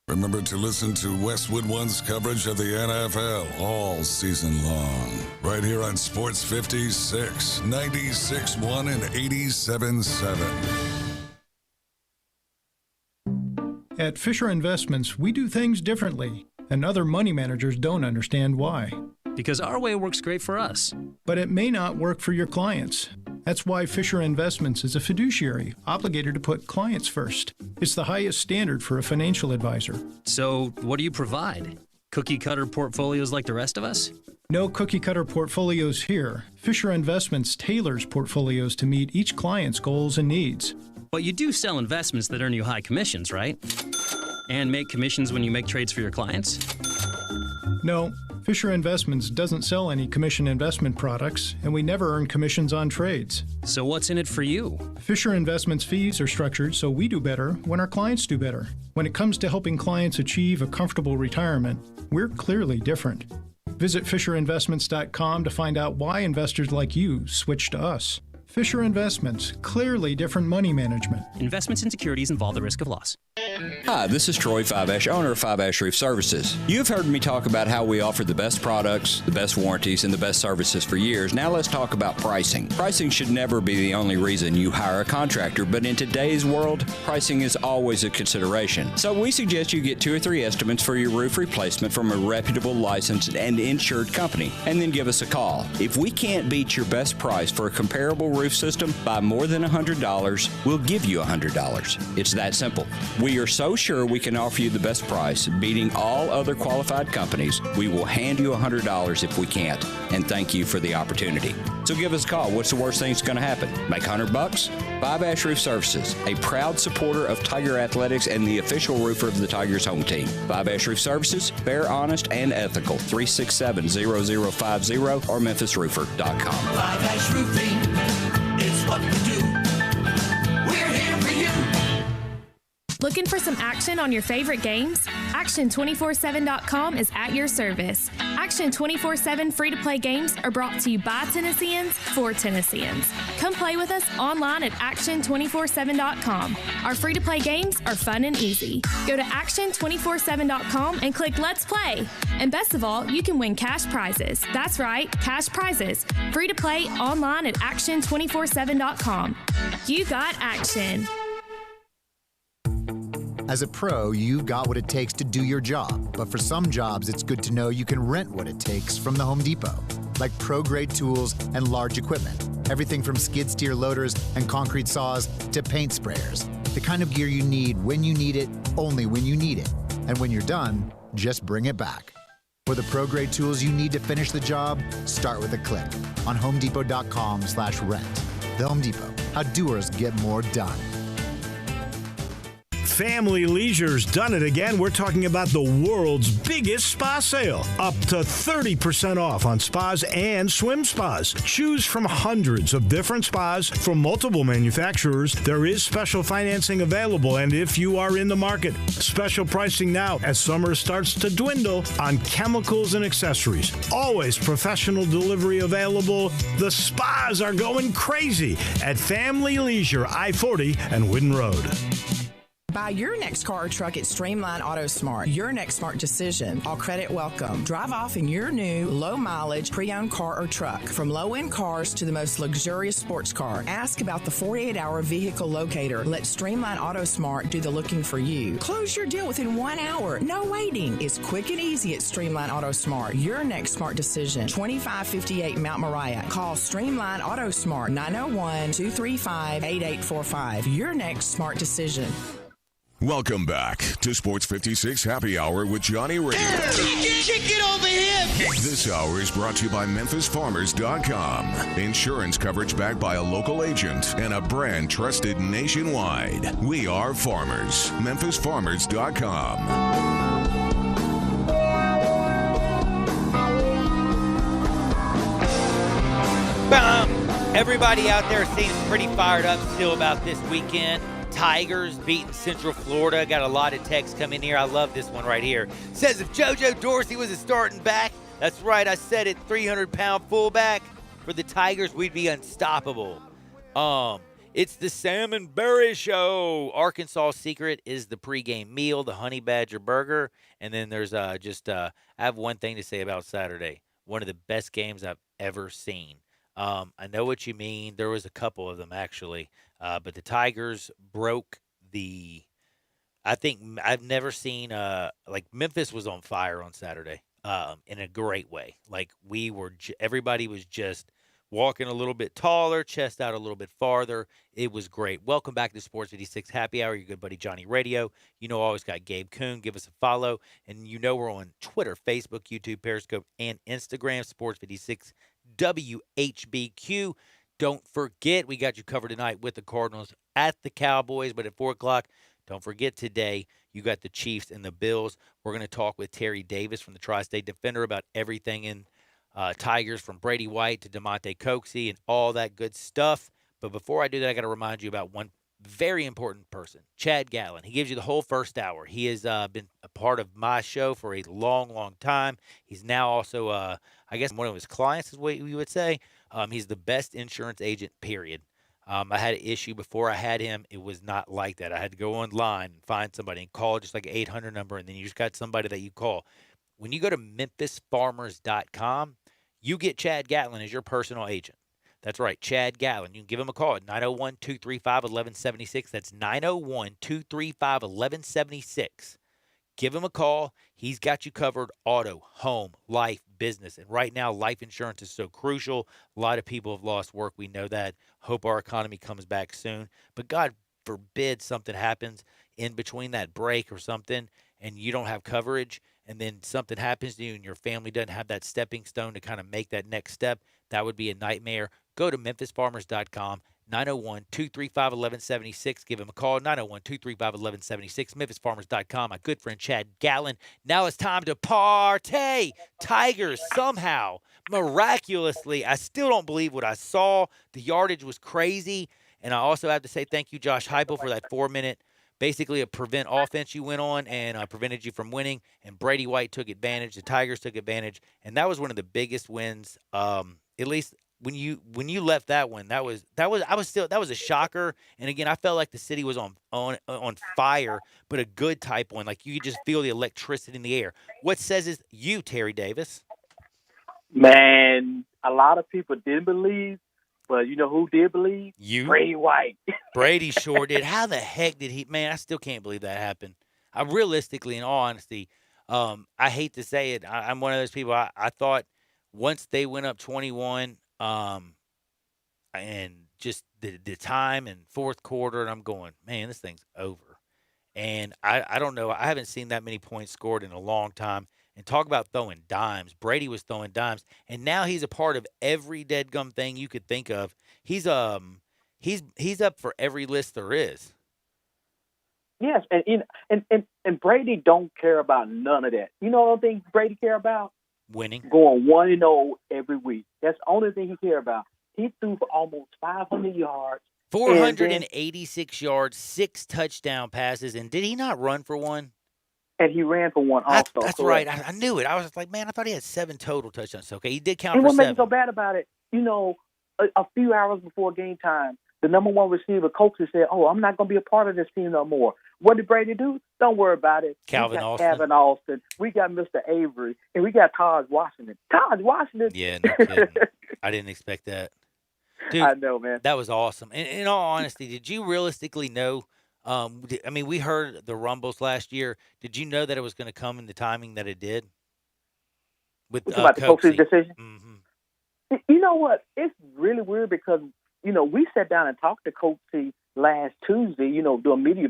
Remember to listen to Westwood One's coverage of the NFL all season long. Right here on Sports 56, 96.1 and 87.7. At Fisher Investments, we do things differently, and other money managers don't understand why. Because our way works great for us. But it may not work for your clients. That's why Fisher Investments is a fiduciary, obligated to put clients first. It's the highest standard for a financial advisor. So, what do you provide? Cookie-cutter portfolios like the rest of us? No cookie-cutter portfolios here. Fisher Investments tailors portfolios to meet each client's goals and needs. But you do sell investments that earn you high commissions, right? And make commissions when you make trades for your clients? No. Fisher Investments doesn't sell any commission investment products, and we never earn commissions on trades. So what's in it for you? Fisher Investments fees are structured so we do better when our clients do better. When it comes to helping clients achieve a comfortable retirement, we're clearly different. Visit FisherInvestments.com to find out why investors like you switch to us. Fisher Investments, clearly different money management. Investments in securities involve the risk of loss. Hi, this is Troy Five-Ash, owner of Five-Ash Roof Services. You've heard me talk about how we offer the best products, the best warranties, and the best services for years. Now let's talk about pricing. Pricing should never be the only reason you hire a contractor, but in today's world, pricing is always a consideration. So we suggest you get 2 or 3 estimates for your roof replacement from a reputable, licensed, and insured company, and then give us a call. If we can't beat your best price for a comparable roof system by more than $100, we'll give you $100. It's that simple. We are so sure we can offer you the best price, beating all other qualified companies, we will hand you $100 if we can't, and thank you for the opportunity. So give us a call. What's the worst thing that's going to happen? Make $100? Five-Ash Roof Services, a proud supporter of Tiger Athletics and the official roofer of the Tigers home team. Five-Ash Roof Services, fair, honest, and ethical. 367-0050 or memphisroofer.com. Five-Ash Roofing is what we do. action on your favorite games? Action247.com is at your service. Action 24/7 free-to-play games are brought to you by Tennesseans for Tennesseans. Come play with us online at action247.com. Our free-to-play games are fun and easy. Go to action247.com and click Let's Play. And best of all, you can win cash prizes. That's right, cash prizes. Free to play online at action247.com. You got action. As a pro, you've got what it takes to do your job. But for some jobs, it's good to know you can rent what it takes from the Home Depot, like pro-grade tools and large equipment. Everything from skid steer loaders and concrete saws to paint sprayers. The kind of gear you need when you need it, only when you need it. And when you're done, just bring it back. For the pro-grade tools you need to finish the job, start with a click on homedepot.com/rent. The Home Depot, how doers get more done. Family Leisure's done it again. We're talking about the world's biggest spa sale. Up to 30% off on spas and swim spas. Choose from hundreds of different spas from multiple manufacturers. There is special financing available, and if you are in the market, special pricing now as summer starts to dwindle on chemicals and accessories. Always professional delivery available. The spas are going crazy at Family Leisure, I-40 and Whidden Road. Buy your next car or truck at Streamline Auto Smart. Your next smart decision. All credit welcome. Drive off in your new low-mileage pre-owned car or truck. From low-end cars to the most luxurious sports car. Ask about the 48-hour vehicle locator. Let Streamline Auto Smart do the looking for you. Close your deal within 1 hour. No waiting. It's quick and easy at Streamline Auto Smart. Your next smart decision. 2558 Mount Moriah. Call Streamline Auto Smart 901-235-8845. Your next smart decision. Welcome back to Sports 56 Happy Hour with Johnny Ray. Kick it over here. This hour is brought to you by MemphisFarmers.com. Insurance coverage backed by a local agent and a brand trusted nationwide. We are farmers. MemphisFarmers.com. Everybody out there seems pretty fired up still about this weekend. Tigers beating Central Florida. Got a lot of texts coming here. I love this one right here. Says if JoJo Dorsey was a starting back, that's right, I said it, 300-pound fullback for the Tigers, we'd be unstoppable. It's the Sam and Barry Show. Arkansas secret is the pregame meal, the Honey Badger burger. And then there's I have one thing to say about Saturday. One of the best games I've ever seen. I know what you mean. There was a couple of them, actually. But the Tigers broke I think I've never seen, Memphis was on fire on Saturday in a great way. Like, everybody was just walking a little bit taller, chest out a little bit farther. It was great. Welcome back to Sports 56 Happy Hour, your good buddy Johnny Radio. You know, always got Gabe Kuhn. Give us a follow. And you know we're on Twitter, Facebook, YouTube, Periscope, and Instagram, Sports 56 WHBQ. Don't forget, we got you covered tonight with the Cardinals at the Cowboys, but at 4 o'clock, don't forget today, you got the Chiefs and the Bills. We're going to talk with Terry Davis from the Tri-State Defender about everything in Tigers, from Brady White to DeMonte Coxey and all that good stuff. But before I do that, I got to remind you about one very important person, Chad Gatlin. He gives you the whole first hour. He has been a part of my show for a long, long time. He's now also, I guess, one of his clients is what you would say. He's the best insurance agent, period. I had an issue before I had him. It was not like that. I had to go online and find somebody and call just like an 800 number, and then you just got somebody that you call. When you go to MemphisFarmers.com, you get Chad Gatlin as your personal agent. That's right, Chad Gatlin. You can give him a call at 901-235-1176. That's 901-235-1176. Give him a call. He's got you covered auto, home, life, business. And right now, life insurance is so crucial. A lot of people have lost work. We know that. Hope our economy comes back soon. But God forbid something happens in between that break or something and you don't have coverage, and then something happens to you and your family doesn't have that stepping stone to kind of make that next step. That would be a nightmare. Go to MemphisFarmers.com. 901-235-1176. Give him a call, 901-235-1176, MemphisFarmers.com. My good friend Chad Gatlin. Now it's time to party. Tigers somehow, miraculously, I still don't believe what I saw. The yardage was crazy. And I also have to say thank you, Josh Heupel, for that 4-minute basically a prevent offense you went on and prevented you from winning. And Brady White took advantage. The Tigers took advantage, and that was one of the biggest wins. At least when you left that one, that was a shocker. And again, I felt like the city was on fire, but a good type one. Like you could just feel the electricity in the air. What says is you, Terry Davis? Man, a lot of people didn't believe, but you know who did believe? You, Brady White. Brady sure did. How the heck did he? Man, I still can't believe that happened. Realistically, in all honesty, I hate to say it, I'm one of those people. I thought once they went up 21, and just the time and fourth quarter, and I'm going, man, this thing's over. And I don't know. I haven't seen that many points scored in a long time. And talk about throwing dimes. Brady was throwing dimes, and now he's a part of every deadgum thing you could think of. He's up for every list there is. Yes, and Brady don't care about none of that. You know what I think Brady care about? Winning. Going 1-0 every week. That's the only thing he care about. He threw for almost 500 yards. 486 yards, 6 touchdown passes, and did he not run for one? And he ran for one also. That's right. I knew it. I was like, man, I thought he had 7 total touchdowns. Okay, he did count and for 7. And what makes it so bad about it, you know, a few hours before game time, the number one receiver, coaches said, oh, I'm not going to be a part of this team no more. What did Brady do? Don't worry about it. Calvin Austin. We got Mr. Avery. And we got Taj Washington. Yeah, no kidding. I didn't expect that. Dude, I know, man. That was awesome. In all honesty, did you realistically know? I mean, we heard the rumbles last year. Did you know that it was going to come in the timing that it did? With about the coach's decision? Mm-hmm. You know what? It's really weird because, you know, we sat down and talked to Coach C last Tuesday, you know, doing media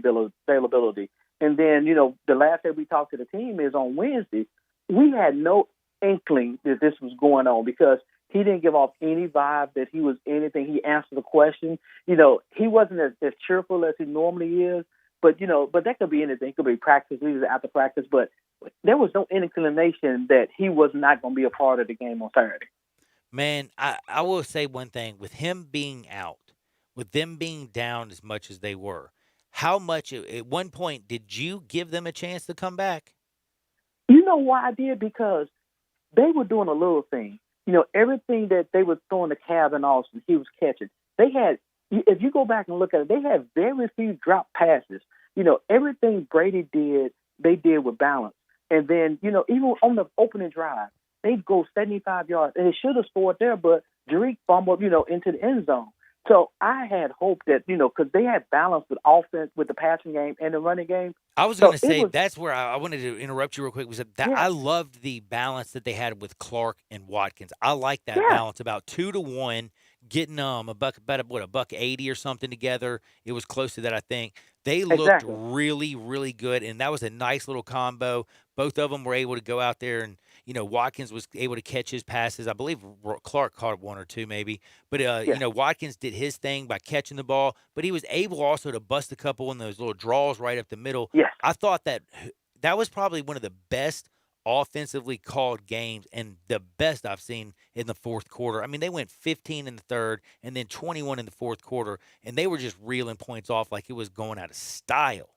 availability. And then, you know, the last day we talked to the team is on Wednesday. We had no inkling that this was going on because he didn't give off any vibe that he was anything. He answered the question. You know, he wasn't as cheerful as he normally is. But, you know, but that could be anything. It could be practice, leaders after practice. But there was no inclination that he was not going to be a part of the game on Saturday. Man, I will say one thing. With him being out, with them being down as much as they were, how much at one point did you give them a chance to come back? You know why I did? Because they were doing a little thing. You know, everything that they were throwing to Calvin Austin, he was catching. They had, if you go back and look at it, they had very few drop passes. You know, everything Brady did, they did with balance. And then, you know, even on the opening drive, they'd go 75 yards, and they should have scored there, but Jerick fumbled, you know, into the end zone. So I had hope that, you know, because they had balance with offense, with the passing game and the running game. I was going to say that's where I wanted to interrupt you real quick. Was that I loved the balance that they had with Clark and Watkins. I like that balance, about 2-1, getting about $1.80 or something together. It was close to that, I think. They looked really, really good, and that was a nice little combo. Both of them were able to go out there and, you know, Watkins was able to catch his passes. I believe Clark caught 1 or 2 maybe. But, you know, Watkins did his thing by catching the ball, but he was able also to bust a couple in those little draws right up the middle. Yes. I thought that was probably one of the best offensively called games and the best I've seen in the fourth quarter. I mean, they went 15 in the third and then 21 in the fourth quarter, and they were just reeling points off like it was going out of style.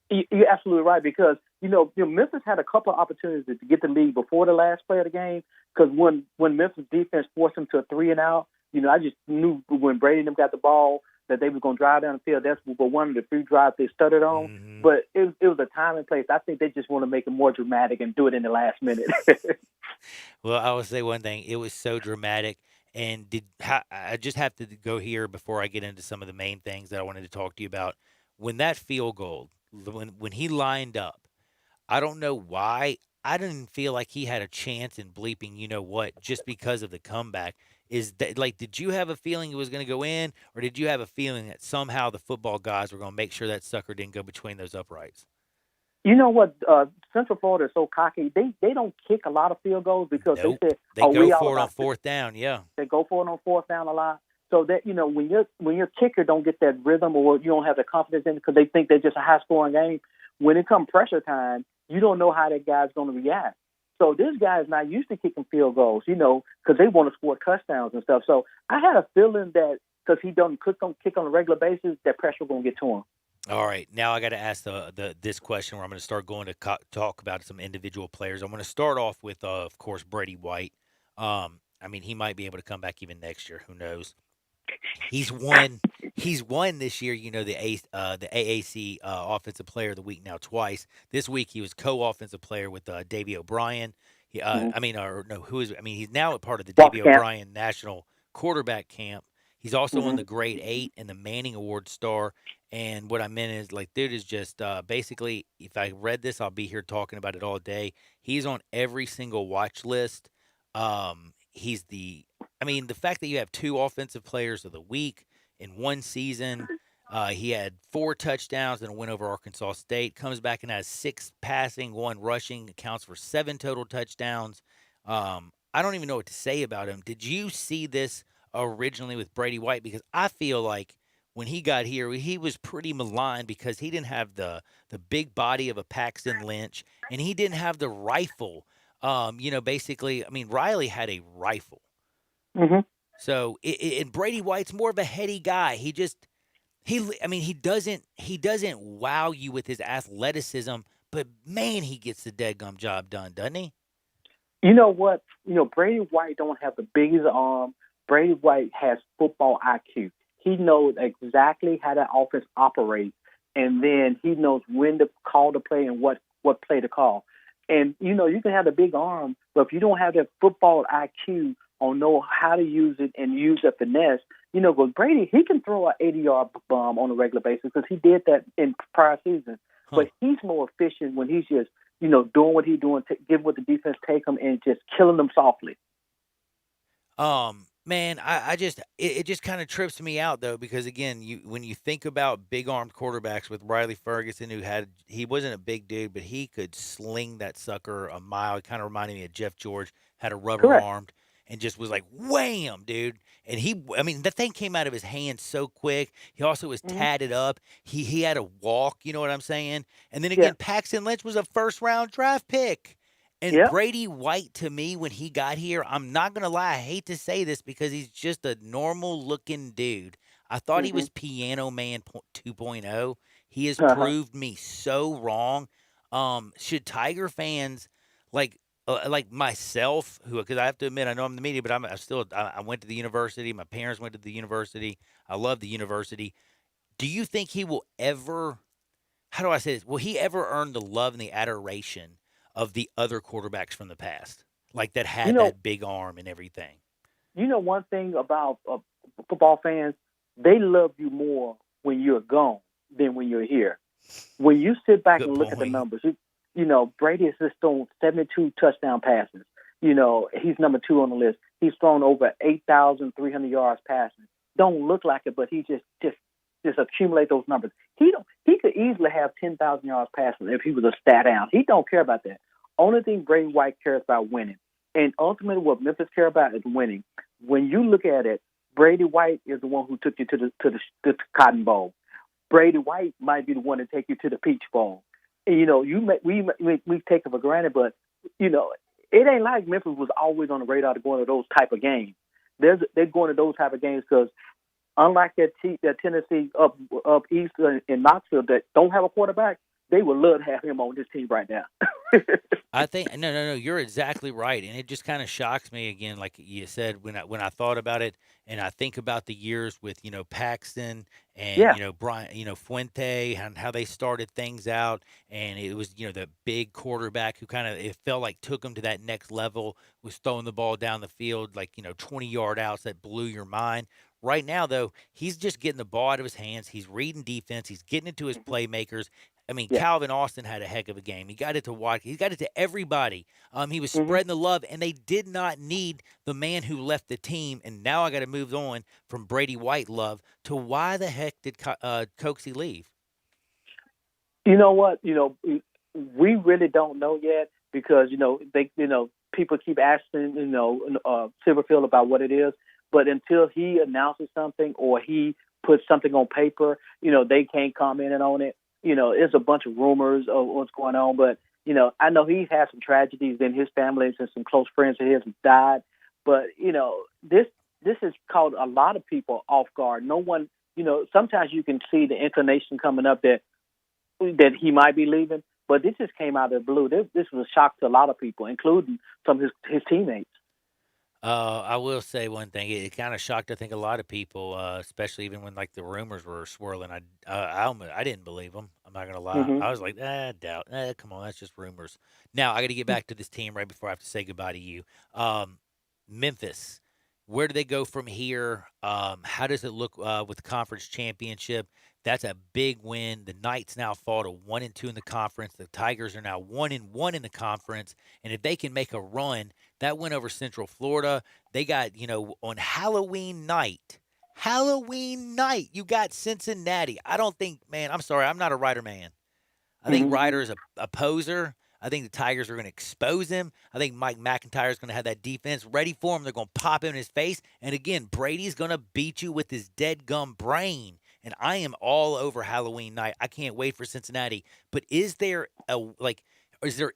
You're absolutely right because, you know, Memphis had a couple of opportunities to get the lead before the last play of the game because when Memphis defense forced them to a 3-and-out, you know, I just knew when Brady and them got the ball that they were going to drive down the field. That's one of the few drives they stuttered on. Mm-hmm. But it was a time and place. I think they just want to make it more dramatic and do it in the last minute. Well, I will say one thing. It was so dramatic. And I just have to go here before I get into some of the main things that I wanted to talk to you about. When that field goal, when he lined up, I don't know why. I didn't feel like he had a chance in bleeping, you know what, just because of the comeback. Is that like, did you have a feeling it was going to go in, or did you have a feeling that somehow the football guys were going to make sure that sucker didn't go between those uprights? You know what? Central Florida is so cocky. They don't kick a lot of field goals because they say they go for it on fourth down. Yeah, they go for it on fourth down a lot. So that, you know, when your kicker don't get that rhythm or you don't have the confidence in it because they think they're just a high scoring game. When it comes pressure time, you don't know how that guy's going to react. So this guy is not used to kicking field goals, you know, because they want to score touchdowns and stuff. So I had a feeling that because he doesn't kick on a regular basis, that pressure was going to get to him. All right, now I got to ask this question where I'm going to start going to talk about some individual players. I'm going to start off with, of course, Brady White. I mean, he might be able to come back even next year. Who knows? He's won. He's won this year. You know, the AAC Offensive Player of the Week now twice. This week he was co-offensive player with Davey O'Brien. I mean, or no, who is? I mean, he's now a part of the Davey O'Brien National Quarterback Camp. He's also on the Grade 8 and the Manning Award star. And what I meant is, like, dude is just basically, if I read this, I'll be here talking about it all day. He's on every single watch list. He's I mean, the fact that you have 2 offensive players of the week in one season, he had 4 touchdowns and a win over Arkansas State, comes back and has 6 passing, 1 rushing, accounts for 7 total touchdowns. I don't even know what to say about him. Did you see this originally with Brady White? Because I feel like when he got here, he was pretty maligned because he didn't have the big body of a Paxton Lynch, and he didn't have the rifle. Basically, I mean, Riley had a rifle. So, and Brady White's more of a heady guy. He doesn't wow you with his athleticism, but man, he gets the deadgum job done, doesn't he? You know what? Brady White don't have the biggest arm. Brady White has football IQ. He knows exactly how that offense operates, and then he knows when to call the play and what play to call. And, you can have the big arm, but if you don't have that football IQ or know how to use it and use the finesse, because Brady, he can throw an 80-yard bomb on a regular basis because he did that in prior season. But he's more efficient when he's just, doing what he's doing, give what the defense take him and just killing them softly. Man, it just kind of trips me out though, because again, when you think about big armed quarterbacks with Riley Ferguson, he wasn't a big dude, but he could sling that sucker a mile. It kind of reminded me of Jeff George, had a rubber armed and just was like wham, dude. And the thing came out of his hand so quick. He also was tatted up. He had a walk, you know what I'm saying? And then again, Paxton Lynch was a first round draft pick. And Brady White, to me, when he got here, I'm not going to lie, I hate to say this because he's just a normal-looking dude. I thought he was Piano Man 2.0. He has proved me so wrong. Should Tiger fans, like myself, because I have to admit, I know I'm in the media, but I went to the university. My parents went to the university. I love the university. Do you think he will ever, how do I say this, will he ever earn the love and the adoration of the other quarterbacks from the past, like that had that big arm and everything? One thing about football fans, they love you more when you're gone than when you're here. When you sit back and look at the numbers, Brady has just thrown 72 touchdown passes. He's number 2 on the list. He's thrown over 8,300 yards passing. Don't look like it, but he just accumulate those numbers. He could easily have 10,000 yards passing if he was a stat down. He don't care about that. Only thing Brady White cares about winning. And ultimately what Memphis care about is winning. When you look at it, Brady White is the one who took you to the Cotton Bowl. Brady White might be the one to take you to the Peach Bowl. And, we take it for granted, but it ain't like Memphis was always on the radar to go into those type of games. They're going to those type of games because unlike that Tennessee up east in Knoxville that don't have a quarterback, they would love to have him on this team right now. I think no, you're exactly right, and it just kind of shocks me again, like you said, when I thought about it, and I think about the years with Paxton and Brian, Fuente, and how they started things out, and it was the big quarterback who it felt like took them to that next level, was throwing the ball down the field like 20-yard outs that blew your mind. Right now, though, he's just getting the ball out of his hands. He's reading defense. He's getting it to his playmakers. I mean, Calvin Austin had a heck of a game. He got it to Watkins. He got it to everybody. He was spreading the love, and they did not need the man who left the team. And now I got to move on from Brady White love to why the heck did Coxie leave? You know what? We really don't know yet because people keep asking Silverfield about what it is. But until he announces something or he puts something on paper, they can't comment on it. There's a bunch of rumors of what's going on. But, I know he's had some tragedies in his family and some close friends of his have died. But, this has caught a lot of people off guard. No one sometimes you can see the inclination coming up that he might be leaving, but this just came out of the blue. This was a shock to a lot of people, including some of his teammates. I will say one thing. It kind of shocked, I think, a lot of people, especially even when like the rumors were swirling. I didn't believe them. I'm not gonna lie. Mhm. I was like, doubt. Come on, that's just rumors. Now I got to get back to this team right before I have to say goodbye to you. Memphis, where do they go from here? How does it look with the conference championship? That's a big win. The Knights now fall to 1-2 in the conference. The Tigers are now 1-1 in the conference. And if they can make a run, that win over Central Florida, they got, on Halloween night, you got Cincinnati. I don't think, man, I'm sorry, I'm not a Ryder man. I think Ryder is a poser. I think the Tigers are going to expose him. I think Mike McIntyre is going to have that defense ready for him. They're going to pop him in his face. And again, Brady's going to beat you with his dead gum brain. And I am all over Halloween night. I can't wait for Cincinnati. But is there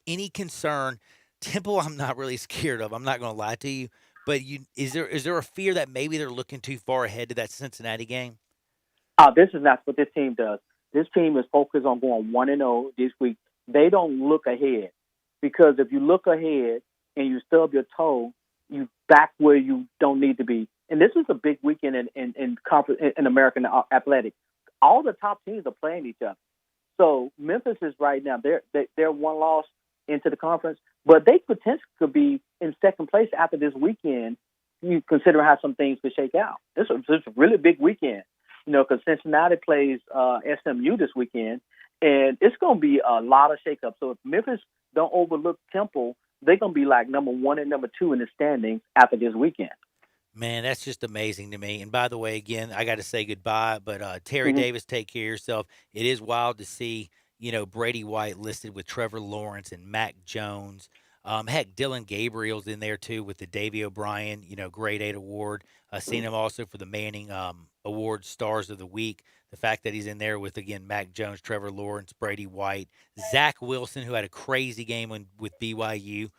any concern? Temple, I'm not really scared of. I'm not going to lie to you. But is there a fear that maybe they're looking too far ahead to that Cincinnati game? This is not what this team does. This team is focused on going 1-0 this week. They don't look ahead, because if you look ahead and you stub your toe, you back where you don't need to be. And this is a big weekend in American athletics. All the top teams are playing each other. So Memphis is right now, they're one loss into the conference, but they potentially could be in second place after this weekend. You consider how some things could shake out. This is a really big weekend, because Cincinnati plays SMU this weekend, and it's going to be a lot of shakeup. So if Memphis don't overlook Temple, they're going to be like number 1 and number 2 in the standings after this weekend. Man, that's just amazing to me. And by the way, again, I got to say goodbye, but Terry Davis, take care of yourself. It is wild to see, Brady White listed with Trevor Lawrence and Mac Jones. Heck, Dylan Gabriel's in there too with the Davey O'Brien, Grade 8 award. Seen him also for the Manning Award Stars of the Week. The fact that he's in there with, again, Mac Jones, Trevor Lawrence, Brady White, Zach Wilson, who had a crazy game with BYU.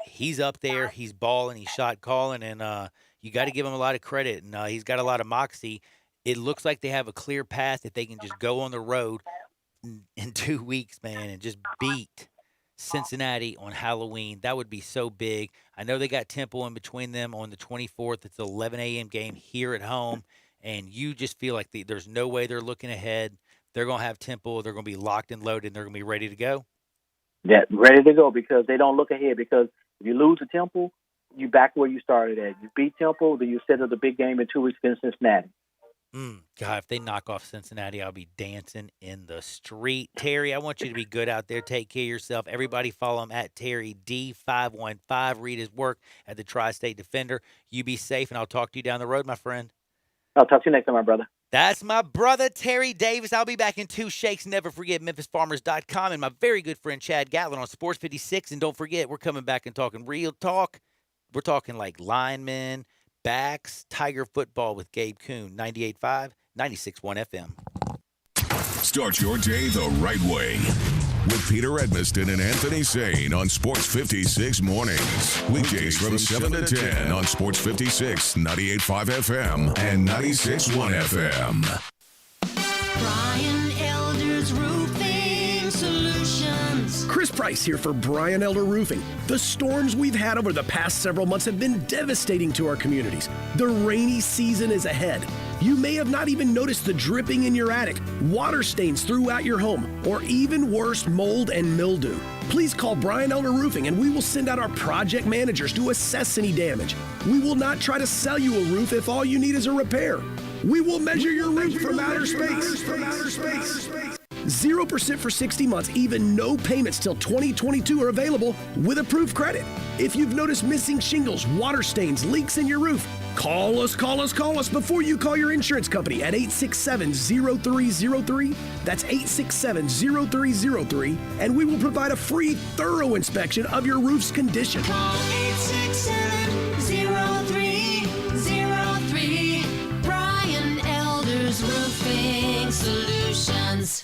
He's up there. He's balling. He's shot calling, and you got to give him a lot of credit. And he's got a lot of moxie. It looks like they have a clear path if they can just go on the road in 2 weeks, man, and just beat Cincinnati on Halloween. That would be so big. I know they got Temple in between them on the 24th. It's an 11 a.m. game here at home, and you just feel like there's no way they're looking ahead. They're going to have Temple. They're going to be locked and loaded, and they're going to be ready to go. Yeah, ready to go, because they don't look ahead. Because if you lose to Temple, you back where you started at. You beat Temple, then you set up the big game in 2 weeks against Cincinnati. God, if they knock off Cincinnati, I'll be dancing in the street. Terry, I want you to be good out there. Take care of yourself. Everybody follow him at Terry D515. Read his work at the Tri-State Defender. You be safe, and I'll talk to you down the road, my friend. I'll talk to you next time, my brother. That's my brother, Terry Davis. I'll be back in 2 shakes. Never forget MemphisFarmers.com and my very good friend Chad Gatlin on Sports 56. And don't forget, we're coming back and talking real talk. We're talking like linemen, backs, Tiger football with Gabe Kuhn, 98.5, 96.1 FM. Start your day the right way with Peter Edmiston and Anthony Sane on Sports 56 Mornings. Weekdays from 7 to 10 on Sports 56, 98.5 FM and 96.1 FM. Brian Elder's Roofing Solutions. Chris Price here for Brian Elder Roofing. The storms we've had over the past several months have been devastating to our communities. The rainy season is ahead. You may have not even noticed the dripping in your attic, water stains throughout your home, or even worse, mold and mildew. Please call Brian Elder Roofing and we will send out our project managers to assess any damage. We will not try to sell you a roof if all you need is a repair. We will measure your roof from outer space. 0% for 60 months, even no payments till 2022 are available with approved credit. If you've noticed missing shingles, water stains, leaks in your roof, call us before you call your insurance company at 867-0303. That's 867-0303, and we will provide a free, thorough inspection of your roof's condition. Call 867-0303. Brian Elder's Roofing Solutions.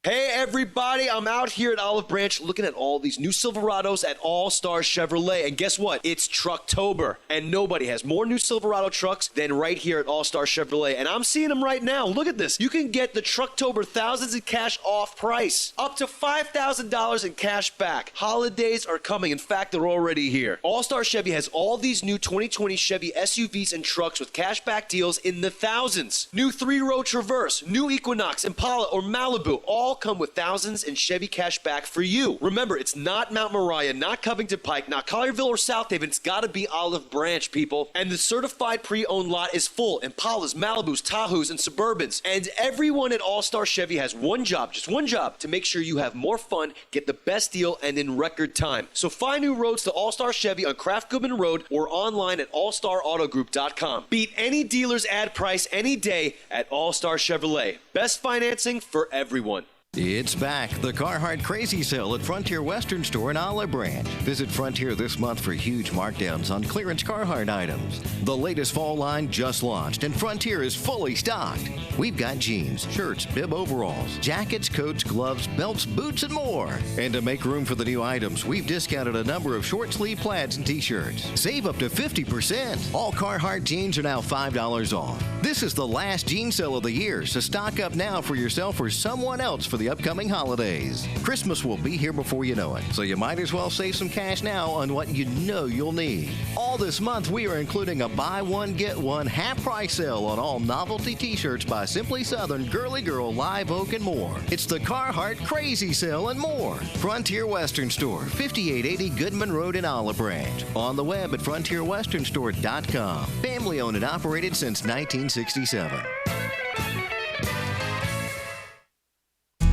Hey, everybody? I'm out here at Olive Branch looking at all these new Silverados at All Star Chevrolet. And guess what? It's Trucktober. And nobody has more new Silverado trucks than right here at All Star Chevrolet. And I'm seeing them right now. Look at this. You can get the Trucktober thousands in cash off price. Up to $5,000 in cash back. Holidays are coming. In fact, they're already here. All Star Chevy has all these new 2020 Chevy SUVs and trucks with cash back deals in the thousands. New 3-row Traverse, new Equinox, Impala, or Malibu all come with thousands in Chevy cash back for you. Remember, it's not Mount Moriah, not Covington Pike, not Collierville or South Haven. It's got to be Olive Branch, people. And the certified pre-owned lot is full. Impalas, Malibus, Tahoes, and Suburbans. And everyone at All Star Chevy has one job, just one job, to make sure you have more fun, get the best deal, and in record time. So find new roads to All Star Chevy on Kraft Goodman Road or online at allstarautogroup.com. Beat any dealer's ad price any day at All Star Chevrolet. Best financing for everyone. It's back, the Carhartt Crazy Sale at Frontier Western Store in Olive Branch. Visit Frontier this month for huge markdowns on clearance Carhartt items. The latest fall line just launched, and Frontier is fully stocked. We've got jeans, shirts, bib overalls, jackets, coats, gloves, belts, boots, and more. And to make room for the new items, we've discounted a number of short sleeve plaids and t-shirts. Save up to 50%. All Carhartt jeans are now $5 off. This is the last jean sale of the year, so stock up now for yourself or someone else for the upcoming holidays. Christmas will be here before you know it, so you might as well save some cash now on what you know you'll need. All this month, we are including a buy one, get one half price sale on all novelty t-shirts by Simply Southern, Girly Girl, Live Oak, and more. It's the Carhartt Crazy Sale and more. Frontier Western Store, 5880 Goodman Road in Olive Branch. On the web at frontierwesternstore.com. Family owned and operated since 1967.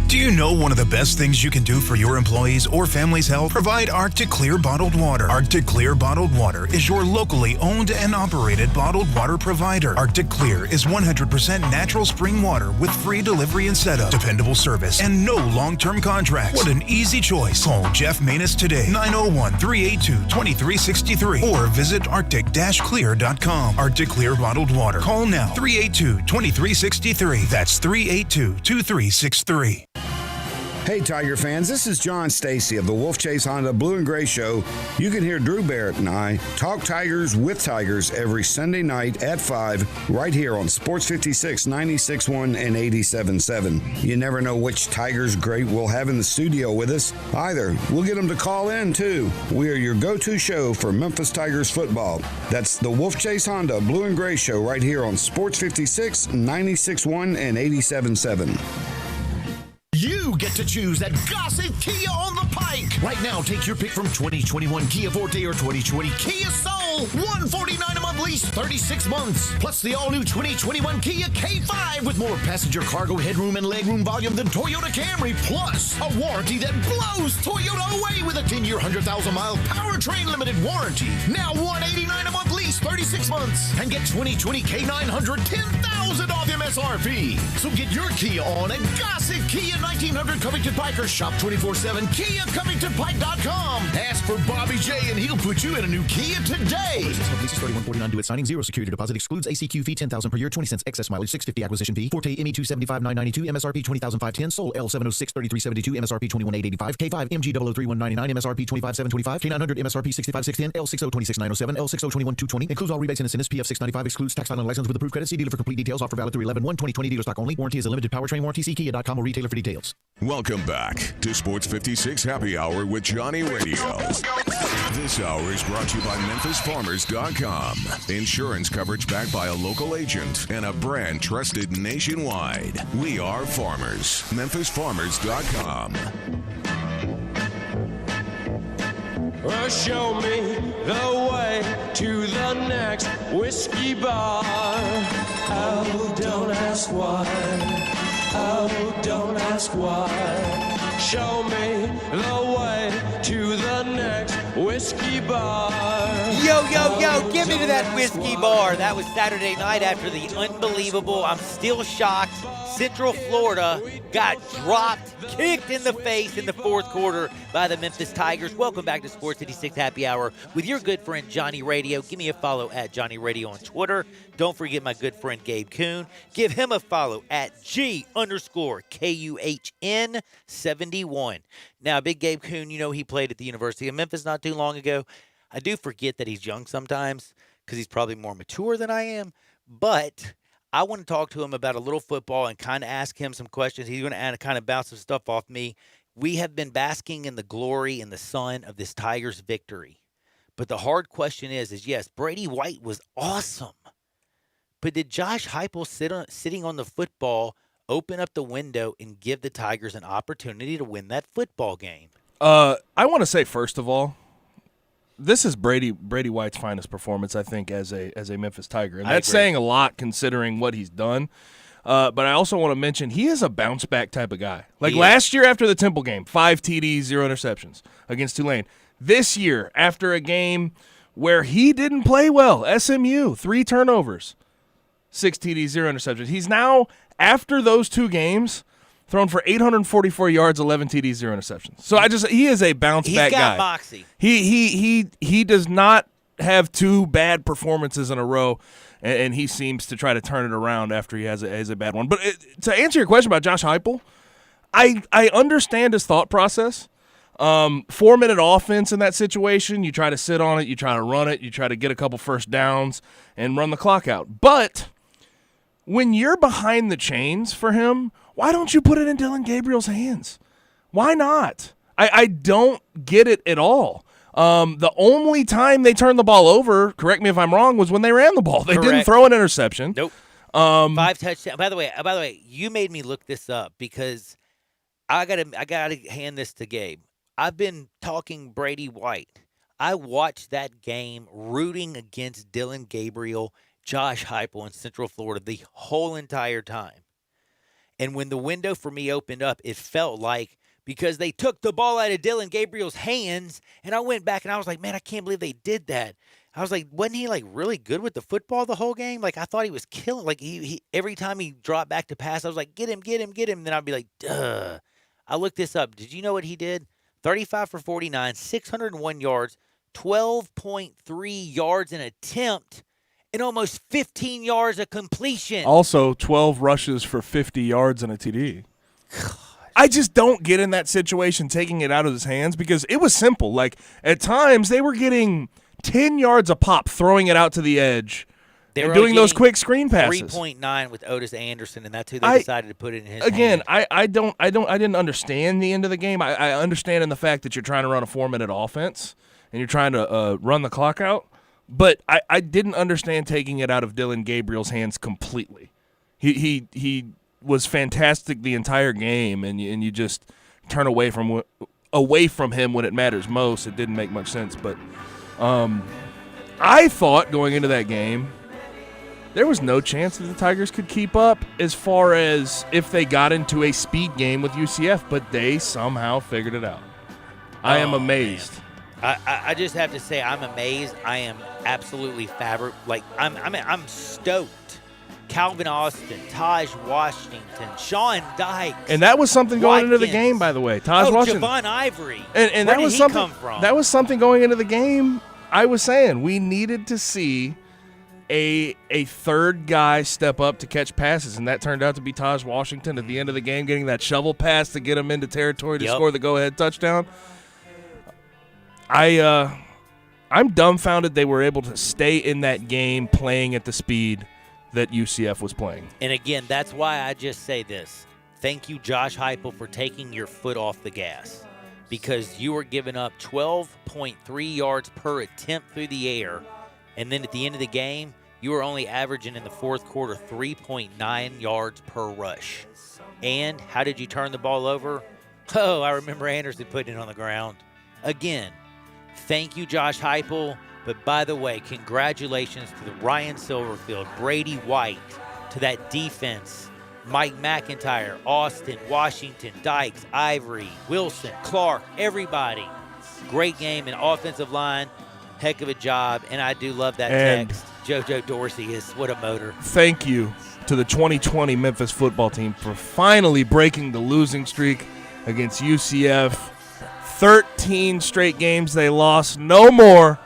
Do you know one of the best things you can do for your employees or family's health? Provide Arctic Clear bottled water. Arctic Clear bottled water is your locally owned and operated bottled water provider. Arctic Clear is 100% natural spring water with free delivery and setup, dependable service, and no long-term contracts. What an easy choice. Call Jeff Manus today, 901-382-2363, or visit arctic-clear.com. Arctic Clear bottled water. Call now, 382-2363. That's 382-2363. Hey Tiger fans, this is John Stacy of the Wolf Chase Honda Blue and Gray Show. You can hear Drew Barrett and I talk Tigers with Tigers every Sunday night at 5 right here on Sports 56, 96.1 and 87.7. You never know which Tigers great we'll have in the studio with us either. We'll get them to call in too. We are your go-to show for Memphis Tigers football. That's the Wolf Chase Honda Blue and Gray Show right here on Sports 56, 96.1 and 87.7. You get to choose that Gossett Kia on the Pike. Right now, take your pick from 2021 Kia Forte or 2020 Kia Soul. $149 a month lease, 36 months. Plus the all-new 2021 Kia K5 with more passenger cargo headroom and legroom volume than Toyota Camry. Plus a warranty that blows Toyota away with a 10-year, 100,000-mile powertrain limited warranty. Now $189 a month lease, 36 months. And get 2020 K900, $10,000 off MSRP. So get your Kia on at Gossett Kia 1900 Covington Pike or shop 24/7 KiaCovingtonPike.com. Ask for Bobby J and he'll put you in a new Kia today. Leases $31.49 due at signing. Zero security deposit excludes ACQ fee $10,000 per year. 20 cents excess mileage. $650 acquisition fee. Forte ME $275,992 MSRP $20,510. Soul L706 $3372 MSRP $21,885. K5 MG 003199 MSRP $25,725. K900 MSRP $65,610. L60 $26,907. L60 $21,220. Includes all rebates and incentives. PF $695 excludes tax, final license with approved credit. See dealer for complete details. Offer valid through 11/1/2020. Dealer stock only. Warranty is a limited powertrain warranty. See Kia.com or retailer for details. Welcome back to Sports 56 Happy Hour with Johnny Radio. This hour is brought to you by MemphisFarmers.com. Insurance coverage backed by a local agent and a brand trusted nationwide. We are farmers. MemphisFarmers.com. Show me the way to the next whiskey bar. Oh, don't ask why. Oh, don't ask why. Show me the way to the next whiskey bar. Yo, yo, give me to that whiskey bar. That was Saturday night after the unbelievable, I'm still shocked, Central Florida got dropped, kicked in the face in the fourth quarter by the Memphis Tigers. Welcome back to Sports 86 Happy Hour with your good friend Johnny Radio. Give me a follow at Johnny Radio on Twitter. Don't forget my good friend Gabe Kuhn. Give him a follow at G_KUHN71. Now, big Gabe Kuhn, you know he played at the University of Memphis not too long ago. I do forget that he's young sometimes because he's probably more mature than I am. But I want to talk to him about a little football and kind of ask him some questions. He's going to kind of bounce some stuff off me. We have been basking in the glory and the sun of this Tigers victory. But the hard question is yes, Brady White was awesome. But did Josh Heupel sitting on the football open up the window and give the Tigers an opportunity to win that football game? I want to say, first of all, this is Brady White's finest performance, I think, as a Memphis Tiger. And that's saying a lot considering what he's done. But I also want to mention he is a bounce-back type of guy. Like last year after the Temple game, 5 TDs, 0 interceptions against Tulane. This year, after a game where he didn't play well, SMU, 3 turnovers, 6 TDs, 0 interceptions. He's now, after those 2 games, thrown for 844 yards, 11 TDs, 0 interceptions. So he is a bounce back guy. He's got moxie. He does not have 2 bad performances in a row, and he seems to try to turn it around after he has a bad one. But to answer your question about Josh Heupel, I understand his thought process. 4-minute offense in that situation, you try to sit on it, you try to run it, you try to get a couple first downs and run the clock out. But when you're behind the chains for him, why don't you put it in Dylan Gabriel's hands? Why not? I don't get it at all. The only time they turned the ball over, correct me if I'm wrong, was when they ran the ball. They didn't throw an interception. Nope. 5 touchdowns. By the way, you made me look this up because I gotta hand this to Gabe. I've been talking Brady White. I watched that game rooting against Dylan Gabriel, Josh Heupel in Central Florida the whole entire time. And when the window for me opened up, it felt like because they took the ball out of Dylan Gabriel's hands, and I went back and I was like, man, I can't believe they did that. I was like, wasn't he like really good with the football the whole game? Like I thought he was killing. Like he every time he dropped back to pass, I was like, get him. And then I'd be like, duh. I looked this up. Did you know what he did? 35 for 49, 601 yards, 12.3 yards an attempt, and almost 15 yards of completion. Also, 12 rushes for 50 yards and a TD. Gosh. I just don't get in that situation taking it out of his hands because it was simple. Like, at times, they were getting 10 yards a pop, throwing it out to the edge, and doing those quick screen passes. 3.9 with Otis Anderson, and that's who they decided to put it in his hand. Again, I didn't understand the end of the game. I understand in the fact that you're trying to run a 4-minute offense, and you're trying to run the clock out. But I didn't understand taking it out of Dylan Gabriel's hands completely. He was fantastic the entire game, and you just turn away from him when it matters most. It didn't make much sense. But I thought going into that game, there was no chance that the Tigers could keep up as far as if they got into a speed game with UCF, but they somehow figured it out. I am amazed. Man. I just have to say I'm amazed. I am absolutely I'm stoked. Calvin Austin, Taj Washington, Sean Dykes, and that was something going into the game, by the way. Taj Washington, Javon Ivory, and where that was did something. He come from? That was something going into the game. I was saying we needed to see a third guy step up to catch passes, and that turned out to be Taj Washington at the end of the game, getting that shovel pass to get him into territory to score the go-ahead touchdown. I'm dumbfounded they were able to stay in that game playing at the speed that UCF was playing. And again, that's why I just say this. Thank you, Josh Heupel, for taking your foot off the gas because you were giving up 12.3 yards per attempt through the air. And then at the end of the game, you were only averaging in the fourth quarter 3.9 yards per rush. And how did you turn the ball over? Oh, I remember Anderson putting it on the ground. Again, thank you, Josh Heupel. But by the way, congratulations to the Ryan Silverfield, Brady White, to that defense, Mike McIntyre, Austin, Washington, Dykes, Ivory, Wilson, Clark, everybody. Great game and offensive line. heck of a job, and I do love that And text. JoJo Dorsey is what a motor. Thank you to the 2020 Memphis football team for finally breaking the losing streak against UCF. 13 straight games they lost. No more.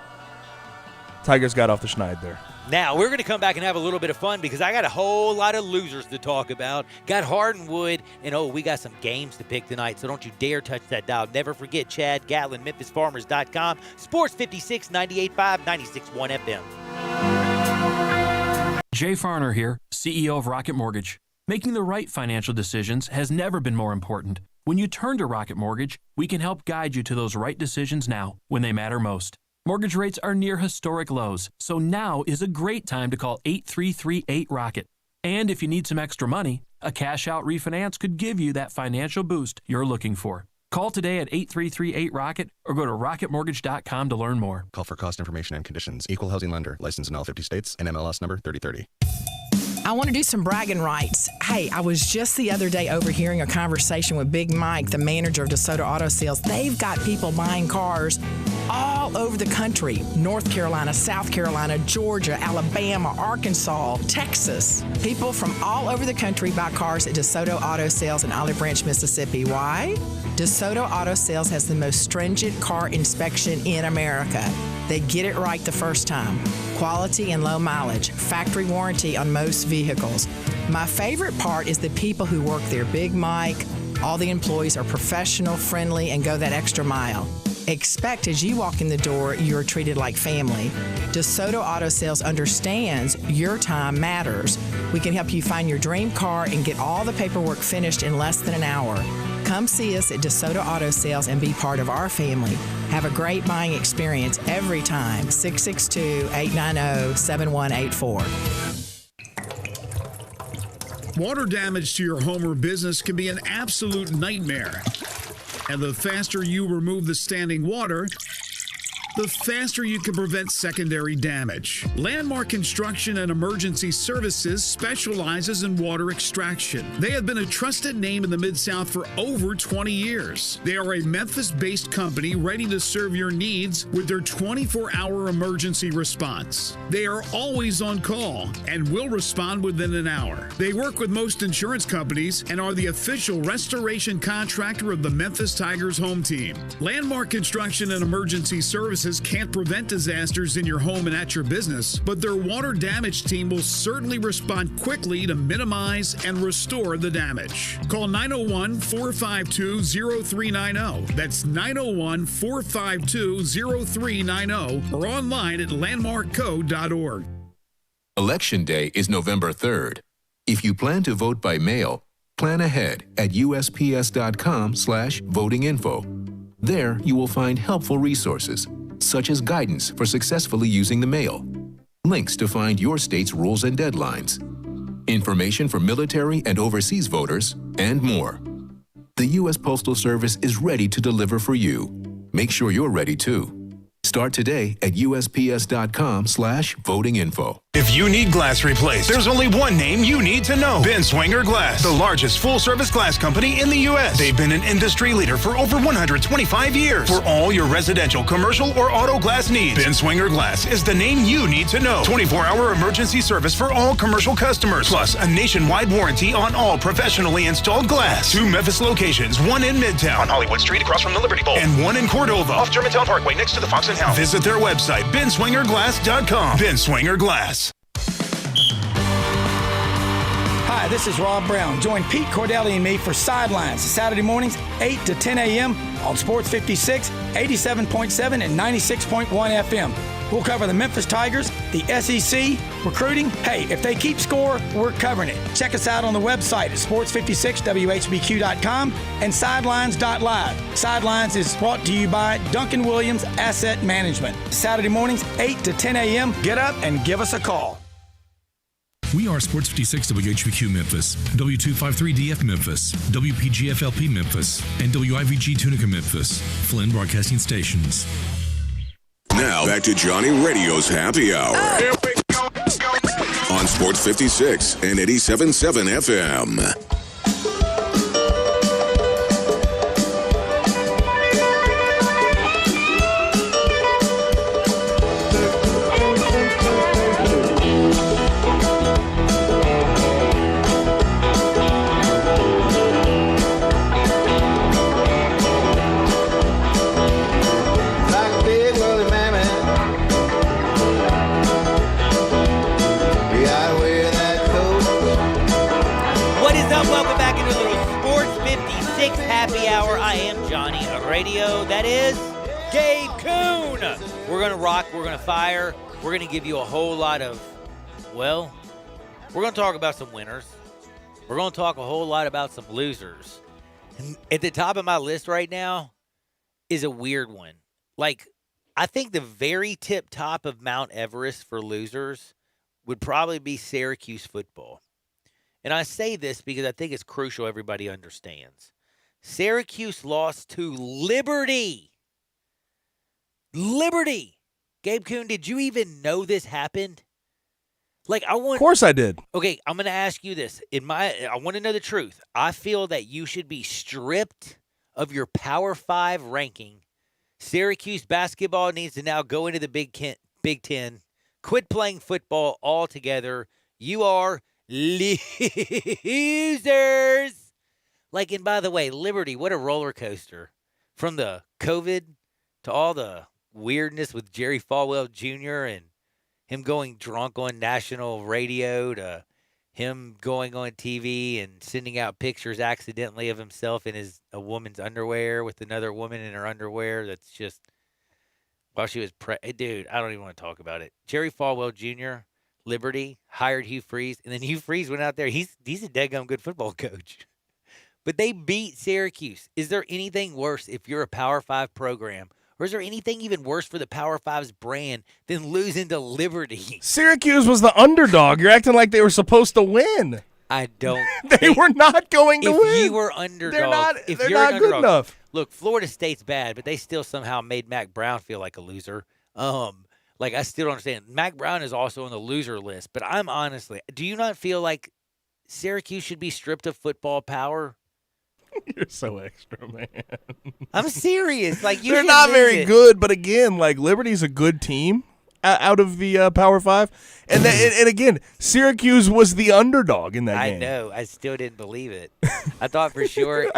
Tigers got off the schneid there. Now, we're going to come back and have a little bit of fun because I got a whole lot of losers to talk about. Got Hardwood, and we got some games to pick tonight, so don't you dare touch that dial. Never forget Chad Gatlin, MemphisFarmers.com, Sports 56, 98.5, 96.1 FM. Jay Farner here, CEO of Rocket Mortgage. Making the right financial decisions has never been more important. When you turn to Rocket Mortgage, we can help guide you to those right decisions now, when they matter most. Mortgage rates are near historic lows, so now is a great time to call 8338-ROCKET. And if you need some extra money, a cash-out refinance could give you that financial boost you're looking for. Call today at 8338-ROCKET or go to rocketmortgage.com to learn more. Call for cost information and conditions. Equal housing lender. Licensed in all 50 states and MLS number 3030. I want to do some bragging rights. Hey, I was just the other day overhearing a conversation with Big Mike, the manager of DeSoto Auto Sales. They've got people buying cars all over the country. North Carolina, South Carolina, Georgia, Alabama, Arkansas, Texas. People from all over the country buy cars at DeSoto Auto Sales in Olive Branch, Mississippi. Why? DeSoto Auto Sales has the most stringent car inspection in America. They get it right the first time. Quality and low mileage. Factory warranty on most vehicles. My favorite part is the people who work there. Big Mike, all the employees are professional, friendly, and go that extra mile. Expect as you walk in the door, you're treated like family. DeSoto Auto Sales understands your time matters. We can help you find your dream car and get all the paperwork finished in less than an hour. Come see us at DeSoto Auto Sales and be part of our family. Have a great buying experience every time. 662-890-7184. Water damage to your home or business can be an absolute nightmare. And the faster you remove the standing water, the faster you can prevent secondary damage. Landmark Construction and Emergency Services specializes in water extraction. They have been a trusted name in the Mid-South for over 20 years. They are a Memphis-based company ready to serve your needs with their 24-hour emergency response. They are always on call and will respond within an hour. They work with most insurance companies and are the official restoration contractor of the Memphis Tigers home team. Landmark Construction and Emergency Services can't prevent disasters in your home and at your business, but their water damage team will certainly respond quickly to minimize and restore the damage. Call 901-452-0390. That's 901-452-0390 or online at landmarkco.org. Election Day is November 3rd. If you plan to vote by mail, plan ahead at usps.com/votinginfo. There you will find helpful resources, such as guidance for successfully using the mail, links to find your state's rules and deadlines, information for military and overseas voters, and more. The U.S. Postal Service is ready to deliver for you. Make sure you're ready too. Start today at USPS.com/votinginfo. If you need glass replaced, there's only one name you need to know. Ben Swinger Glass, the largest full-service glass company in the U.S. They've been an industry leader for over 125 years. For all your residential, commercial, or auto glass needs, Ben Swinger Glass is the name you need to know. 24-hour emergency service for all commercial customers, plus a nationwide warranty on all professionally installed glass. 2 Memphis locations, one in Midtown, on Hollywood Street across from the Liberty Bowl, and one in Cordova, off Germantown Parkway next to the Fox and Hound. Visit their website, benswingerglass.com. Ben Swinger Glass. Hi, this is Rob Brown. Join Pete Cordelli and me for Sidelines Saturday mornings, 8 to 10 a.m. on Sports 56, 87.7, and 96.1 FM. We'll cover the Memphis Tigers, the SEC, recruiting. Hey, if they keep score, we're covering it. Check us out on the website at sports56whbq.com and sidelines.live. Sidelines is brought to you by Duncan Williams Asset Management. Saturday mornings, 8 to 10 a.m. Get up and give us a call. We are Sports 56 WHBQ Memphis, W253DF Memphis, WPGFLP Memphis, and WIVG Tunica Memphis, Flynn Broadcasting Stations. Now back to Johnny Radio's Happy Hour on Sports 56 and 87.7 FM. That is Gabe Kuhn. We're going to rock. We're going to fire. We're going to give you a whole lot of, well, we're going to talk about some winners. We're going to talk a whole lot about some losers. And at the top of my list right now is a weird one. Like, I think the very tip top of Mount Everest for losers would probably be Syracuse football. And I say this because I think it's crucial everybody understands. Syracuse lost to Liberty. Liberty. Gabe Kuhn, did you even know this happened? Like, I want. Of course I did. Okay, I'm going to ask you this. I want to know the truth. I feel that you should be stripped of your Power 5 ranking. Syracuse basketball needs to now go into the Big Ten. Quit playing football altogether. You are losers. Like, and by the way, Liberty, what a roller coaster. From the COVID to all the weirdness with Jerry Falwell Jr. and him going drunk on national radio to him going on TV and sending out pictures accidentally of himself in a woman's underwear with another woman in her underwear. That's just, while she was dude, I don't even want to talk about it. Jerry Falwell Jr., Liberty, hired Hugh Freeze, and then Hugh Freeze went out there. He's a daggum good football coach. But they beat Syracuse. Is there anything worse if you're a Power 5 program? Or is there anything even worse for the Power 5's brand than losing to Liberty? Syracuse was the underdog. You're acting like they were supposed to win. I don't. They were not going to win. If you were underdog, they're not underdog, good enough. Look, Florida State's bad, but they still somehow made Mac Brown feel like a loser. Like, I still don't understand. Mac Brown is also on the loser list, but I'm honestly, do you not feel like Syracuse should be stripped of football power? You're so extra, man. I'm serious. Like, they're not very good, but again, like, Liberty's a good team out of the Power 5, and and again, Syracuse was the underdog in that game. I know. I still didn't believe it. I thought for sure.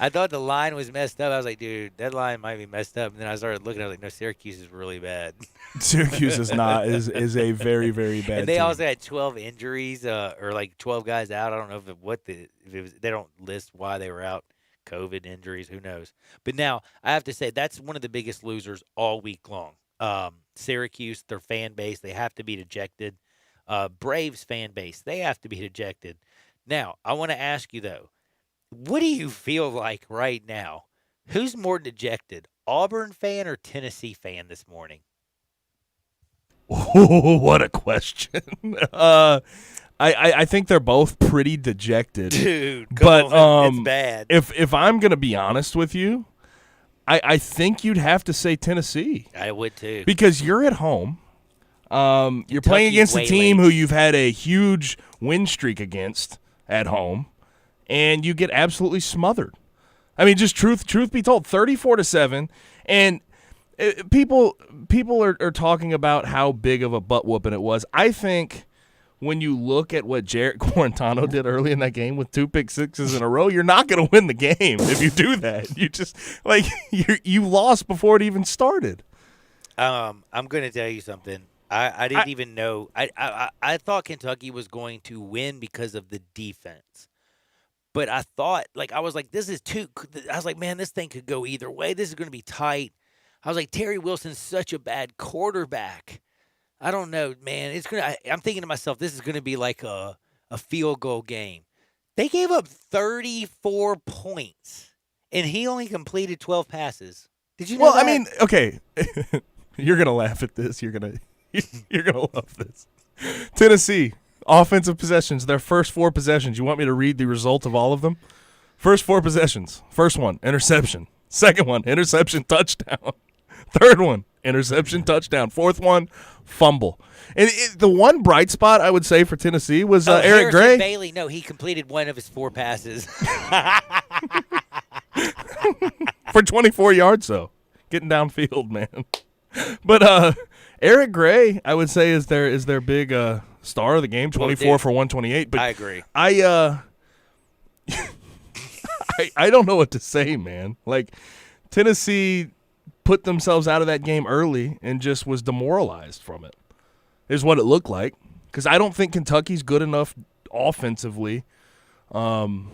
I thought the line was messed up. I was like, dude, that line might be messed up. And then I started looking. I was like, no, Syracuse is really bad. Syracuse is not is a very, very bad. And they team. also had 12 injuries, or like 12 guys out. I don't know if it was. They don't list why they were out. COVID injuries, who knows? But now I have to say that's one of the biggest losers all week long. Syracuse, their fan base, they have to be dejected. Braves fan base, they have to be dejected. Now, I want to ask you though, what do you feel like right now? Who's more dejected, Auburn fan or Tennessee fan this morning? Oh, what a question. I think they're both pretty dejected. Dude, but it's bad. If I'm going to be honest with you, I think you'd have to say Tennessee. I would too. Because you're at home. You're playing against a team who you've had a huge win streak against at home, and you get absolutely smothered. I mean, just truth be told, 34-7, and people are talking about how big of a butt whooping it was. I think when you look at what Jarrett Quarantano did early in that game with 2 pick sixes in a row, you're not going to win the game if you do that. You just you lost before it even started. I'm going to tell you something. I didn't even know. I thought Kentucky was going to win because of the defense. But I thought, I was like, this is too – I was like, man, this thing could go either way. This is going to be tight. I was like, Terry Wilson's such a bad quarterback. I don't know, man. I'm thinking to myself, this is going to be like a field goal game. They gave up 34 points, and he only completed 12 passes. Did you know that? I mean, okay. You're going to laugh at this. You're going to love this. Tennessee, offensive possessions, their first 4 possessions. You want me to read the result of all of them? First 4 possessions. First one, interception. Second one, interception, touchdown. Third one, interception, touchdown. Fourth one, fumble. And the one bright spot I would say for Tennessee was Eric Gray. Bailey, no, he completed one of his 4 passes. For 24 yards, though. Getting downfield, man. But Eric Gray, I would say, is their big star of the game, 24 for 128. But I agree. I don't know what to say, man. Like, Tennessee put themselves out of that game early and just was demoralized from it, is what it looked like. Because I don't think Kentucky's good enough offensively to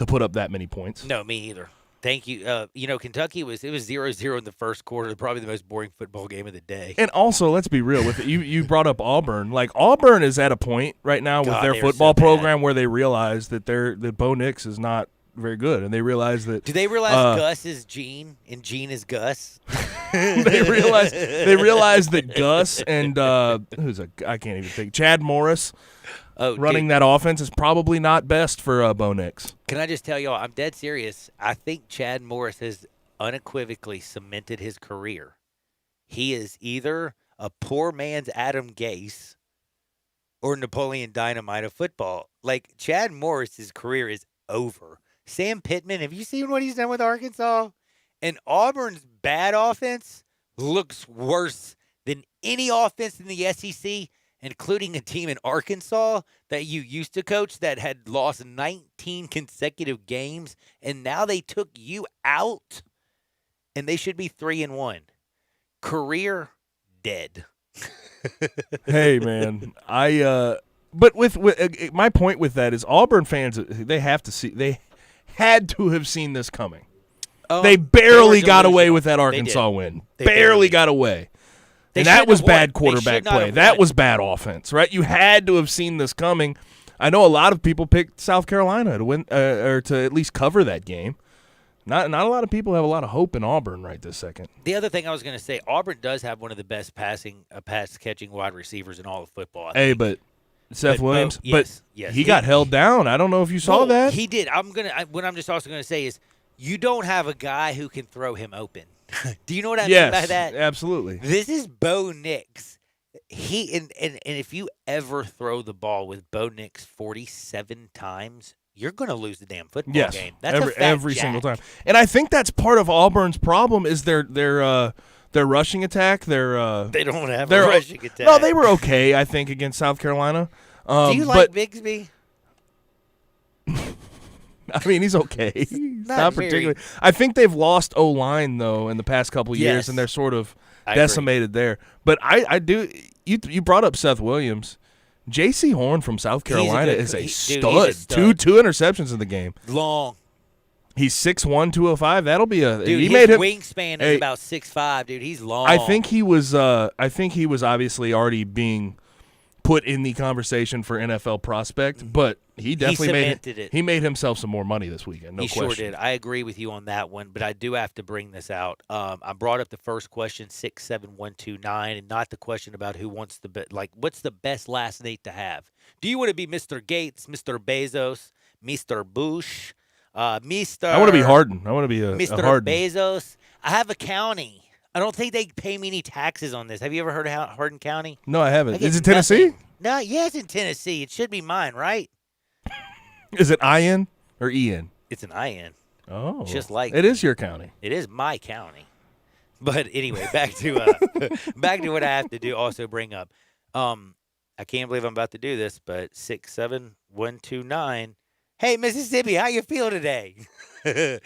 put up that many points. No, me either. Thank you. Kentucky was 0-0 in the first quarter, probably the most boring football game of the day. And also, let's be real with it. You brought up Auburn. Like, Auburn is at a point right now with their football program where they realize that Bo Nix is not very good, and they realize that. Do they realize Gus is Gene and Gene is Gus? they realize that Gus and I can't even think, Chad Morris running that offense is probably not best for Bo Nix. Can I just tell y'all, I'm dead serious. I think Chad Morris has unequivocally cemented his career. He is either a poor man's Adam Gase or Napoleon Dynamite of football. Like, Chad Morris's career is over. Sam Pittman, have you seen what he's done with Arkansas? And Auburn's bad offense looks worse than any offense in the SEC, including a team in Arkansas that you used to coach that had lost 19 consecutive games, and now they took you out, and they should be 3-1. Career dead. Hey, man, but with my point with that is Auburn fans, they had to have seen this coming. They barely got away with that Arkansas win. They barely got away. And that was bad quarterback play. That was bad offense, right? You had to have seen this coming. I know a lot of people picked South Carolina to win or to at least cover that game. Not a lot of people have a lot of hope in Auburn right this second. The other thing I was going to say, Auburn does have one of the best pass-catching wide receivers in all of football. Hey, but Seth Williams, he got held down. I don't know if you saw that. He did. What I'm just also going to say is you don't have a guy who can throw him open. Do you know what I mean by that? Absolutely. This is Bo Nix. And if you ever throw the ball with Bo Nix 47 times, you're going to lose the damn football game. That's every single time. And I think that's part of Auburn's problem is their rushing attack. They don't have a rushing attack. No, they were okay, I think, against South Carolina. Do you like Bigsby? I mean, he's okay. Not particularly. I think they've lost O-line, though, in the past couple of years, and they're sort of decimated there. But I do – you brought up Seth Williams. J.C. Horn from South Carolina is a stud. Two interceptions in the game. Long. He's 6'1", 205. That'll be a – Dude, his wingspan is about 6'5", dude. He's long. I think he was obviously already being put in the conversation for NFL prospect, but he definitely made himself some more money this weekend. No question. He sure did. I agree with you on that one, but I do have to bring this out. I brought up the first question, 67129, and not the question about who wants the what's the best last name to have. Do you want to be Mr. Gates, Mr. Bezos, Mr. Bush, Mr. I want to be Harden. I want to be Mr. Harden. Bezos. I have a county. I don't think they pay me any taxes on this. Have you ever heard of Hardin County? No, I haven't. Is it Tennessee? No, it's in Tennessee. It should be mine, right? Is it IN or EN? It's an IN. Oh. Just like it is your county. It is my county. But anyway, back to what I have to do. Also bring up. I can't believe I'm about to do this, but 67129. Hey, Mississippi, how you feel today? Do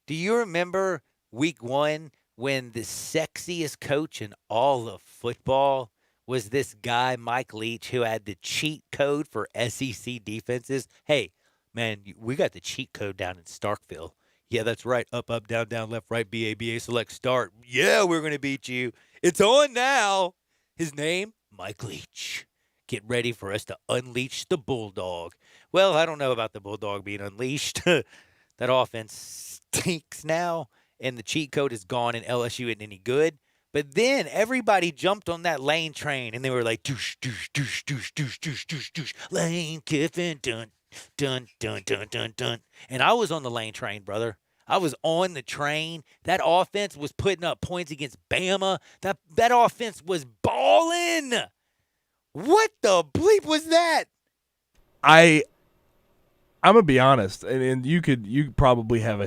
you remember week 1 when the sexiest coach in all of football was this guy, Mike Leach, who had the cheat code for SEC defenses? Hey, man, we got the cheat code down in Starkville. Yeah, that's right. Up, up, down, down, left, right, BA, BA, select, start. Yeah, we're going to beat you. It's on now. His name, Mike Leach. Get ready for us to unleash the Bulldog. Well, I don't know about the Bulldog being unleashed. That offense stinks now, and the cheat code is gone, and LSU isn't any good. But then everybody jumped on that Lane train, and they were like, doosh, doosh, doosh, doosh, doosh, doosh, doosh, doosh, Lane Kiffin, dun, dun, dun, dun, dun, dun. And I was on the Lane train, brother. I was on the train. That offense was putting up points against Bama. That offense was balling. What the bleep was that? I'm gonna be honest, and you probably have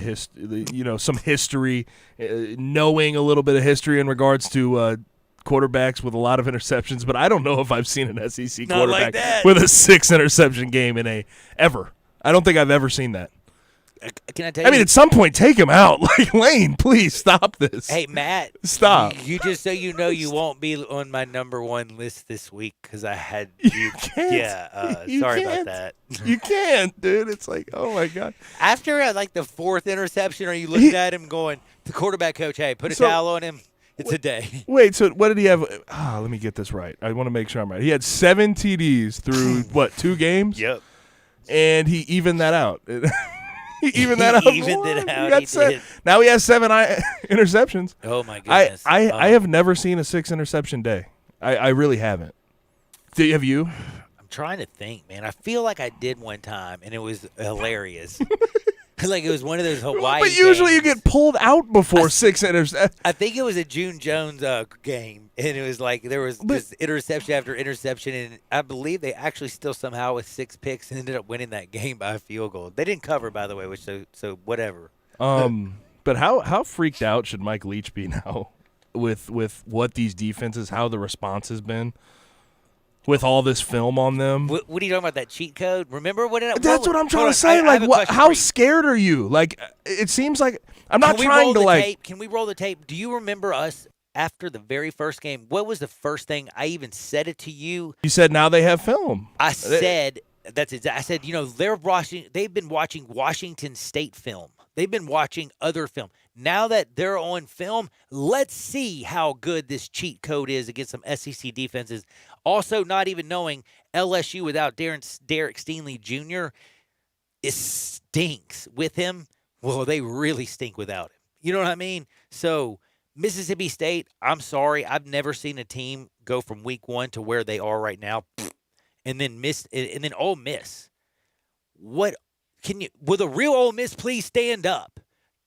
some history, knowing a little bit of history in regards to quarterbacks with a lot of interceptions, but I don't know if I've seen an SEC quarterback with a 6 interception game ever. I don't think I've ever seen that. Can I tell you? I mean, at some point, take him out. Like, Lane, please stop this. Hey, Matt. Stop. You just so you know, you won't be on my number one list this week because I had you. Can't. Yeah. You Sorry can't. about that. You can't, dude. It's like, oh my god. After like the fourth interception, are you looking at him going, the quarterback coach, hey, put a towel on him? It's a day. Wait, so what did he have? Let me get this right. I want to make sure I'm right. He had 7 TDs through, what, 2 games? Yep. And he evened that out. He evened that out. He evened it out. Got He set. did. Now he has 7 interceptions. Oh, my goodness. I have never seen a 6 interception day. I really haven't. Have you? I'm trying to think, man. I feel like I did one time, and it was hilarious. Like it was one of those Hawaii But usually games. you get pulled out before 6 interceptions. I think it was a June Jones game, and it was like there was just interception after interception, and I believe they actually still somehow with 6 picks ended up winning that game by a field goal. They didn't cover, by the way, which so whatever. But how freaked out should Mike Leach be now with what these defenses, how the response has been? With all this film on them, What are you talking about? That cheat code? Remember what? That's what I'm trying to say. I have Like, a what? question How for you. scared are you? Like, it seems like I'm not Can we trying roll to the like. tape? Can we roll the tape? Do you remember us after the very first game? What was the first thing I even said it to you? You said now they have film. I said that's exactly. I said, you know, they've been watching Washington State film. They've been watching other film. Now that they're on film, let's see how good this cheat code is against some SEC defenses. Also, not even knowing LSU without Derek Steenley Jr. It stinks with him. Well, they really stink without him. You know what I mean? So Mississippi State, I'm sorry, I've never seen a team go from week 1 to where they are right now, and then Ole Miss. What can you? Will the real Ole Miss please stand up?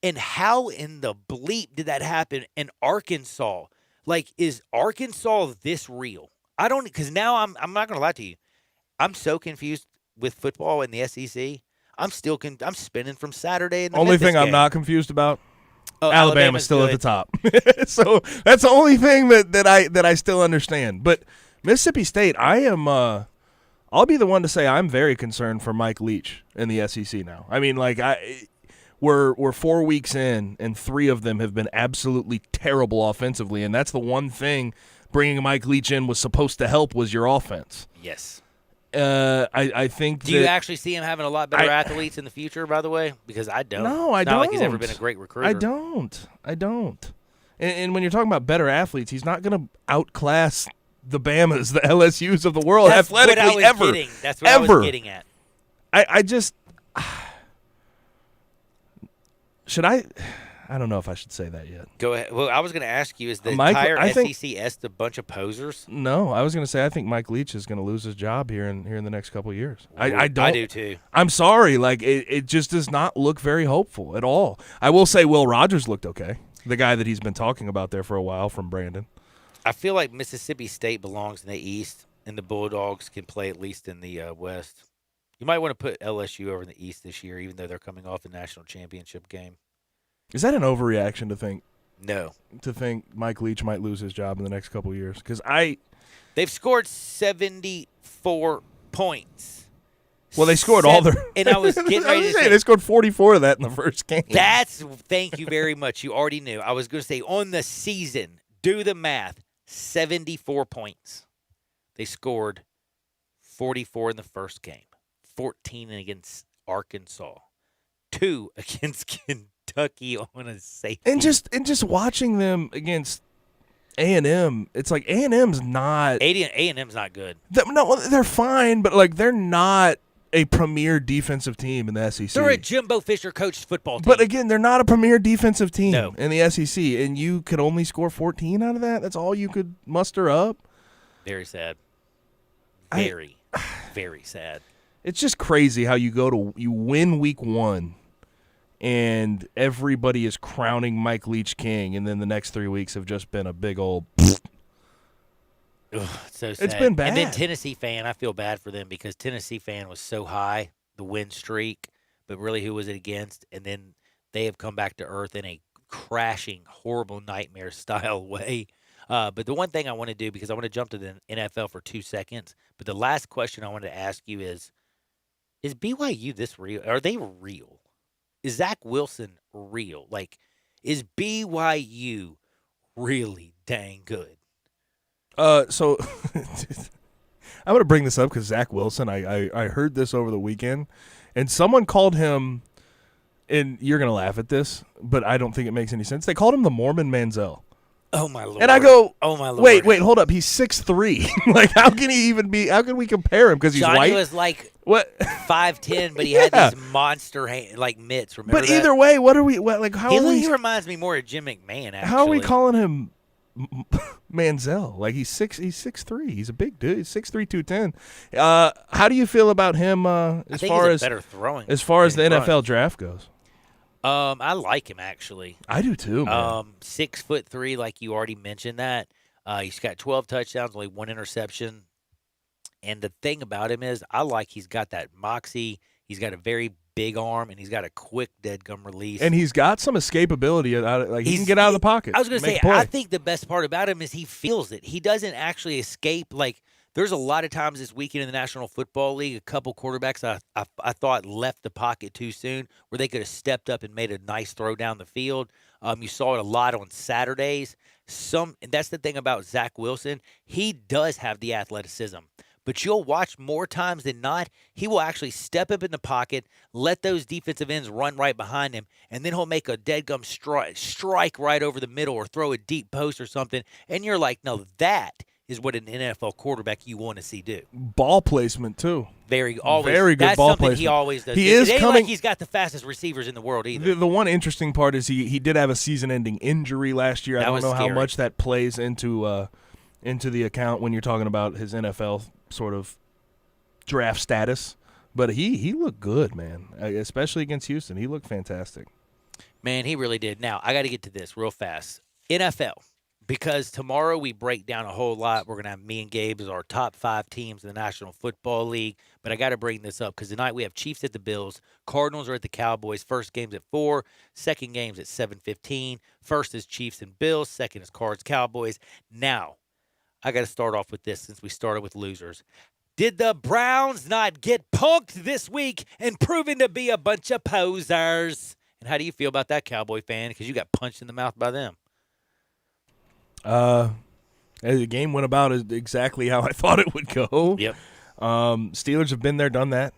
And how in the bleep did that happen in Arkansas? Like, is Arkansas this real? I don't, because now I'm not going to lie to you. I'm so confused with football in the SEC. I'm spinning from Saturday. In the Only Memphis thing I'm game. not confused about. Oh, Alabama's still good. at the top. So that's the only thing that I still understand. But Mississippi State, I'll be the one to say I'm very concerned for Mike Leach in the SEC now. I mean, like we're 4 weeks in, and 3 of them have been absolutely terrible offensively, and that's the one thing bringing Mike Leach in was supposed to help was your offense. Yes. I think. Do you actually see him having a lot better athletes in the future? By the way, because I don't. No, I It's don't. not like he's ever been a great recruiter. I don't. And when you're talking about better athletes, he's not going to outclass the Bamas, the LSUs of the world That's athletically what I was ever. Getting. That's what I was getting at. I just should I don't know if I should say that yet. Go ahead. Well, I was going to ask you: is the Mike, entire I think- SEC a bunch of posers? No, I was going to say I think Mike Leach is going to lose his job here in the next couple of years. I do too. I'm sorry, like it just does not look very hopeful at all. I will say Will Rogers looked okay. The guy that he's been talking about there for a while from Brandon. I feel like Mississippi State belongs in the East, and the Bulldogs can play at least in the West. You might want to put LSU over in the East this year, even though they're coming off a national championship game. Is that an overreaction to think? No. To think Mike Leach might lose his job in the next couple of years? Because they've scored 74 points. Well, they scored all their. And I was getting ready to say they scored 44 of that in the first game. Thank you very much. You already knew. I was going to say on the season, do the math, 74 points. They scored 44 in the first game, 14 against Arkansas, 2 against Kentucky on a safety. And just watching them against A&M, it's like A&M's not. A&M's not good. No, they're fine, but like they're not a premier defensive team in the SEC. They're a Jimbo Fisher coached football team. But again, they're not a premier defensive team No. in the SEC, and you could only score 14 out of that. That's all you could muster up. Very sad. Very, very sad. It's just crazy how you win week 1, and everybody is crowning Mike Leach king, and then the next 3 weeks have just been a big old. Ugh, it's so sad. It's been bad. And then Tennessee fan, I feel bad for them because Tennessee fan was so high, the win streak, but really who was it against? And then they have come back to earth in a crashing, horrible nightmare style way. But the one thing I want to do, because I want to jump to the NFL for 2 seconds, but the last question I wanted to ask you is BYU this real? Are they real? is Zach Wilson real? Like, is BYU really dang good? So I'm going to bring this up because Zach Wilson, I heard this over the weekend, and someone called him, and you're going to laugh at this, but I don't think it makes any sense. They called him the Mormon Manziel. Oh, my Lord. And I go, oh, my Lord. Wait, hold up. He's 6'3". Like, how can he even be, how can we compare him? Because he's Johnny white? was like what? 5'10", but he had these monster, like, mitts. Remember But that? either way, what are we, how are we? He reminds me more of Jim McMahon, actually. How are we calling him Manziel? Like, he's 6'3". He's a big dude. He's 6'3", 210. How do you feel about him as far as better throwing as far as the than NFL running. draft goes? I like him, actually. I do too, man. 6'3", like you already mentioned that. He's got 12 touchdowns, only 1 interception. And the thing about him is, I like he's got that moxie. He's got a very big arm, and he's got a quick dead gum release. And he's got some escapability. Like, he can get out of the pocket. I was going to say, play. I think the best part about him is he feels it. He doesn't actually escape. Like, there's a lot of times this weekend in the National Football League, a couple quarterbacks I thought left the pocket too soon, where they could have stepped up and made a nice throw down the field. You saw it a lot on Saturdays. And that's the thing about Zach Wilson. He does have the athleticism. But you'll watch more times than not, he will actually step up in the pocket, let those defensive ends run right behind him, and then he'll make a deadgum strike right over the middle or throw a deep post or something. And you're like, no, that is what an NFL quarterback you want to see do. Ball placement, too. Very good That's ball placement. He always does. He it is ain't coming. like he's got the fastest receivers in the world either. The one interesting part is he did have a season-ending injury last year. I don't know how much that plays into the account when you're talking about his NFL sort of draft status, but he looked good, man, especially against Houston. He looked fantastic. Man, he really did. Now, I got to get to this real fast. NFL, because tomorrow we break down a whole lot. We're going to have me and Gabe as our top 5 teams in the National Football League, but I got to bring this up because tonight we have Chiefs at the Bills. Cardinals are at the Cowboys. First game's at 4, second game's at 7:15. First is Chiefs and Bills, second is Cards Cowboys. Now, I got to start off with this since we started with losers. Did the Browns not get punked this week and proven to be a bunch of posers? And how do you feel about that, Cowboy fan? Because you got punched in the mouth by them. The game went about exactly how I thought it would go. Yep. Steelers have been there, done that.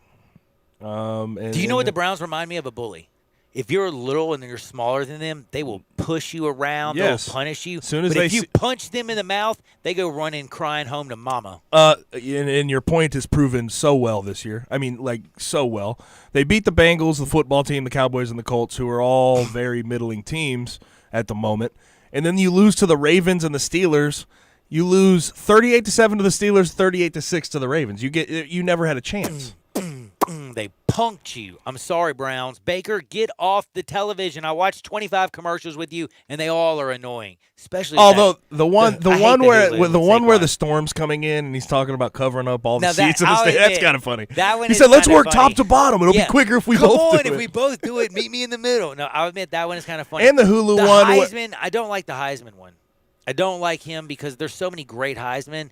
Do you know what the Browns remind me of? A bully. If you're little and you're smaller than them, they will push you around. Yes. They'll punish you. Soon as but they if you punch them in the mouth, they go running, crying home to mama. And your point is proven so well this year. I mean, like, so well. They beat the Bengals, the football team, the Cowboys, and the Colts, who are all very middling teams at the moment. And then you lose to the Ravens and the Steelers. You lose 38-7 to the Steelers, 38-6 to the Ravens. You never had a chance. They punked you. I'm sorry, Browns. Baker, get off the television. I watched 25 commercials with you, and they all are annoying. Especially although the one where the the storm's coming in and he's talking about covering up all the Now seats in the state. That's kind of funny. That one he is said, "Let's kinda work funny. top to bottom. It'll be quicker if we both do it." Come on, if we both do it, meet me in the middle. No, I'll admit that one is kind of funny. And the Hulu one. Heisman, I don't like the Heisman one. I don't like him because there's so many great Heisman.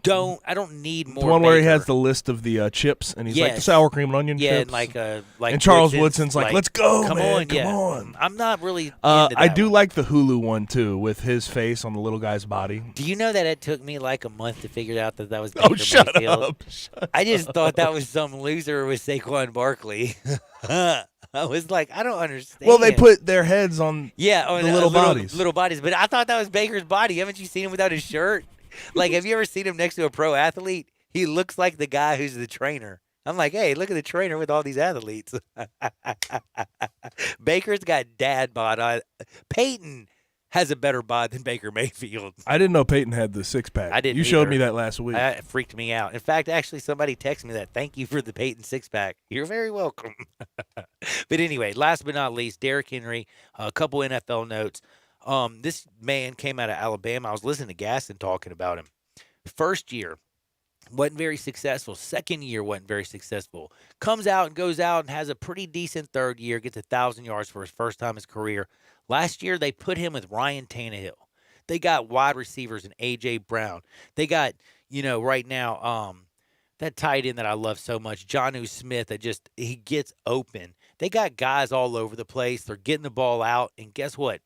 I don't need more. The one where he Baker. has the list of the chips, and he's like the sour cream and onion chips. and like and Charles Woodson's Woodson's like, "Let's go, come man, on, come on." I'm not really. Into I that do one. like the Hulu one too, with his face on the little guy's body. Do you know that it took me like a month to figure out that was Baker Oh, shut Mayfield? up! I just thought that was some loser with Saquon Barkley. I was like, I don't understand. Well, they put their heads on the little bodies. Little bodies, but I thought that was Baker's body. Haven't you seen him without his shirt? Like, have you ever seen him next to a pro athlete? He looks like the guy who's the trainer. I'm like, hey, look at the trainer with all these athletes. Baker's got dad bod on. Peyton has a better bod than Baker Mayfield. I didn't know Peyton had the six-pack. I didn't You showed either. me that last week. It freaked me out. In fact, actually, somebody texted me that. Thank you for the Peyton six-pack. You're very welcome. But anyway, last but not least, Derrick Henry, a couple NFL notes. This man came out of Alabama. I was listening to Gaston talking about him. First year, wasn't very successful. Second year, wasn't very successful. Comes out and goes out and has a pretty decent third year, gets 1,000 yards for his first time in his career. Last year, they put him with Ryan Tannehill. They got wide receivers in A.J. Brown. They got, right now, that tight end that I love so much, Jonnu Smith, he gets open. They got guys all over the place. They're getting the ball out. And guess what?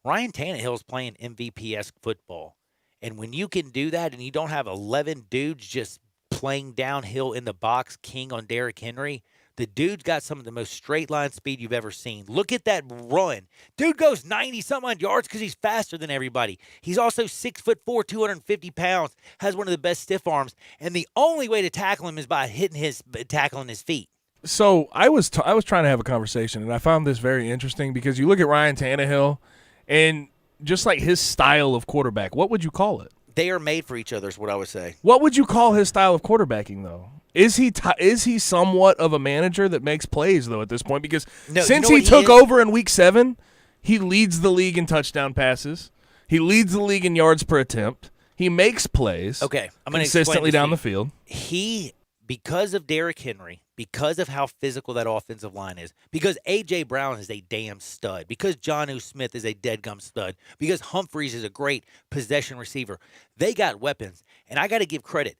Ryan Tannehill's playing MVP-esque football. And when you can do that and you don't have 11 dudes just playing downhill in the box, king on Derrick Henry, the dude's got some of the most straight line speed you've ever seen. Look at that run. Dude goes 90-some-odd yards because he's faster than everybody. He's also 6'4", 250 pounds, has one of the best stiff arms. And the only way to tackle him is by tackling his feet. So I was trying to have a conversation, and I found this very interesting because you look at Ryan Tannehill, and just like his style of quarterback, what would you call it? They are made for each other is what I would say. What would you call his style of quarterbacking, though? Is he somewhat of a manager that makes plays, though, at this point? Because since he took over in Week 7, he leads the league in touchdown passes. He leads the league in yards per attempt. He makes plays I'm consistently down the field. Because of Derrick Henry, because of how physical that offensive line is, because A.J. Brown is a damn stud, because Jonnu Smith is a deadgum stud, because Humphreys is a great possession receiver, they got weapons. And I got to give credit.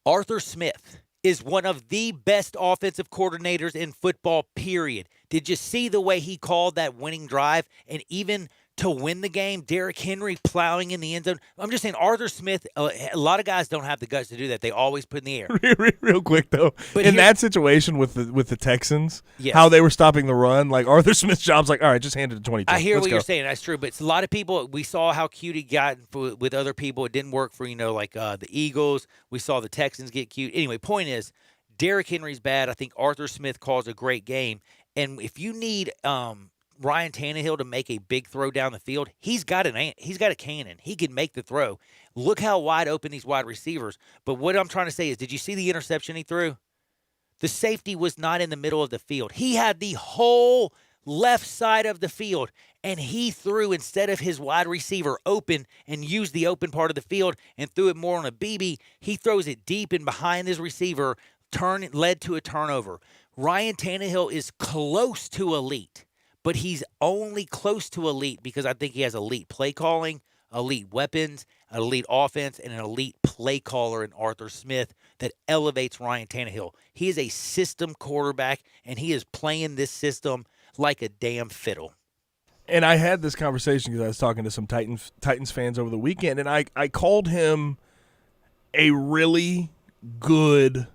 Arthur Smith is one of the best offensive coordinators in football, period. Did you see the way he called that winning drive? And even to win the game, Derrick Henry plowing in the end zone. I'm just saying, Arthur Smith, a lot of guys don't have the guts to do that. They always put in the air. Real quick, though, in that situation with the Texans, how they were stopping the run, like Arthur Smith's job's like, all right, just hand it to 22. I hear what you're saying. That's true. But it's a lot of people, we saw how cute he got with other people. It didn't work for, the Eagles. We saw the Texans get cute. Anyway, point is, Derrick Henry's bad. I think Arthur Smith calls a great game. And if you need Ryan Tannehill to make a big throw down the field, he's got a cannon. He can make the throw. Look how wide open these wide receivers. But what I'm trying to say is, did you see the interception he threw? The safety was not in the middle of the field. He had the whole left side of the field, and he threw, instead of his wide receiver open and used the open part of the field and threw it more on a BB, he throws it deep and behind his receiver, led to a turnover. Ryan Tannehill is close to elite. But he's only close to elite because I think he has elite play calling, elite weapons, an elite offense, and an elite play caller in Arthur Smith that elevates Ryan Tannehill. He is a system quarterback, and he is playing this system like a damn fiddle. And I had this conversation because I was talking to some Titans fans over the weekend, and I called him a really good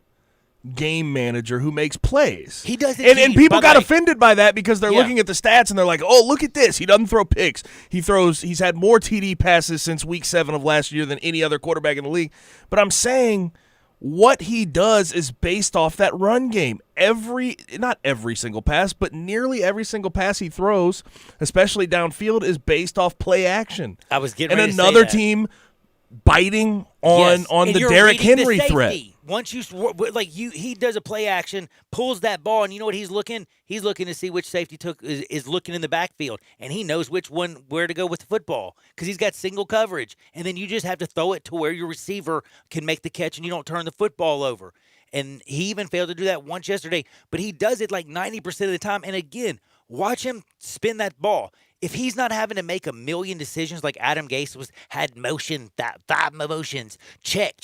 game manager who makes plays. He does it. And people got offended by that because they're looking at the stats and they're like, oh, look at this. He doesn't throw picks. He's had more TD passes since Week 7 of last year than any other quarterback in the league. But I'm saying what he does is based off that run game. Not every single pass, but nearly every single pass he throws, especially downfield, is based off play action. I was getting ready to say that. And another team biting on the Derrick Henry threat. Once he does a play action, pulls that ball, and you know what he's looking? He's looking to see which safety is looking in the backfield, and he knows where to go with the football because he's got single coverage. And then you just have to throw it to where your receiver can make the catch, and you don't turn the football over. And he even failed to do that once yesterday, but he does it like 90% of the time. And again, watch him spin that ball. If he's not having to make a million decisions like Adam Gase had five motions, check.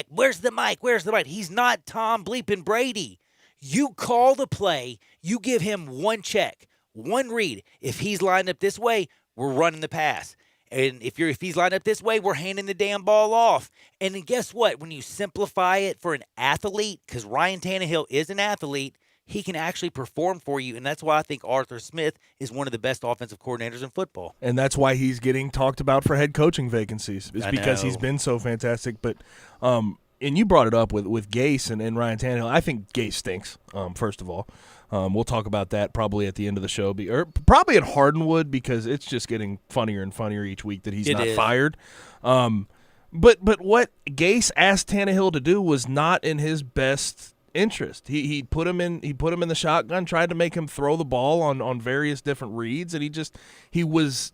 Where's the mic? He's not Tom bleeping Brady. You call the play. You give him one check, one read. If he's lined up this way, we're running the pass. And if he's lined up this way, we're handing the damn ball off. And then guess what? When you simplify it for an athlete, because Ryan Tannehill is an athlete, he can actually perform for you, and that's why I think Arthur Smith is one of the best offensive coordinators in football. And that's why he's getting talked about for head coaching vacancies. It's because he's been so fantastic. But and you brought it up with Gase and Ryan Tannehill. I think Gase stinks, first of all. We'll talk about that probably at the end of the show, or probably at Hardenwood, because it's just getting funnier and funnier each week that he's not fired. But what Gase asked Tannehill to do was not in his best interest. He put him in the shotgun, tried to make him throw the ball on various different reads, and he was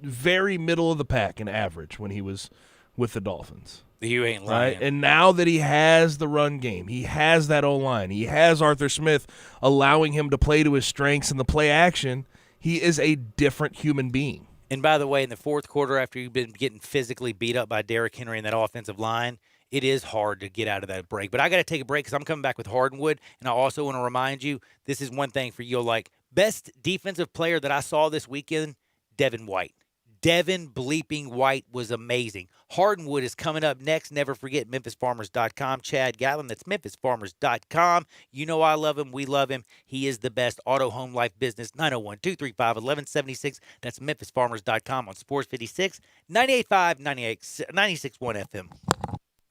very middle of the pack in average when he was with the Dolphins. You ain't lying. Right? And now that he has the run game, he has that O-line, he has Arthur Smith allowing him to play to his strengths in the play action, he is a different human being. And by the way, in the fourth quarter, after you've been getting physically beat up by Derrick Henry and that offensive line, it is hard to get out of that break. But I got to take a break because I'm coming back with Hardwood. And I also want to remind you, this is one thing for you. Like, best defensive player that I saw this weekend, Devin White. Devin bleeping White was amazing. Hardwood is coming up next. Never forget MemphisFarmers.com. Chad Gallon, that's MemphisFarmers.com. You know I love him. We love him. He is the best. Auto Home Life Business, 901-235-1176. That's MemphisFarmers.com on Sports 56, 98.5, 96.1 FM.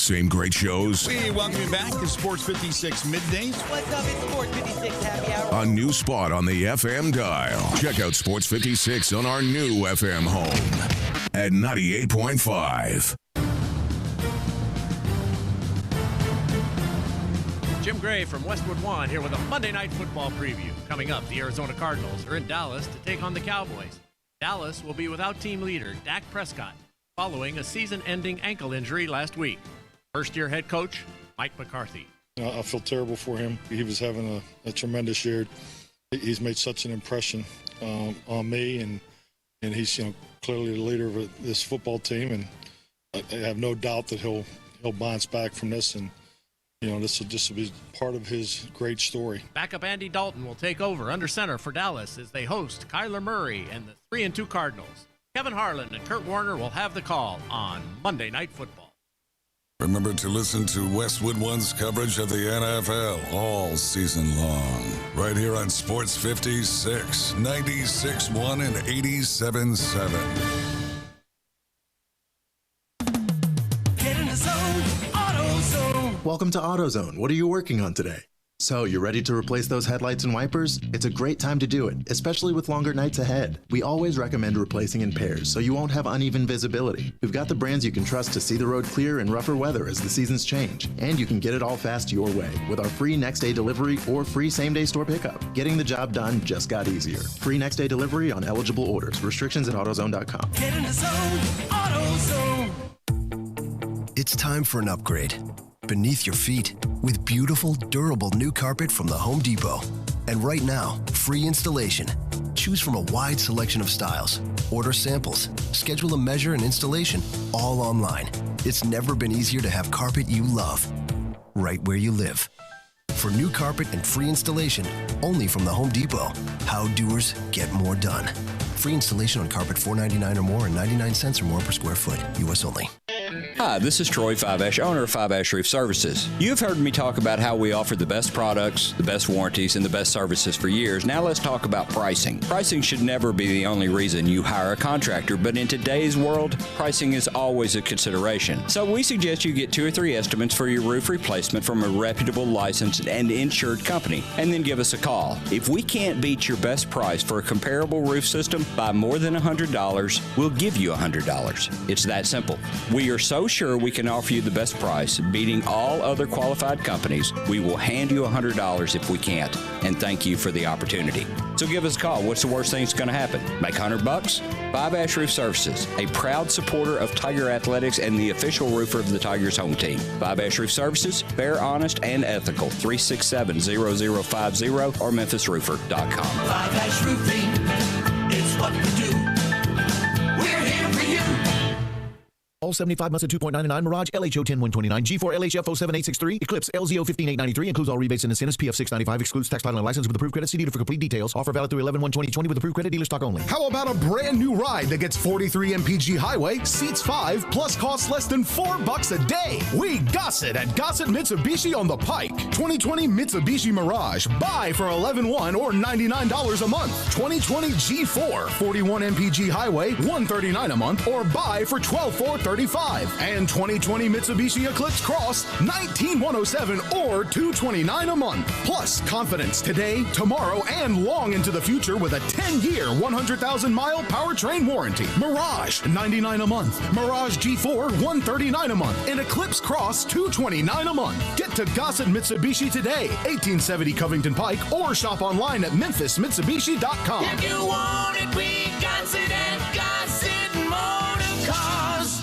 Same great shows. We welcome you back to Sports 56 Middays. What's up? It's Sports 56 Happy Hour. A new spot on the FM dial. Check out Sports 56 on our new FM home at 98.5. Jim Gray from Westwood One here with a Monday Night Football preview. Coming up, the Arizona Cardinals are in Dallas to take on the Cowboys. Dallas will be without team leader Dak Prescott following a season-ending ankle injury last week. First-year head coach Mike McCarthy. I feel terrible for him. He was having a tremendous year. He's made such an impression on me, and he's clearly the leader of this football team. And I have no doubt that he'll bounce back from this, and this will be part of his great story. Backup Andy Dalton will take over under center for Dallas as they host Kyler Murray and the 3-2 Cardinals. Kevin Harlan and Kurt Warner will have the call on Monday Night Football. Remember to listen to Westwood One's coverage of the NFL all season long. Right here on Sports 56, 96.1 and 87.7. Get in the zone, AutoZone. Welcome to AutoZone. What are you working on today? So, you ready to replace those headlights and wipers? It's a great time to do it, especially with longer nights ahead. We always recommend replacing in pairs so you won't have uneven visibility. We've got the brands you can trust to see the road clear in rougher weather as the seasons change. And you can get it all fast your way with our free next-day delivery or free same-day store pickup. Getting the job done just got easier. Free next-day delivery on eligible orders. Restrictions at AutoZone.com. Get in the zone, AutoZone. It's time for an upgrade. Beneath your feet with beautiful, durable new carpet from the Home Depot. And right now, free installation. Choose from a wide selection of styles. Order samples. Schedule a measure and installation, all online. It's never been easier to have carpet you love, right where you live. For new carpet and free installation, only from the Home Depot. How doers get more done. Free installation on carpet $4.99 or more and 99 cents or more per square foot. U.S. only. Hi, this is Troy Fiveash, owner of Fiveash Roof Services. You've heard me talk about how we offer the best products, the best warranties, and the best services for years. Now let's talk about pricing. Pricing should never be the only reason you hire a contractor, but in today's world, pricing is always a consideration. So we suggest you get 2 or 3 estimates for your roof replacement from a reputable, licensed, and insured company, and then give us a call. If we can't beat your best price for a comparable roof system by more than $100, we'll give you $100. It's that simple. We are so sure we can offer you the best price, beating all other qualified companies. We will hand you $100 if we can't, and thank you for the opportunity. So give us a call. What's the worst thing that's going to happen? Make $100? Fiveash Roof Services, a proud supporter of Tiger Athletics and the official roofer of the Tigers home team. Fiveash Roof Services, fair, honest, and ethical. 367-0050 or MemphisRoofer.com. Fiveash Roofing, it's what we do. We're here for you. All 75 months at 2.99, Mirage LHO 10129, G4 LHF 07863, Eclipse LZO 15893, includes all rebates and incentives, PF 695, excludes tax title and license with approved credit. See dealer for complete details. Offer valid through 11/1/2020 with approved credit, dealer stock only. How about a brand new ride that gets 43 mpg highway, seats 5, plus costs less than $4 a day? We Gossett at Gossett Mitsubishi on the Pike. 2020 Mitsubishi Mirage, buy for $11,100 or $99 a month. 2020 G4, 41 mpg highway, $139 a month, or buy for $12,435. And 2020 Mitsubishi Eclipse Cross, $19,107 or $229 a month. Plus confidence today, tomorrow, and long into the future with a 10-year, 100,000-mile powertrain warranty. Mirage, $99 a month. Mirage G4, $139 a month. And Eclipse Cross, $229 a month. Get to Gossett Mitsubishi today, 1870 Covington Pike, or shop online at MemphisMitsubishi.com. If you want it, we got it at Gossett Motor Cars.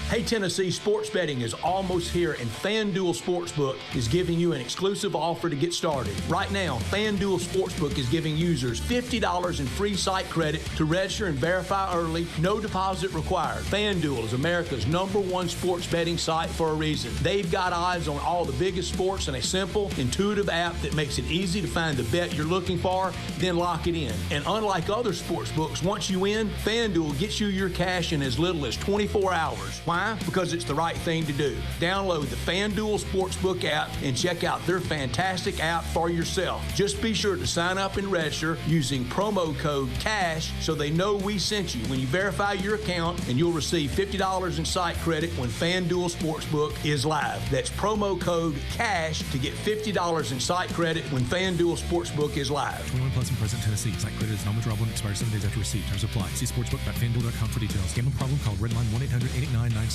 Hey Tennessee, sports betting is almost here, and FanDuel Sportsbook is giving you an exclusive offer to get started. Right now, FanDuel Sportsbook is giving users $50 in free site credit to register and verify early, no deposit required. FanDuel is America's #1 sports betting site for a reason. They've got odds on all the biggest sports and a simple, intuitive app that makes it easy to find the bet you're looking for, then lock it in. And unlike other sports books, once you win, FanDuel gets you your cash in as little as 24 hours. Why? Because it's the right thing to do. Download the FanDuel Sportsbook app and check out their fantastic app for yourself. Just be sure to sign up and register using promo code CASH so they know we sent you when you verify your account, and you'll receive $50 in site credit when FanDuel Sportsbook is live. That's promo code CASH to get $50 in site credit when FanDuel Sportsbook is live. 21 plus in present Tennessee. Site credit is non-withdrawable and expires 7 days after receipt. Terms apply. See sportsbook.fanduel.com for details. Gambling problem? Call Redline 1-800-889-9789.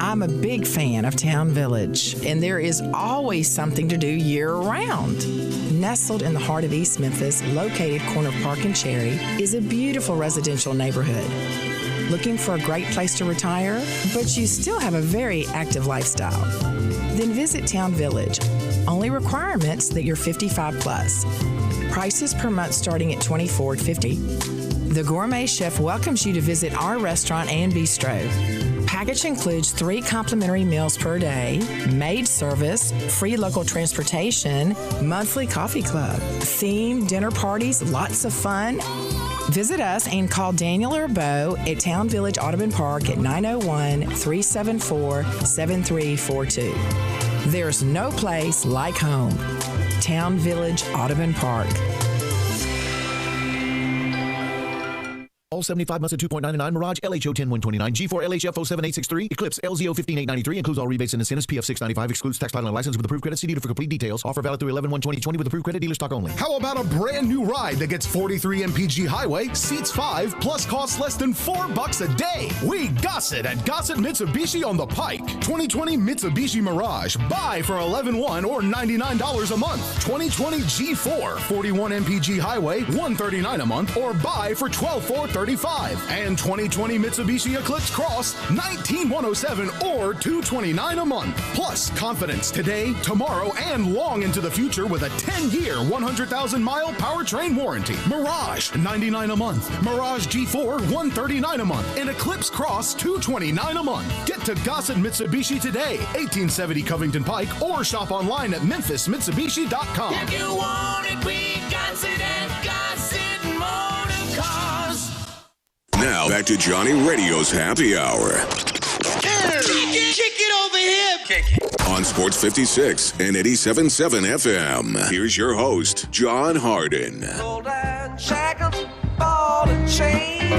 I'm a big fan of Town Village, and there is always something to do year-round. Nestled in the heart of East Memphis, located corner of Park and Cherry, is a beautiful residential neighborhood. Looking for a great place to retire, but you still have a very active lifestyle? Then visit Town Village. Only requirements that you're 55 plus. Prices per month starting at $24.50. The Gourmet Chef welcomes you to visit our restaurant and bistro. Package includes 3 complimentary meals per day, maid service, free local transportation, monthly coffee club, themed dinner parties, lots of fun. Visit us and call Daniel or Bo at Town Village Audubon Park at 901-374-7342. There's no place like home. Town Village Audubon Park. All 75 months at 2.99, Mirage LHO 10129, G4 LHF 07863, Eclipse LZO 15893, includes all rebates and incentives, PF 695, excludes tax title and license with approved credit. See dealer for complete details. Offer valid through 11/1/2020 with approved credit, dealer stock only. How about a brand new ride that gets 43 mpg highway, seats 5, plus costs less than $4 a day? We Gossett at Gossett Mitsubishi on the Pike. 2020 Mitsubishi Mirage, buy for $11,100 or $99 a month. 2020 G4, 41 mpg highway, $139 a month, or buy for $12,435. And 2020 Mitsubishi Eclipse Cross, $19,107 or $229 a month. Plus, confidence today, tomorrow, and long into the future with a 10-year, 100,000-mile powertrain warranty. Mirage, $99 a month. Mirage G4, $139 a month. And Eclipse Cross, $229 a month. Get to Gossett Mitsubishi today, 1870 Covington Pike, or shop online at memphismitsubishi.com. If you want it, we got it at Gossett Motor Cars. Now back to Johnny Radio's Happy Hour Kick it over here. Kick it. on Sports 56 and 87.7 FM. Here's your host, John Harden. Gold and shackles, ball and chain.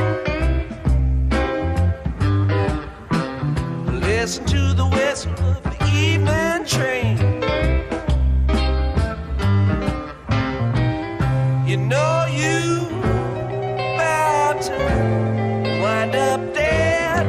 Listen to the whistle of the evening train. You know you about to wind up dead.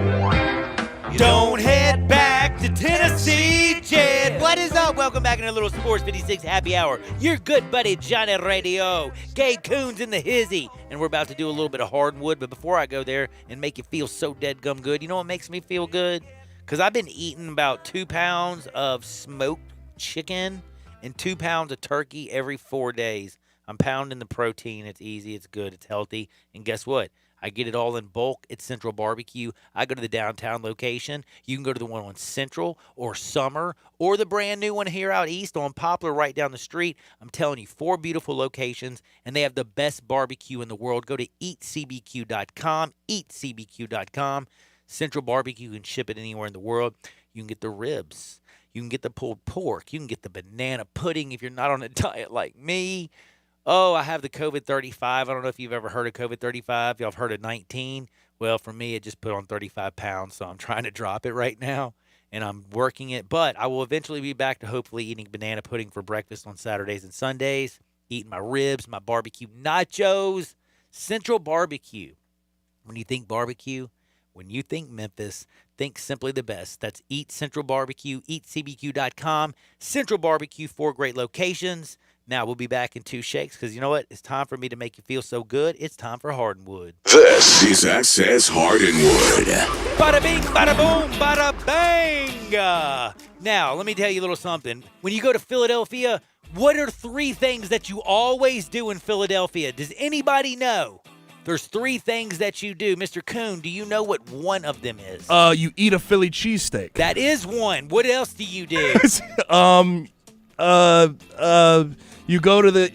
Don't head back to Tennessee, Jed. What is up? Welcome back in a little Sports 56 Happy Hour. Your good buddy, Johnny Radio. Gabe Coons in the hizzy. And we're about to do a little bit of hardwood. But before I go there and make you feel so dead gum good, you know what makes me feel good? Because I've been eating about 2 pounds of smoked chicken and 2 pounds of turkey every 4 days. I'm pounding the protein. It's easy. It's good. It's healthy. And guess what? I get it all in bulk at Central Barbecue. I go to the downtown location. You can go to the one on Central or Summer or the brand new one here out east on Poplar right down the street. I'm telling you, 4 beautiful locations, and they have the best barbecue in the world. Go to eatcbq.com, eatcbq.com. Central Barbecue can ship it anywhere in the world. You can get the ribs. You can get the pulled pork. You can get the banana pudding if you're not on a diet like me. Oh, I have the COVID 35. I don't know if you've ever heard of COVID 35. Y'all have heard of 19. Well, for me, it just put on 35 pounds, so I'm trying to drop it right now, and I'm working it. But I will eventually be back to hopefully eating banana pudding for breakfast on Saturdays and Sundays, eating my ribs, my barbecue nachos. Central Barbecue. When you think barbecue, when you think Memphis, think simply the best. That's Eat Central Barbecue, eatcbq.com. Central Barbecue, 4 great locations. Now, we'll be back in 2 shakes because you know what? It's time for me to make you feel so good. It's time for Hardwood. This is Access Hardwood. Bada bing, bada boom, bada bang. Now, let me tell you a little something. When you go to Philadelphia, what are 3 things that you always do in Philadelphia? Does anybody know? There's 3 things that you do. Go Coon, do you know what one of them is? You eat a Philly cheesesteak. That is one. What else do you do? You go to the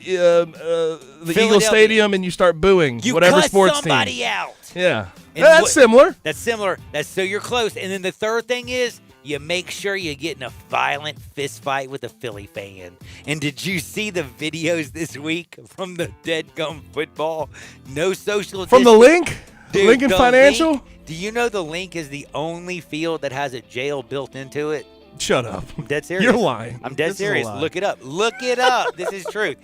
Eagle Stadium and you start booing You whatever cuss sports somebody team. out. Yeah. And That's similar. That's similar. So you're close. And then the third thing is you make sure you get in a violent fist fight with a Philly fan. And did you see the videos this week from the Dead Gum Football? No social From the Link? Dude, Lincoln the Financial? Link, do you know the Link is the only field that has a jail built into it? Shut up. I'm dead serious. You're lying. I'm dead This is a serious. lie. Look it up. Look it up. This is truth.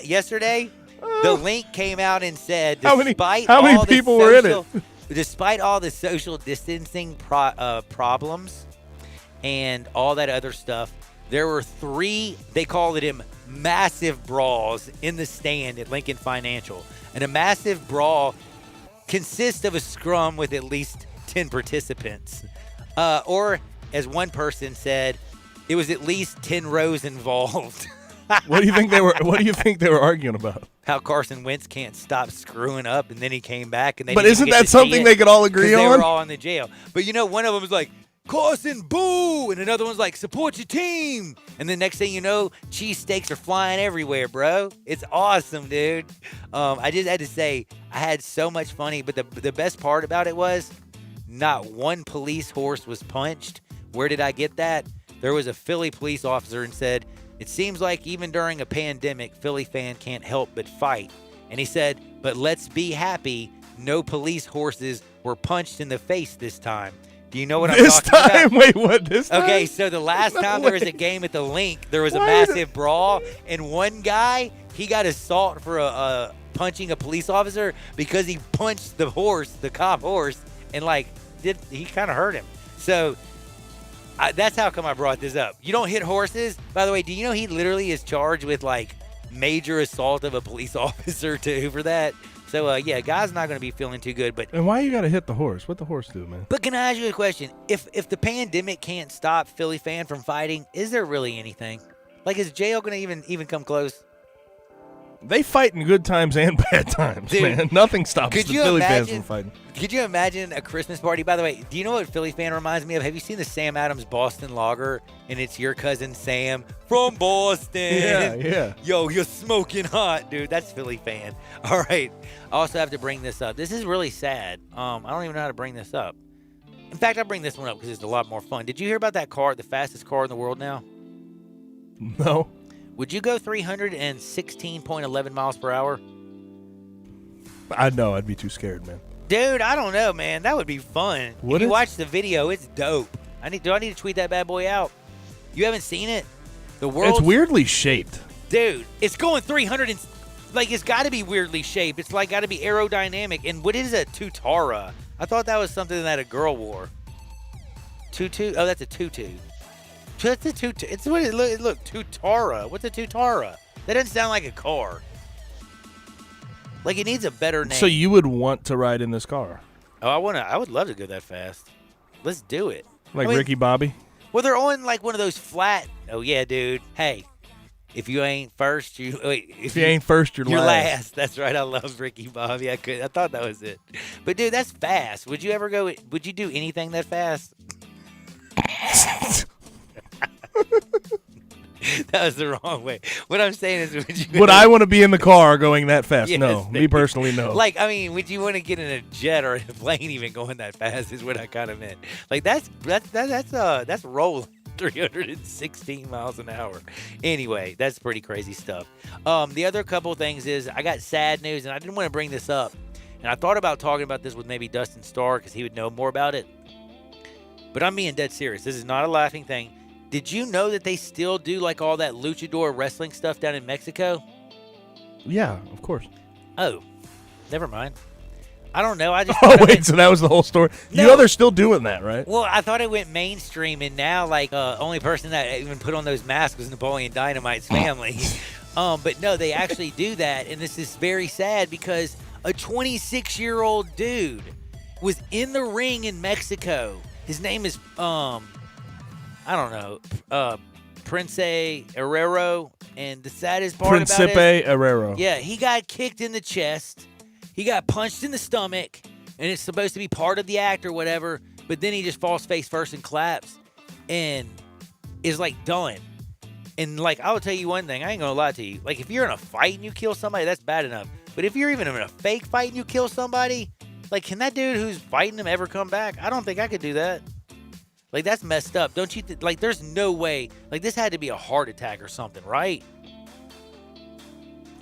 Yesterday, the Link came out and said, How many people were in it? Despite all the social distancing problems and all that other stuff, there were 3, they called them massive brawls in the stand at Lincoln Financial. And a massive brawl consists of a scrum with at least 10 participants. Or, as one person said, it was at least 10 rows involved. What do you think they were arguing about? How Carson Wentz can't stop screwing up, and then he came back, and they But didn't isn't even get that to see something it they could all agree 'cause They on? were all in the jail. But you know, one of them was like, Carson, boo! And another one's like, support your team! And the next thing you know, cheesesteaks are flying everywhere, bro. It's awesome, dude. I just had to say, I had so much funny, but the best part about it was not one police horse was punched. Where did I get that? There was a Philly police officer and said, it seems like even during a pandemic, Philly fan can't help but fight. And he said, but let's be happy, no police horses were punched in the face this time. Do you know what I'm talking about? Wait, what? This time? Okay, so the last time there was a game at the Link, there was a massive brawl, and one guy, he got assault for punching a police officer because he punched the horse, the cop horse, and he kind of hurt him. So that's how come I brought this up. You don't hit horses. By the way, do you know he literally is charged with major assault of a police officer too for that? So yeah, guy's not going to be feeling too good. But And why you got to hit the horse? What the horse do, man? But can I ask you a question? If the pandemic can't stop Philly fan from fighting, is there really anything? Is jail going to even come close? They fight in good times and bad times, Dude, man. Nothing stops the Philly fans imagine- from fighting. Could you imagine a Christmas party? By the way, do you know what Philly fan reminds me of? Have you seen the Sam Adams Boston Lager? And it's your cousin Sam from Boston. Yeah. Yo, you're smoking hot, dude. That's Philly fan. All right. I also have to bring this up. This is really sad. I don't even know how to bring this up. In fact, I'll bring this one up because it's a lot more fun. Did you hear about that car, the fastest car in the world now? No. Would you go 316.11 miles per hour? I know. I'd be too scared, man. Dude, I don't know, man. That would be fun. Would if you it? watch the video, it's dope. Do I need to tweet that bad boy out? You haven't seen it? The world's It's weirdly shaped. Dude, it's going 300 and it's got to be weirdly shaped. It's got to be aerodynamic. And what is a tutara? I thought that was something that a girl wore. Tutu? Oh, that's a tutu. That's a tutu. It's what it look. Tutara. What's a tutara? That doesn't sound like a car. It needs a better name. So you would want to ride in this car? Oh, I would love to go that fast. Let's do it. Ricky Bobby? Well, they're on one of those flat. Oh yeah, dude. Hey, if you ain't first, if you ain't first, you're last. That's right. I love Ricky Bobby. I thought that was it. But dude, that's fast. Would you ever go? Would you do anything that fast? That was the wrong way. What I'm saying is, would I want to be in the car going that fast? Yes, No. Me personally, no. Would you want to get in a jet or a plane even going that fast? Is what I kind of meant. That's rolling 316 miles an hour. Anyway, that's pretty crazy stuff. The other couple things is I got sad news, and I didn't want to bring this up, and I thought about talking about this with maybe Dustin Starr because he would know more about it. But I'm being dead serious. This is not a laughing thing. Did you know that they still do all that luchador wrestling stuff down in Mexico? Yeah, of course. Oh, never mind. I don't know. I just Oh, wait, so that was the whole story? No. You know they're still doing that, right? Well, I thought it went mainstream, and now, only person that even put on those masks was Napoleon Dynamite's family. But no, they actually do that, and this is very sad because a 26-year-old dude was in the ring in Mexico. His name is I don't know, Prince Herrero, and the saddest part about it, Principe Herrero. yeah, he got kicked in the chest, he got punched in the stomach, and it's supposed to be part of the act or whatever, but then he just falls face first and collapses, and is like done. And like, I will tell you one thing, I ain't gonna lie to you. Like, if you're in a fight and you kill somebody, that's bad enough. But if you're even in a fake fight and you kill somebody, like, can that dude who's fighting him ever come back? I don't think I could do that. Like, that's messed up. Don't you like, there's no way. Like, this had to be a heart attack or something, right?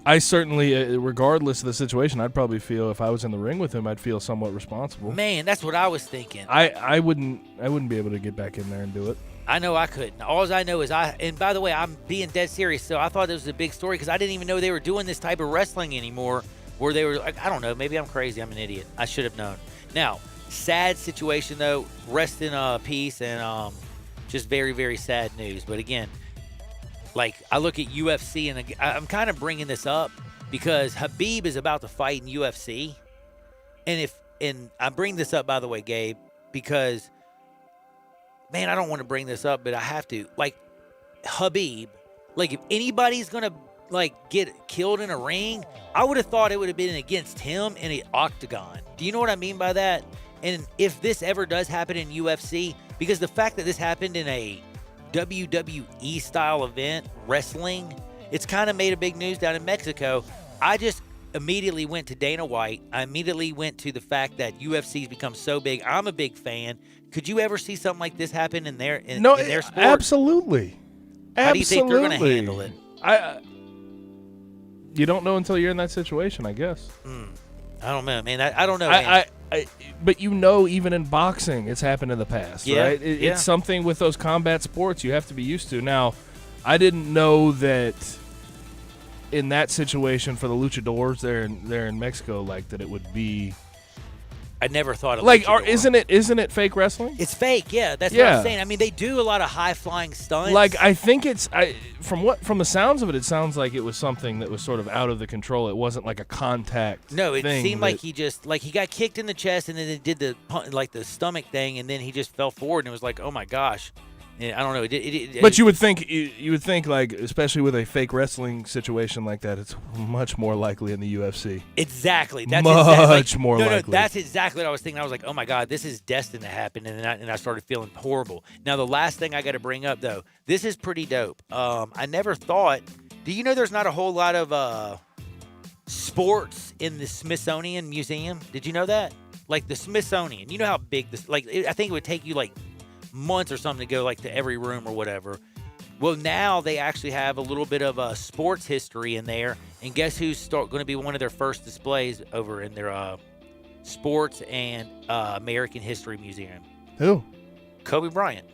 I certainly, regardless of the situation, I'd probably feel, if I was in the ring with him, I'd feel somewhat responsible. Man, that's what I was thinking. I wouldn't be able to get back in there and do it. I know I couldn't. All I know is and by the way, I'm being dead serious, so I thought this was a big story because I didn't even know they were doing this type of wrestling anymore, where they were like, I don't know, maybe I'm crazy, I'm an idiot. I should have known. Now, sad situation though, rest in peace, and just very, very sad news. But again, like, I look at UFC, and I'm kind of bringing this up because Khabib is about to fight in UFC, and I bring this up, by the way, Gabe, because, man, I don't want to bring this up, but I have to. Like, Khabib, like, if anybody's going to, like, get killed in a ring, I would have thought it would have been against him in an octagon. Do you know what I mean by that? And if this ever does happen in UFC, because the fact that this happened in a WWE style event, wrestling, it's kind of made a big news down in Mexico. I just immediately went to Dana White. I immediately went to the fact that UFC's become so big. I'm a big fan. Could you ever see something like this happen in their their sport? Absolutely. How do you think they're going to handle it? You don't know until you're in that situation, I guess. I don't know, man. I don't know, man. But you know, even in boxing, it's happened in the past, Yeah, right? yeah. It's something with those combat sports you have to be used to. Now, I didn't know that in that situation for the luchadors there in Mexico, like, that it would be. I never thought of like, luchador. isn't it fake wrestling? It's fake, yeah. That's what I'm saying. I mean, they do a lot of high flying stunts. Like, I think it's from the sounds of it, it sounds like it was something that was sort of out of the control. It wasn't like a contact. No, it thing seemed like he got kicked in the chest, and then they did the stomach thing, and then he just fell forward, and it was like, oh my gosh. And I don't know. But you would think like, especially with a fake wrestling situation like that, it's much more likely in the UFC. Exactly. That's much more likely. No, that's exactly what I was thinking. I was like, oh my God, this is destined to happen, and I started feeling horrible. Now, the last thing I got to bring up, though, this is pretty dope. I never thought. Do you know there's not a whole lot of sports in the Smithsonian Museum? Did you know that? Like, the Smithsonian. You know how big this? Like, I think it would take you like months or something to go like to every room or whatever. Well, now they actually have a little bit of sports history in there, and guess who's going to be one of their first displays over in their sports and American History Museum? Who? Kobe Bryant.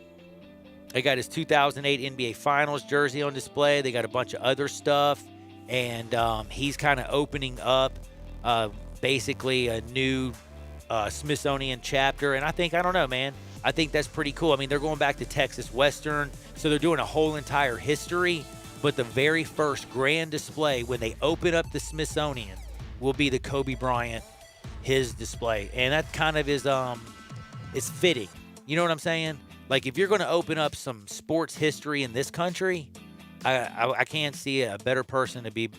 They got his 2008 NBA Finals jersey on display. They got a bunch of other stuff, and he's kind of opening up basically a new Smithsonian chapter, and I don't know, man. I think that's pretty cool. I mean, they're going back to Texas Western, so they're doing a whole entire history. But the very first grand display when they open up the Smithsonian will be the Kobe Bryant, his display. And that kind of is it's fitting. You know what I'm saying? Like, if you're going to open up some sports history in this country, I can't see a better person to be,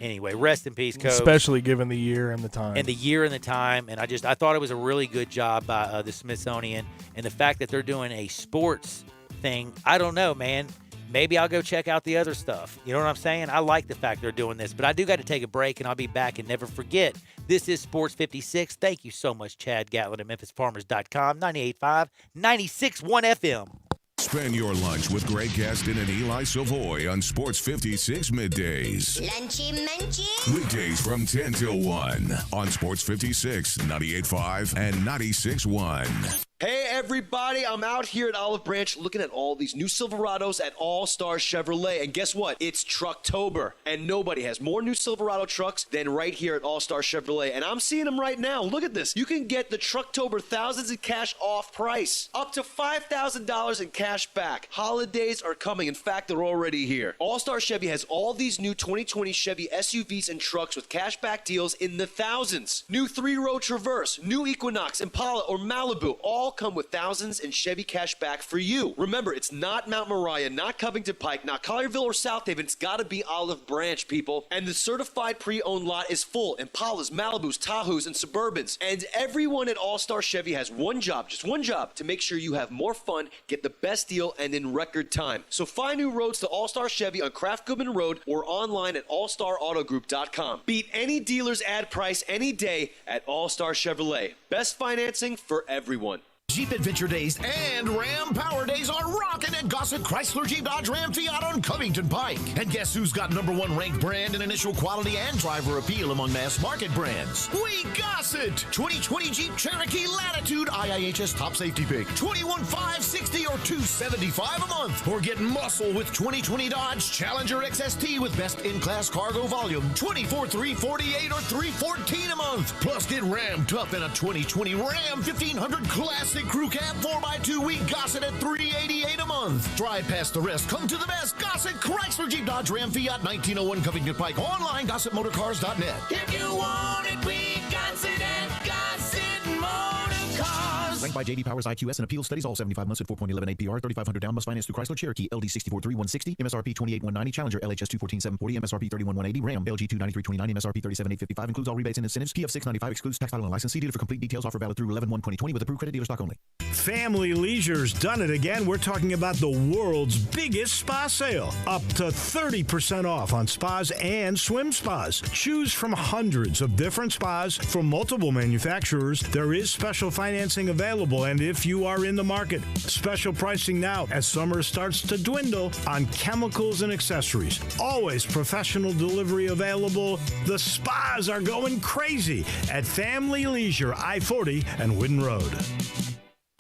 Anyway, rest in peace, Kobe. Especially given the year and the time. And the year and the time. And I thought it was a really good job by the Smithsonian. And the fact that they're doing a sports thing, I don't know, man. Maybe I'll go check out the other stuff. You know what I'm saying? I like the fact they're doing this. But I do got to take a break, and I'll be back. And never forget, this is Sports 56. Thank you so much, Chad Gatlin at MemphisFarmers.com, 98.5, 96.1 FM. Spend your lunch with Greg Gaston and Eli Savoy on Sports 56 Middays. Lunchy munchy. Weekdays from 10 till 1 on Sports 56, 98.5, and 96.1. Hey, everybody. I'm out here at Olive Branch looking at all these new Silverados at All Star Chevrolet. And guess what? It's Trucktober. And nobody has more new Silverado trucks than right here at All Star Chevrolet. And I'm seeing them right now. Look at this. You can get the Trucktober thousands in cash off price. Up to $5,000 in cash back. Holidays are coming. In fact, they're already here. All Star Chevy has all these new 2020 Chevy SUVs and trucks with cash back deals in the thousands. New 3-row Traverse, new Equinox, Impala, or Malibu all come with thousands in Chevy cash back for you. Remember, it's not Mount Moriah, not Covington Pike, not Collierville or South Haven. It's got to be Olive Branch, people. And the certified pre-owned lot is full. Impalas, Malibus, Tahoes, and Suburbans. And everyone at All Star Chevy has one job, just one job, to make sure you have more fun, get the best deal, and in record time. So find new roads to All Star Chevy on Kraft Goodman Road or online at allstarautogroup.com. Beat any dealer's ad price any day at All Star Chevrolet. Best financing for everyone. Jeep Adventure Days and Ram Power Days are rocking at Gossett Chrysler Jeep Dodge Ram Fiat on Covington Pike. And guess who's got #1 ranked brand in initial quality and driver appeal among mass market brands? We Gossett! 2020 Jeep Cherokee Latitude IIHS top safety pick. $21,560 or $275 a month. Or get muscle with 2020 Dodge Challenger XST with best in-class cargo volume. $24,348 or $314 a month. Plus get ramped up in a 2020 Ram 1500 Classic Crew Cab 4x2. We Gossett at $388 a month. Drive past the rest. Come to the best. Gossett Chrysler Jeep Dodge Ram Fiat 1901 Covington Pike. Online, GossettMotorCars.net. If you want it, we Gossett at Gossett Motor Cars. Ranked by J.D. Powers IQS and Appeal Studies, all 75 months at 4.11 APR, 3,500 down, must finance through Chrysler Cherokee, LD 643160, MSRP 28,190, Challenger LHS 214,740, MSRP 31,180, Ram LG 293,29, MSRP 37,855, includes all rebates and incentives. PF 695 excludes tax, title, and license. See dealer for complete details. Offer valid through 11/1/2020 with approved credit dealer stock only. Family Leisure's done it again. We're talking about the world's biggest spa sale. Up to 30% off on spas and swim spas. Choose from hundreds of different spas from multiple manufacturers. There is special financing available, and if you are in the market, special pricing now as summer starts to dwindle on chemicals and accessories. Always professional delivery available. The spas are going crazy at Family Leisure, I-40 and Whidden Road.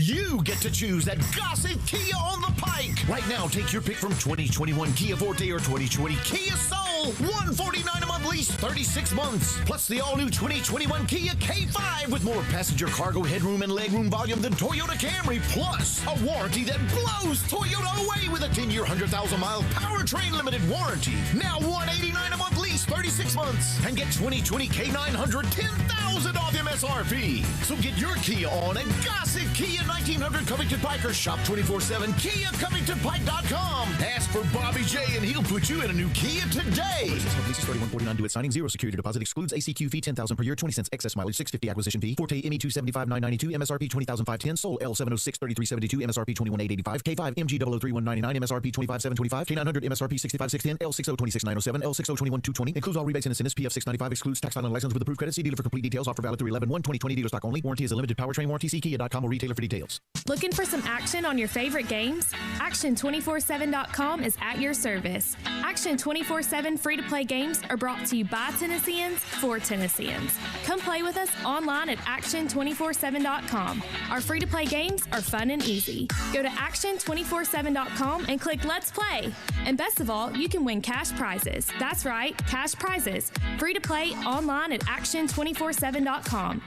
You get to choose at Gossett Kia on the Pike. Right now, take your pick from 2021 Kia Forte or 2020 Kia Soul. $149 a month lease, 36 months. Plus the all-new 2021 Kia K5 with more passenger cargo headroom and legroom volume than Toyota Camry. Plus a warranty that blows Toyota away with a 10-year, 100,000-mile powertrain limited warranty. Now $189 a month lease, 36 months. And get 2020 K900, $10,000 off MSRP. So get your Kia on at Gossett Kia 1900 Covington Pike or shop 24/7 KiaCovingtonPike.com. Ask for Bobby J and he'll put you in a new Kia today. Leases $31.49 due at signing. Zero security deposit excludes ACQ fee $10,000 per year. 20 cents excess mileage. $650 acquisition fee. Forte ME $275,992. MSRP $20,510. Sold L706 $3372. MSRP $21,885. K5 MG 003,199. MSRP $25,725. K900 MSRP $65,610. L60 $26,907. L60 $21,220. Includes all rebates and incentives. PF 695 excludes tax, title, and license with approved credit. See dealer for complete details. Offer valid through 11/1/2020. Dealer stock only. Warranty is a limited powertrain warranty. See Kia.com or retailer for details. Looking for some action on your favorite games? Action247.com is at your service. Action 24/7 free-to-play games are brought to you by Tennesseans for Tennesseans. Come play with us online at Action247.com. Our free-to-play games are fun and easy. Go to Action247.com and click Let's Play. And best of all, you can win cash prizes. That's right, cash prizes. Free to play online at Action247.com.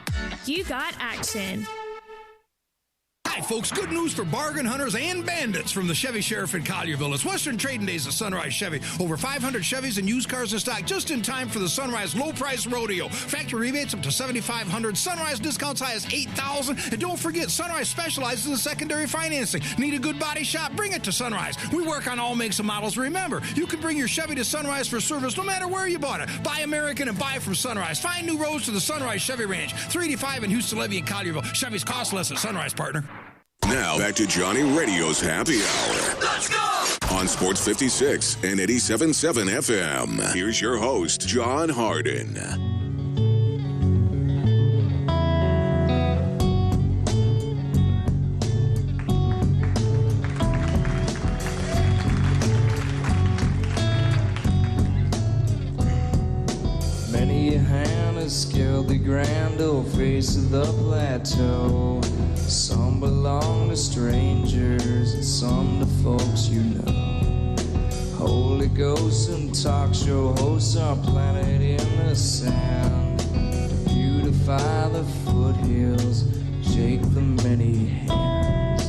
You got action. Hi, folks. Good news for bargain hunters and bandits from the Chevy Sheriff in Collierville. It's Western Trading Days at Sunrise Chevy. Over 500 Chevys and used cars in stock just in time for the Sunrise Low Price Rodeo. Factory rebates up to $7,500. Sunrise discounts high as $8,000. And don't forget, Sunrise specializes in secondary financing. Need a good body shop? Bring it to Sunrise. We work on all makes and models. Remember, you can bring your Chevy to Sunrise for service no matter where you bought it. Buy American and buy from Sunrise. Find new roads to the Sunrise Chevy Ranch. 385 in Houston Levy and Collierville. Chevys cost less at Sunrise, partner. Now, back to Johnny Radio's Happy Hour. Let's go! On Sports 56 and 87.7 FM. Here's your host, John Harden. Many a hand has scaled the grand old face of the plateau. Some belong to strangers and some to folks you know. Holy Ghost and talk show hosts are planted in the sand to beautify the foothills, shake the many hands.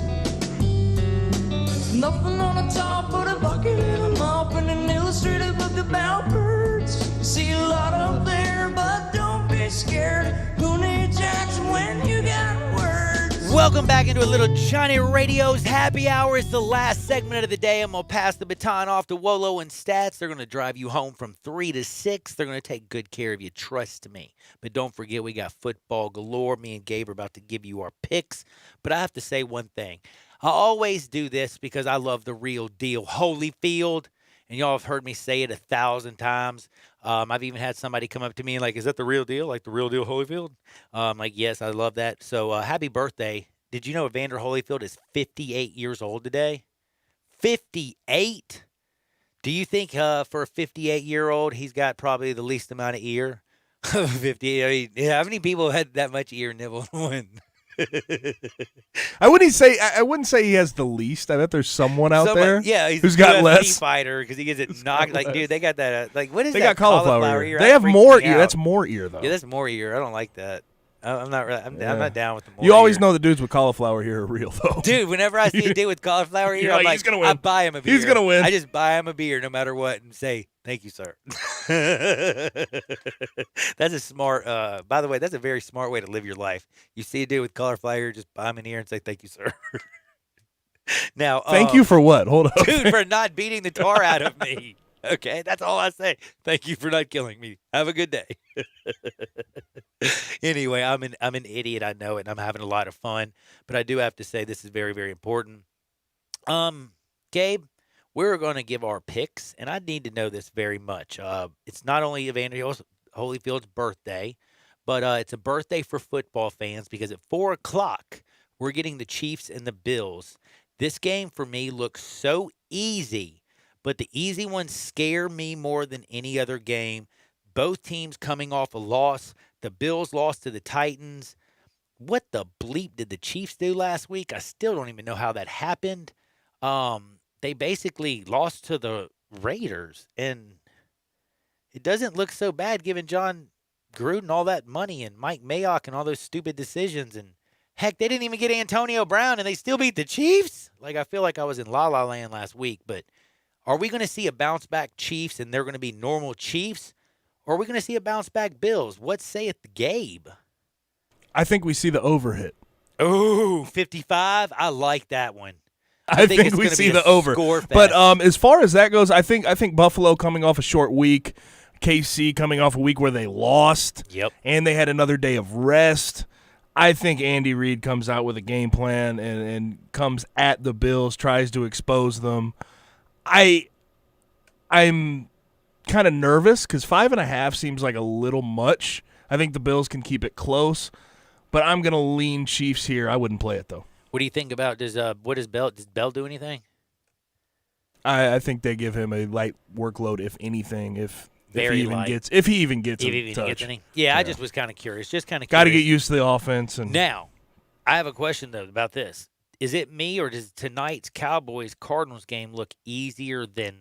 There's nothing on the top but a bucket and a mop and an illustrated book about birds. You see a lot up there, but don't be scared. Who needs Jackson when you got words? Welcome back into a little Johnny Radio's Happy Hour. It's the last segment of the day. I'm going to pass the baton off to Wolo and Stats. They're going to drive you home from 3 to 6. They're going to take good care of you. Trust me. But don't forget, we got football galore. Me and Gabe are about to give you our picks. But I have to say one thing. I always do this because I love the real deal. Holyfield. And y'all have heard me say it 1,000 times. I've even had somebody come up to me and like, is that the real deal? Like the real deal Holyfield? Like, yes, I love that. So happy birthday. Did you know Evander Holyfield is 58 years old today? 58? Do you think for a 58-year-old, he's got probably the least amount of ear? 50. I mean, how many people had that much ear nibble? I wouldn't say he has the least. I bet there's someone out there who's got less. Fighter because he gets it knocked. Like, dude, they got that. Like, what is they that? They got cauliflower ear. They that have more ear. out. That's more ear, though. Yeah, that's more ear. I don't like that. I'm not. I'm not down with the more. You always ear. know the dudes with cauliflower ear are real, though. Dude, whenever I see a dude with cauliflower ear, I'm like, gonna win. I buy him a beer. He's gonna win. I just buy him a beer no matter what and say, "Thank you, sir." That's a smart. By the way, that's a very smart way to live your life. You see a dude with cauliflower ear, just buy him an ear and say, "Thank you, sir." Now, thank you for what? Hold on, dude, for not beating the tar out of me. Okay, that's all I say. Thank you for not killing me. Have a good day. Anyway, I'm an idiot. I know it, and I'm having a lot of fun. But I do have to say this is very, very important. Gabe, we're going to give our picks, and I need to know this very much. It's not only Evander Holyfield's birthday, but it's a birthday for football fans because at 4 o'clock, we're getting the Chiefs and the Bills. This game for me looks so easy. But the easy ones scare me more than any other game. Both teams coming off a loss. The Bills lost to the Titans. What the bleep did the Chiefs do last week? I still don't even know how that happened. They basically lost to the Raiders. And it doesn't look so bad given John Gruden all that money and Mike Mayock and all those stupid decisions. And heck, they didn't even get Antonio Brown and they still beat the Chiefs? Like, I feel like I was in La La Land last week, but are we going to see a bounce-back Chiefs and they're going to be normal Chiefs? Or are we going to see a bounce-back Bills? What saith Gabe? I think we see the overhit. Ooh, 55? I like that one. I think we see the over. But as far as that goes, I think Buffalo coming off a short week, KC coming off a week where they lost, and they had another day of rest. I think Andy Reid comes out with a game plan and comes at the Bills, tries to expose them. I'm kind of nervous because 5.5 seems like a little much. I think the Bills can keep it close, but I'm going to lean Chiefs here. I wouldn't play it, though. What do you think about does Bell do anything? I think they give him a light workload, if anything, if Very he even light. gets a touch. Gets any. Yeah, I just was kind of curious. Got to get used to the offense. And now, I have a question though about this. Is it me or does tonight's Cowboys-Cardinals game look easier than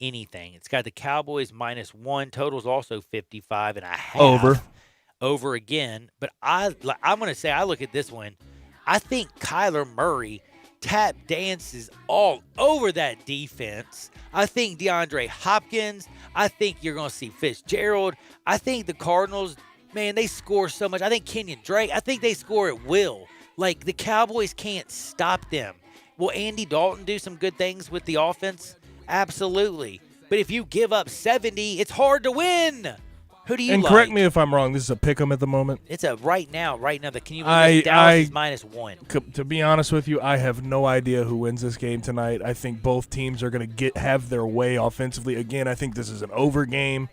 anything? It's got the Cowboys -1. Total's also 55.5. Over again. But I'm going to say I look at this one. I think Kyler Murray tap dances all over that defense. I think DeAndre Hopkins. I think you're going to see Fitzgerald. I think the Cardinals, man, they score so much. I think Kenyon Drake. I think they score at will. Like, the Cowboys can't stop them. Will Andy Dalton do some good things with the offense? Absolutely. But if you give up 70, it's hard to win. Who do you And like? correct me if I'm wrong. This is a pick 'em at the moment. It's a right now. Can you believe Dallas is -1? To be honest with you, I have no idea who wins this game tonight. I think both teams are going to have their way offensively. Again, I think this is an over game.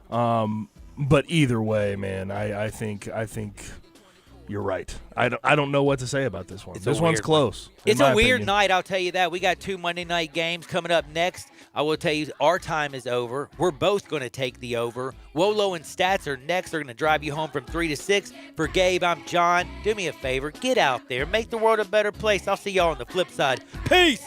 But either way, man, I think You're right. I don't know what to say about this one. This one's weird close. It's a weird night, I'll tell you that. We got 2 Monday night games coming up next. I will tell you, our time is over. We're both going to take the over. Wolo and Stats are next. They're going to drive you home from 3 to 6. For Gabe, I'm John. Do me a favor. Get out there. Make the world a better place. I'll see y'all on the flip side. Peace!